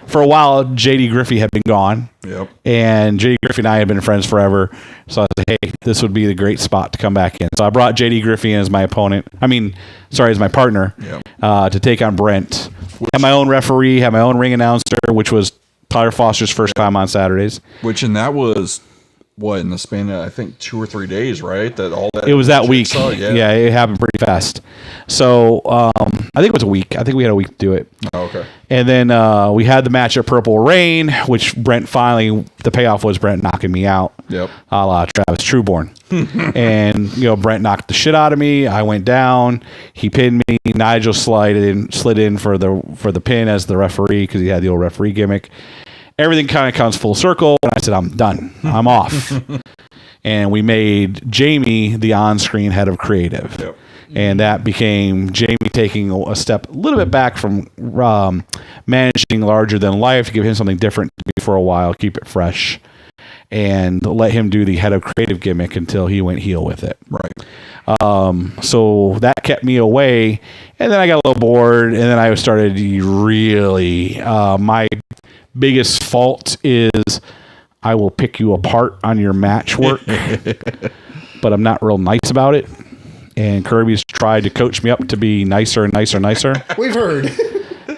for a while, JD Griffey had been gone. Yep. And JD Griffey and I had been friends forever. So I said, hey, this would be the great spot to come back in. So I brought JD Griffey in as my opponent. As my partner. Yep. To take on Brent. Had my own referee, had my own ring announcer, which was Tyler Foster's first time on Saturdays. And that was... what, in the span of, I think, 2 or 3 days, right? It was that week. Yeah, it happened pretty fast. So I think it was a week. I think we had a week to do it. Oh, okay. And then we had the match at Purple Rain, which Brent finally, the payoff was Brent knocking me out. Yep. A la Travis Trueborn. And, Brent knocked the shit out of me. I went down. He pinned me. Nigel slid in for the pin as the referee because he had the old referee gimmick. Everything kind of comes full circle, and I said, I'm done. I'm off. And we made Jamie the on-screen head of creative. Yep. And that became Jamie taking a step a little bit back from managing larger than life to give him something different to do for a while, keep it fresh, and let him do the head of creative gimmick until he went heel with it. Right. So that kept me away, and then I got a little bored, and then I started really my biggest fault is I will pick you apart on your match work, but I'm not real nice about it. And Kirby's tried to coach me up to be nicer and nicer and nicer. We've heard.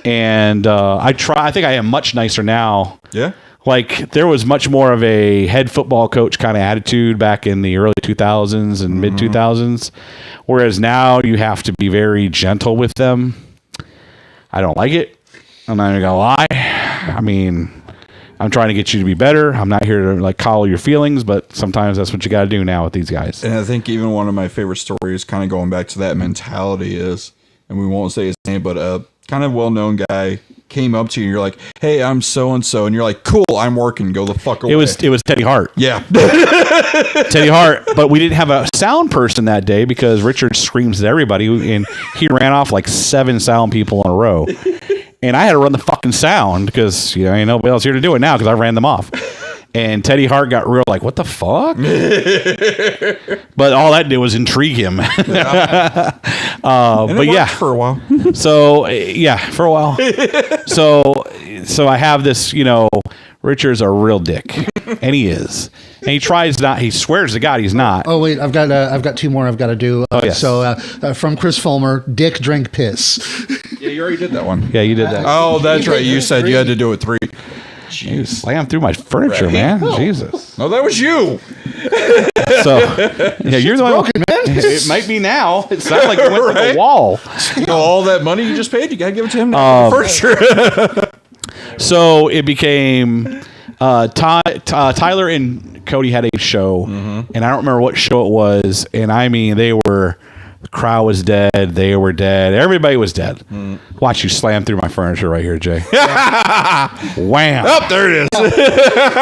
And I think I am much nicer now. Yeah. Like, there was much more of a head football coach kind of attitude back in the early 2000s and mid 2000s. Whereas now you have to be very gentle with them. I don't like it. I'm not even going to lie. I mean, I'm trying to get you to be better. I'm not here to like coddle your feelings, but sometimes that's what you got to do now with these guys. And I think even one of my favorite stories, kind of going back to that mentality, is, and we won't say his name, but a kind of well-known guy came up to you and you're like, hey, I'm so-and-so. And you're like, cool, I'm working. Go the fuck away. It was Teddy Hart. Yeah. Teddy Hart. But we didn't have a sound person that day because Richard screams at everybody, and he ran off like 7 sound people in a row. And I had to run the fucking sound because ain't nobody else here to do it now because I ran them off. And Teddy Hart got real like, what the fuck? But all that did was intrigue him. Yeah. But yeah, for a while. So yeah, for a while. So I have this, Richard's a real dick, and he is. And he tries not. He swears to God he's not. Oh wait, I've got 2 more I've got to do. Yes. So from Chris Fulmer, Dick drank piss. Yeah, you already did that one. Yeah, you did that. Oh, that's right. You said you had to do it 3. You slam through my furniture, man. Oh. Jesus. No, that was you. So, yeah, you're the one. Broken, man. It might be now. It sounds like you went through the wall. All that money you just paid, you got to give it to him now. For sure. So it became Tyler and Cody had a show, and I don't remember what show it was. And I mean, the crowd was dead. They were dead. Everybody was dead. Watch you slam through my furniture right here, Jay. Wham. Oh, there it is.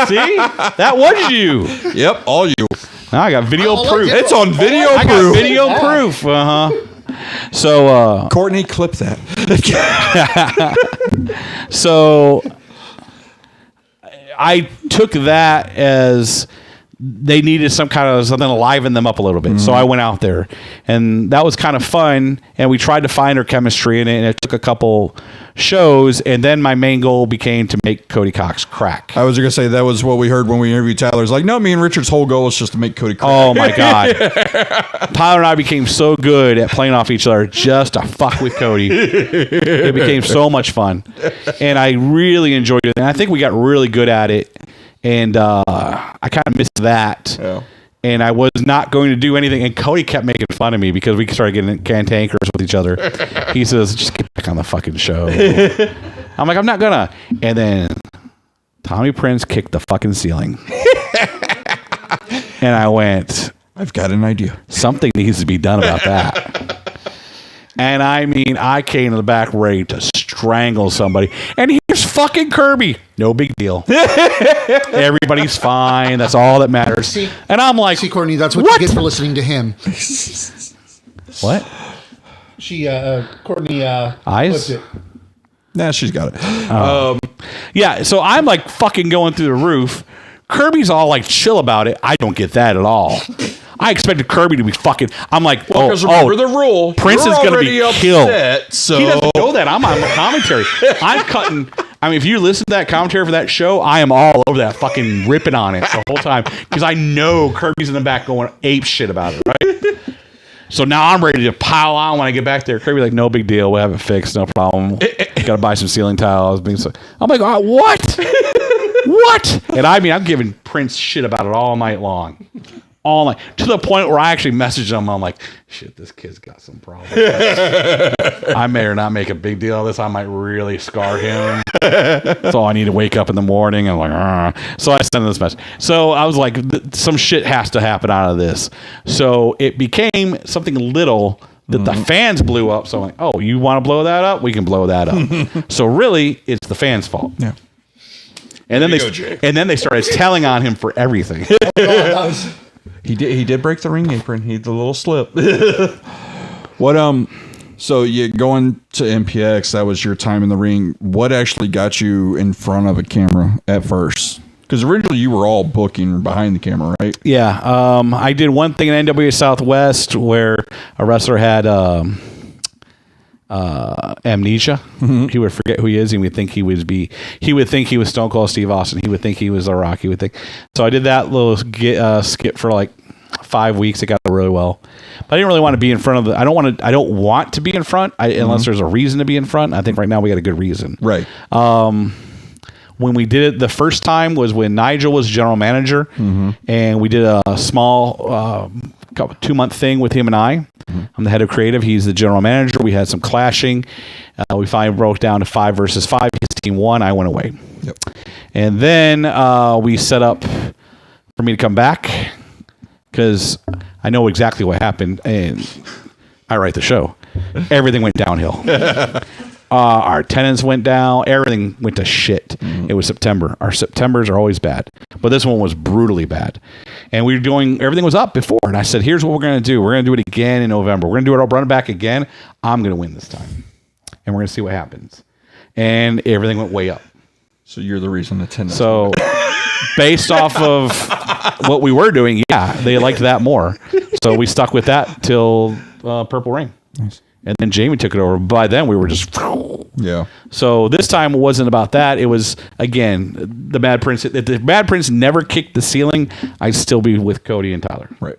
See? That was you. Yep, all you. Now I got video proof. It's on video proof. I got video proof. Uh-huh. So, Courtney, clip that. So I took that as they needed something to liven them up a little bit. So I went out there, and that was kind of fun. And we tried to find our chemistry in it, and it took a couple shows. And then my main goal became to make Cody Cox crack. I was going to say that was what we heard when we interviewed Tyler. It's like, no, me and Richard's whole goal is just to make Cody crack. Oh my God. Tyler and I became so good at playing off each other just to fuck with Cody. It became so much fun. And I really enjoyed it. And I think we got really good at it. And I kind of missed that. Yeah. And I was not going to do anything. And Cody kept making fun of me because we started getting cantankers with each other. He says, just get back on the fucking show. I'm like, I'm not gonna. And then Tommy Prince kicked the fucking ceiling. And I went, I've got an idea. Something needs to be done about that. And I mean, I came to the back ready to strangle somebody. And here's fucking Kirby. No big deal. Everybody's fine. That's all that matters. See, and I'm like, see, Courtney, that's what you get for listening to him. what? Courtney, eyes? flipped it. Nah, she's got it. Yeah, so I'm like fucking going through the roof. Kirby's all like chill about it. I don't get that at all. I expected Kirby to be fucking. I'm like, remember the rule. Prince is going to be killed. So He doesn't know that. I'm on commentary. I'm cutting. I mean, if you listen to that commentary for that show, I am all over that, fucking ripping on it the whole time because I know Kirby's in the back going ape shit about it, right? So now I'm ready to pile on when I get back there. Kirby's like, no big deal. We'll have it fixed. No problem. Got to buy some ceiling tiles. I'm like, oh, what? What? And I mean, I'm giving Prince shit about it all night long. All night. To the point where I actually messaged him. I'm like, shit, this kid's got some problems. I may or not make a big deal of this. I might really scar him. So I need to wake up in the morning. I'm like, Argh. So I sent him this message. So I was like, some shit has to happen out of this. So it became something little that the fans blew up. So I'm like, oh, you want to blow that up? We can blow that up. So really, it's the fans' fault. Yeah. And then they started telling on him for everything. He did break the ring apron. He did a little slip. What so you going to MPX, that was your time in the ring. What actually got you in front of a camera at first? Because originally you were all booking behind the camera, right? Yeah. I did one thing in NWA Southwest where a wrestler had amnesia. He would forget who he is. He would think he was Stone Cold Steve Austin. He would think he was The Rock. He would think. So I did that little skit for like 5 weeks. It got really well. But I didn't really want to be in front of I don't want to be in front unless there's a reason to be in front. I think right now we got a good reason. Right. When we did it the first time was when Nigel was general manager, and we did a small 2-month thing with him and I. I'm the head of creative. He's the general manager. We had some clashing. We finally broke down to 5 versus 5. His team won. I went away. Yep. And then we set up for me to come back because I know exactly what happened, and I write the show. Everything went downhill. Our attendance went down. Everything went to shit. It was September. Our Septembers are always bad, but this one was brutally bad. And we were doing, everything was up before. And I said, here's what we're going to do. We're going to do it again in November. We're going to do it. I'll run it back again. I'm going to win this time. And we're going to see what happens. And everything went way up. So you're the reason attendance. So based off of what we were doing, yeah, they liked that more. So we stuck with that till Purple Rain. Nice. And then Jamie took it over. By then, we were just... Yeah. So this time it wasn't about that. It was, again, the Mad Prince. If the Mad Prince never kicked the ceiling, I'd still be with Cody and Tyler. Right.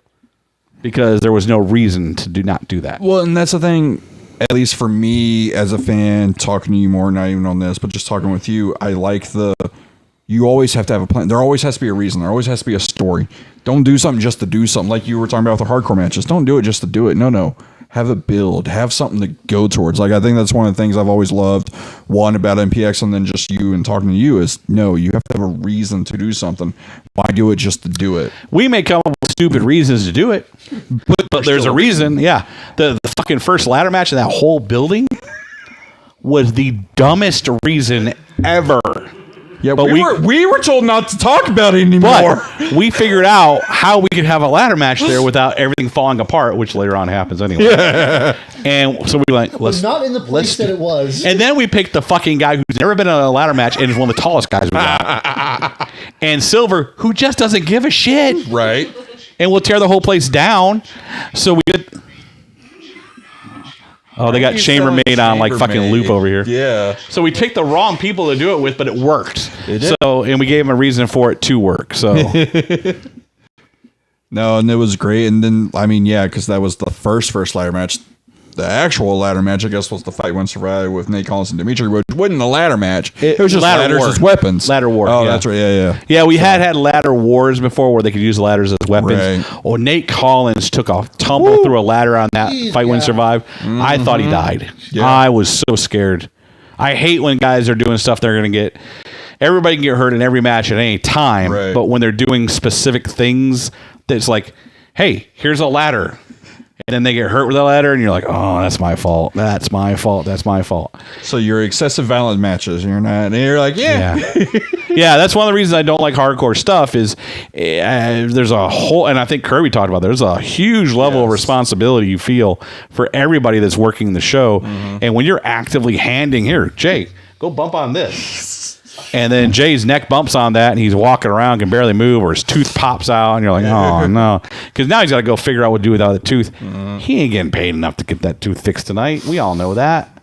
Because there was no reason to not do that. Well, and that's the thing, at least for me as a fan, talking to you more, not even on this, but just talking with you, I like you always have to have a plan. There always has to be a reason. There always has to be a story. Don't do something just to do something. Like you were talking about with the hardcore matches. Don't do it just to do it. No. Have a build. Have something to go towards. Like I think that's one of the things I've always loved. One about MPX, and then just you and talking to you is no. You have to have a reason to do something. Why do it just to do it? We may come up with stupid reasons to do it, but there's a reason. Yeah, the fucking first ladder match in that whole building was the dumbest reason ever. Yeah, but we were told not to talk about it anymore. But we figured out how we could have a ladder match there without everything falling apart, which later on happens anyway. Yeah. And so we were like, it was not in the place that it was. And then we picked the fucking guy who's never been in a ladder match and is one of the tallest guys we got. And Silver, who just doesn't give a shit. Right. And we'll tear the whole place down. So we did. Oh, they got chambermaid on like fucking loop over here. Yeah. So we picked the wrong people to do it with, but it worked. It did. So, and we gave them a reason for it to work. So. No, and it was great. And then, I mean, yeah, because that was the first ladder match. The actual ladder match, I guess, was the Fight One Survive with Nate Collins and Dimitri, which wasn't a ladder match. It was just ladders as weapons. Ladder war. Oh, yeah. that's right. Yeah. Yeah, we had ladder wars before where they could use ladders as weapons. Right. Oh, Nate Collins took a tumble through a ladder on that Fight One Survive. Mm-hmm. I thought he died. Yeah. I was so scared. I hate when guys are doing stuff they're going to get. Everybody can get hurt in every match at any time, right. But when they're doing specific things, that's like, hey, here's a ladder. And then they get hurt with a ladder, and you're like, oh, that's my fault. That's my fault. That's my fault. So you're excessive violent matches, and you're not. And you're like, yeah. Yeah, that's one of the reasons I don't like hardcore stuff is there's a whole, and I think Kirby talked about, there's a huge level of responsibility you feel for everybody that's working the show. And when you're actively handing, here, Jay, go bump on this. And then Jay's neck bumps on that, and he's walking around, can barely move, or his tooth pops out, and you're like, oh, no. Because now he's got to go figure out what to do without the tooth. He ain't getting paid enough to get that tooth fixed tonight. We all know that.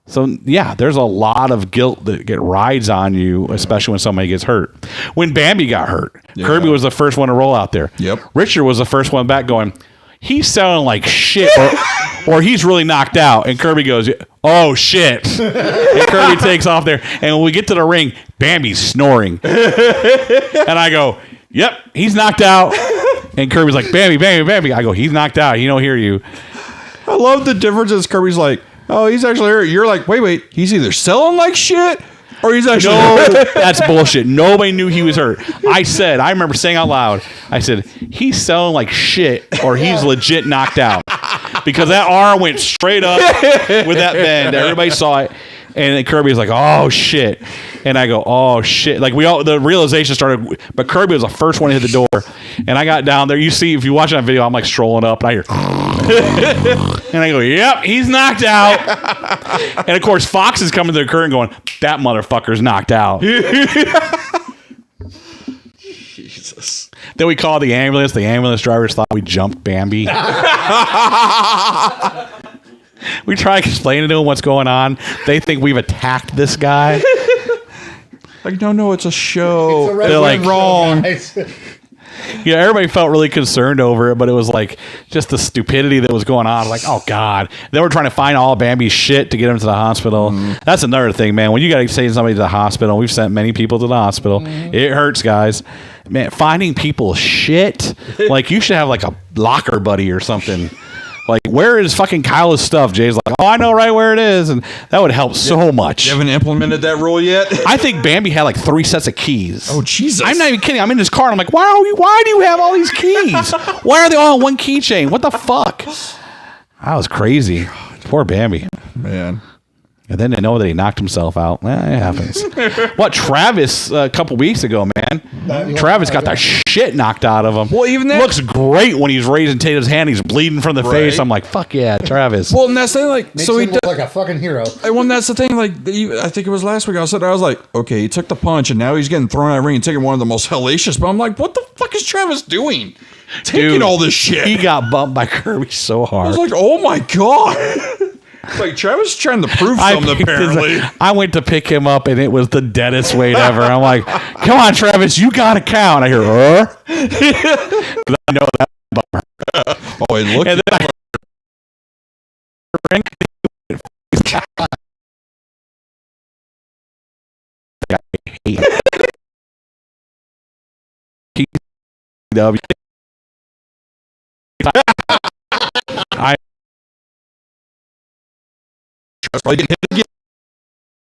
So, yeah, there's a lot of guilt that rides on you, especially when somebody gets hurt. When Bambi got hurt, Kirby was the first one to roll out there. Yep. Richard was the first one back going, he's sounding like shit, or he's really knocked out. And Kirby goes, oh, shit. And Kirby takes off there. And when we get to the ring, Bambi's snoring. And I go, yep, he's knocked out. And Kirby's like, Bambi. I go, he's knocked out. He don't hear you. I love the differences. Kirby's like, oh, he's actually hurt. You're like, wait. He's either selling like shit or he's actually hurt. That's bullshit. Nobody knew he was hurt. I remember saying out loud, I said, he's selling like shit or he's legit knocked out. Because that arm went straight up with that bend. Everybody saw it. And then Kirby was like, oh, shit. And I go, oh, shit. Like, the realization started, but Kirby was the first one to hit the door. And I got down there. You see, if you watch that video, I'm like strolling up, and I hear, and I go, yep, he's knocked out. And of course, Fox is coming to the curtain going, that motherfucker's knocked out. Jesus. Then we called the ambulance. The ambulance drivers thought we jumped Bambi. We try explaining to them what's going on. They think we've attacked this guy. Like, no, it's a show. They're like, wrong. Yeah, everybody felt really concerned over it, but it was like just the stupidity that was going on. Like, oh, God. They were trying to find all Bambi's shit to get him to the hospital. That's another thing, man. When you got to send somebody to the hospital, we've sent many people to the hospital. It hurts, guys. Man, finding people's shit, like you should have like a locker buddy or something. Like, where is fucking Kyle's stuff? Jay's like, oh, I know right where it is. And that would help so much. You haven't implemented that rule yet? I think Bambi had like 3 sets of keys. Oh, Jesus. I'm not even kidding. I'm in his car and I'm like, why do you have all these keys? Why are they all on one keychain? What the fuck? That was crazy. Poor Bambi. Man. And then they know that he knocked himself out. It happens. What, Travis, a couple weeks ago, man. Travis got the shit knocked out of him. Well, even that looks great when he's raising Tatum's hand. He's bleeding from the face. I'm like, fuck yeah, Travis. Well, and that's the thing, like, Makes so he him look like a fucking hero. Well, that's the thing, like, I think it was last week. I was like, okay, he took the punch, and now he's getting thrown out of the ring and taking one of the most hellacious. But I'm like, what the fuck is Travis doing? Taking all this shit. He got bumped by Kirby so hard. I was like, oh my God. Like, Travis is trying to prove something, apparently. I went to pick him up, and it was the deadest wait ever. I'm like, come on, Travis, you got to count. I hear, because I know that bummer. Oh, it looked. And then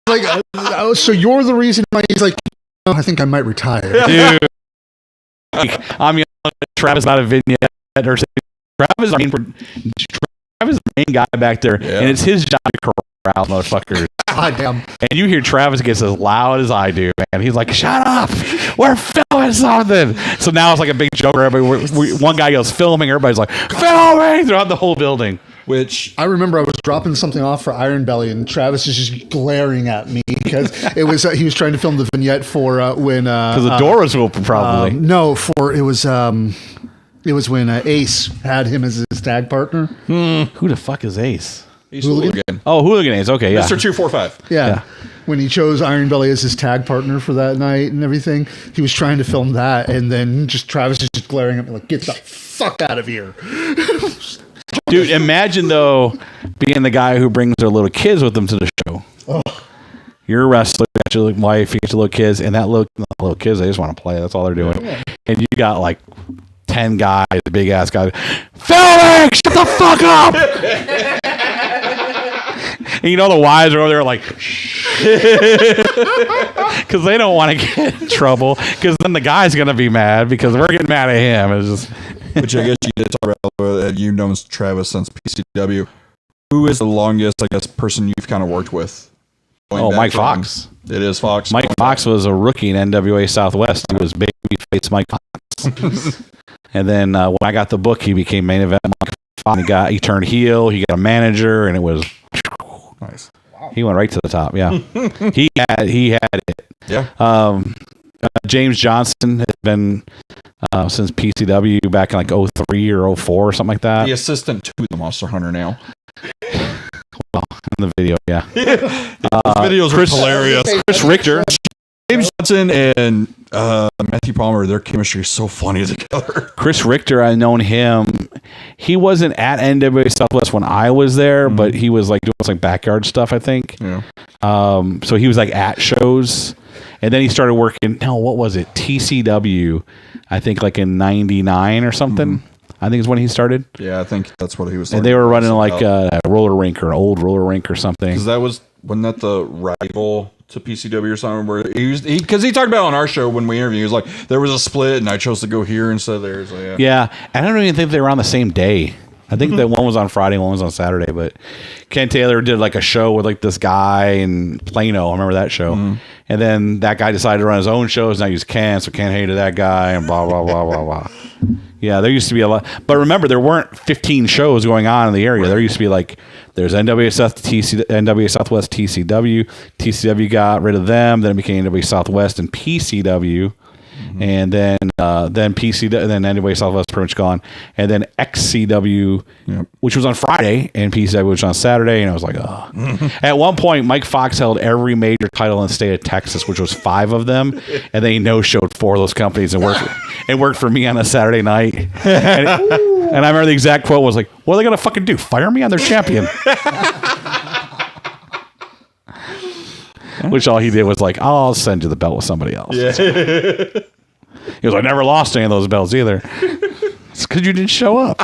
Like, so you're the reason why he's like, oh, I think I might retire. Dude, I'm Travis not a vignette or Travis. I mean, Travis is the main guy back there, and it's his job to corral motherfuckers. God damn. And you hear Travis gets as loud as I do, man. He's like, "Shut up, we're filming something." So now it's like a big joke. One guy goes filming, everybody's like filming throughout the whole building. Which I remember I was dropping something off for Iron Belly, and Travis is just glaring at me because it was he was trying to film the vignette for when because the door was open, probably. It was when Ace had him as his tag partner. Who the fuck is Ace? he's Hooligan. Oh, Hooligan Ace. Okay, yeah. Mr. 245. Yeah. When he chose Iron Belly as his tag partner for that night and everything, he was trying to film that, and then just Travis is just glaring at me like, "Get the fuck out of here." Dude, imagine, though, being the guy who brings their little kids with them to the show. Oh. You're a wrestler, you got your wife, you got your little kids, and that little kids, they just want to play. That's all they're doing. Yeah. And you got like 10 guys, big-ass guys, Felix, shut the fuck up! And you know the wives are over there like, because they don't want to get in trouble, because then the guy's going to be mad because we're getting mad at him. It's just... Which I guess you did talk about you've known Travis since PCW. Who is the longest, I guess, person you've kind of worked with? Mike Fox. It is Fox. Mike Fox was a rookie in NWA Southwest. He was babyface Mike Fox. And then when I got the book, he became main event Mike Fox. He turned heel. He got a manager, and it was nice. Wow. He went right to the top. Yeah, he had it. Yeah. James Johnson has been since PCW back in like 03 or 04 or something like that. The assistant to the Monster Hunter now. Well, in the video, yeah. Those videos are hilarious. Chris Richter. James Johnson and Matthew Palmer, their chemistry is so funny together. Chris Richter, I've known him. He wasn't at NWA Southwest when I was there, but he was like doing like backyard stuff, I think. Yeah. So he was like at shows. And then he started working, what was it? TCW, I think like in 99 or something. I think is when he started. Yeah, I think that's what he was. And they were running like a roller rink or an old roller rink or something. Because wasn't that the rival to PCW or something? Where because he talked about on our show when we interviewed, he was like, there was a split and I chose to go here instead of there. So yeah. And I don't even think they were on the same day. I think that one was on Friday, one was on Saturday. But Ken Taylor did like a show with like this guy in Plano. I remember that show. And then that guy decided to run his own shows. Now he's Ken, so Ken hated that guy and blah, blah, blah, blah, blah. Yeah, there used to be a lot. But remember, there weren't 15 shows going on in the area. Right. There used to be like, there's NWA Southwest TCW. TCW got rid of them. Then it became NWA Southwest and PCW. And then PCW, then NWA Southwest pretty much gone. And then XCW, which was on Friday, and PCW, which was on Saturday. And I was like, oh. At one point, Mike Fox held every major title in the state of Texas, which was 5 of them. And then he no-showed 4 of those companies and worked for me on a Saturday night. And I remember the exact quote was like, what are they going to fucking do? Fire me? I'm their champion. Which all he did was like, I'll send you the belt with somebody else. Yeah. He was like, I never lost any of those belts either. It's because you didn't show up.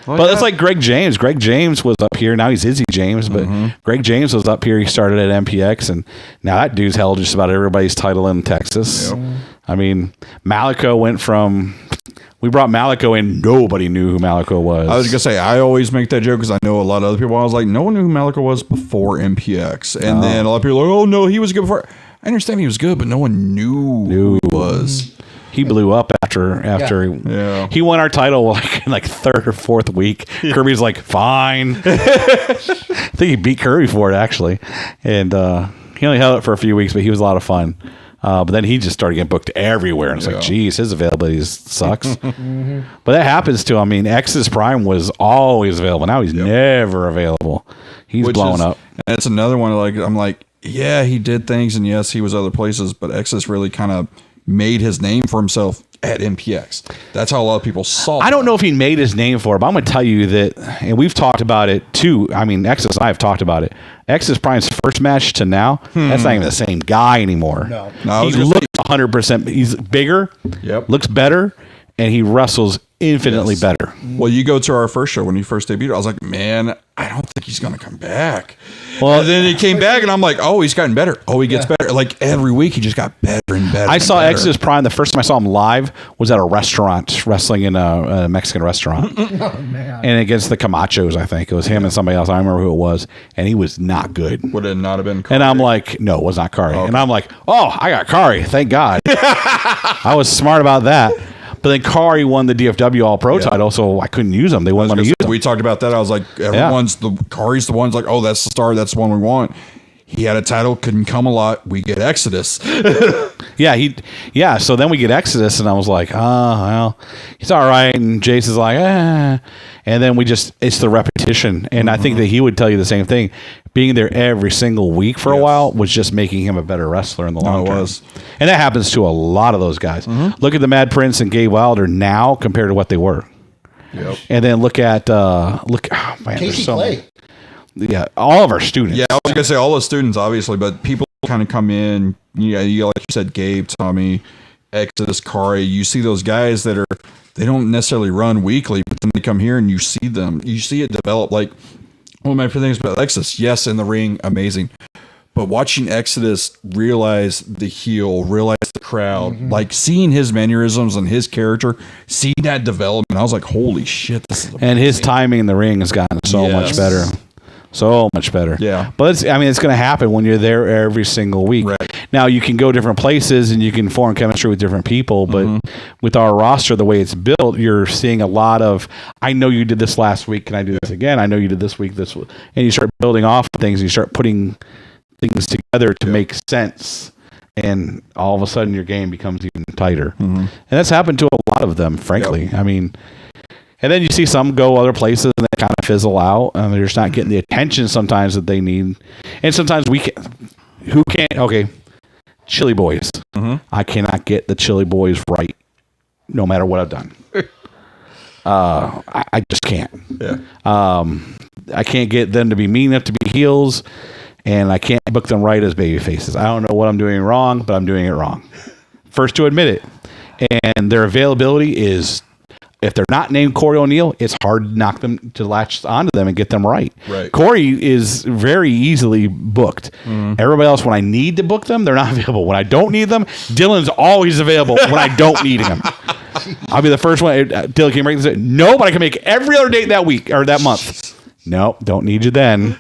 But it's like Greg James. Greg James was up here. Now he's Izzy James, but Greg James was up here. He started at MPX, and now that dude's held just about everybody's title in Texas. Yep. I mean, Malico went from... We brought Malico in. Nobody knew who Malico was. I was going to say, I always make that joke because I know a lot of other people. I was like, no one knew who Malico was before MPX. And then a lot of people are like, oh, no, he was good before. I understand he was good, but no one knew who he was. He blew up after he won our title like in like 3rd or 4th week. Kirby's like, fine. I think he beat Kirby for it, actually. And he only held it for a few weeks, but he was a lot of fun. But then he just started getting booked everywhere. And it's like, geez, his availability sucks. But that happens to him. I mean, X's Prime was always available. Now he's never available. He's blowing up. And it's another one. Like I'm like, yeah, he did things. And yes, he was other places. But X's really kind of made his name for himself at MPX. That's how a lot of people saw I don't know if he made his name for it, but I'm going to tell you that, and we've talked about it too. I mean, X's and I have talked about it. X's Prime's first match to now, that's not even the same guy anymore. No he looks 100%. He's bigger, looks better, and he wrestles infinitely better. Well, you go to our first show when he first debuted. I was like, man, I don't think he's going to come back. Well, and then he came back, and I'm like, oh, he's gotten better. Oh, he gets better. Like every week, he just got better and better. I saw X's Prime. The first time I saw him live was at a restaurant, wrestling in a Mexican restaurant. Oh, man. And against the Camachos, I think. It was him and somebody else. I don't remember who it was. And he was not good. Would it not have been Kari? And I'm like, no, it was not Kari. Okay. And I'm like, oh, I got Kari. Thank God. I was smart about that. But then Kari won the DFW All Pro title, so I couldn't use him. They wouldn't let me use him. We talked about that. I was like, Kari's the one's like, oh, that's the star. That's the one we want. He had a title, couldn't come a lot. We get Exodus. So then we get Exodus, and I was like, oh, well, he's all right. And Jason's like, eh. And then it's the repetition. And I think that he would tell you the same thing. Being there every single week for a while was just making him a better wrestler in the long term. It was. And that happens to a lot of those guys. Look at the Mad Prince and Gabe Wilder now compared to what they were. Yep. And then look at Casey Clay. Yeah, all of our students. Yeah, I was going to say all the students, obviously, but people kind of come in. Yeah, you like you said, Gabe, Tommy, Exodus, Kari. You see those guys that they don't necessarily run weekly, but then they come here and you see them. You see it develop. Like one of my favorite things about Exodus, yes, in the ring, amazing. But watching Exodus realize the heel, realize the crowd, like seeing his mannerisms and his character, seeing that development, I was like, holy shit. This is and his timing in the ring has gotten so much better. So much better. Yeah. But it's going to happen when you're there every single week. Right. Now, you can go different places and you can form chemistry with different people. But with our roster, the way it's built, you're seeing a lot of, I know you did this last week. Can I do this again? I know you did this week. And you start building off of things. And you start putting things together to make sense. And all of a sudden, your game becomes even tighter. And that's happened to a lot of them, frankly. Yep. I mean... And then you see some go other places and they kind of fizzle out. And they're just not getting the attention sometimes that they need. And sometimes who can't? Okay, Chili Boys. I cannot get the Chili Boys right, no matter what I've done. I just can't. Yeah. I can't get them to be mean enough to be heels, and I can't book them right as baby faces. I don't know what I'm doing wrong, but I'm doing it wrong. First to admit it. And their availability is... If they're not named Corey O'Neill, it's hard to knock them to latch onto them and get them right. Corey is very easily booked. Everybody else, when I need to book them, they're not available. When I don't need them, Dylan's always available when I don't need him. I'll be the first one. Dylan came right and said, no, but I can make every other date that week or that month. No, don't need you then.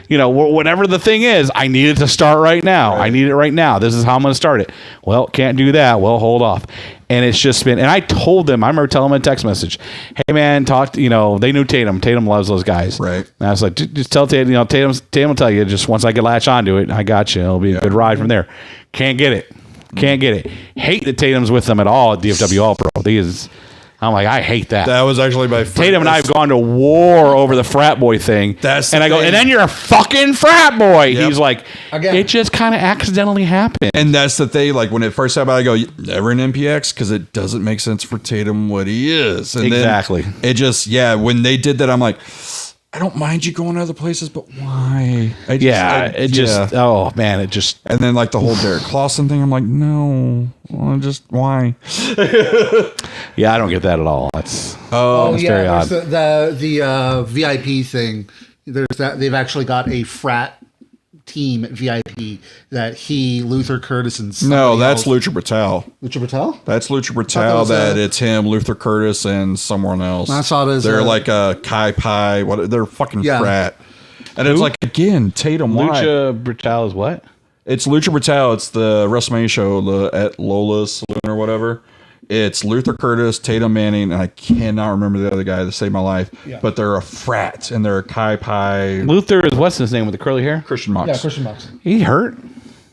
Whatever the thing is, I need it to start right now. I need it right now. This is how I'm going to start it. Well, can't do that. Well, hold off. And it's just been, and I told them, I remember telling them a text message, hey man, they knew Tatum. Tatum loves those guys. Right. And I was like, just tell Tatum, Tatum will tell you, just once I get latch onto it, I got you. It'll be a good ride from there. Can't get it. Hate that Tatum's with them at all at DFW All Pro. I'm like, I hate that. That was actually my first. Tatum and I have gone to war over the frat boy thing. And I go, and then you're a fucking frat boy. Yep. He's like, again, it just kind of accidentally happened. And that's the thing. Like when it first happened, I go, never an MPX because it doesn't make sense for Tatum what he is. And exactly. Then it just, when they did that, I'm like, I don't mind you going other places, but why? Oh man, it just. And then like the whole Derek Clausen thing, I'm like, no, just why? Yeah, I don't get that at all. That's very odd. The VIP thing. There's that they've actually got a frat team at VIP that Luther Curtis and no, that's Lucha Brutal. Lucha Brutal? That's Lucha Brutal. It's him, Luther Curtis, and someone else. I saw it as they're like a Kai Pi. They're fucking frat. And it's like again, Tatum. Lucha Brutal is what? It's Lucha Brutal. It's the WrestleMania show at Lola's Saloon or whatever. It's Luther Curtis, Tatum Manning, and I cannot remember the other guy that saved my life. Yeah. But they're a frat, and they're a Kai Pi. Luther is, what's his name with the curly hair? Christian Mox. Yeah, Christian Mox. He hurt?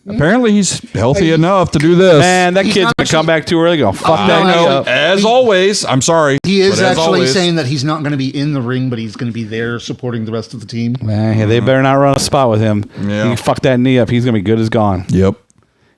Apparently he's healthy enough to do this. Man, that kid's going to come back too early. Go, fuck that knee up. As always, I'm sorry. He is actually saying that he's not going to be in the ring, but he's going to be there supporting the rest of the team. Man, they better not run a spot with him. Yeah. He fuck that knee up. He's going to be good as gone. Yep.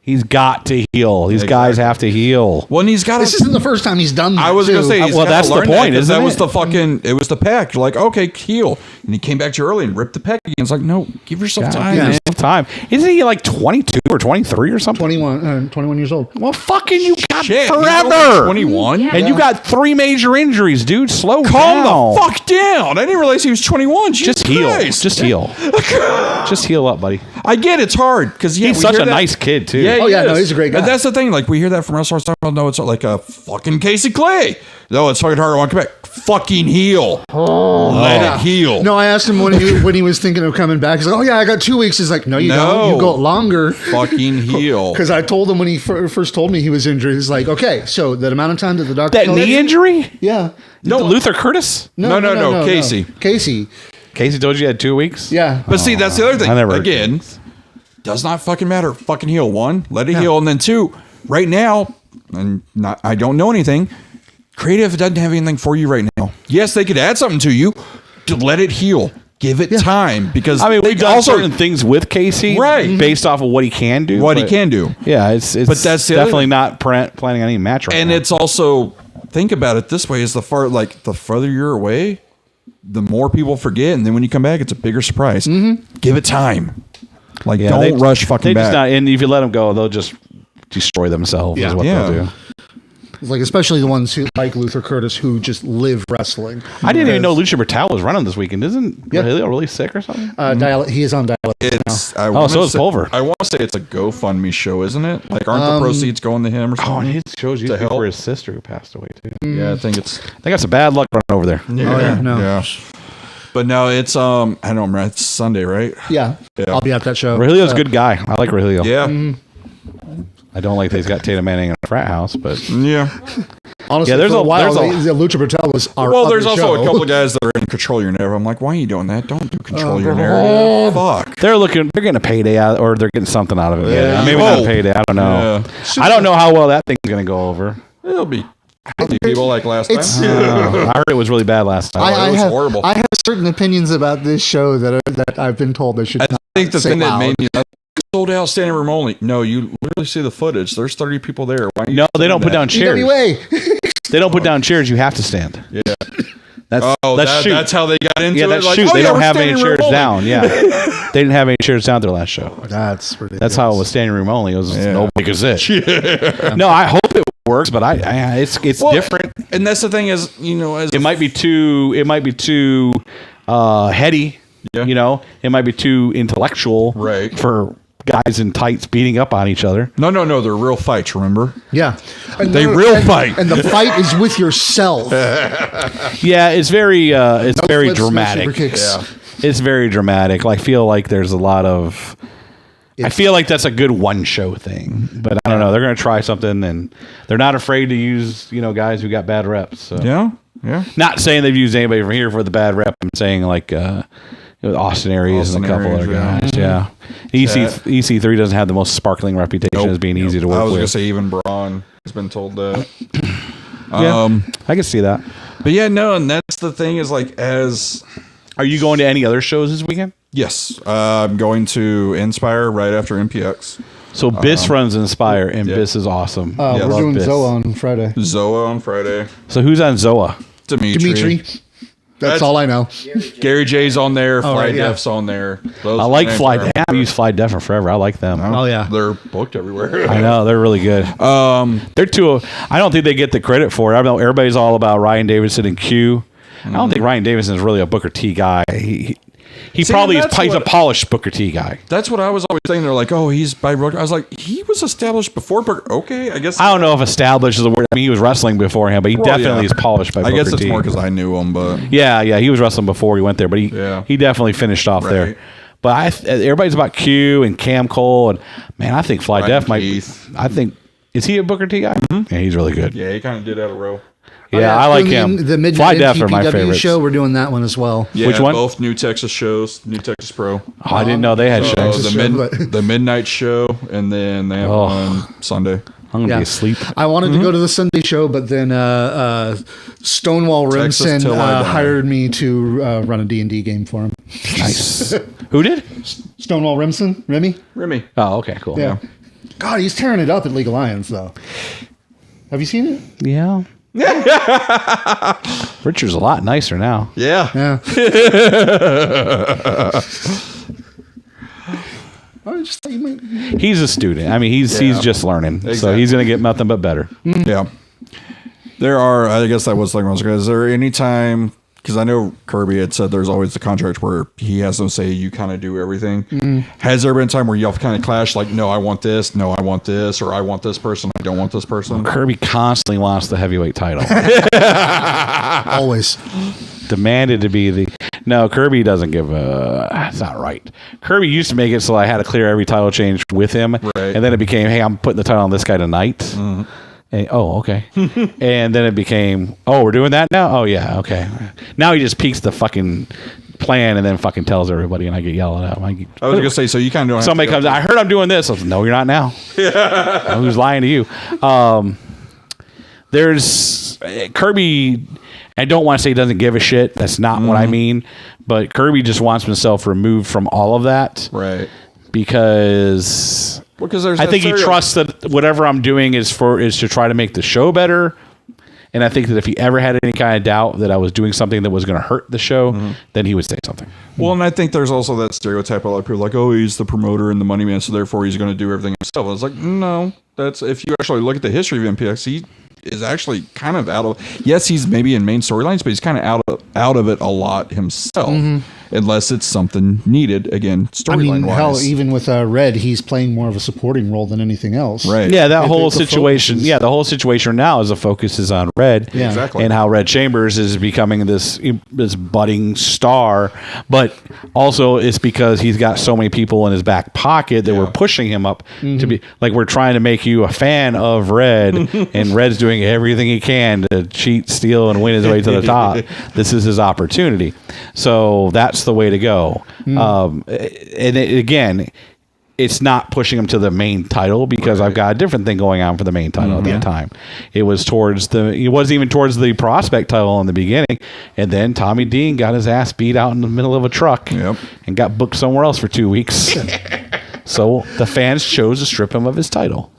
He's got to heal. These guys have to heal. Well, and he's got. This isn't the first time he's done that. I was going to say, well, that's the point, isn't it? That was the fucking. It was the pack. You're like, okay, heal, and he came back too early and ripped the pack again. It's like, no, give yourself time. Give yourself time. Isn't he like 22 or 23 or something? 21 years old. Well, fucking you got forever. 21, and you got 3 major injuries, dude. Calm the fuck down. I didn't realize he was 21. Just heal. Just heal. Just heal up, buddy. I get it's hard because he's such a nice kid too. Yeah, no, he's a great guy. But that's the thing. Like we hear that from wrestlers. No, it's like a fucking Casey Clay. No, it's fucking hard to walk back. Fucking heal. Let it heal. No, I asked him when he was thinking of coming back. He's like, oh yeah, I got 2 weeks. He's like, no, you don't. You go longer. Fucking heal. Because I told him when he first told me he was injured. He's like, okay, so that amount of time that the doctor. That knee injury? Yeah. No, Luther Curtis? No. Casey. Casey told you had 2 weeks? Yeah. But see, that's the other thing. Again, does not fucking matter. Fucking heal. 1, let it heal. And then 2, right now, and I don't know anything, creative doesn't have anything for you right now. Yes, they could add something to you. To let it heal. Give it time. Because we've done certain things with Casey based off of what he can do. He can do. Yeah, it's but that's definitely not planning on any match right now. And it's also, think about it this way, is the further you're away, the more people forget, and then when you come back, it's a bigger surprise. Give it time. Don't rush fucking back. And if you let them go, they'll just destroy themselves is what they'll do. Like, especially the ones who like Luther Curtis who just live wrestling. I didn't even know Lucha Bertal was running this weekend. Isn't Yeah. Helio really sick or something? He is on dial-up It's now. So is Pulver. I want to say it's a GoFundMe show, isn't it? Like, aren't the proceeds going to him or Oh, something? and his shows used to be help? for his sister who passed away too. Yeah, I think it's. They got some bad luck running over there. Yeah. But no, it's I don't remember. It's Sunday, right? Yeah. I'll be at that show. Rahilio's a good guy. I like Rahilio. Yeah. I don't like that he's got Tatum Manning in a frat house, but Yeah. Honestly, Yeah, there's for a a- while, there's a- Lucha Bertel was our Well, other there's also show. a couple of guys that are in Control Your Narrative. I'm like, why are you doing that? Don't do Control Your Narrative. Fuck. they're getting a payday out, or they're getting something out of it. Yeah. Maybe not a Oh. payday. I don't know. Yeah. I don't know how well that thing's going to go over. It'll be people like last It's- time. I heard it was really bad last time. it was horrible. I have certain opinions about this show that I've been told I should I not think the say thing that loud. made me sold out standing room only. No, you literally see the footage. There's 30 people there. Why are you No, they don't saying put down that? chairs. EWA. They don't put down chairs. You have to stand. Yeah. That's That's how they got into Yeah, it. that's Like, shoot. oh, They yeah, don't we're have any standing room chairs only. down. Yeah, they didn't have any chairs down their last show. That's ridiculous. That's how it was standing room only. It was Yeah. nobody could sit. No, I hope it works, but it's Well, different. And that's the thing is, as It might be too heady. Yeah. It might be too intellectual. Right. For guys in tights beating up on each other. No, they're real fights. Remember? Yeah. And They real fight. And the fight is with yourself. Yeah, it's very very Flips, no dramatic. super kicks. Yeah. It's very dramatic. I feel like there's a lot of. I feel like that's a good one show thing, but I don't know. They're going to try something, and they're not afraid to use guys who got bad reps. So. Yeah. Not saying they've used anybody from here for the bad rep. I'm saying like Austin Aries and a couple Aries, other guys. Yeah. EC3 doesn't have the most sparkling reputation as being easy to work I was with. gonna say even Braun has been told that. Yeah, I can see that. But yeah, no, and that's the thing is like Are you going to any other shows this weekend? yes, I'm going to Inspire right after MPX. So Biss runs Inspire, and yeah. Biss is awesome. Yeah. We're Love doing Biss. Zoa on Friday. Zoa on Friday. So who's on Zoa? Dimitri. That's all I know. Gary J's on there. Fly right, yeah. Def's on there. Those I like names Fly. are- I've used Fly Def forever. I like them. Oh, yeah. They're booked everywhere. I know they're really good. They're too. I don't think they get the credit for it. I know everybody's all about Ryan Davidson and Q. I don't think Ryan Davidson is really a Booker T guy. He See, probably and is. that's He's a what- polished Booker T guy. That's what I was always saying. They're like, oh, he's by Booker. I was like, he was established before Booker. Okay, I guess. I don't know if established is the word. I mean, he was wrestling before him, but he definitely is polished by I Booker guess it's T. more because I knew him, but Yeah, he was wrestling before he went there, but he definitely finished off Right. there. But everybody's about Q and Cam Cole, and man, I think Fly Ryan Def might. Keith. I think is he a Booker T guy? Yeah, he's really good. yeah, he kind of did out a row. Yeah, I like him. The Fly Midnight Def are my PPW favorites. show, we're doing that one as well. Yeah, Which one? Both New Texas shows, New Texas Pro. Oh, I didn't know they had So shows. Texas show, but- the midnight show, and then they have Oh. one Sunday. I'm gonna Yeah. be asleep. I wanted to go to the Sunday show, but then Stonewall Texas Rimson till I die. hired me to run a D&D game for him. Nice. Who did? Stonewall Rimson? Remy? Remy. Oh, okay, cool. Yeah. God, he's tearing it up at League of Lions, though. Have you seen it? Yeah. Richard's a lot nicer now. Yeah. Yeah. I just thought you might... He's a student. I mean, he's just learning, so Exactly. he's gonna get nothing but better. Yeah. There are, I guess that was like, is there any time, because I know Kirby had said there's always the contract where he has no say, you kind of do everything. Has there been a time where y'all kind of clash, like, no, I want this, or I want this person, I don't want this person? Kirby constantly wants the heavyweight title. Always. Demanded to be the. No, Kirby doesn't give a. That's not right. Kirby used to make it so I had to clear every title change with him, Right. and then it became, hey, I'm putting the title on this guy tonight. And, okay. And then it became, oh, we're doing that now? Oh, yeah, okay. Now he just peeks the fucking plan and then fucking tells everybody, and I get yelled at. I was going to say, so you kind of don't Somebody have comes, I heard I'm doing this. I was like, no, you're not now. Who's lying to you? There's Kirby. I don't want to say he doesn't give a shit. That's not what I mean. But Kirby just wants himself removed from all of that. Right. Because There's I think he trusts that whatever I'm doing is to try to make the show better. And I think that if he ever had any kind of doubt that I was doing something that was going to hurt the show, then he would say something. Well, and I think there's also that stereotype. A lot of people are like, oh, he's the promoter and the money man, so therefore he's going to do everything himself. I was like, no, that's if you actually look at the history of MPX, is actually kind of out of. Yes, he's maybe in main storylines, but he's kind of out of it a lot himself, unless it's something needed. Again, storyline wise. Hell, even with Red, he's playing more of a supporting role than anything else. Right. Yeah, that whole situation. Yeah, the whole situation now is the focus is on Red. Yeah. Exactly. And how Red Chambers is becoming this budding star, but also it's because he's got so many people in his back pocket that we're pushing him up to be like, we're trying to make you a fan of Red, and Red's doing everything he can to cheat, steal, and win his way to the top. This is his opportunity. So that's the way to go. Again, it's not pushing him to the main title because I've got a different thing going on for the main title at that time. It wasn't even towards the prospect title in the beginning. And then Tommy Dean got his ass beat out in the middle of a truck and got booked somewhere else for 2 weeks. So the fans chose to strip him of his title.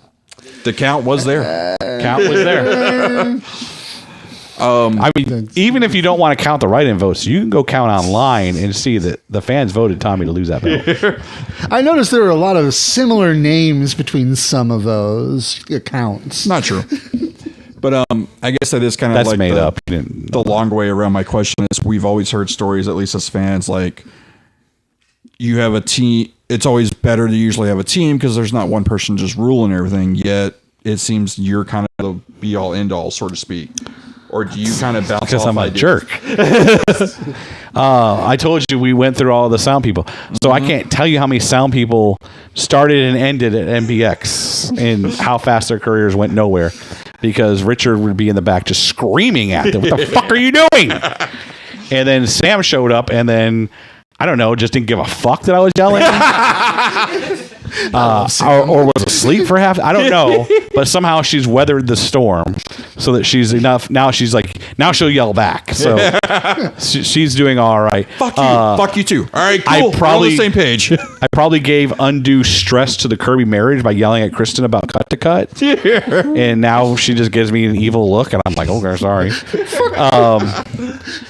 The count was there. Count was there. I mean, even if you don't want to count the write-in votes, you can go count online and see that the fans voted Tommy to lose that belt. I noticed there were a lot of similar names between some of those accounts. Not true. But I guess that is kind of That's like made up. The long way around my question is we've always heard stories, at least as fans, like you have a team. It's always better to usually have a team because there's not one person just ruling everything. Yet it seems you're kind of the be all end all, so to speak. Or do you kind of bounce Because off I'm a ideas? jerk. I told you we went through all the sound people. So I can't tell you how many sound people started and ended at MPX and how fast their careers went nowhere. Because Richard would be in the back just screaming at them, "What the fuck are you doing?" And then Sam showed up and then, I don't know, just didn't give a fuck that I was yelling. Or was asleep for half. I don't know, but somehow she's weathered the storm so that she's enough. Now she's like, now she'll yell back. So she's doing all right. Fuck you. Fuck you too. All right, cool. We're on the same page. I probably gave undue stress to the Kirby marriage by yelling at Kristen about cut to cut. And now she just gives me an evil look, and I'm like, okay, sorry.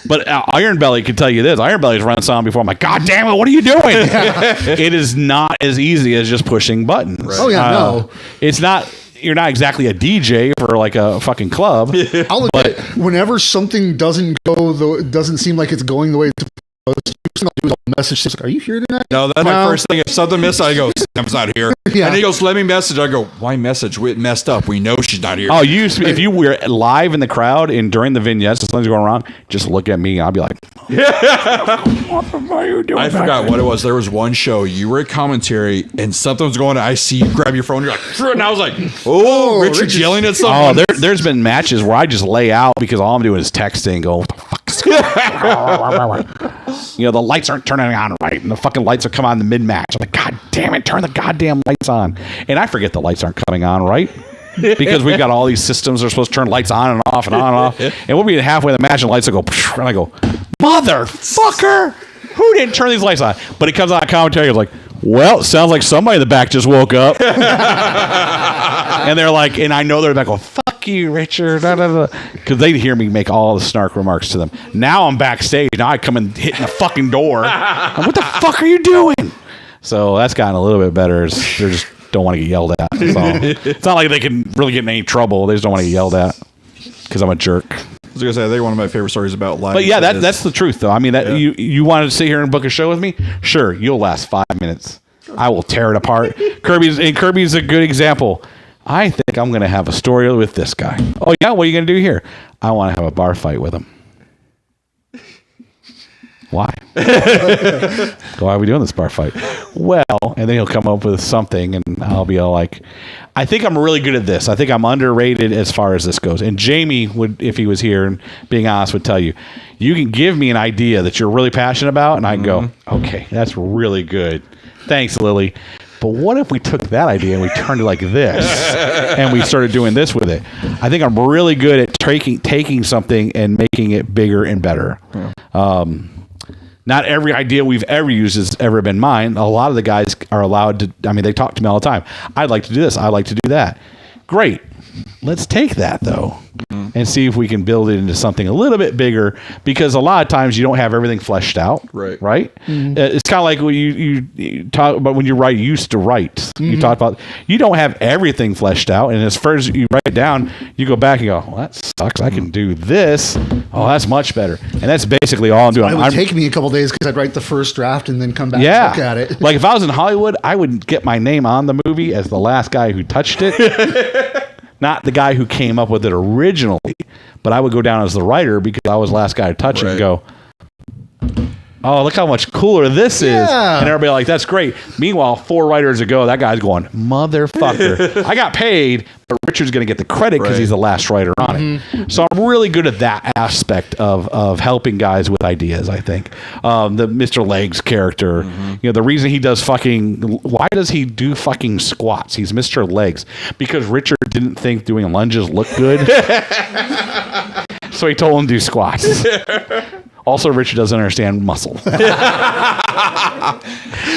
But Iron Belly could tell you this. Iron Belly's run sound before. I'm like, God damn it, what are you doing? It is not as easy as just pushing buttons. Right. Oh yeah, no. It's not. You're not exactly a DJ for like a fucking club. I'll admit, whenever something doesn't seem like it's going the way it's supposed to, I'll do a message. Like, are you here tonight? No, that's my first thing. If something missed, I go, Sam's not here. Yeah. And he goes, let me message. I go, why message? We messed up. We know she's not here. Oh, if you were live in the crowd and during the vignettes, if something's going wrong, just look at me. I'll be like, what are you doing? I forgot what it was. There was one show. You were at commentary and something was going on. I see you grab your phone. You're like, and I was like, oh, Richard's yelling at someone. Oh, there's been matches where I just lay out because all I'm doing is texting. Go, what the fuck's you know, the lights aren't turning on right, and the fucking lights will come on in the mid-match. I'm like, God damn it, turn the goddamn lights on. And I forget the lights aren't coming on right because we've got all these systems that are supposed to turn lights on and off and on and off. And we'll be halfway in the match, and the lights will go, and I go, motherfucker, who didn't turn these lights on? But it comes on commentary, it's like, well, it sounds like somebody in the back just woke up. And they're like, and I know they're back going, fuck you, Richard, because they hear me make all the snark remarks to them. Now I'm backstage. Now I come and hit the fucking door. And what the fuck are you doing? So that's gotten a little bit better. They just don't want to get yelled at. So it's not like they can really get in any trouble. They just don't want to get yelled at because I'm a jerk. I was gonna say, I think one of my favorite stories about life. But yeah, that's the truth, though. I mean, you wanted to sit here and book a show with me? Sure, you'll last 5 minutes. I will tear it apart. Kirby's a good example. I think I'm going to have a story with this guy. Oh yeah, what are you going to do here? I want to have a bar fight with him. Why? Why are we doing this bar fight? Well, and then he'll come up with something, and I'll be all like, I think I'm really good at this. I think I'm underrated as far as this goes. And Jamie would, if he was here and being honest, would tell you, you can give me an idea that you're really passionate about, and I can go, okay, that's really good. Thanks, Lily. But what if we took that idea and we turned it like this and we started doing this with it? I think I'm really good at taking something and making it bigger and better. Yeah. Not every idea we've ever used has ever been mine. A lot of the guys are allowed to, I mean, they talk to me all the time. I'd like to do this. I'd like to do that. Great. Let's take that, though, and and see if we can build it into something a little bit bigger, because a lot of times you don't have everything fleshed out. Right. It's kind of like when you talk about when you used to write. You talked about you don't have everything fleshed out, and as far as you write it down, you go back and go, well, that sucks. I can do this. Oh, that's much better. And that's basically all I'm doing. It would take me a couple days because I'd write the first draft and then come back and look at it. Like if I was in Hollywood, I would get my name on the movie as the last guy who touched it. Not the guy who came up with it originally, but I would go down as the writer because I was the last guy to touch it and go, oh, look how much cooler this is. And everybody like, that's great. Meanwhile, 4 writers ago, that guy's going, motherfucker. I got paid, but Richard's going to get the credit because he's the last writer on it. So I'm really good at that aspect of helping guys with ideas, I think. The Mr. Legs character, the reason he does why does he do fucking squats? He's Mr. Legs. Because Richard didn't think doing lunges looked good. So he told him to do squats. Also, Richard doesn't understand muscle. That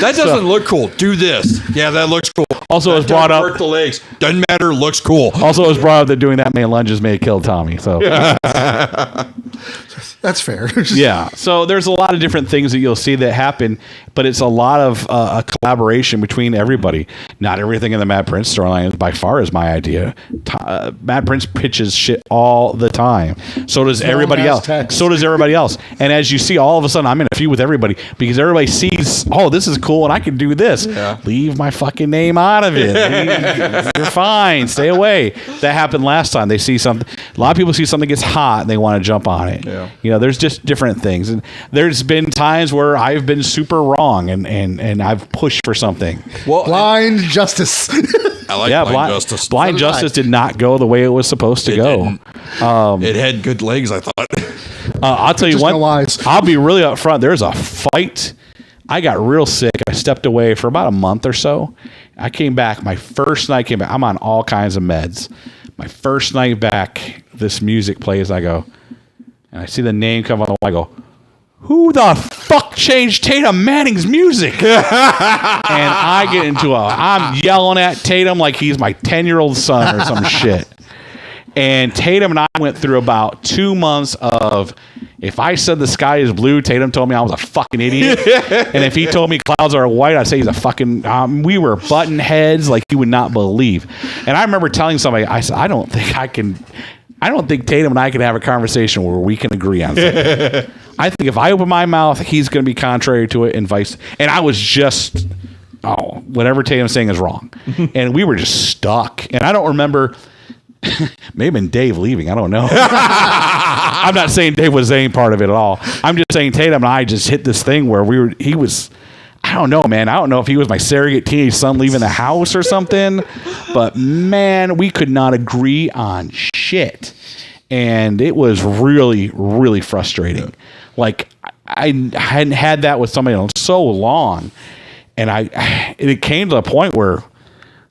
doesn't look cool. Do this. Yeah, that looks cool. Also, it was brought up. Work the legs. Doesn't matter. Looks cool. Also, it was brought up that doing that many lunges may have killed Tommy. So that's fair. Yeah. So there's a lot of different things that you'll see that happen, but it's a lot of a collaboration between everybody. Not everything in the Mad Prince storyline by far is my idea. Mad Prince pitches shit all the time. So does everybody else. So does everybody else. And as you see, all of a sudden, I'm in a feud with everybody because everybody sees, oh, this is cool, and I can do this. Yeah. Leave my fucking name out of it. You're fine. Stay away. That happened last time. They see something. A lot of people see something gets hot, and they want to jump on it. Yeah. There's just different things. And there's been times where I've been super wrong, and I've pushed for something. Well, blind justice. I like Blind Justice. Blind Justice did not go the way it was supposed to go. It had good legs, I thought. I'll tell you what. I'll be really upfront. There's a fight. I got real sick. I stepped away for about a month or so. I came back. My first night came back. I'm on all kinds of meds. My first night back, this music plays. I go, and I see the name come on the wall. I go, who the fuck changed Tatum Manning's music? And I get into I'm yelling at Tatum like he's my 10-year-old son or some shit. And Tatum and I went through about 2 months of, if I said the sky is blue, Tatum told me I was a fucking idiot. And if he told me clouds are white, I'd say he's a fucking, we were butting heads like you would not believe. And I remember telling somebody, I said, I don't think Tatum and I can have a conversation where we can agree on something. I think if I open my mouth, he's going to be contrary to it and vice. And I was just, whatever Tatum's saying is wrong. And we were just stuck. And I don't remember, maybe been Dave leaving. I don't know. I'm not saying Dave was any part of it at all. I'm just saying Tatum and I just hit this thing where he was, I don't know, man. I don't know if he was my surrogate teenage son leaving the house or something, but man, we could not agree on shit. And it was really, really frustrating. Like I hadn't had that with somebody in so long. And it came to a point where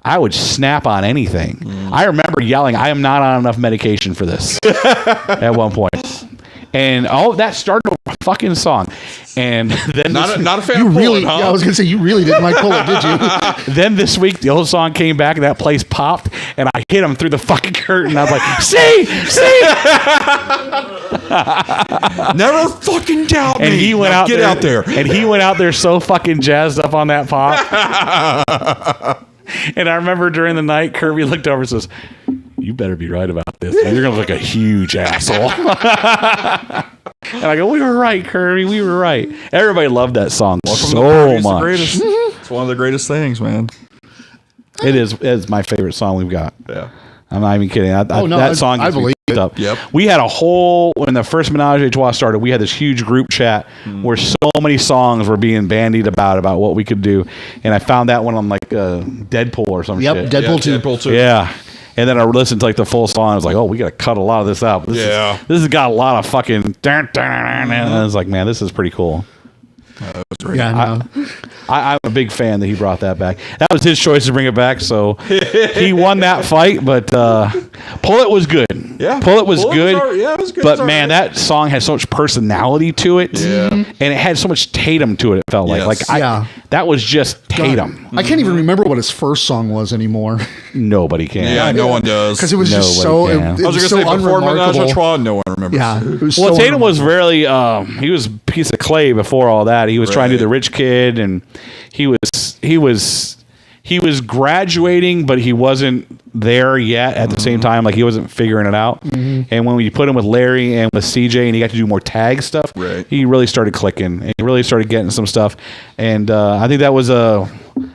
I would snap on anything. I remember yelling, I am not on enough medication for this at one point. And that started a fucking song. And then not a fan you of really, pulling, huh? Yeah, I was going to say, you really didn't like pull it, did you? Then this week, the old song came back and that place popped and I hit him through the fucking curtain. I was like, see? Never fucking doubt me. And he went out there. And he went out there so fucking jazzed up on that pop. And I remember during the night, Kirby looked over and says, you better be right about this. You're going to look like a huge asshole. And I go, we were right, Kirby. We were right. Everybody loved that song so much. It's one of the greatest things, man. It is. It's my favorite song we've got. Yeah. I'm not even kidding. That song gets me fucked up. Yep. We had when the first Menage a Trois started, we had this huge group chat where so many songs were being bandied about what we could do. And I found that one on like Deadpool or some shit. Deadpool 2. Yeah. And then I listened to like the full song. I was like, oh, we got to cut a lot of this out. This has got a lot of fucking. And I was like, man, this is pretty cool. Yeah, I'm a big fan that he brought that back. That was his choice to bring it back, so he won that fight. But Pull It was good. Yeah. Pull It was good. It was good. But man, that song had so much personality to it. Yeah. And it had so much Tatum to it, felt like. Yes. That was just Tatum. I can't even remember what his first song was anymore. Nobody can. Yeah, no one does. Because it was just so, Nobody it, can. it I was was going to so say, before Menage a unremarkable. Trois, no one remembers. Yeah. It was Well, so Tatum was really, he was a piece of clay before all that. He was trying to do the rich kid, and he was graduating, but he wasn't there yet at the same time. Like, he wasn't figuring it out. And when we put him with Larry and with CJ, and he got to do more tag stuff, he really started clicking, and he really started getting some stuff. And I think that was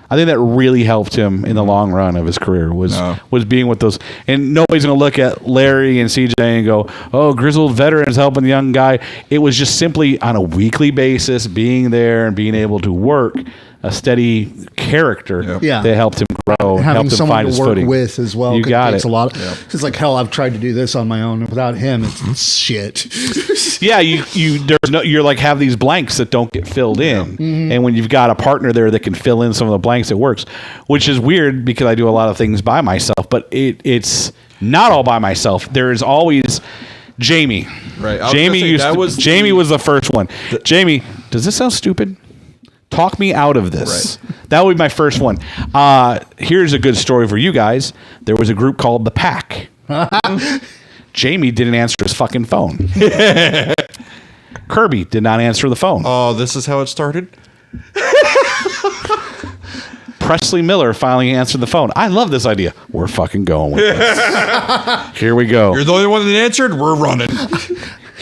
I think that really helped him in the long run of his career was being with those. And nobody's going to look at Larry and CJ and go, oh, grizzled veterans helping the young guy. It was just simply on a weekly basis being there and being able to work a steady character that helped him grow, having helped him someone find to his work footing. with as well. You got takes it. a lot. It's like, hell, I've tried to do this on my own, and without him, it's shit. Yeah, you're like have these blanks that don't get filled in, and when you've got a partner there that can fill in some of the blanks, it works. Which is weird because I do a lot of things by myself, but it's not all by myself. There is always Jamie. Right. Jamie was the first one. Jamie, does this sound stupid? Talk me out of this. Right. That would be my first one. Here's a good story for you guys. There was a group called The Pack. Jamie didn't answer his fucking phone. Kirby did not answer the phone. Oh, this is how it started? Presley Miller finally answered the phone. I love this idea. We're fucking going with this. Here we go. You're the only one that answered? We're running.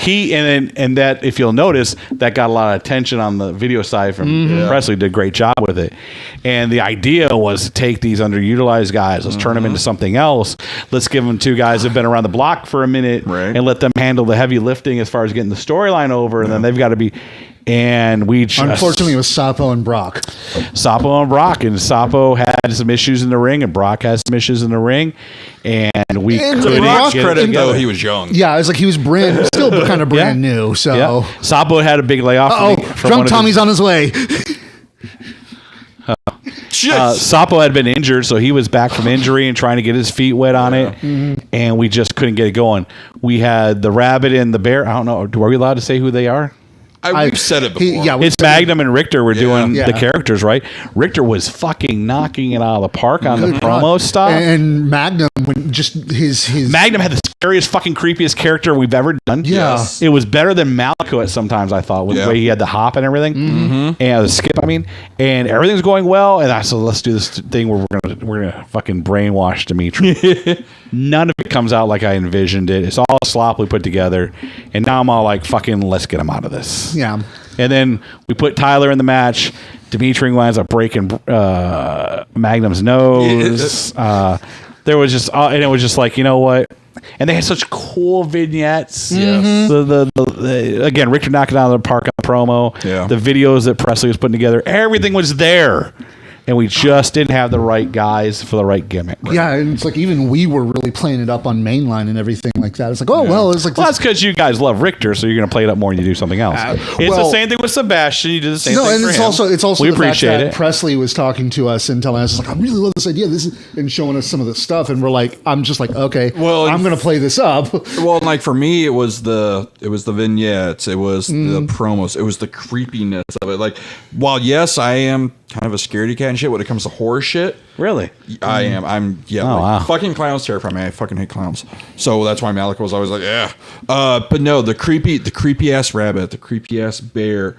And that, if you'll notice, that got a lot of attention on the video side from Presley. Did a great job with it. And the idea was to take these underutilized guys, let's turn them into something else. Let's give them two guys that have been around the block for a minute and let them handle the heavy lifting as far as getting the storyline over. And then they've got to be... And we just... Unfortunately, it was Sapo and Brock. Sapo and Brock. And Sapo had some issues in the ring, and Brock has some issues in the ring. And we couldn't Brock's get credit, it together. though, he was young. Yeah, it was like he was still kind of brand new. So, Sapo had a big layoff. Drunk Tommy's on his way. Sapo had been injured, so he was back from injury and trying to get his feet wet on it, and we just couldn't get it going. We had the Rabbit and the Bear. I don't know. Are we allowed to say who they are? We've said it before. It's Magnum and Richter were doing the characters, right? Richter was fucking knocking it out of the park on the promo stuff. And Magnum, when just his Magnum had the scariest, fucking creepiest character we've ever done. Yeah. It was better than Malico at sometimes, I thought, with the way he had the hop and everything. And the skip, and everything's going well. And I said, let's do this thing where we're gonna fucking brainwash Dimitri. None of it comes out like I envisioned it. It's all sloppily put together. And now I'm all like, fucking, let's get him out of this. Yeah. And then we put Tyler in the match. Dimitri winds up breaking Magnum's nose. There was just, and it was just like, you know what? And they had such cool vignettes. Yes. Again, Richter knocking out of the park on the promo. Yeah. The videos that Presley was putting together. Everything was there. And we just didn't have the right guys for the right gimmick. Yeah, and it's like even we were really playing it up on Mainline and everything like that. It's like, it's like... Well, that's because you guys love Richter, so you're going to play it up more and you do something else. It's the same thing with Sebastian. You do the same thing and for it's him. it's also we the fact appreciate that it. Presley was talking to us and telling us, like, I really love this idea. And showing us some of the stuff, and we're like, I'm just like, okay, I'm going to play this up. Well, like for me, it was the vignettes, it was the promos, it was the creepiness of it. Like, while yes, I am kind of a scaredy cat and shit when it comes to horror shit. Really? I am. I'm fucking clowns terrify me. I fucking hate clowns. So that's why Malik was always like, yeah. But no, the creepy ass rabbit, the creepy ass bear.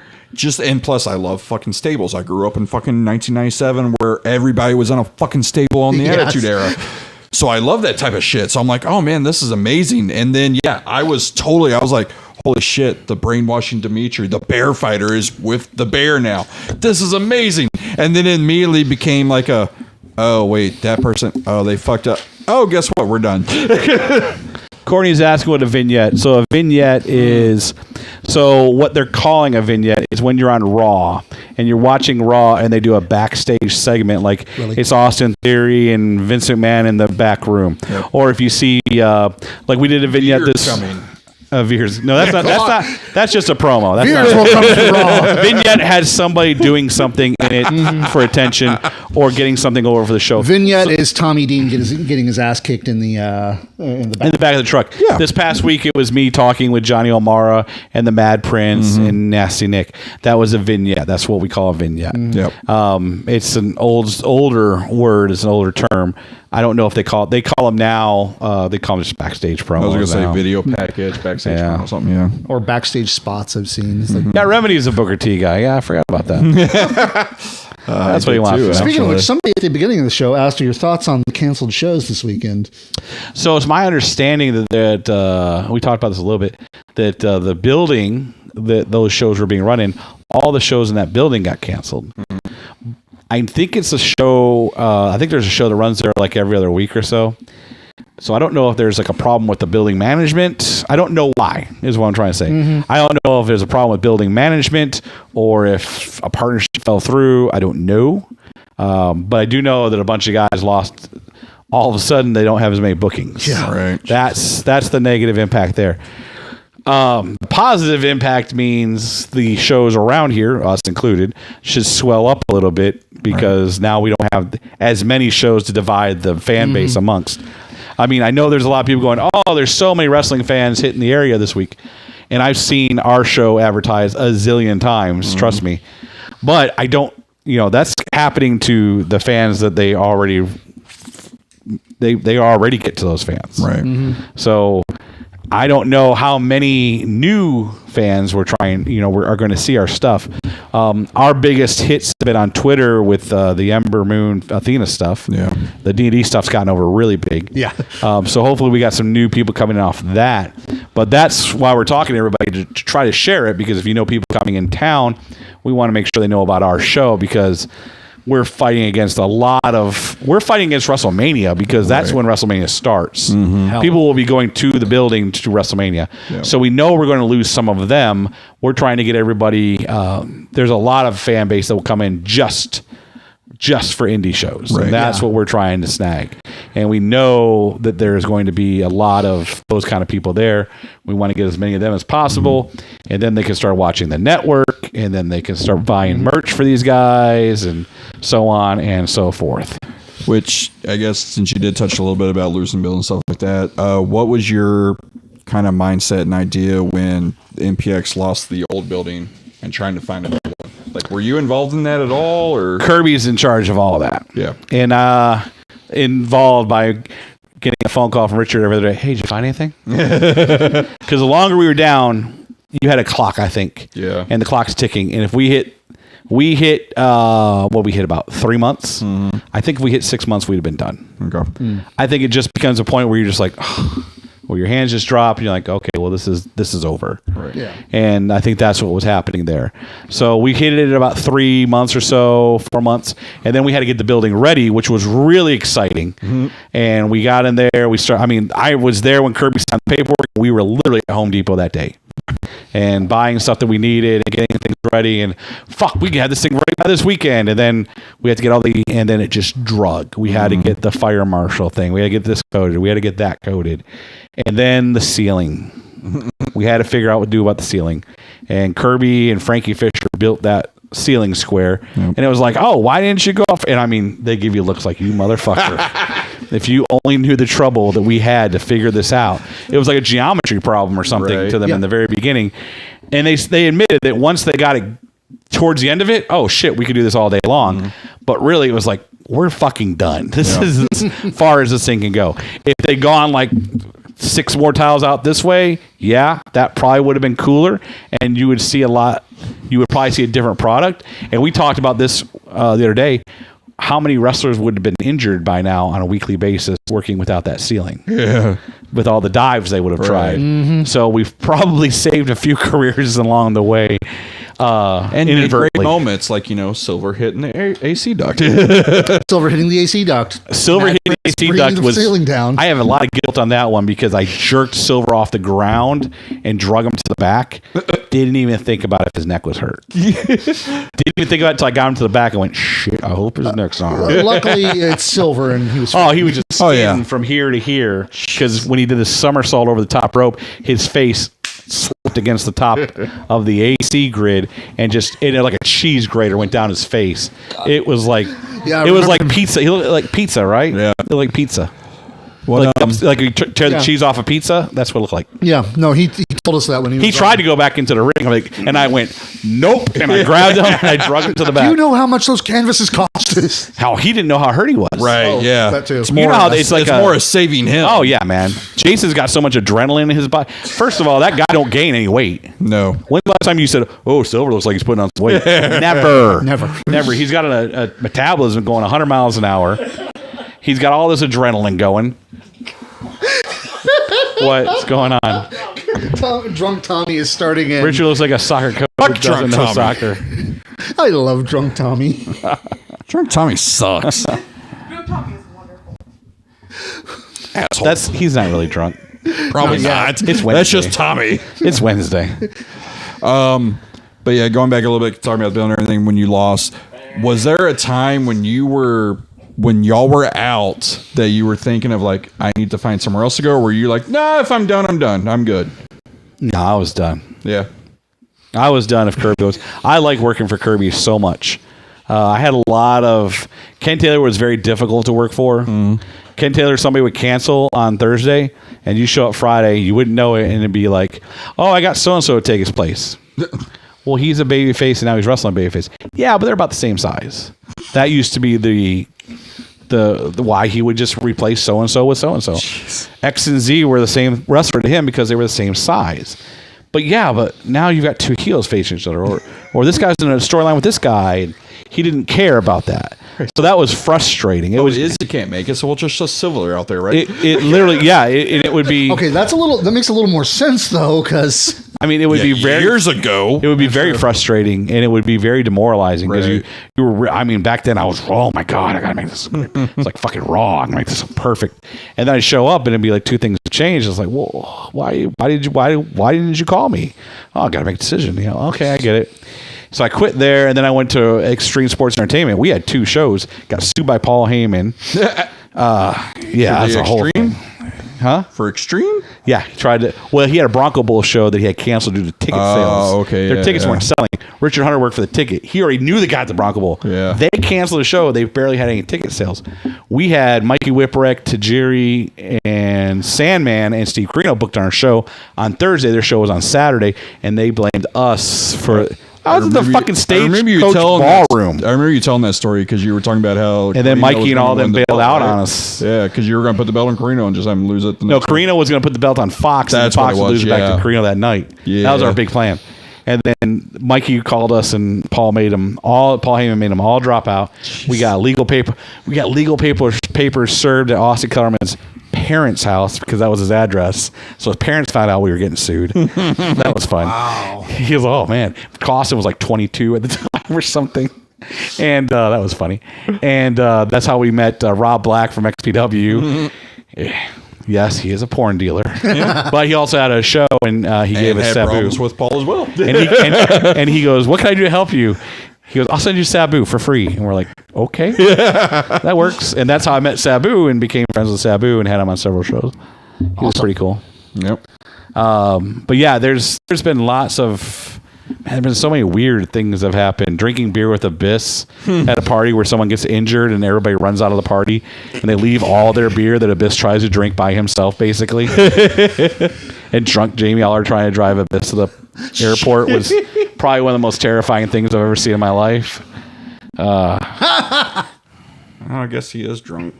And plus I love fucking stables. I grew up in fucking 1997 where everybody was on a fucking stable on the Attitude Era. So I love that type of shit. So I'm like, oh man, this is amazing. And then I was like, holy shit, the brainwashing Dimitri, the bear fighter is with the bear now. This is amazing. And then it immediately became like oh wait, that person, they fucked up. Oh, guess what? We're done. Courtney's asking what a vignette. So a vignette is, what they're calling a vignette is when you're on Raw and you're watching Raw and they do a backstage segment, like it's Austin Theory and Vince McMahon in the back room. Yep. Or if you see, like we did a vignette Veers. No, that's not. That's just a promo. That's Veers not, will come to Raw. Vignette has somebody doing something in it for attention or getting something over for the show. Vignette is Tommy Dean getting his ass kicked in the back. In the back of the truck. Yeah. This past week, it was me talking with Johnny O'Mara and the Mad Prince and Nasty Nick. That was a vignette. That's what we call a vignette. Yep. It's an older word. It's an older term. I don't know if they call them now. They call them just backstage promos. I was going to now. say video package, backstage Yeah. or something. Yeah. Or backstage spots I've seen. It's like, Yeah, Remedy's a Booker T guy. Yeah, I forgot about that. That's what he wants. too, speaking of actually. which, somebody at the beginning of the show asked your thoughts on the canceled shows this weekend. So it's my understanding that we talked about this a little bit, that the building that those shows were being run in, all the shows in that building got canceled. I think it's a show. I think there's a show that runs there like every other week or so. So I don't know if there's like a problem with the building management. I don't know why, is what I'm trying to say. I don't know if there's a problem with building management or if a partnership fell through. I don't know. But I do know that a bunch of guys lost. All of a sudden, they don't have as many bookings. Yeah. Right. That's the negative impact there. The positive impact means the shows around here, us included, should swell up a little bit because now we don't have as many shows to divide the fan base amongst. I mean, I know there's a lot of people going, oh, there's so many wrestling fans hitting the area this week. And I've seen our show advertised a zillion times, trust me. But I don't, that's happening to the fans that they already get to those fans. Right. So I don't know how many new fans we're trying, are going to see our stuff. Our biggest hits have been on Twitter with the Ember Moon Athena stuff. Yeah. The D&D stuff's gotten over really big. Yeah. So hopefully we got some new people coming in off that. But that's why we're talking to everybody to try to share it, because if you know people coming in town, we want to make sure they know about our show, because we're fighting against WrestleMania, because that's when WrestleMania starts. People will be going to the building to WrestleMania. Yeah. So we know we're going to lose some of them. We're trying to get everybody. There's a lot of fan base that will come in just for indie shows. Right. And that's what we're trying to snag. And we know that there's going to be a lot of those kind of people there. We want to get as many of them as possible. And then they can start watching the network, and then they can start buying merch for these guys, and so on and so forth. Which, I guess, since you did touch a little bit about losing Bill and stuff like that, what was your kind of mindset and idea when MPX lost the old building and trying to find a new one? Like, were you involved in that at all, or? Kirby's in charge of all of that. Yeah. And involved by getting a phone call from Richard every other day. Hey, did you find anything? Because the longer we were down, you had a clock, I think. Yeah. And the clock's ticking. And if we hit about 3 months. I think if we hit 6 months, we'd have been done. Okay. I think it just becomes a point where you're just like, where your hands just drop, and you're like, okay, well, this is over. Right. Yeah. And I think that's what was happening there. So we hit it at about 3 months or so, 4 months, and then we had to get the building ready, which was really exciting. And we got in there. I was there when Kirby signed the paperwork. We were literally at Home Depot that day and buying stuff that we needed and getting things ready. And we can have this thing ready by this weekend. And then we had to get and then it just drug. We had to get the fire marshal thing. We had to get this coded. We had to get that coded. And then the ceiling. We had to figure out what to do about the ceiling. And Kirby and Frankie Fisher built that ceiling square. And it was like, oh, why didn't you go off? And they give you looks like, you motherfucker. If you only knew the trouble that we had to figure this out. It was like a geometry problem or something to them in the very beginning. And they admitted that once they got it towards the end of it, oh shit, we could do this all day long. But really it was like, we're fucking done. This is as far as this thing can go. If they'd gone like 6 more tiles out this way, that probably would have been cooler, and you would probably see a different product. And we talked about this the other day. How many wrestlers would have been injured by now on a weekly basis working without that ceiling? Yeah. With all the dives they would have tried. So we've probably saved a few careers along the way. And great moments like, Silver hitting the AC duct. Silver hitting the AC duct. Silver hitting the AC duct was ceiling down. I have a lot of guilt on that one because I jerked Silver off the ground and drug him to the back. Didn't even think about if his neck was hurt. Didn't even think about it until I got him to the back and went, shit, I hope his neck's not hurt. Luckily, it's Silver, and he was. He was just skidding from here to here because when he did the somersault over the top rope, his face slipped against the top of the AC grid and just like a cheese grater went down his face. It was like it was like pizza. He looked like pizza, right? Yeah, it looked like pizza. Well, like you tear the cheese off a pizza. That's what it looked like. Yeah, no, he told us that when he tried to go back into the ring, and I went nope, and I grabbed him and I drug him to the back. Do you know how much those canvases cost us? How he didn't know how hurt he was. Right? Oh, yeah, that too. It's more. It's more a saving him. Oh yeah, man. Jason's got so much adrenaline in his body. First of all, that guy don't gain any weight. No. When's the last time you said, "Oh, Silver looks like he's putting on some weight"? Never. He's got a metabolism going 100 miles an hour. He's got all this adrenaline going. What's going on? Drunk Tommy is starting in. Richard looks like a soccer coach who doesn't know soccer. I love Drunk Tommy. Drunk Tommy sucks. Drunk Tommy is wonderful. Asshole. He's not really drunk. Probably not. It's Wednesday. That's just Tommy. It's Wednesday. But yeah, going back a little bit, talking about the bill and everything, when you lost, was there a time when y'all were out that you were thinking of like, I need to find somewhere else to go? Or were you like, nah, if I'm done, I'm done. I'm good. No, I was done. Yeah. I was done if Kirby was. I like working for Kirby so much. I had a lot of... Ken Taylor was very difficult to work for. Ken Taylor, somebody would cancel on Thursday, and you show up Friday, you wouldn't know it, and it'd be like, oh, I got so-and-so to take his place. Well, he's a babyface, and now he's wrestling babyface. Yeah, but they're about the same size. That used to be the why he would just replace so-and-so with so-and-so. Jeez. X and Z were the same wrestler to him because they were the same size. But now you've got two heels facing each other, or this guy's in a storyline with this guy, and he didn't care about that. So that was frustrating. It was. He can't make it, so we'll just Silver out there, right? It literally, it would be okay. That makes a little more sense though, because I mean, it would be very years ago. It would be very frustrating, and it would be very demoralizing because you were. I mean, back then I was, oh my god, I gotta make this. It's like fucking raw. I make this perfect, and then I show up and it'd be like two things change. It's like, well, why didn't you call me? Oh, I gotta make a decision. Okay, I get it. So I quit there, and then I went to Extreme Sports Entertainment. We had two shows. Got sued by Paul Heyman. That's a whole thing. Huh? For Extreme? Yeah, he tried to. Well, he had a Bronco Bull show that he had canceled due to ticket sales. Okay. Their tickets weren't selling. Richard Hunter worked for the ticket. He already knew the guy at the Bronco Bull. Yeah. They canceled the show. They barely had any ticket sales. We had Mikey Whipwreck, Tajiri, and Sandman and Steve Carino booked on our show on Thursday. Their show was on Saturday, and they blamed us for. I was in the fucking stage coach ballroom. I remember you telling that story because you were talking about how... And then Mikey and all them bailed out on us. Yeah, because you were going to put the belt on Carino and just have him lose it. No, Carino was going to put the belt on Fox, and Fox would lose it back to Carino that night. Yeah. That was our big plan. And then Mikey called us, and Paul Heyman made them all drop out. Jeez. We got legal papers served at Austin Kellerman's parents' house because that was his address. So his parents found out we were getting sued. That was fun. Wow. He was, oh man, Costin was like 22 at the time or something. And that was funny. And that's how we met Rob Black from XPW. Yes, he is a porn dealer, but he also had a show, and he gave us Sabu. Problems with Paul as well. and he goes, "What can I do to help you?" He goes, "I'll send you Sabu for free." And we're like, "Okay, that works." And that's how I met Sabu and became friends with Sabu and had him on several shows. He was pretty cool. Yep. But yeah, there's been lots of. Man, there's been so many weird things that have happened. Drinking beer with Abyss at a party where someone gets injured and everybody runs out of the party and they leave all their beer that Abyss tries to drink by himself, basically. And drunk Jamie Aller trying to drive Abyss to the airport was probably one of the most terrifying things I've ever seen in my life. I guess he is drunk.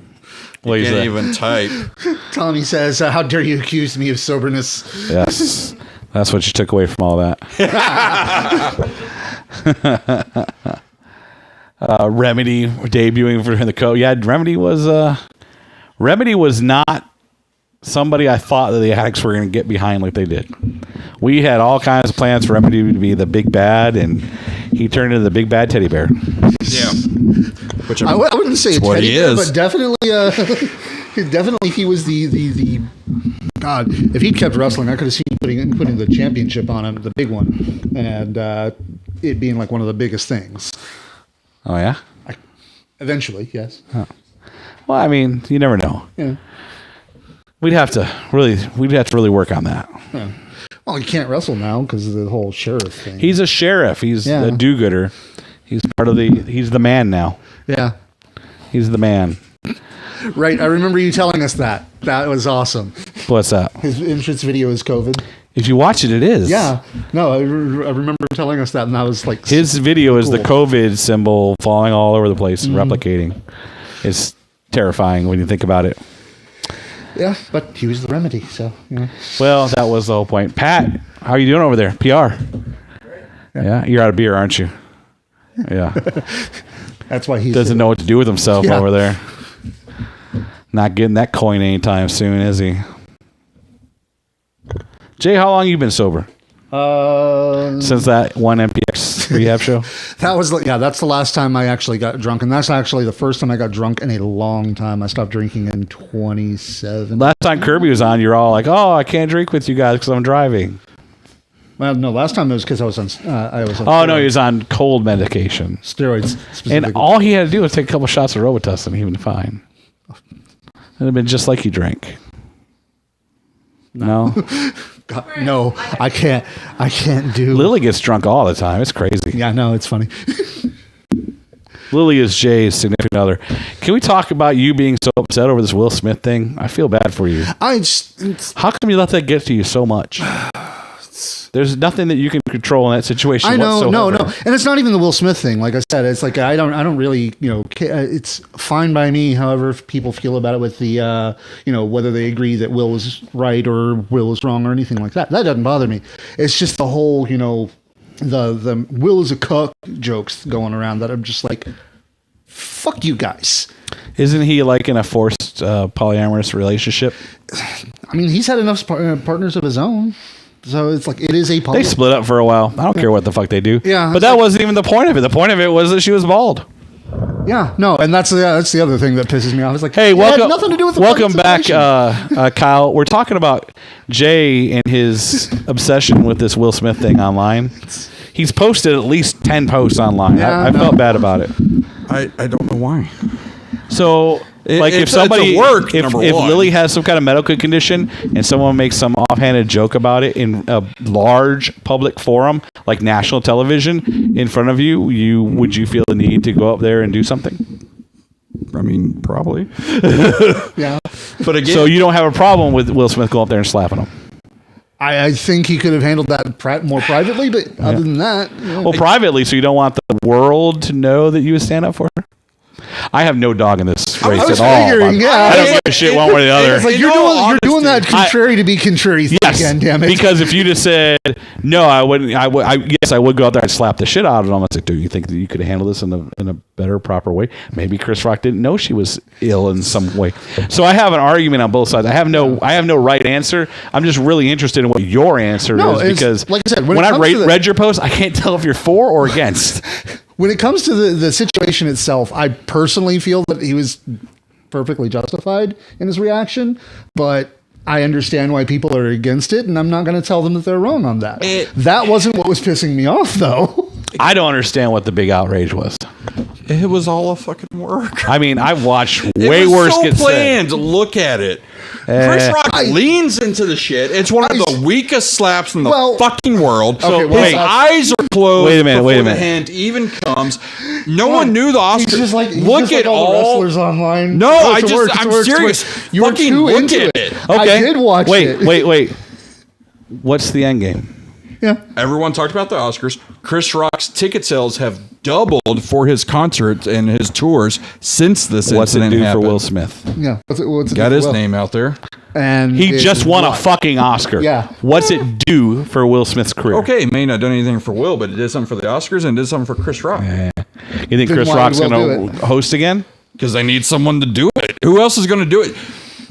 He can't even type. Tommy says, how dare you accuse me of soberness? Yes. That's what you took away from all that. Remedy debuting for the coach. Yeah, Remedy was not somebody I thought that the Addicts were going to get behind like they did. We had all kinds of plans for Remedy to be the big bad, and he turned into the big bad teddy bear. Yeah. Which I wouldn't say a teddy bear, but definitely he was the God. If he'd kept wrestling, I could have seen putting the championship on him, the big one, and it being like one of the biggest things. Oh yeah. Eventually, yes. Oh. Well, I mean, you never know. Yeah. We'd have to really work on that. Yeah. Well, he can't wrestle now because of the whole sheriff thing. He's a sheriff. He's a do-gooder. He's he's the man now. Yeah. He's the man. Right. I remember you telling us that. That was awesome. What's that? His entrance video is COVID. If you watch it, it is. Yeah. No, I remember telling us that, and I was like... His video is the COVID symbol falling all over the place and replicating. It's terrifying when you think about it. Yeah, but he was the remedy, so... Yeah. Well, that was the whole point. Pat, how are you doing over there? PR. Yeah, you're out of beer, aren't you? Yeah. That's why he doesn't know what to do with himself over there. Not getting that coin anytime soon, is he? Jay, how long you been sober? Since that one MPX Rehab show? That's the last time I actually got drunk, and that's actually the first time I got drunk in a long time. I stopped drinking in 27. Last time Kirby was on, you're all like, "Oh, I can't drink with you guys because I'm driving." Well, no, last time it was because I was on. No, he was on cold medication, steroids, and all he had to do was take a couple shots of Robitussin, and he would fine. It'd have been just like he drank. No. God, no, I can't do. Lily gets drunk all the time. It's crazy. Yeah, no, it's funny. Lily is Jay's significant other. Can we talk about you being so upset over this Will Smith thing? I feel bad for you. How come you let that get to you so much? There's nothing that you can control in that situation. I know, whatsoever. no, and it's not even the Will Smith thing. Like I said, it's like I don't really, it's fine by me. However, if people feel about it with the, whether they agree that Will was right or Will was wrong or anything like that, that doesn't bother me. It's just the whole, the Will is a cuck jokes going around that I'm just like, fuck you guys. Isn't he like in a forced polyamorous relationship? I mean, he's had enough partners of his own. So it's like, it is a public. They split up for a while. I don't care what the fuck they do. Yeah. But that wasn't even the point of it. The point of it was that she was bald. Yeah. No. And that's the other thing that pisses me off. It's like, hey, welcome. Had nothing to do with the welcome back, Kyle. We're talking about Jay and his obsession with this Will Smith thing online. He's posted at least 10 posts online. Yeah, I felt bad about it. I don't know why. So, if Lily has some kind of medical condition and someone makes some offhanded joke about it in a large public forum like national television in front of you, would you feel the need to go up there and do something? I mean, probably. Yeah. But again, so you don't have a problem with Will Smith going up there and slapping him? I think he could have handled that more privately, but other than that, well, privately, so you don't want the world to know that you would stand up for her. I have no dog in this race at all. I don't give a shit one way or the other. It's like you're doing that contrary to be contrary thing again, damn it. Because if you just said no, I wouldn't. Yes, I would go out there and slap the shit out of him. I was like, do you think that you could handle this in a better, proper way? Maybe Chris Rock didn't know she was ill in some way. So I have an argument on both sides. I have no right answer. I'm just really interested in what your answer is because, like I said, when I read your post, I can't tell if you're for or against. When it comes to the situation itself, I personally feel that he was perfectly justified in his reaction, but I understand why people are against it, and I'm not going to tell them that they're wrong on that. That wasn't what was pissing me off, though. I don't understand what the big outrage was. It was all a fucking work. I mean, I've watched way worse so get planned. said. Look at it. Chris Rock leans into the shit. It's one of the weakest slaps in the fucking world. His eyes are closed. Wait a minute. The hand even comes. No one knew the Oscars. He's just like, look at all the wrestlers online. No, I'm serious. You were fucking too look into at it. it. Okay. I did watch it. Wait. What's the end game? Yeah. Everyone talked about the Oscars. Chris Rock's ticket sales have doubled for his concerts and his tours since this incident happened. For Will Smith? Yeah. What's it Got his name out there. And he just won a fucking Oscar. Yeah. What's it do for Will Smith's career? Okay, it may not have done anything for Will, but it did something for the Oscars and it did something for Chris Rock. You think Chris Rock's going to host again? Because they need someone to do it. Who else is going to do it?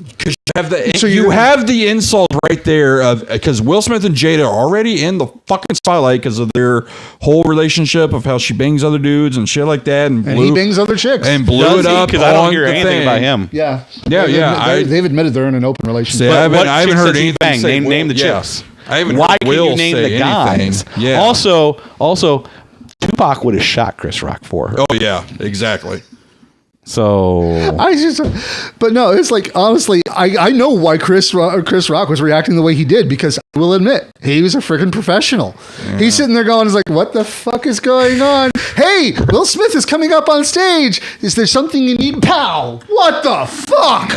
Because you have the insult right there because Will Smith and Jada are already in the fucking spotlight because of their whole relationship of how she bangs other dudes and shit like that, and he bangs other chicks and blew it up. Because I don't hear anything about him. Yeah. They've admitted they're in an open relationship. I haven't heard anything. Name the chicks. I haven't Why heard can't Will you name say the guys? anything. Yeah. Also, Tupac would have shot Chris Rock for her. Oh yeah, exactly. So but no, it's like, honestly, I know why Chris Rock was reacting the way he did, because I will admit, he was a freaking professional. Yeah. He's sitting there going, he's like, what the fuck is going on? Hey, Will Smith is coming up on stage. Is there something you need? Pow! What the fuck?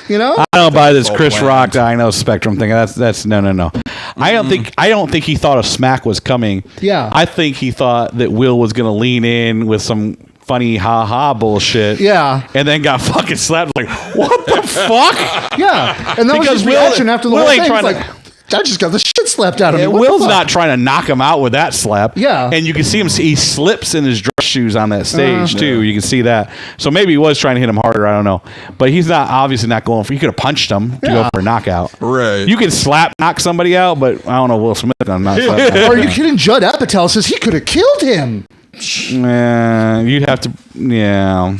You know? I don't buy this Chris Rock I know Spectrum thing. That's no. I don't think he thought a smack was coming. Yeah. I think he thought that Will was going to lean in with some funny ha-ha bullshit. Yeah. And then got fucking slapped. Like, what the fuck? Yeah. And that was his reaction after the whole thing. He's like, I just got the shit slapped out of me. Will's not trying to knock him out with that slap. Yeah. And you can see him, he slips in his dress shoes on that stage, too. You can see that. So maybe he was trying to hit him harder. I don't know. But he's not obviously not going for, you could have punched him to go for a knockout. Right. You can knock somebody out, but I don't know Will Smith going to knock somebody out. Are you kidding? Judd Apatow says he could have killed him. You'd have to, yeah.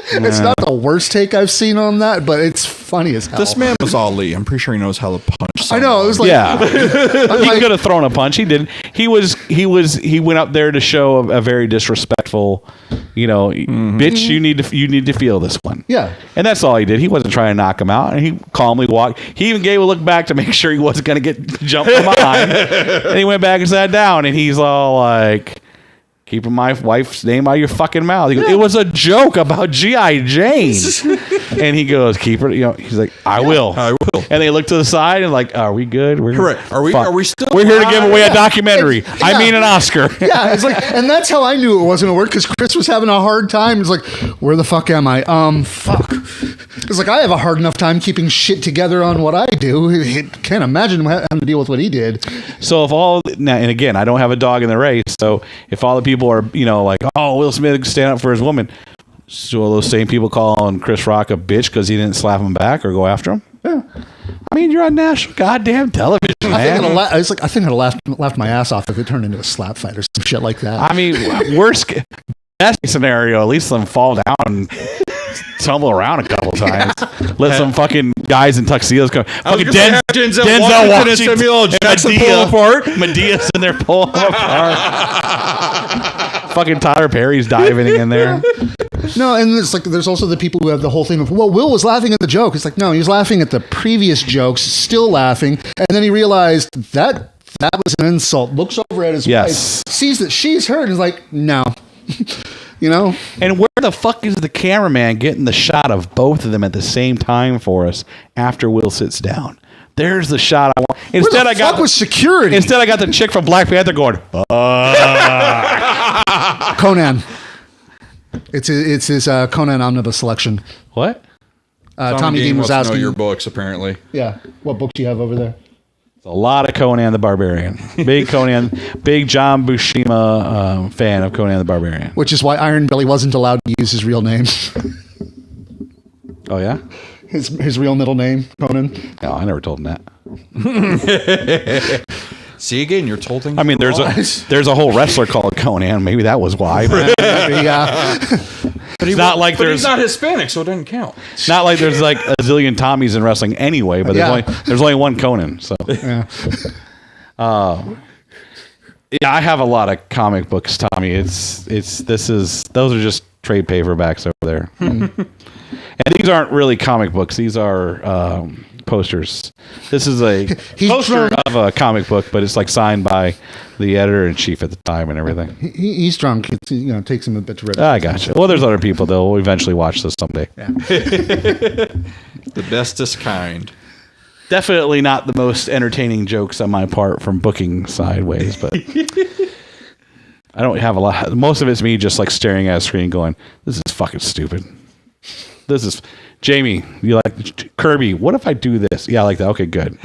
It's not the worst take I've seen on that, but it's funny as hell. This man was Ali. I'm pretty sure he knows how to punch someone. I know. It was like, he could have thrown a punch. He didn't. He went up there to show a very disrespectful, bitch. You need to feel this one. Yeah. And that's all he did. He wasn't trying to knock him out, and he calmly walked. He even gave a look back to make sure he wasn't going to get jumped from behind. And he went back and sat down, and he's all like, keeping my wife's name out of your fucking mouth. He goes, it was a joke about G.I. Jane. And he goes, keep it. He's like, I will. And they look to the side and like, are we good? Correct. Are we still? We're here to give away a documentary. I mean, an Oscar. Yeah. It's like, and that's how I knew it wasn't a work, because Chris was having a hard time. It's like, where the fuck am I? Fuck. It's like, I have a hard enough time keeping shit together on what I do. Can't imagine having to deal with what he did. So and again, I don't have a dog in the race. So if all the people are, like, oh, Will Smith stand up for his woman. So will those same people calling Chris Rock a bitch because he didn't slap him back or go after him? Yeah. I mean, you're on national goddamn television, man. I think I'd have laughed my ass off if it turned into a slap fight or some shit like that. I mean, best scenario, at least let them fall down and tumble around a couple times. Let some fucking guys in tuxedos come. Fucking Denzel Washington and Samuel L. Jackson pull apart. Medea's in there pulling them apart. Fucking Tyler Perry's diving in there. No, and it's like there's also the people who have the whole thing of, well, Will was laughing at the joke. It's like, no, he was laughing at the previous jokes, still laughing, and then he realized that was an insult. Looks over at his wife, sees that she's hurt, and is like, no. And where the fuck is the cameraman getting the shot of both of them at the same time for us after Will sits down? There's the shot I want. Instead, I got with security. Instead, I got the chick from Black Panther going, Conan. It's his Conan omnibus selection. What? Tommy Dean was asking. Know your books, apparently. Yeah. What book do you have over there? A lot of Conan the Barbarian. Big John Buscema fan of Conan the Barbarian. Which is why Iron Belly wasn't allowed to use his real name. Oh, yeah? His real middle name, Conan. No, I never told him that. See, again, you're told things. I mean, there's a whole wrestler called Conan. Maybe that was why. Yeah. But he's not Hispanic, so it doesn't count. It's not like there's like a zillion Tommies in wrestling anyway, but there's only one Conan. So yeah. I have a lot of comic books, Tommy. Those are just trade paperbacks over there. And these aren't really comic books. These are posters. This is a poster of a comic book, but it's like signed by the editor-in-chief at the time and everything. He's drunk. It takes him a bit to rip. I gotcha. Well, there's other people that will eventually watch this someday. Yeah. The bestest kind. Definitely not the most entertaining jokes on my part from booking sideways, but I don't have a lot. Most of it's me just like staring at a screen going, this is fucking stupid. This is... Jamie, you like Kirby? What if I do this? Yeah, I like that. Okay, good.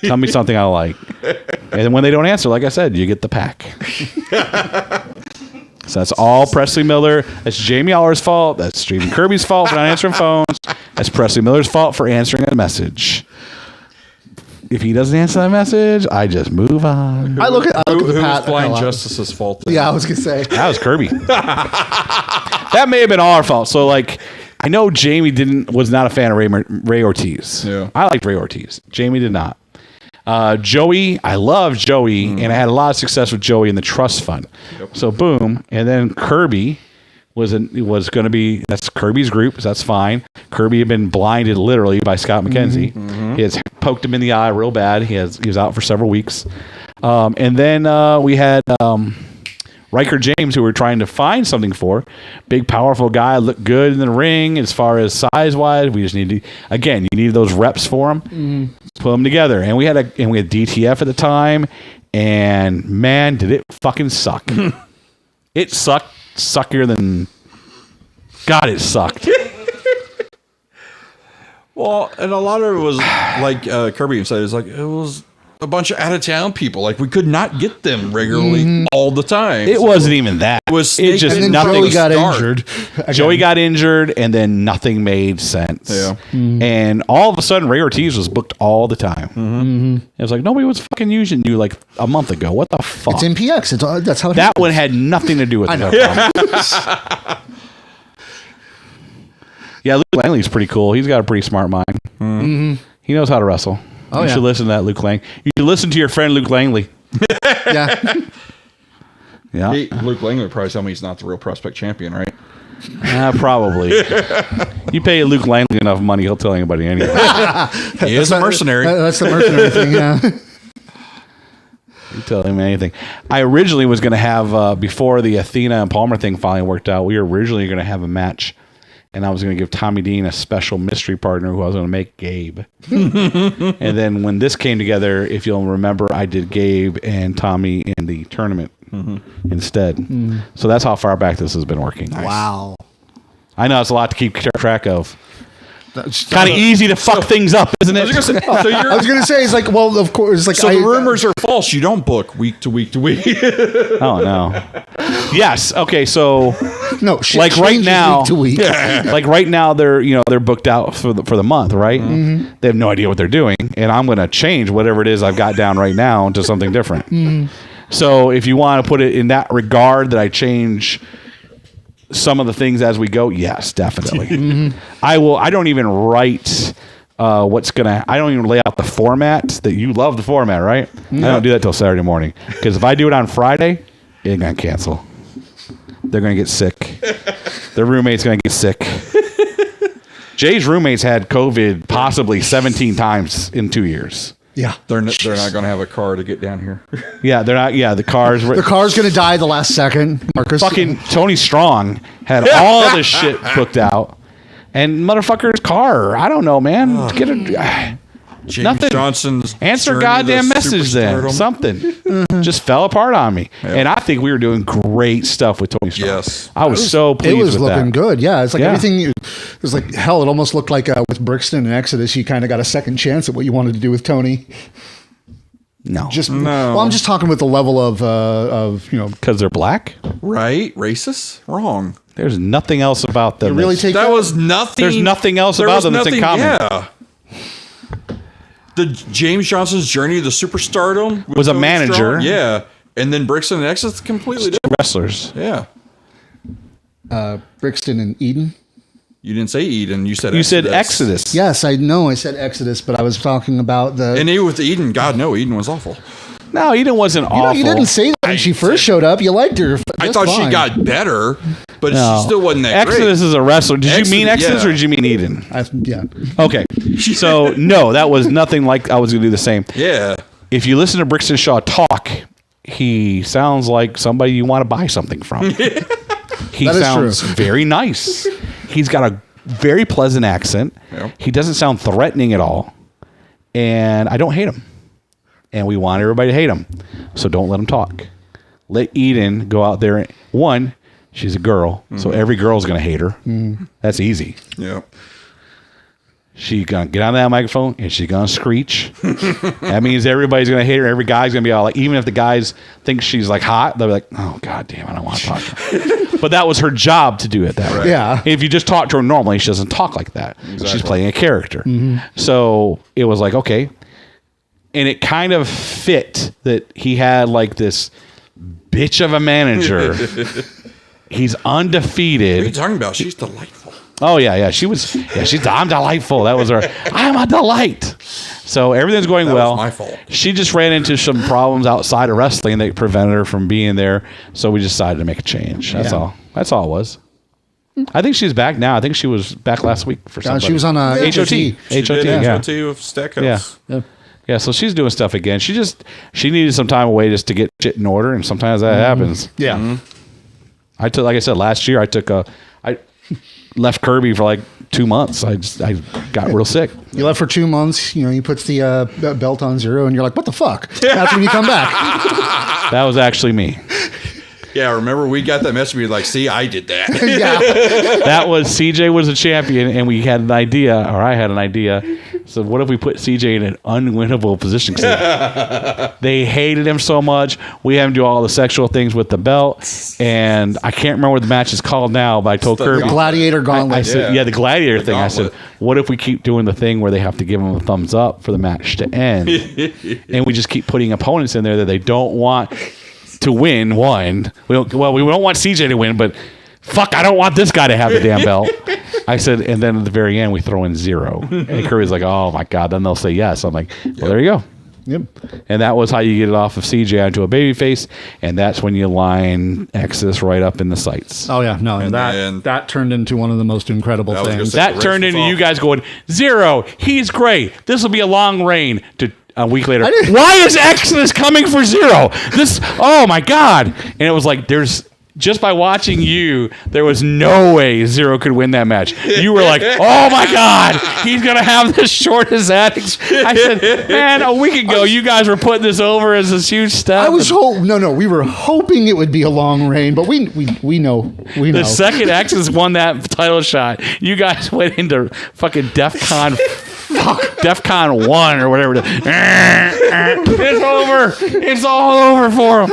Tell me something I like. And then when they don't answer, like I said, you get the pack. So that's all Presley Miller. That's Jamie Aller's fault. That's Stephen Kirby's fault for not answering phones. That's Presley Miller's fault for answering a message. If he doesn't answer that message, I just move on. I look at the Pat. Blind Justice's fault. Yeah, I was gonna say that was Kirby. That may have been all our fault. So like. I know Jamie was not a fan of Ray Ortiz. Yeah. I liked Ray Ortiz. Jamie did not. Joey, I love Joey, and I had a lot of success with Joey in the trust fund. Yep. So boom, and then Kirby was going to be, that's Kirby's group, so that's fine. Kirby had been blinded literally by Scott McKenzie. He has poked him in the eye real bad. He was out for several weeks. And then we had Riker James, who we're trying to find something for. Big, powerful guy, looked good in the ring as far as size-wise. We just need to, again, you need those reps for him. Put them together. And we had DTF at the time, and man, did it fucking suck. It sucked, suckier than... God, it sucked. Well, and a lot of it was like Kirby said, it was a bunch of out-of-town people. Like, we could not get them regularly all the time. It wasn't even that. It was it just nothing. Joey got injured. Joey got injured, and then nothing made sense. Yeah. And all of a sudden, Ray Ortiz was booked all the time. It was like, nobody was fucking using you like a month ago. What the fuck? It's MPX. That's how it that happens. one had nothing to do with it. Yeah, Luke Langley's pretty cool. He's got a pretty smart mind. He knows how to wrestle. You should listen to that, Luke Lang. You should listen to your friend Luke Langley. Yeah. Yeah. Luke Langley would probably tell me he's not the real prospect champion, right? Probably. You pay Luke Langley enough money, he'll tell anybody anyway. He is a mercenary. That's the mercenary thing, yeah. You tell him anything. I originally was going to have, before the Athena and Palmer thing finally worked out, we were originally going to have a match. And I was going to give Tommy Dean a special mystery partner who I was going to make Gabe. And then when this came together, if you'll remember, I did Gabe and Tommy in the tournament instead. So that's how far back this has been working. Wow. I know it's a lot to keep track of. Kind of easy to fuck things up, isn't it? I was going to say, it's like, well, of course. Like, so the rumors are false. You don't book week to week to week. Oh, no. Yes. Okay. So, no, shit like right changes now, week to week. like right now, they're booked out for the month, right? They have no idea what they're doing, and I'm going to change whatever it is I've got down right now to something different. So, if you want to put it in that regard, that I change some of the things as we go, yes, definitely. I will. I don't even write I don't even lay out the format. That you love the format, right? I don't do that till Saturday morning, because if I do it on Friday, it ain't gonna cancel. They're gonna get sick. Their roommate's gonna get sick. Jay's roommates had COVID possibly 17 times in 2 years. Yeah, they're not going to have a car to get down here. Yeah, they're not. Yeah, the car's going to die the last second. Marcus, fucking Tony Strong had all this shit booked out, and motherfucker's car. I don't know, man. Get a James nothing. Johnson's answer goddamn message then. Something just fell apart on me, and I think we were doing great stuff with Tony Strong. Yes, I was so pleased. It was with looking that. good. Yeah, it's like everything. It was like hell. It almost looked like with Brixton and Exodus, you kind of got a second chance at what you wanted to do with Tony. No, Well, I'm just talking with the level of because they're black, right? Racist, wrong. There's nothing else about them. Really take that was nothing. There's nothing else about them that's in common. Yeah. The James Johnson's journey to superstardom was a manager. Strong. Yeah. And then Brixton and Exodus completely different. Wrestlers. Yeah. Brixton and Eden. You didn't say Eden. You said Exodus. Yes, I know. I said Exodus, but I was talking about the. And even with Eden, God, no, Eden was awful. No, Eden wasn't awful. You didn't say that when she first showed up. You liked her. I thought she got better, but she still wasn't that great. Exodus is a wrestler. Did you mean Exodus or did you mean Eden? Yeah. Okay. So, no, that was nothing like I was going to do the same. Yeah. If you listen to Brixton Shaw talk, he sounds like somebody you want to buy something from. He sounds very nice. He's got a very pleasant accent. Yep. He doesn't sound threatening at all. And I don't hate him. And we want everybody to hate him. So don't let him talk. Let Eden go out there. One, she's a girl. So every girl's going to hate her. That's easy. Yeah. She's going to get on that microphone and she's going to screech. That means everybody's going to hate her. Every guy's going to be all like, even if the guys think she's like hot, they'll be like, oh, God damn, I don't want to talk to her. But that was her job to do it that way. Yeah. If you just talk to her normally, she doesn't talk like that. Exactly. She's playing a character. So it was like, okay. And it kind of fit that he had like this bitch of a manager. He's undefeated. What are you talking about? She's delightful. Oh, yeah. I'm delightful. That was her. I'm a delight. So everything's going well. Was my fault. She just ran into some problems outside of wrestling that prevented her from being there. So we decided to make a change. That's all. That's all it was. I think she's back now. I think she was back last week for something. She was on a HOT. She HOT, did yeah. HOT with Stackhouse. Yeah, so she's doing stuff again. She needed some time away just to get shit in order, and sometimes that happens. Yeah. I took, like I said, last year I left Kirby for like 2 months. I got real sick. You left for 2 months. You know, you put the belt on zero, and you're like, "What the fuck?" That's when you come back. That was actually me. Yeah, remember we got that message. We were like, "See, I did that." Yeah. That was CJ was a champion, and we had an idea, or I had an idea. So what if we put CJ in an unwinnable position? 'Cause they hated him so much. We had him do all the sexual things with the belt, and I can't remember what the match is called now. But I told Kirby, Gladiator Gauntlet. I said, yeah, the gladiator thing. Gauntlet. I said, what if we keep doing the thing where they have to give him a thumbs up for the match to end, and we just keep putting opponents in there that they don't want to win? One, we don't want CJ to win, but fuck, I don't want this guy to have the damn belt. I said, and then at the very end we throw in 0, and Curry's like, oh my god, then they'll say yes. I'm like, well, there you go. Yep. And that was how you get it off of CJ onto a babyface, and that's when you line Exodus right up in the sights. Oh yeah, no, And then- that turned into one of the most incredible I was gonna things. say- That turned into you guys going, 0, he's great. This will be a long reign. To a week later, why is Exodus coming for 0? This, oh my god! And it was like, just by watching you, there was no way 0 could win that match. You were like, oh my god, he's gonna have the shortest addicts. I said, man, a week ago you guys were putting this over as this huge step. We were hoping it would be a long reign, but we know. The second Exodus won that title shot, you guys went into fucking DEFCON 1 or whatever. It's over. It's all over for him.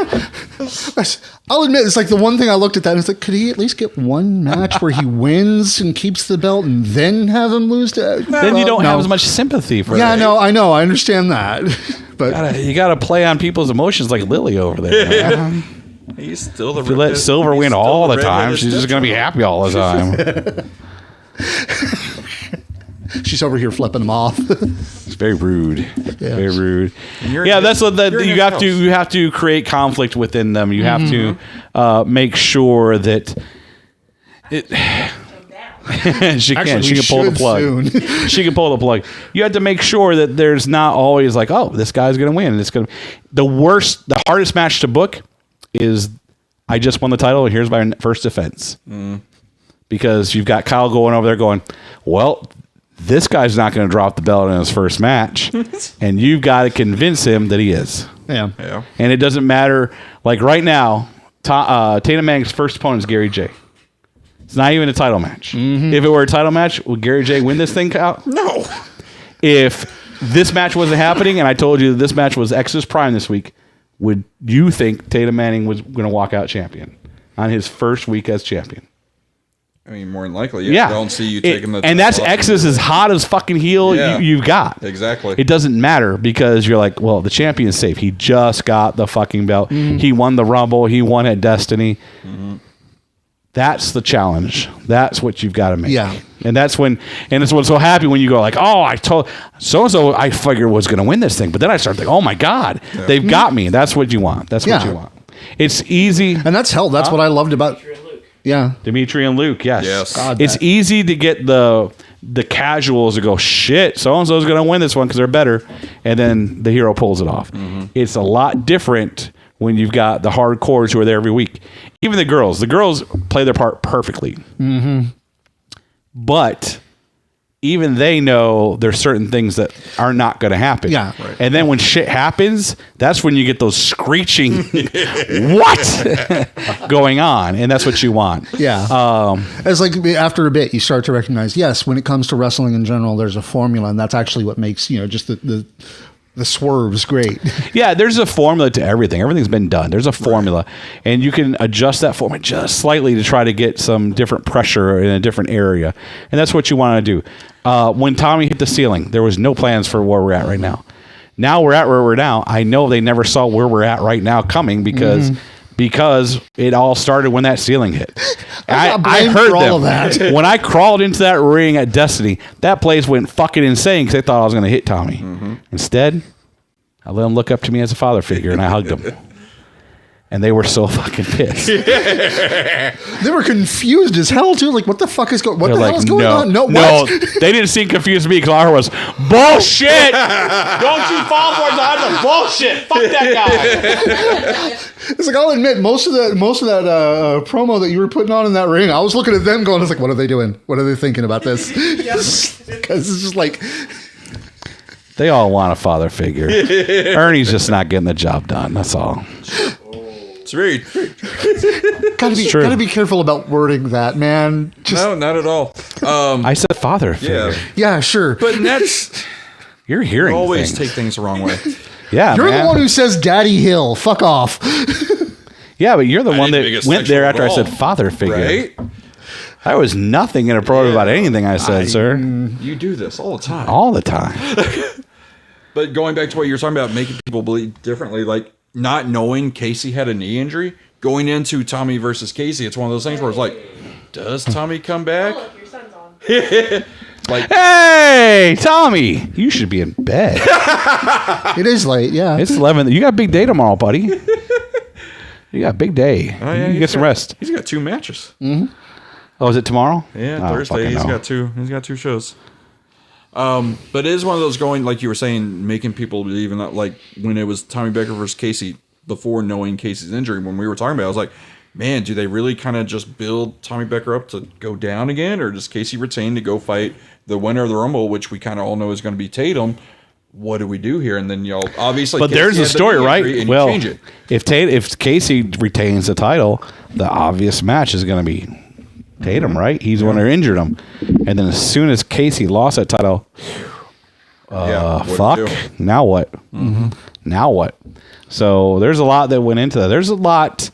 I'll admit, it's like the one thing I looked at that and it's like, could he at least get one match where he wins and keeps the belt and then have him lose to? Then you don't have as much sympathy for Yeah, it. no, I know, I understand that, but You gotta play on people's emotions like Lily over there. Man. He's still the. If you let Silver win all the time, she's just gonna be happy all the time. she's over here flipping him off. It's very rude. Very rude. You're Yeah, in that's his- what that you're in you his have house. to. You have to create conflict within them. You have to make sure that it. she can. Actually, She we can pull the should plug. soon. She can pull the plug. You have to make sure that there's not always like, oh, this guy's going to win. And it's going to. The hardest match to book is, I just won the title, and here's my first defense. Because you've got Kyle going over there going, well, this guy's not going to drop the belt in his first match, and you've got to convince him that he is. Yeah. Yeah. And it doesn't matter. Like right now, Tatum Mang's first opponent is Gary J. It's not even a title match. If it were a title match, would Gary J win this thing, Kyle? No. If this match wasn't happening and I told you that this match was Exodus Prime this week, would you think Tatum Manning was going to walk out champion on his first week as champion? I mean, more than likely, Yeah. I don't see you taking the. and that's title off. Exodus as hot as fucking heel Yeah. you've got. Exactly. It doesn't matter because you're like, well, the champion's safe. He just got the fucking belt. He won the Rumble. He won at Destiny. That's the challenge. That's what you've got to make. Yeah. And that's when, and it's what's so happy when you go like, oh, I told so-and-so I figured was going to win this thing. But then I started thinking, oh my God, they've got me. That's what you want. That's what Yeah. you want. It's easy. And that's hell. That's what I loved about. Yeah. Dimitri and Luke, yes. Yes. God, It's that- easy to get the casuals to go, shit, so-and-so's going to win this one because they're better. And then the hero pulls it off. It's a lot different when you've got the hardcores who are there every week. Even the girls play their part perfectly. But even they know there's certain things that are not going to happen. Yeah. Right. And then when shit happens, that's when you get those screeching, what going on. And that's what you want. Yeah. It's like after a bit, you start to recognize, yes, when it comes to wrestling in general, there's a formula, and that's actually what makes, just the swerves great. Yeah, there's a formula to everything. Everything's been done. There's a formula. And you can adjust that formula just slightly to try to get some different pressure in a different area. And that's what you want to do. When Tommy hit the ceiling, there was no plans for where we're at right now. Now we're at where we're now. I know they never saw where we're at right now coming because it all started when that ceiling hit. I heard for them. all of that. When I crawled into that ring at Destiny, that place went fucking insane because they thought I was going to hit Tommy. Instead, I let him look up to me as a father figure, and I hugged him. And they were so fucking pissed. They were confused as hell too. Like, what the fuck is going? What the hell is going on? No, what? They didn't seem confused to me because I was bullshit. Don't you fall for it? I'm bullshit. Fuck that guy. It's like, I'll admit, most of that promo that you were putting on in that ring, I was looking at them going, "It's like, what are they doing? What are they thinking about this?" Because it's just like they all want a father figure. Ernie's just not getting the job done. That's all. It's very gotta be careful about wording that, man. No, not at all. I said father figure. Yeah, sure. But that's You're hearing you always things. take things the wrong way. Yeah, You're man. the one who says Daddy Hill. Fuck off. Yeah, but you're the one didn't make that a went there sexual after I said brawl. father figure. Right? There was nothing inappropriate about anything I said, sir. You do this all the time. All the time. But going back to what you're talking about, making people believe differently, like not knowing Casey had a knee injury, going into Tommy versus Casey, it's one of those things where it's like, does Tommy come back? Oh, look, your son's on. Like, Hey, Tommy, you should be in bed. It is late, yeah. It's 11. You got a big day tomorrow, buddy. You got a big day. oh, yeah, You get some rest. He's got 2 matches. Oh, is it tomorrow? Yeah, Oh, Thursday. fucking He's no. got 2. He's got 2 shows. But it is one of those going, like you were saying, making people believe in that. Like when it was Tommy Becker versus Casey, before knowing Casey's injury, when we were talking about it, I was like, man, do they really kind of just build Tommy Becker up to go down again? Or does Casey retain to go fight the winner of the Rumble, which we kind of all know is going to be Tatum? What do we do here? And then y'all obviously, But Casey there's had the story, knee right? injury, and you Well, change it. if Casey retains the title, the obvious match is going to be Tatum, right? He's the one who injured him. And then as soon as Casey lost that title, what do you do? now what? Now what? So there's a lot that went into that. There's a lot.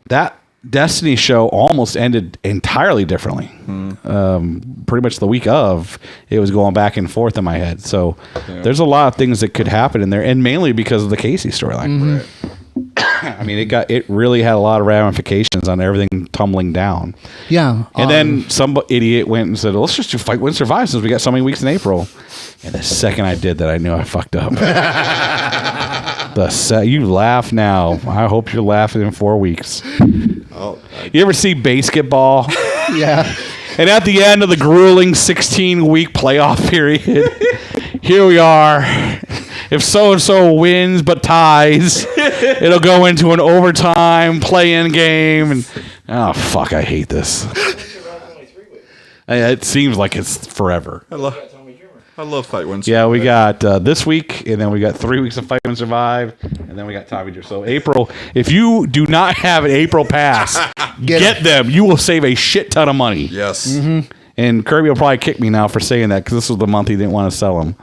That Destiny show almost ended entirely differently. Pretty much the week of, it was going back and forth in my head. So there's a lot of things that could happen in there, and mainly because of the Casey storyline. Right. I mean, it really had a lot of ramifications on everything tumbling down. Yeah. And then some idiot went and said, let's just do Fight Win Survive since we got so many weeks in April. And the second I did that, I knew I fucked up. You laugh now. I hope you're laughing in 4 weeks. Oh, You ever see basketball? yeah. And at the end of the grueling 16-week playoff period, here we are. If so-and-so wins but ties, it'll go into an overtime play-in game. And oh, fuck, I hate this. It seems like it's forever. I love Fight Wins. Yeah, we got this week, and then we got 3 weeks of Fight and Survive, and then we got Tommy Drew. So April, if you do not have an April pass, get them. You will save a shit ton of money. Yes. And Kirby will probably kick me now for saying that because this was the month he didn't want to sell them.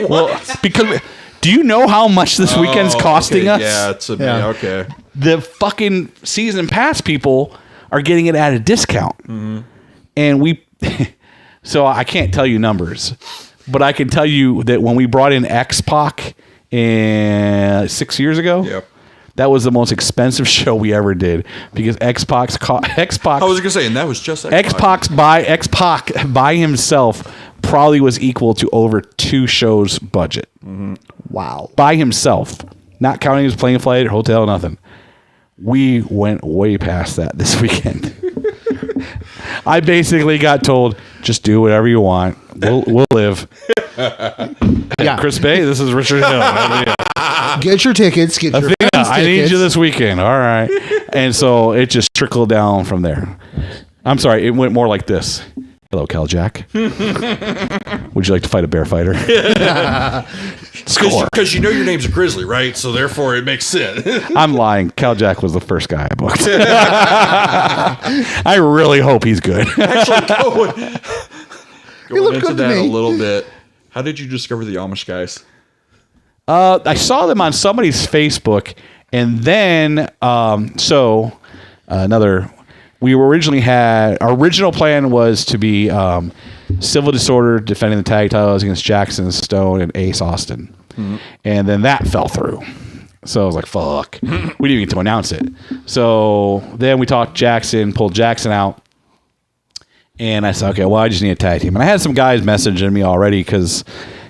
Well, because do you know how much this weekend's costing us? Yeah, it's okay. The fucking season pass people are getting it at a discount, and we. So I can't tell you numbers, but I can tell you that when we brought in X-Pac 6 years ago, that was the most expensive show we ever did because X-Pac. I was gonna say, and that was just X-Pac by himself probably was equal to over 2 shows budget. Wow. By himself, not counting his plane flight, hotel, nothing. We went way past that this weekend. I basically got told, just do whatever you want. We'll live. Yeah. Chris Bay, this is Richard Hill. Get your tickets. Get your friends' I need tickets. you this weekend. All right. And so it just trickled down from there. I'm sorry. It went more like this. Hello, Cal Jack. Would you like to fight a bear fighter? Score. Because you know your name's a Grizzly, right? So therefore it makes sense. I'm lying. Cal Jack was the first guy I booked. I really hope he's good. Actually, going looked into good to that a me. little bit, how did you discover the Amish guys? I saw them on somebody's Facebook, and then we originally had our original plan was to be Civil Disorder defending the tag titles against Jackson Stone and Ace Austin, and then that fell through. So I was like, "Fuck!" We didn't even get to announce it. So then we talked Jackson, pulled Jackson out, and I said, "Okay, well, I just need a tag team." And I had some guys messaging me already because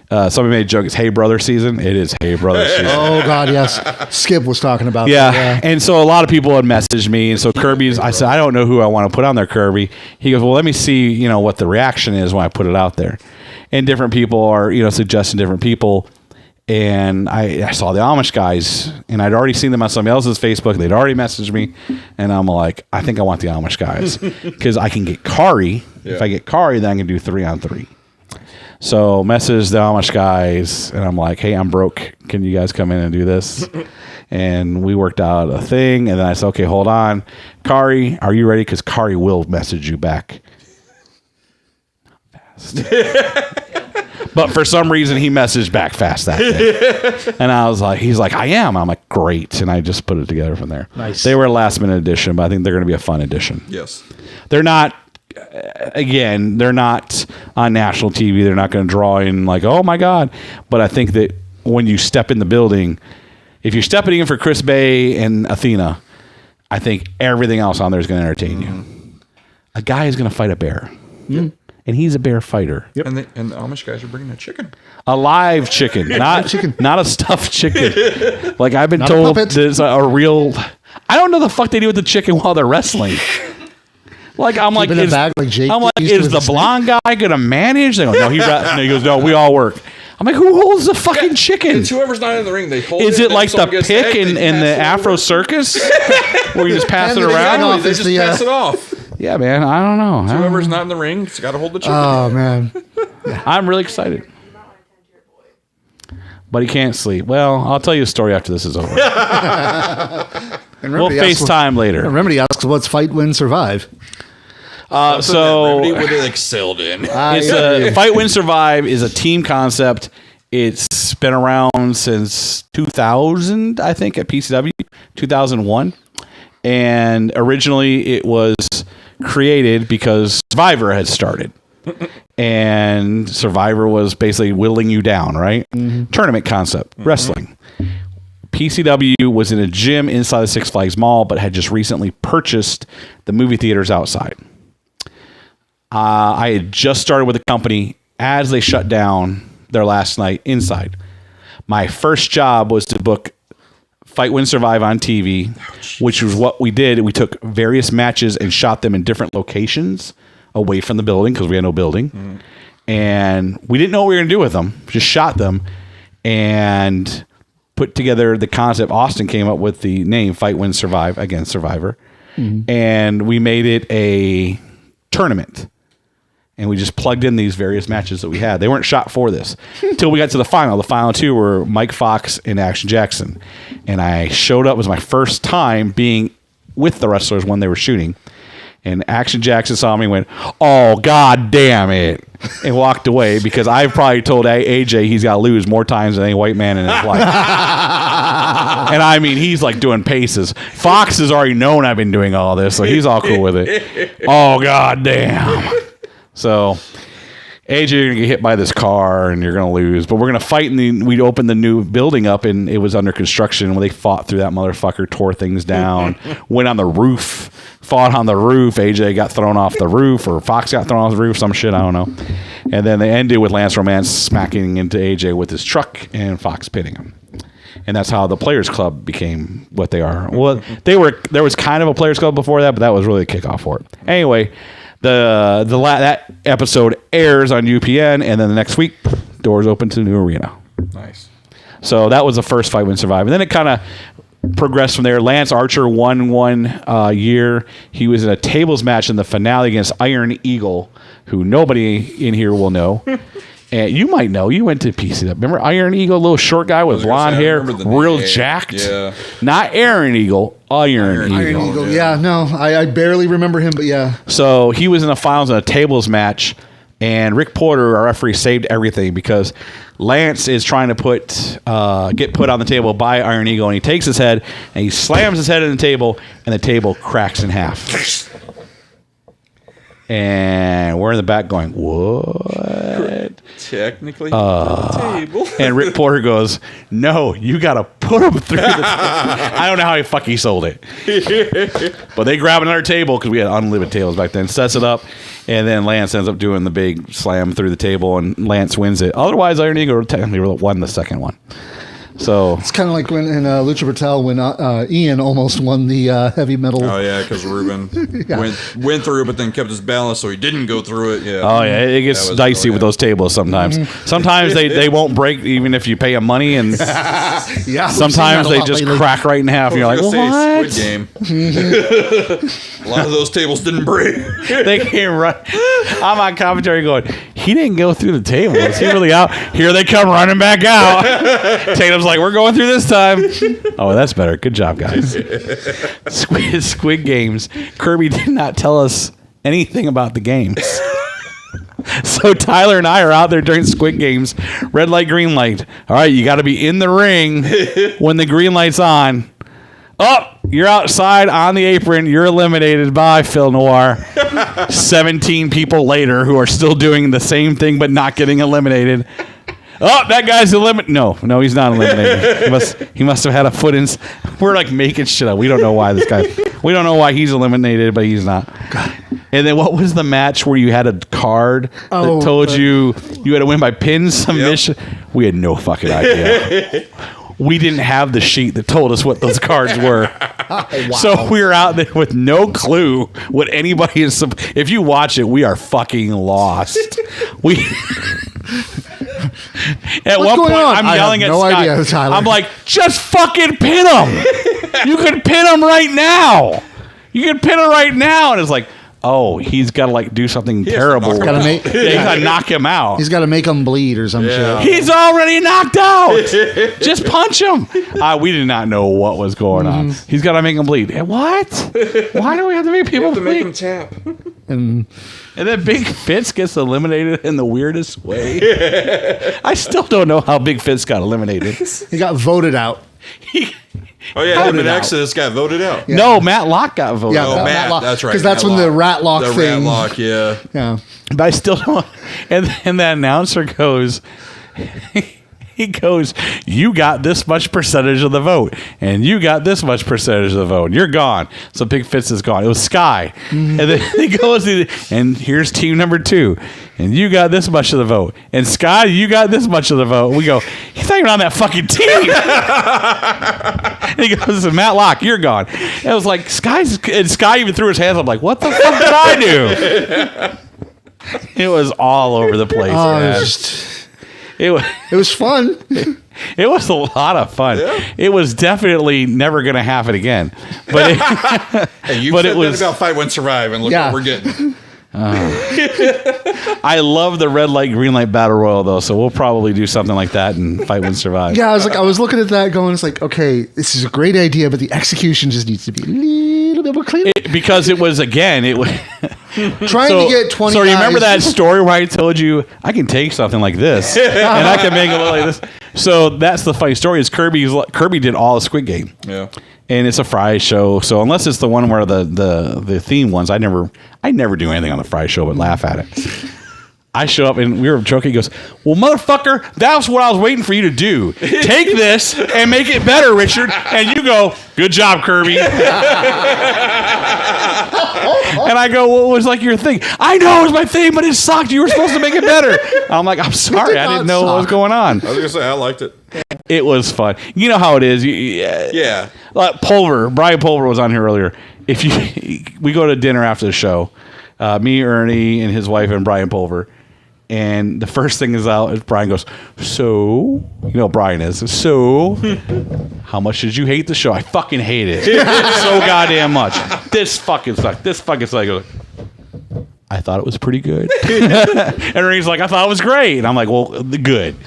Somebody made a joke. It's Hey Brother season. It is Hey Brother season. Oh God, yes. Skip was talking about Yeah. that. And so a lot of people had messaged me. And so Kirby's, I said, I don't know who I want to put on there, Kirby. He goes, well, let me see, what the reaction is when I put it out there. And different people are, suggesting different people. And I saw the Amish guys, and I'd already seen them on somebody else's Facebook. They'd already messaged me. And I'm like, I think I want the Amish guys because I can get Kari. Yeah. If I get Kari, then I can do 3-on-3. So message the Amish guys, and I'm like, hey, I'm broke. Can you guys come in and do this? And we worked out a thing, and then I said, okay, hold on. Kari, are you ready? Because Kari will message you back. Fast. But for some reason, he messaged back fast that day. And I was like, he's like, I am. I'm like, great. And I just put it together from there. Nice. They were a last minute addition, but I think they're going to be a fun addition. Yes. They're not. Again, they're not on national TV. They're not going to draw in like, oh my God. But I think that when you step in the building, if you're stepping in for Chris Bay and Athena, I think everything else on there is going to entertain you. A guy is going to fight a bear. And he's a bear fighter. Yep. And the Amish guys are bringing a chicken. A live chicken. Not a stuffed chicken. Like I've been Not told there's a real... I don't know the fuck they do with the chicken while they're wrestling. Like I'm like, is the blonde guy gonna manage? They go, no, he goes, no, we all work. I'm like, who holds the fucking chicken? It's whoever's not in the ring. They hold Is it like the pick in the Afro Circus, where you just pass it around? They just pass it off. Yeah, man, I don't know. Whoever's not in the ring, it's got to hold the chicken. Oh man, I'm really excited. But he can't sleep. Well, I'll tell you a story after this is over. We'll FaceTime later. Remember, asks, what's fight, win, survive? So Remedy would have excelled in. It's a Fight, Win, Survive is a team concept. It's been around since 2000, I think, at PCW, 2001. And originally it was created because Survivor had started. And Survivor was basically whittling you down, right? Tournament concept, wrestling. PCW was in a gym inside the Six Flags Mall, but had just recently purchased the movie theaters outside. I had just started with the company as they shut down their last night inside. My first job was to book Fight, Win, Survive on TV, which was what we did. We took various matches and shot them in different locations away from the building because we had no building. And we didn't know what we were going to do with them. Just shot them and put together the concept. Austin came up with the name Fight, Win, Survive, again, Survivor. And we made it a tournament. And we just plugged in these various matches that we had. They weren't shot for this until we got to the final. The final two were Mike Fox and Action Jackson. And I showed up. It was my first time being with the wrestlers when they were shooting. And Action Jackson saw me and went, oh, God damn it. And walked away because I probably told AJ he's got to lose more times than any white man in his life. And I mean, he's like doing paces. Fox has already known I've been doing all this, so he's all cool with it. Oh, God damn. So, AJ, you're going to get hit by this car and you're going to lose. But we're going to fight. We'd open the new building up and it was under construction. When they fought through that motherfucker, tore things down, went on the roof, fought on the roof. AJ got thrown off the roof or Fox got thrown off the roof, some shit, I don't know. And then they ended with Lance Romance smacking into AJ with his truck and Fox pinning him. And that's how the Players Club became what they are. Well, there was kind of a Players Club before that, but that was really the kickoff for it. Anyway, that episode airs on UPN, and then the next week, doors open to the new arena. Nice. So that was the first Fight, Win, Survive. And then it kind of progressed from there. Lance Archer won one year. He was in a tables match in the finale against Iron Eagle, who nobody in here will know. And you might know. You went to PCW. Remember Iron Eagle, little short guy with blonde hair, real jacked? Yeah. Not Aaron Eagle, Iron Eagle. Yeah, no, I barely remember him, but yeah. So he was in the finals in a tables match, and Rick Porter, our referee, saved everything because Lance is trying to get put on the table by Iron Eagle, and he takes his head and he slams his head in the table, and the table cracks in half. And we're in the back going, what? Technically, on the table. And Rick Porter goes, no, you got to put them through the I don't know how he sold it. But they grab another table, because we had unlimited tables back then, sets it up, and then Lance ends up doing the big slam through the table, and Lance wins it. Otherwise, Iron Eagle technically won the second one. So it's kind of like when in Lucha Bertel when Ian almost won the heavy metal. Oh yeah, because Ruben went through, but then kept his balance, so he didn't go through it. Yeah. Oh yeah, it gets dicey with those tables sometimes. Sometimes they won't break even if you pay them money, and sometimes they just crack right in half. And you're like, what? Squid Game. A lot of those tables didn't break. They came right. I'm on commentary going, he didn't go through the table. Is he really out? Here they come running back out. Tatum's like, we're going through this time. Oh, that's better. Good job, guys. Squid Games. Kirby did not tell us anything about the games. So Tyler and I are out there during Squid Games. Red light, green light. All right, you got to be in the ring when the green light's on. Oh, you're outside on the apron. You're eliminated by Phil Noir. 17 people later who are still doing the same thing but not getting eliminated. Oh, that guy's eliminated. No, he's not eliminated. He must have had a foot in. We're like making shit up. We don't know why we don't know why he's eliminated, but he's not. And then what was the match where you had a card that told you had to win by pin submission? Yep. We had no fucking idea. We didn't have the sheet that told us what those cards were. Wow. So we were out there with no clue what anybody is. If you watch it, we are fucking lost. At one point, I'm yelling at Scott. Idea, Tyler. I'm like, just fucking pin him. You can pin him right now. You can pin him right now. And it's like, oh, he's got to like do something terrible. He's got to knock him out. He's got to make him bleed or some shit. He's already knocked out. Just punch him. We did not know what was going on. He's got to make him bleed. What? Why do we have to make people bleed? Make him tap. And then Big Fitz gets eliminated in the weirdest way. I still don't know how Big Fitz got eliminated. He got voted out. Oh yeah, him and Exodus got voted out. Yeah. No, Matt Locke got voted out. Yeah, Matt Locke. That's right. Because that's when the Rat Lock thing. The Rat Lock, yeah. Yeah. But I still don't. And the announcer goes, he goes, you got this much percentage of the vote, and you got this much percentage of the vote. You're gone. So Big Fitz is gone. It was Sky. And then he goes, and here's team number 2. And you got this much of the vote. And Sky, you got this much of the vote. We go, he's not even on that fucking team. And he goes, Matt Locke, you're gone. And it was like, Sky even threw his hands up like, what the fuck did I do? It was all over the place, man. It was fun. It was a lot of fun. Yeah. It was definitely never going to happen again. But you said that about Fight Win Survive, and look what we're getting. I love the red light, green light battle royal though, so we'll probably do something like that and Fight Win Survive. Yeah, I was looking at that going, it's like, okay, this is a great idea, but the execution just needs to be a little bit more clear. Because it was trying to get 20 So remember that story where I told you I can take something like this and I can make it look like this. So that's the funny story is Kirby did all the Squid Game. Yeah. And it's a Fry show, so unless it's the one where the theme ones, I never do anything on the Fry show but laugh at it. I show up and we were joking. He goes, well, motherfucker, that's what I was waiting for you to do. Take this and make it better, Richard. And you go, good job, Kirby. And I go, well, it was like your thing. I know it was my thing, but it sucked. You were supposed to make it better. I'm like, I'm sorry. I didn't know what was going on. I was going to say, I liked it. It was fun. You know how it is. Yeah. Brian Pulver was on here earlier. We go to dinner after the show, me, Ernie, and his wife, and Brian Pulver. And the first thing is out, Brian goes, so, you know Brian is, so, how much did you hate the show? I fucking hate it. So goddamn much. This fucking sucked. He goes, I thought it was pretty good. And Ernie's like, I thought it was great. And I'm like, well, good.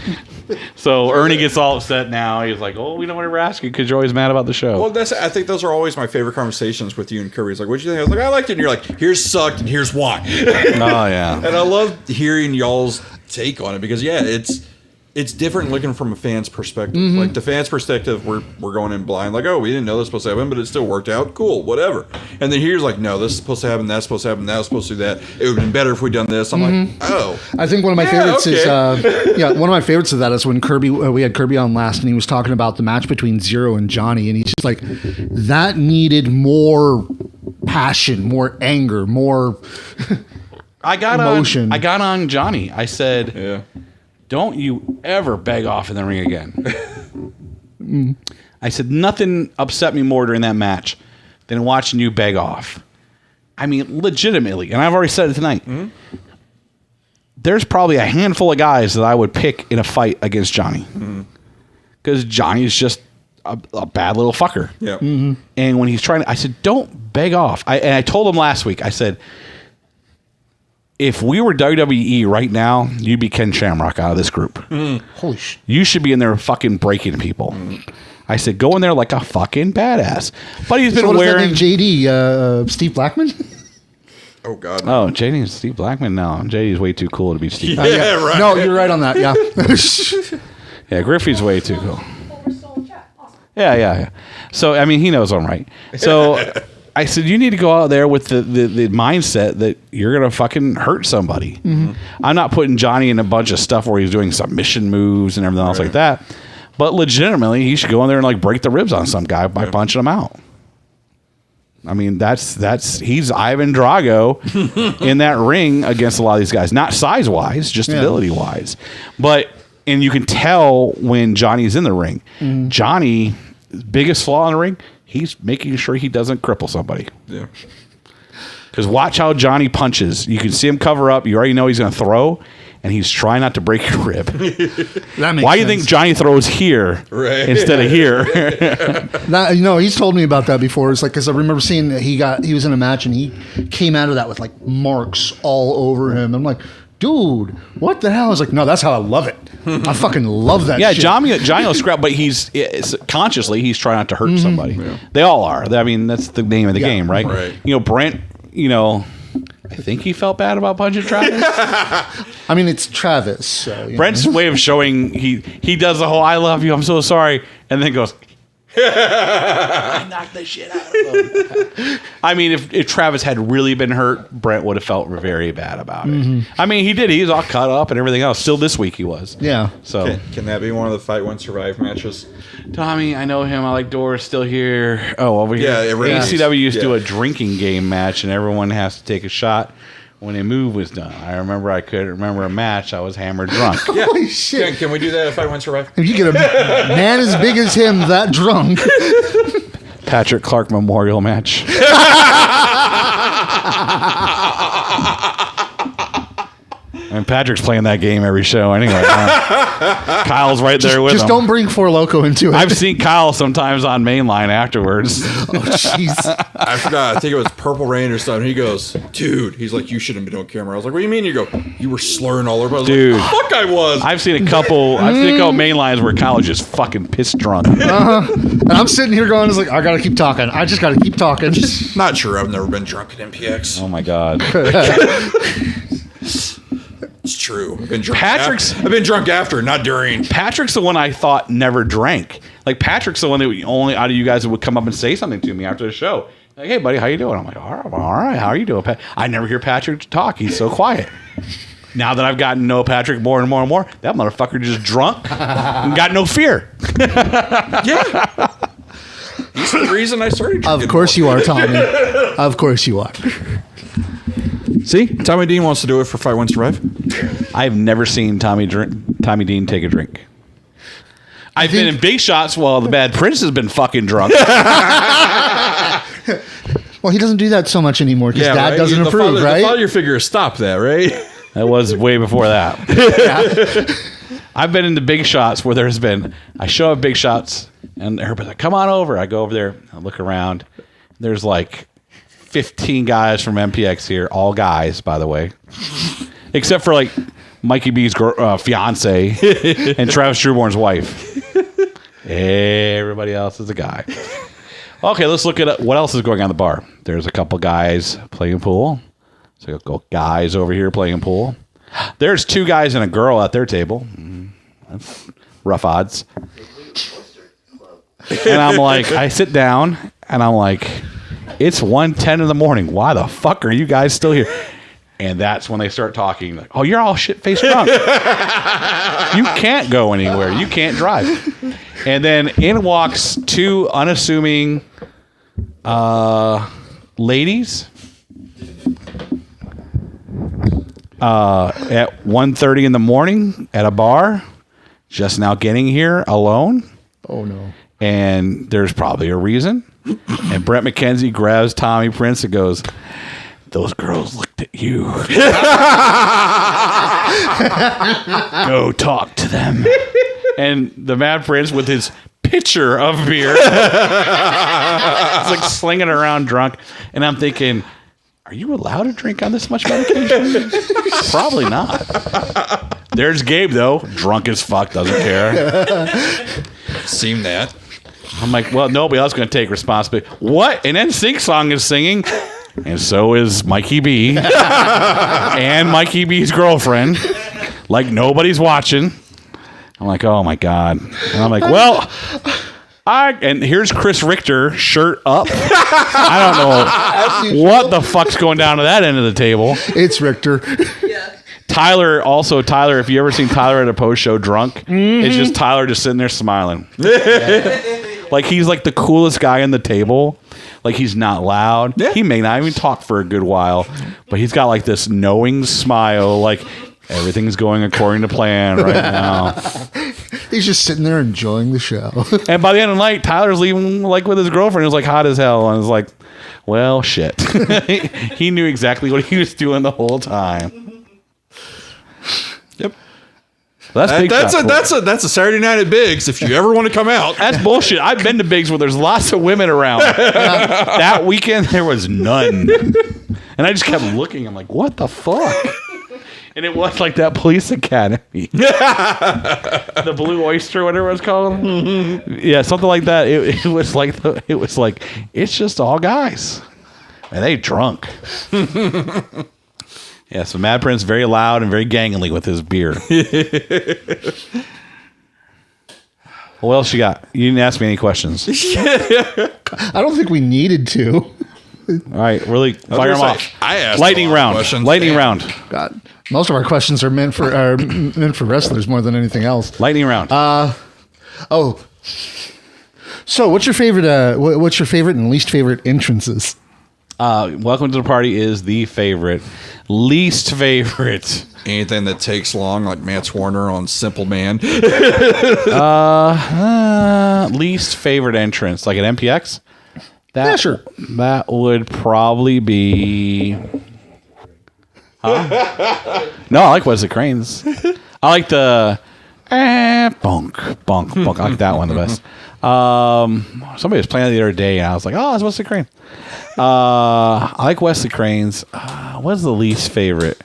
So Ernie gets all upset now. He's like, oh, we don't want to ask you because you're always mad about the show. Well, I think those are always my favorite conversations with you and Kirby. He's like, what'd you think? I was like, I liked it. And you're like, here's sucked and here's why. Oh, yeah. And I love hearing y'all's take on it because, yeah, it's different looking from a fan's perspective. Like the fan's perspective, we're going in blind, like, oh, we didn't know this was supposed to happen, but it still worked out. Cool, whatever. And then here's like, no, this is supposed to happen, that's supposed to happen, that was supposed to do that. It would have been better if we'd done this. I'm like, oh. I think one of my favorites is one of my favorites of that is when Kirby we had Kirby on last, and he was talking about the match between Zero and Johnny, and he's just like, that needed more passion, more anger, more emotion. I got on Johnny. I said, Yeah. don't you ever beg off in the ring again. I said, nothing upset me more during that match than watching you beg off. I mean, legitimately, and I've already said it tonight. There's probably a handful of guys that I would pick in a fight against Johnny. Because Johnny's just a bad little fucker. Yeah. And when he's trying to, I said, don't beg off. And I told him last week, I said, if we were WWE right now, you'd be Ken Shamrock out of this group. Holy shit. You should be in there fucking breaking people. I said, go in there like a fucking badass. But he's been So wearing... JD, Steve Blackman? Oh, God. Oh, JD is Steve Blackman? No, JD's way too cool to be Steve. Yeah, right. No, you're right on that, yeah. Yeah, Griffey's way too cool. Oh, we're still in chat. Awesome. Yeah. So, I mean, he knows I'm right. So, I said, you need to go out there with the mindset that you're going to fucking hurt somebody. I'm not putting Johnny in a bunch of stuff where he's doing submission moves and everything else like that. But legitimately, he should go in there and like break the ribs on some guy by punching him out. I mean, he's Ivan Drago in that ring against a lot of these guys. Not size-wise, just ability-wise. And you can tell when Johnny's in the ring. Johnny's biggest flaw in the ring, he's making sure he doesn't cripple somebody. Yeah. Because watch how Johnny punches. You can see him cover up. You already know he's going to throw, and he's trying not to break your rib. That makes Why do you sense. think Johnny throws here instead of here? He's told me about that before. It's like, because I remember seeing that he was in a match and he came out of that with like marks all over him. I'm like, dude, what the hell? I was like, no, that's how I love it. I fucking love that shit. Johnny will scrap, but he's consciously he's trying not to hurt somebody. Yeah. They all are. I mean, that's the name of the game, right? Brent, I think he felt bad about punching Travis. I mean, it's Travis. So, Brent's way of showing he does the whole "I love you, I'm so sorry," and then goes, I knocked the shit out of him. I mean, if Travis had really been hurt, Brent would have felt very bad about it. I mean, he did. He was all cut up and everything else. Still this week he was. Yeah. So Can that be one of the Fight One Survive matches? Tommy, I know him. I like Doris. Still here. Oh, over here. Yeah, ACW used to do a drinking game match, and everyone has to take a shot when a move was done. I remember I couldn't remember a match. I was hammered drunk. Holy shit. Can we do that if Fight One Survive? If you get a man as big as him that drunk. Patrick Clark Memorial match. And Patrick's playing that game every show anyway. Kyle's right there with him. Just don't bring Four Loko into it. I've seen Kyle sometimes on Mainline afterwards. Oh, jeez. I forgot. I think it was Purple Rain or something. He goes, dude. He's like, you shouldn't have been on camera. I was like, what do you mean? You go, you were slurring all over. I was Dude. like, fuck, I was. I've seen a couple main lines where Kyle is just fucking pissed drunk. And I'm sitting here going, it's like, I got to keep talking. I just got to keep talking. Not sure. I've never been drunk at MPX. Oh my God. It's true. I've been drunk. Patrick's- I've been drunk after, not during. Patrick's the one I thought never drank. Like, Patrick's the one that only out of you guys would come up and say something to me after the show. Like, hey, buddy, how you doing? I'm like, all right. How are you doing, Pat? I never hear Patrick talk. He's so quiet. Now that I've gotten to know Patrick more and more and more, that motherfucker just drunk and got no fear. Yeah. He's the reason I started drinking. Of course you are, Tommy. Of course you are. See? Tommy Dean wants to do it for Fight One Survive. I've never seen Tommy Dean take a drink. I've been in big shots while the Bad Prince has been fucking drunk. Well, he doesn't do that so much anymore because Dad doesn't approve, right? The father figure stop that, right? That was way before that. I've been in the big shots where there's been, I show up big shots and everybody's like, come on over. I go over there, I look around. There's like 15 guys from MPX here, all guys, by the way, except for like Mikey B's fiance and Travis Trueborn's wife. Everybody else is a guy. Okay, let's look at what else is going on at the bar. There's a couple guys playing pool. So you'll go guys over here playing pool. There's two guys and a girl at their table. rough odds. And I'm like, I sit down and I'm like, it's 1:10 in the morning. Why the fuck are you guys still here? And that's when they start talking. Like, oh, you're all shit-faced drunk. You can't go anywhere. You can't drive. And then in walks two unassuming ladies at 1:30 in the morning at a bar, just now getting here alone. Oh, no. And there's probably a reason. And Brett McKenzie grabs Tommy Prince and goes, those girls looked at you. Go talk to them. And the Mad Prince with his pitcher of beer is like slinging around drunk. And I'm thinking, are you allowed to drink on this much medication? Probably not. There's Gabe, though. Drunk as fuck, doesn't care. Seen that. I'm like, well, nobody else is going to take responsibility. What? An NSYNC song is singing. And so is Mikey B. and Mikey B's girlfriend. Like nobody's watching. I'm like, oh my God. And I'm like, well, and here's Chris Richter, shirt up. I don't know what the fuck's going down to that end of the table. It's Richter. Yeah. Tyler, if you ever seen Tyler at a post show drunk, it's just Tyler just sitting there smiling. Like he's like the coolest guy on the table. Like he's not loud. Yeah. He may not even talk for a good while, but he's got like this knowing smile. Like everything's going according to plan right now. He's just sitting there enjoying the show. And by the end of the night, Tyler's leaving like with his girlfriend. It was like hot as hell. And it's like, well, shit. He knew exactly what he was doing the whole time. Yep. Well, that's a Saturday night at Biggs if you ever want to come out. That's bullshit. I've been to Biggs where there's lots of women around. That weekend there was none. And I just kept looking. I'm like, what the fuck? And it was like that police academy. The Blue Oyster, whatever it was called. Mm-hmm. Yeah, something like that. It was like it's just all guys. And they drunk. Yeah, so Mad Prince very loud and very gangly with his beer. What else you got? You didn't ask me any questions. I don't think we needed to. All right, really fire them off. I asked lightning round. Lightning round. God, most of our questions are meant for wrestlers more than anything else. Lightning round. So what's your favorite? What's your favorite and least favorite entrances? Welcome to the Party is the favorite. Least favorite. Anything that takes long, like Matt Warner on Simple Man. Least favorite entrance, like an MPX. Yeah, sure. That would probably be. Huh? No, I like Wesley Crane's. I like the bonk, bonk, bonk. I like that one the best. Somebody was playing it the other day, and I was like, "Oh, it's Wesley Crane." I like Wesley Crane's. What's the least favorite?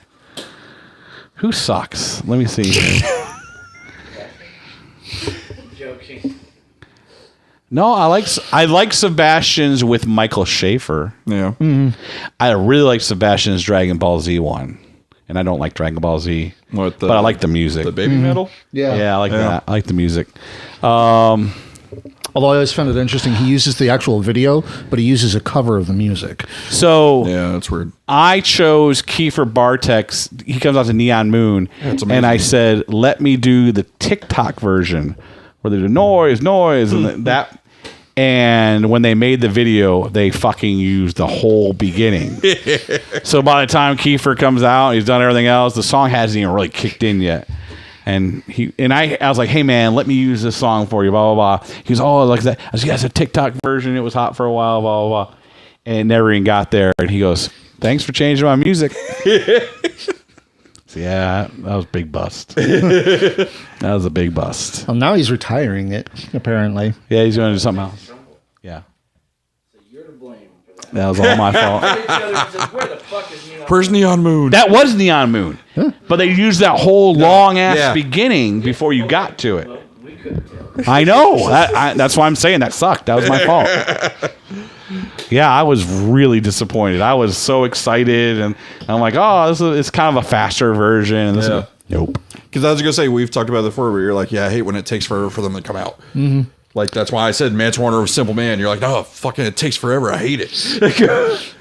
Who sucks? Let me see. Joking. No, I like Sebastian's with Michael Schaefer. Yeah. Mm-hmm. I really like Sebastian's Dragon Ball Z one, and I don't like Dragon Ball Z, but I like the music. The baby metal? Yeah. I like that. I like the music. Although I always found it interesting, he uses the actual video, but he uses a cover of the music. So yeah, that's weird. I chose Kiefer Bartek's. He comes out to Neon Moon, and I said, "Let me do the TikTok version where they do noise, and that." And when they made the video, they fucking used the whole beginning. So by the time Kiefer comes out, he's done everything else. The song hasn't even really kicked in yet. And I was like, hey man, let me use this song for you, blah, blah, blah. He goes, oh, like that. I was like, yeah, it's a TikTok version. It was hot for a while, blah, blah, blah. And it never even got there. And he goes, thanks for changing my music. So yeah, that was a big bust. That was a big bust. Well, now he's retiring it, apparently. Yeah, he's going to do something else. Yeah. So you're to blame for that. That was all my fault. Where the fuck is Neon? Where's Neon Moon? That was Neon Moon. Huh? But they used that whole long-ass beginning before you got to it. Well, we couldn't tell. I know. That's why I'm saying that sucked. That was my fault. Yeah, I was really disappointed. I was so excited, and I'm like, oh, it's kind of a faster version. And this nope. Because I was going to say, we've talked about it before where you're like, yeah, I hate when it takes forever for them to come out. Mm-hmm. Like, that's why I said Mance Warner was Simple Man. You're like, no, fucking it takes forever. I hate it.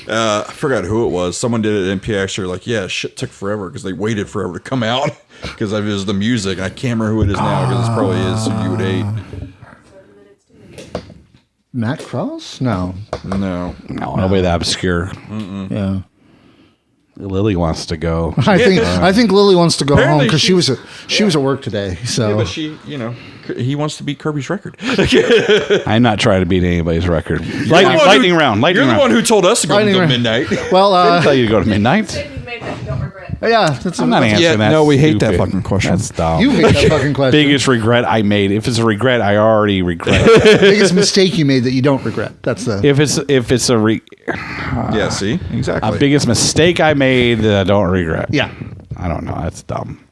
I forgot who it was. Someone did it at MPX. You're like, yeah, shit took forever because they waited forever to come out because it was the music. And I can't remember who it is now because it probably is who you would hate. Matt Cross? No. No, nobody that obscure. Yeah. Lily wants to go. I think Lily wants to go home Apparently because she was at work today. So Yeah, but she, he wants to beat Kirby's record. I'm not trying to beat anybody's record. Lightning round. You're the one who told us to go to midnight. well, I didn't tell you to go to midnight. Mistake you've made that you don't regret. yeah, that's I'm not answering that. no, we hate that stupid. fucking question. That's dumb. You made that fucking question. Biggest regret I made. If it's a regret, I already regret. Biggest mistake you made that you don't regret. That's the. if it's a Yeah, see? Exactly. biggest mistake I made that I don't regret. Yeah. I don't know. That's dumb.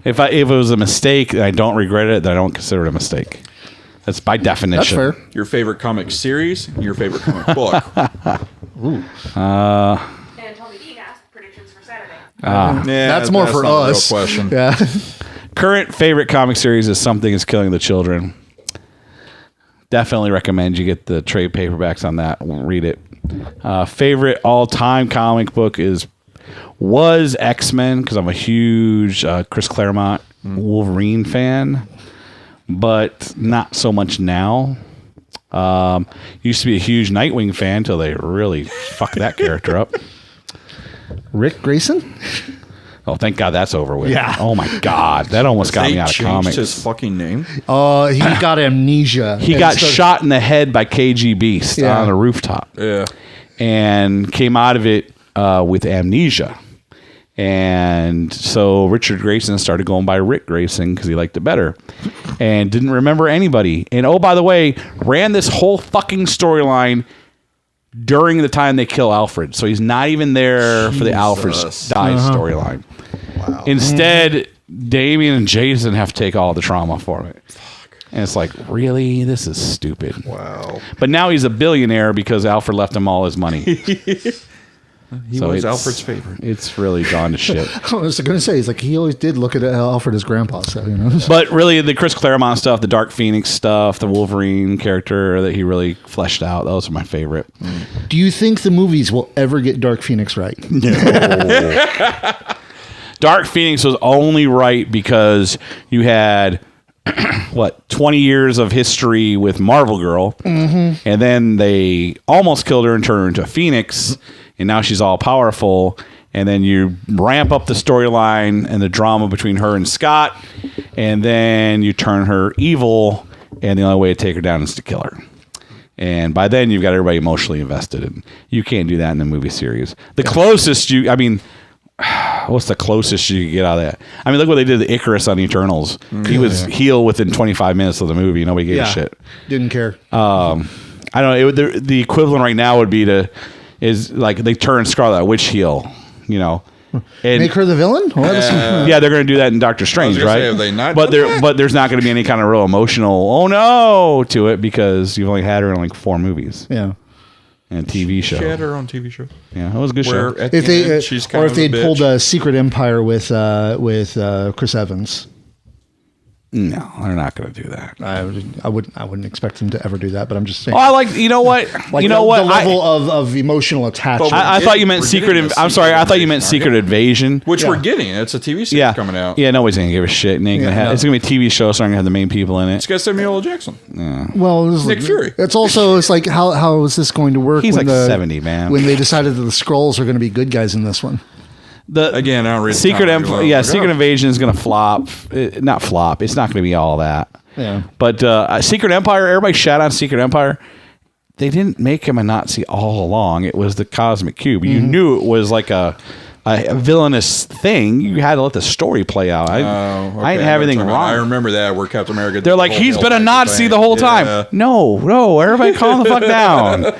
If it was a mistake and I don't regret it, then I don't consider it a mistake. That's by definition. That's fair. Your favorite comic series, your favorite comic book. And Tommy Dean asked predictions for Saturday. Yeah, That's more for not a real us. question. Yeah. Current favorite comic series is Something is Killing the Children. Definitely recommend you get the trade paperbacks on that. Read it. Favorite all-time comic book was X-Men because I'm a huge Chris Claremont Wolverine fan, but not so much now. Used to be a huge Nightwing fan until they really fucked that character up. Rick Grayson? Oh, thank God that's over with. Yeah. Oh my God, that almost got me out of changed comics. his fucking name. He got amnesia. He And got so- shot in the head by KG Beast Yeah. on a rooftop. Yeah. And came out of it with amnesia. And so Richard Grayson started going by Rick Grayson because he liked it better and didn't remember anybody. And oh, by the way, ran this whole fucking storyline during the time they kill Alfred. So he's not even there for the Alfred dies storyline. Wow. Instead, Damien and Jason have to take all the trauma for it. And it's like, really? This is stupid. Wow. But now he's a billionaire because Alfred left him all his money. He was Alfred's favorite. It's really gone to shit. I was going to say, he's like, he always did look at Alfred as grandpa. So, But really, the Chris Claremont stuff, the Dark Phoenix stuff, the Wolverine character that he really fleshed out, those are my favorite. Do you think the movies will ever get Dark Phoenix right? Dark Phoenix was only right because you had 20 years of history with Marvel Girl, and then they almost killed her and turned her into a Phoenix, and now she's all powerful. And then you ramp up the storyline and the drama between her and Scott, and then you turn her evil, and the only way to take her down is to kill her. And by then, you've got everybody emotionally invested, and you can't do that in the movie series. The closest what's the closest you could get out of that? I mean, look what they did to Icarus on Eternals. He was healed within 25 minutes of the movie. Nobody gave a shit. Didn't care. I don't know. The equivalent right now would be is like they turn Scarlet Witch heel, and Make her the villain? yeah, they're going to do that in Doctor Strange, gonna right? say, have they not but done that? but there's not going to be any kind of real emotional oh no to it because you've only had her in like 4 movies Yeah. and a TV show. She had her own TV show. Yeah, it was a good Where show. at the If they end, she's kind or of if they'd a pulled bitch. a Secret Empire with Chris Evans. No, they're not going to do that. I wouldn't expect them to ever do that, but I'm just saying. Oh, I like you know what Like you know the, what the level of emotional attachment. I thought you meant We're secret. getting a I'm sorry. I thought you meant Secret Secret Invasion. Which we're getting. It's a TV series Yeah, coming out. Yeah, nobody's gonna give a shit. And it's gonna be a TV show, so I'm gonna have the main people in It's it. got Samuel L. Jackson. Well, Nick Fury. It's like how is this going to work? He's when like 70, man. When they decided that the Skrulls are going to be good guys in this one. Again, I don't read the Secret comic, Empire. like, Yeah, oh. Secret Invasion is gonna flop. Not flop. It's not gonna be all that. Yeah. But Secret Empire. Everybody shat on Secret Empire. They didn't make him a Nazi all along. It was the Cosmic Cube. You knew it was like a villainous thing. You had to let the story play out. I didn't have anything wrong. I remember that where Captain America. They're like, he's been a Nazi the whole time. No, everybody calm the fuck down.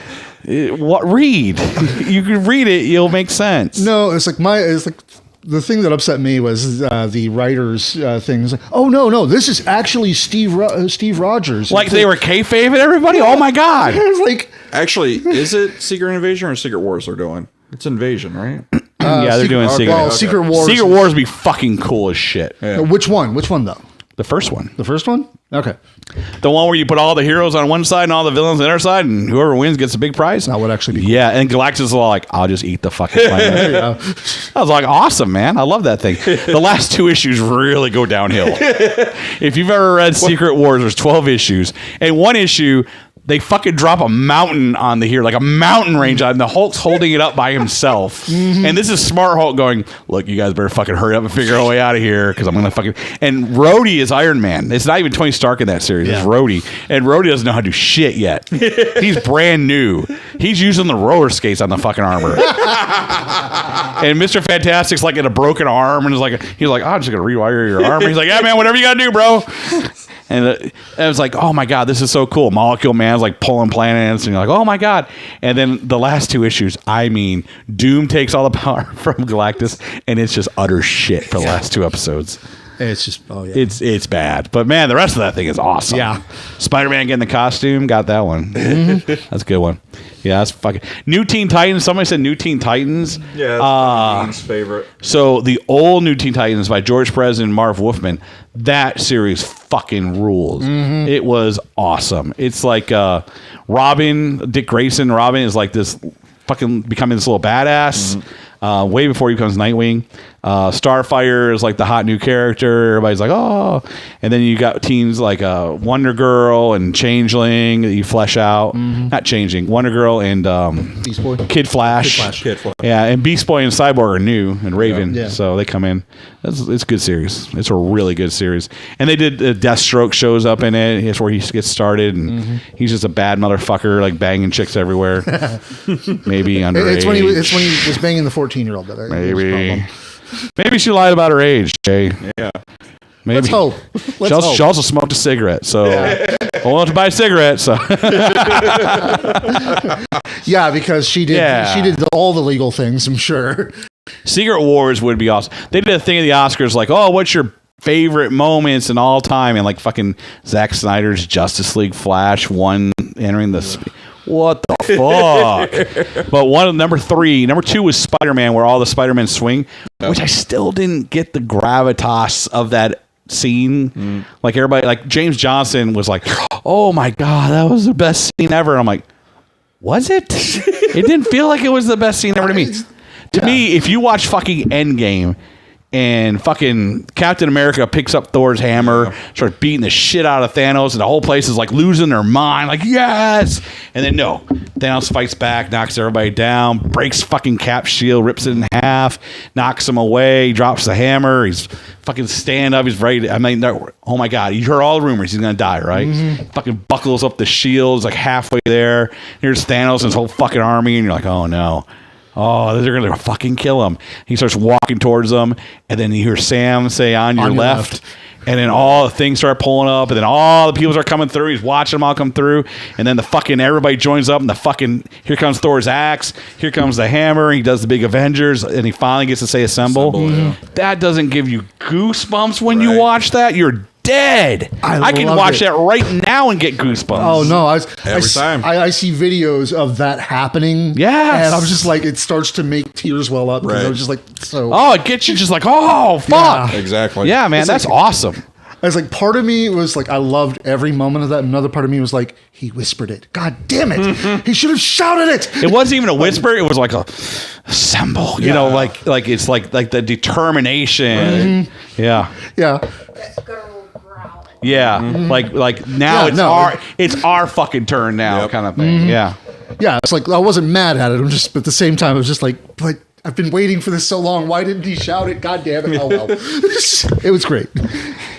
Read. You can read it, it'll make sense. No, it's like the thing that upset me was the writers' things. Like, oh no, this is actually Steve Rogers. Like they were kayfabe everybody? Oh my God. It's like Actually, is it Secret Invasion or Secret Wars they're doing? It's Invasion, right? Yeah, they're doing Secret. Well, Secret Wars. Secret Wars would be fucking cool as shit. Yeah. Which one? Which one though? The first one. The first one? Okay. The one where you put all the heroes on one side and all the villains on the other side, and whoever wins gets a big prize. That would actually be cool. Yeah, and Galactus is all like, I'll just eat the fucking planet. Yeah. I was like, awesome, man. I love that thing. The last 2 issues really go downhill. If you've ever read Secret Wars, there's 12 issues. And one issue, they fucking drop a mountain on the hero, like a mountain range, and the Hulk's holding it up by himself. And this is smart Hulk going, look, you guys better fucking hurry up and figure out a way out of here, because I'm going to fucking... And Rhodey is Iron Man. It's not even Tony Stark in that series. It's Rhodey. And Rhodey doesn't know how to do shit yet. He's brand new. He's using the roller skates on the fucking armor. And Mr. Fantastic's like in a broken arm, and he's like, oh, I'm just going to rewire your arm. And he's like, yeah, man, whatever you got to do, bro. And I was like, oh my God, this is so cool. Molecule Man's like pulling planets, and you're like, oh my God. And then the last 2 issues, I mean, Doom takes all the power from Galactus, and it's just utter shit for the last 2 episodes. It's just, oh yeah. It's bad. But man, the rest of that thing is awesome. Yeah. Spider-Man getting the costume, got that one. That's a good one. Yeah, that's fucking... New Teen Titans. Somebody said New Teen Titans. Yeah, that's Dean's favorite. So the old New Teen Titans by George Perez and Marv Wolfman, that series fucking rules. It was awesome. It's like Robin, Dick Grayson. Robin is like this fucking becoming this little badass. Way before he becomes Nightwing. Starfire is like the hot new character. Everybody's like, oh. And then you got teens like Wonder Girl and Changeling that you flesh out. Not Changing. Wonder Girl and Beast Boy. Kid Flash. Kid Flash. Yeah, and Beast Boy and Cyborg are new, and Raven. Yeah. So they come in. It's a good series. It's a really good series. And they did Deathstroke shows up in it. It's where he gets started, and he's just a bad motherfucker, like banging chicks everywhere. Maybe underage. It's when he was banging the 14-year-old. Maybe she lied about her age, Jay. Yeah. Maybe. Let's hope. She also smoked a cigarette, so I wanted to buy a cigarette. So yeah, because she did. Yeah. She did all the legal things. I'm sure. Secret Wars would be awesome. They did a thing at the Oscars like, oh, what's your favorite moments in all time? And like fucking Zack Snyder's Justice League Flash one entering the. What the fuck? But number 2 was Spider-Man, where all the Spider-Men swing, which I still didn't get the gravitas of that scene. Like everybody, like James Johnson was like, oh my God, that was the best scene ever. And I'm like, was it? It didn't feel like it was the best scene ever to me. To me, if you watch fucking Endgame and fucking Captain America picks up Thor's hammer, starts beating the shit out of Thanos, and the whole place is like losing their mind, like, yes! And then no, Thanos fights back, knocks everybody down, breaks fucking Cap's shield, rips it in half, knocks him away, drops the hammer, he's fucking stand up, he's ready to, I mean, oh my God, you heard all the rumors, he's gonna die, right? Fucking buckles up the shield, like halfway there, here's Thanos and his whole fucking army, and you're like, oh no. Oh, they're going to fucking kill him. He starts walking towards them, and then you hear Sam say, on your left. And then all the things start pulling up, and then all the people start coming through. He's watching them all come through, and then the fucking everybody joins up, and the fucking, here comes Thor's axe, here comes the hammer, he does the big Avengers, and he finally gets to say assemble. That doesn't give you goosebumps when you watch that. You're dead. I can watch that right now and get goosebumps. Oh no! Every time. I see videos of that happening. Yes. And I'm just like, it starts to make tears well up because I was just like, so. Oh, it gets you just like, oh fuck. Yeah. Exactly. Yeah, man, that's awesome. I was like, part of me was like, I loved every moment of that. Another part of me was like, he whispered it. God damn it! He should have shouted it. It wasn't even a whisper. It was like a assemble. You know, like it's like the determination. Yeah. Yeah. Yeah, like now it's our fucking turn now, kind of thing. Yeah, it's like I wasn't mad at it. I'm just, but at the same time, I was just like, but I've been waiting for this so long. Why didn't he shout it? God damn it! Oh well, it was great.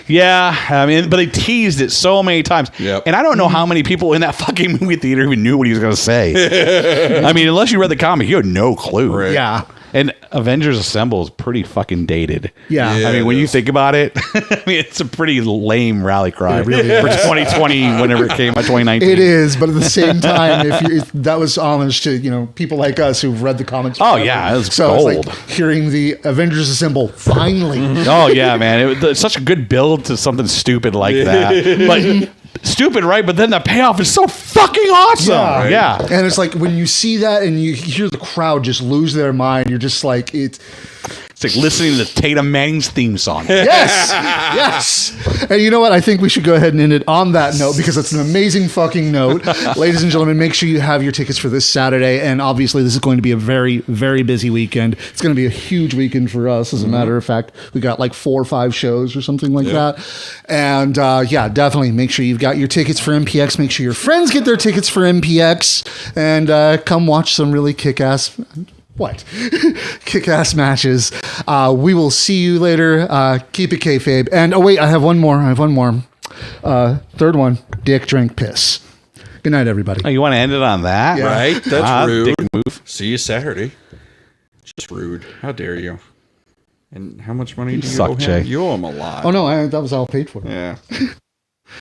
Yeah, I mean, but they teased it so many times, and I don't know how many people in that fucking movie theater even knew what he was going to say. I mean, unless you read the comic, you had no clue. Right. Yeah. And Avengers Assemble is pretty fucking dated. Yeah. I mean, when you think about it, I mean, it's a pretty lame rally cry for 2020, whenever it came out, 2019. It is, but at the same time, if that was homage to people like us who've read the comics. Oh yeah, it was so gold. it's like hearing the Avengers Assemble finally. Oh yeah, man, it's such a good build to something stupid like that. But stupid, right? But then the payoff is so fucking awesome. Yeah. And it's like when you see that and you hear the crowd just lose their mind, you're just like, it's like listening to the Tatum Manning's theme song. Yes. And you know what? I think we should go ahead and end it on that note because it's an amazing fucking note. Ladies and gentlemen, make sure you have your tickets for this Saturday. And obviously, this is going to be a very, very busy weekend. It's going to be a huge weekend for us. As a matter of fact, we got like 4 or 5 shows or something like that. And definitely make sure you've got your tickets for MPX. Make sure your friends get their tickets for MPX and come watch some really kick-ass kick-ass matches. We will see you later. Keep it kayfabe. And wait, I have one more. Third one. Dick, drink, piss. Good night, everybody. Oh, you want to end it on that? Yeah. Right? That's rude. Dick move. See you Saturday. Just rude. How dare you? And how much money do you suck, owe him? Jay. You owe him a lot. Oh no, that was all paid for. Yeah.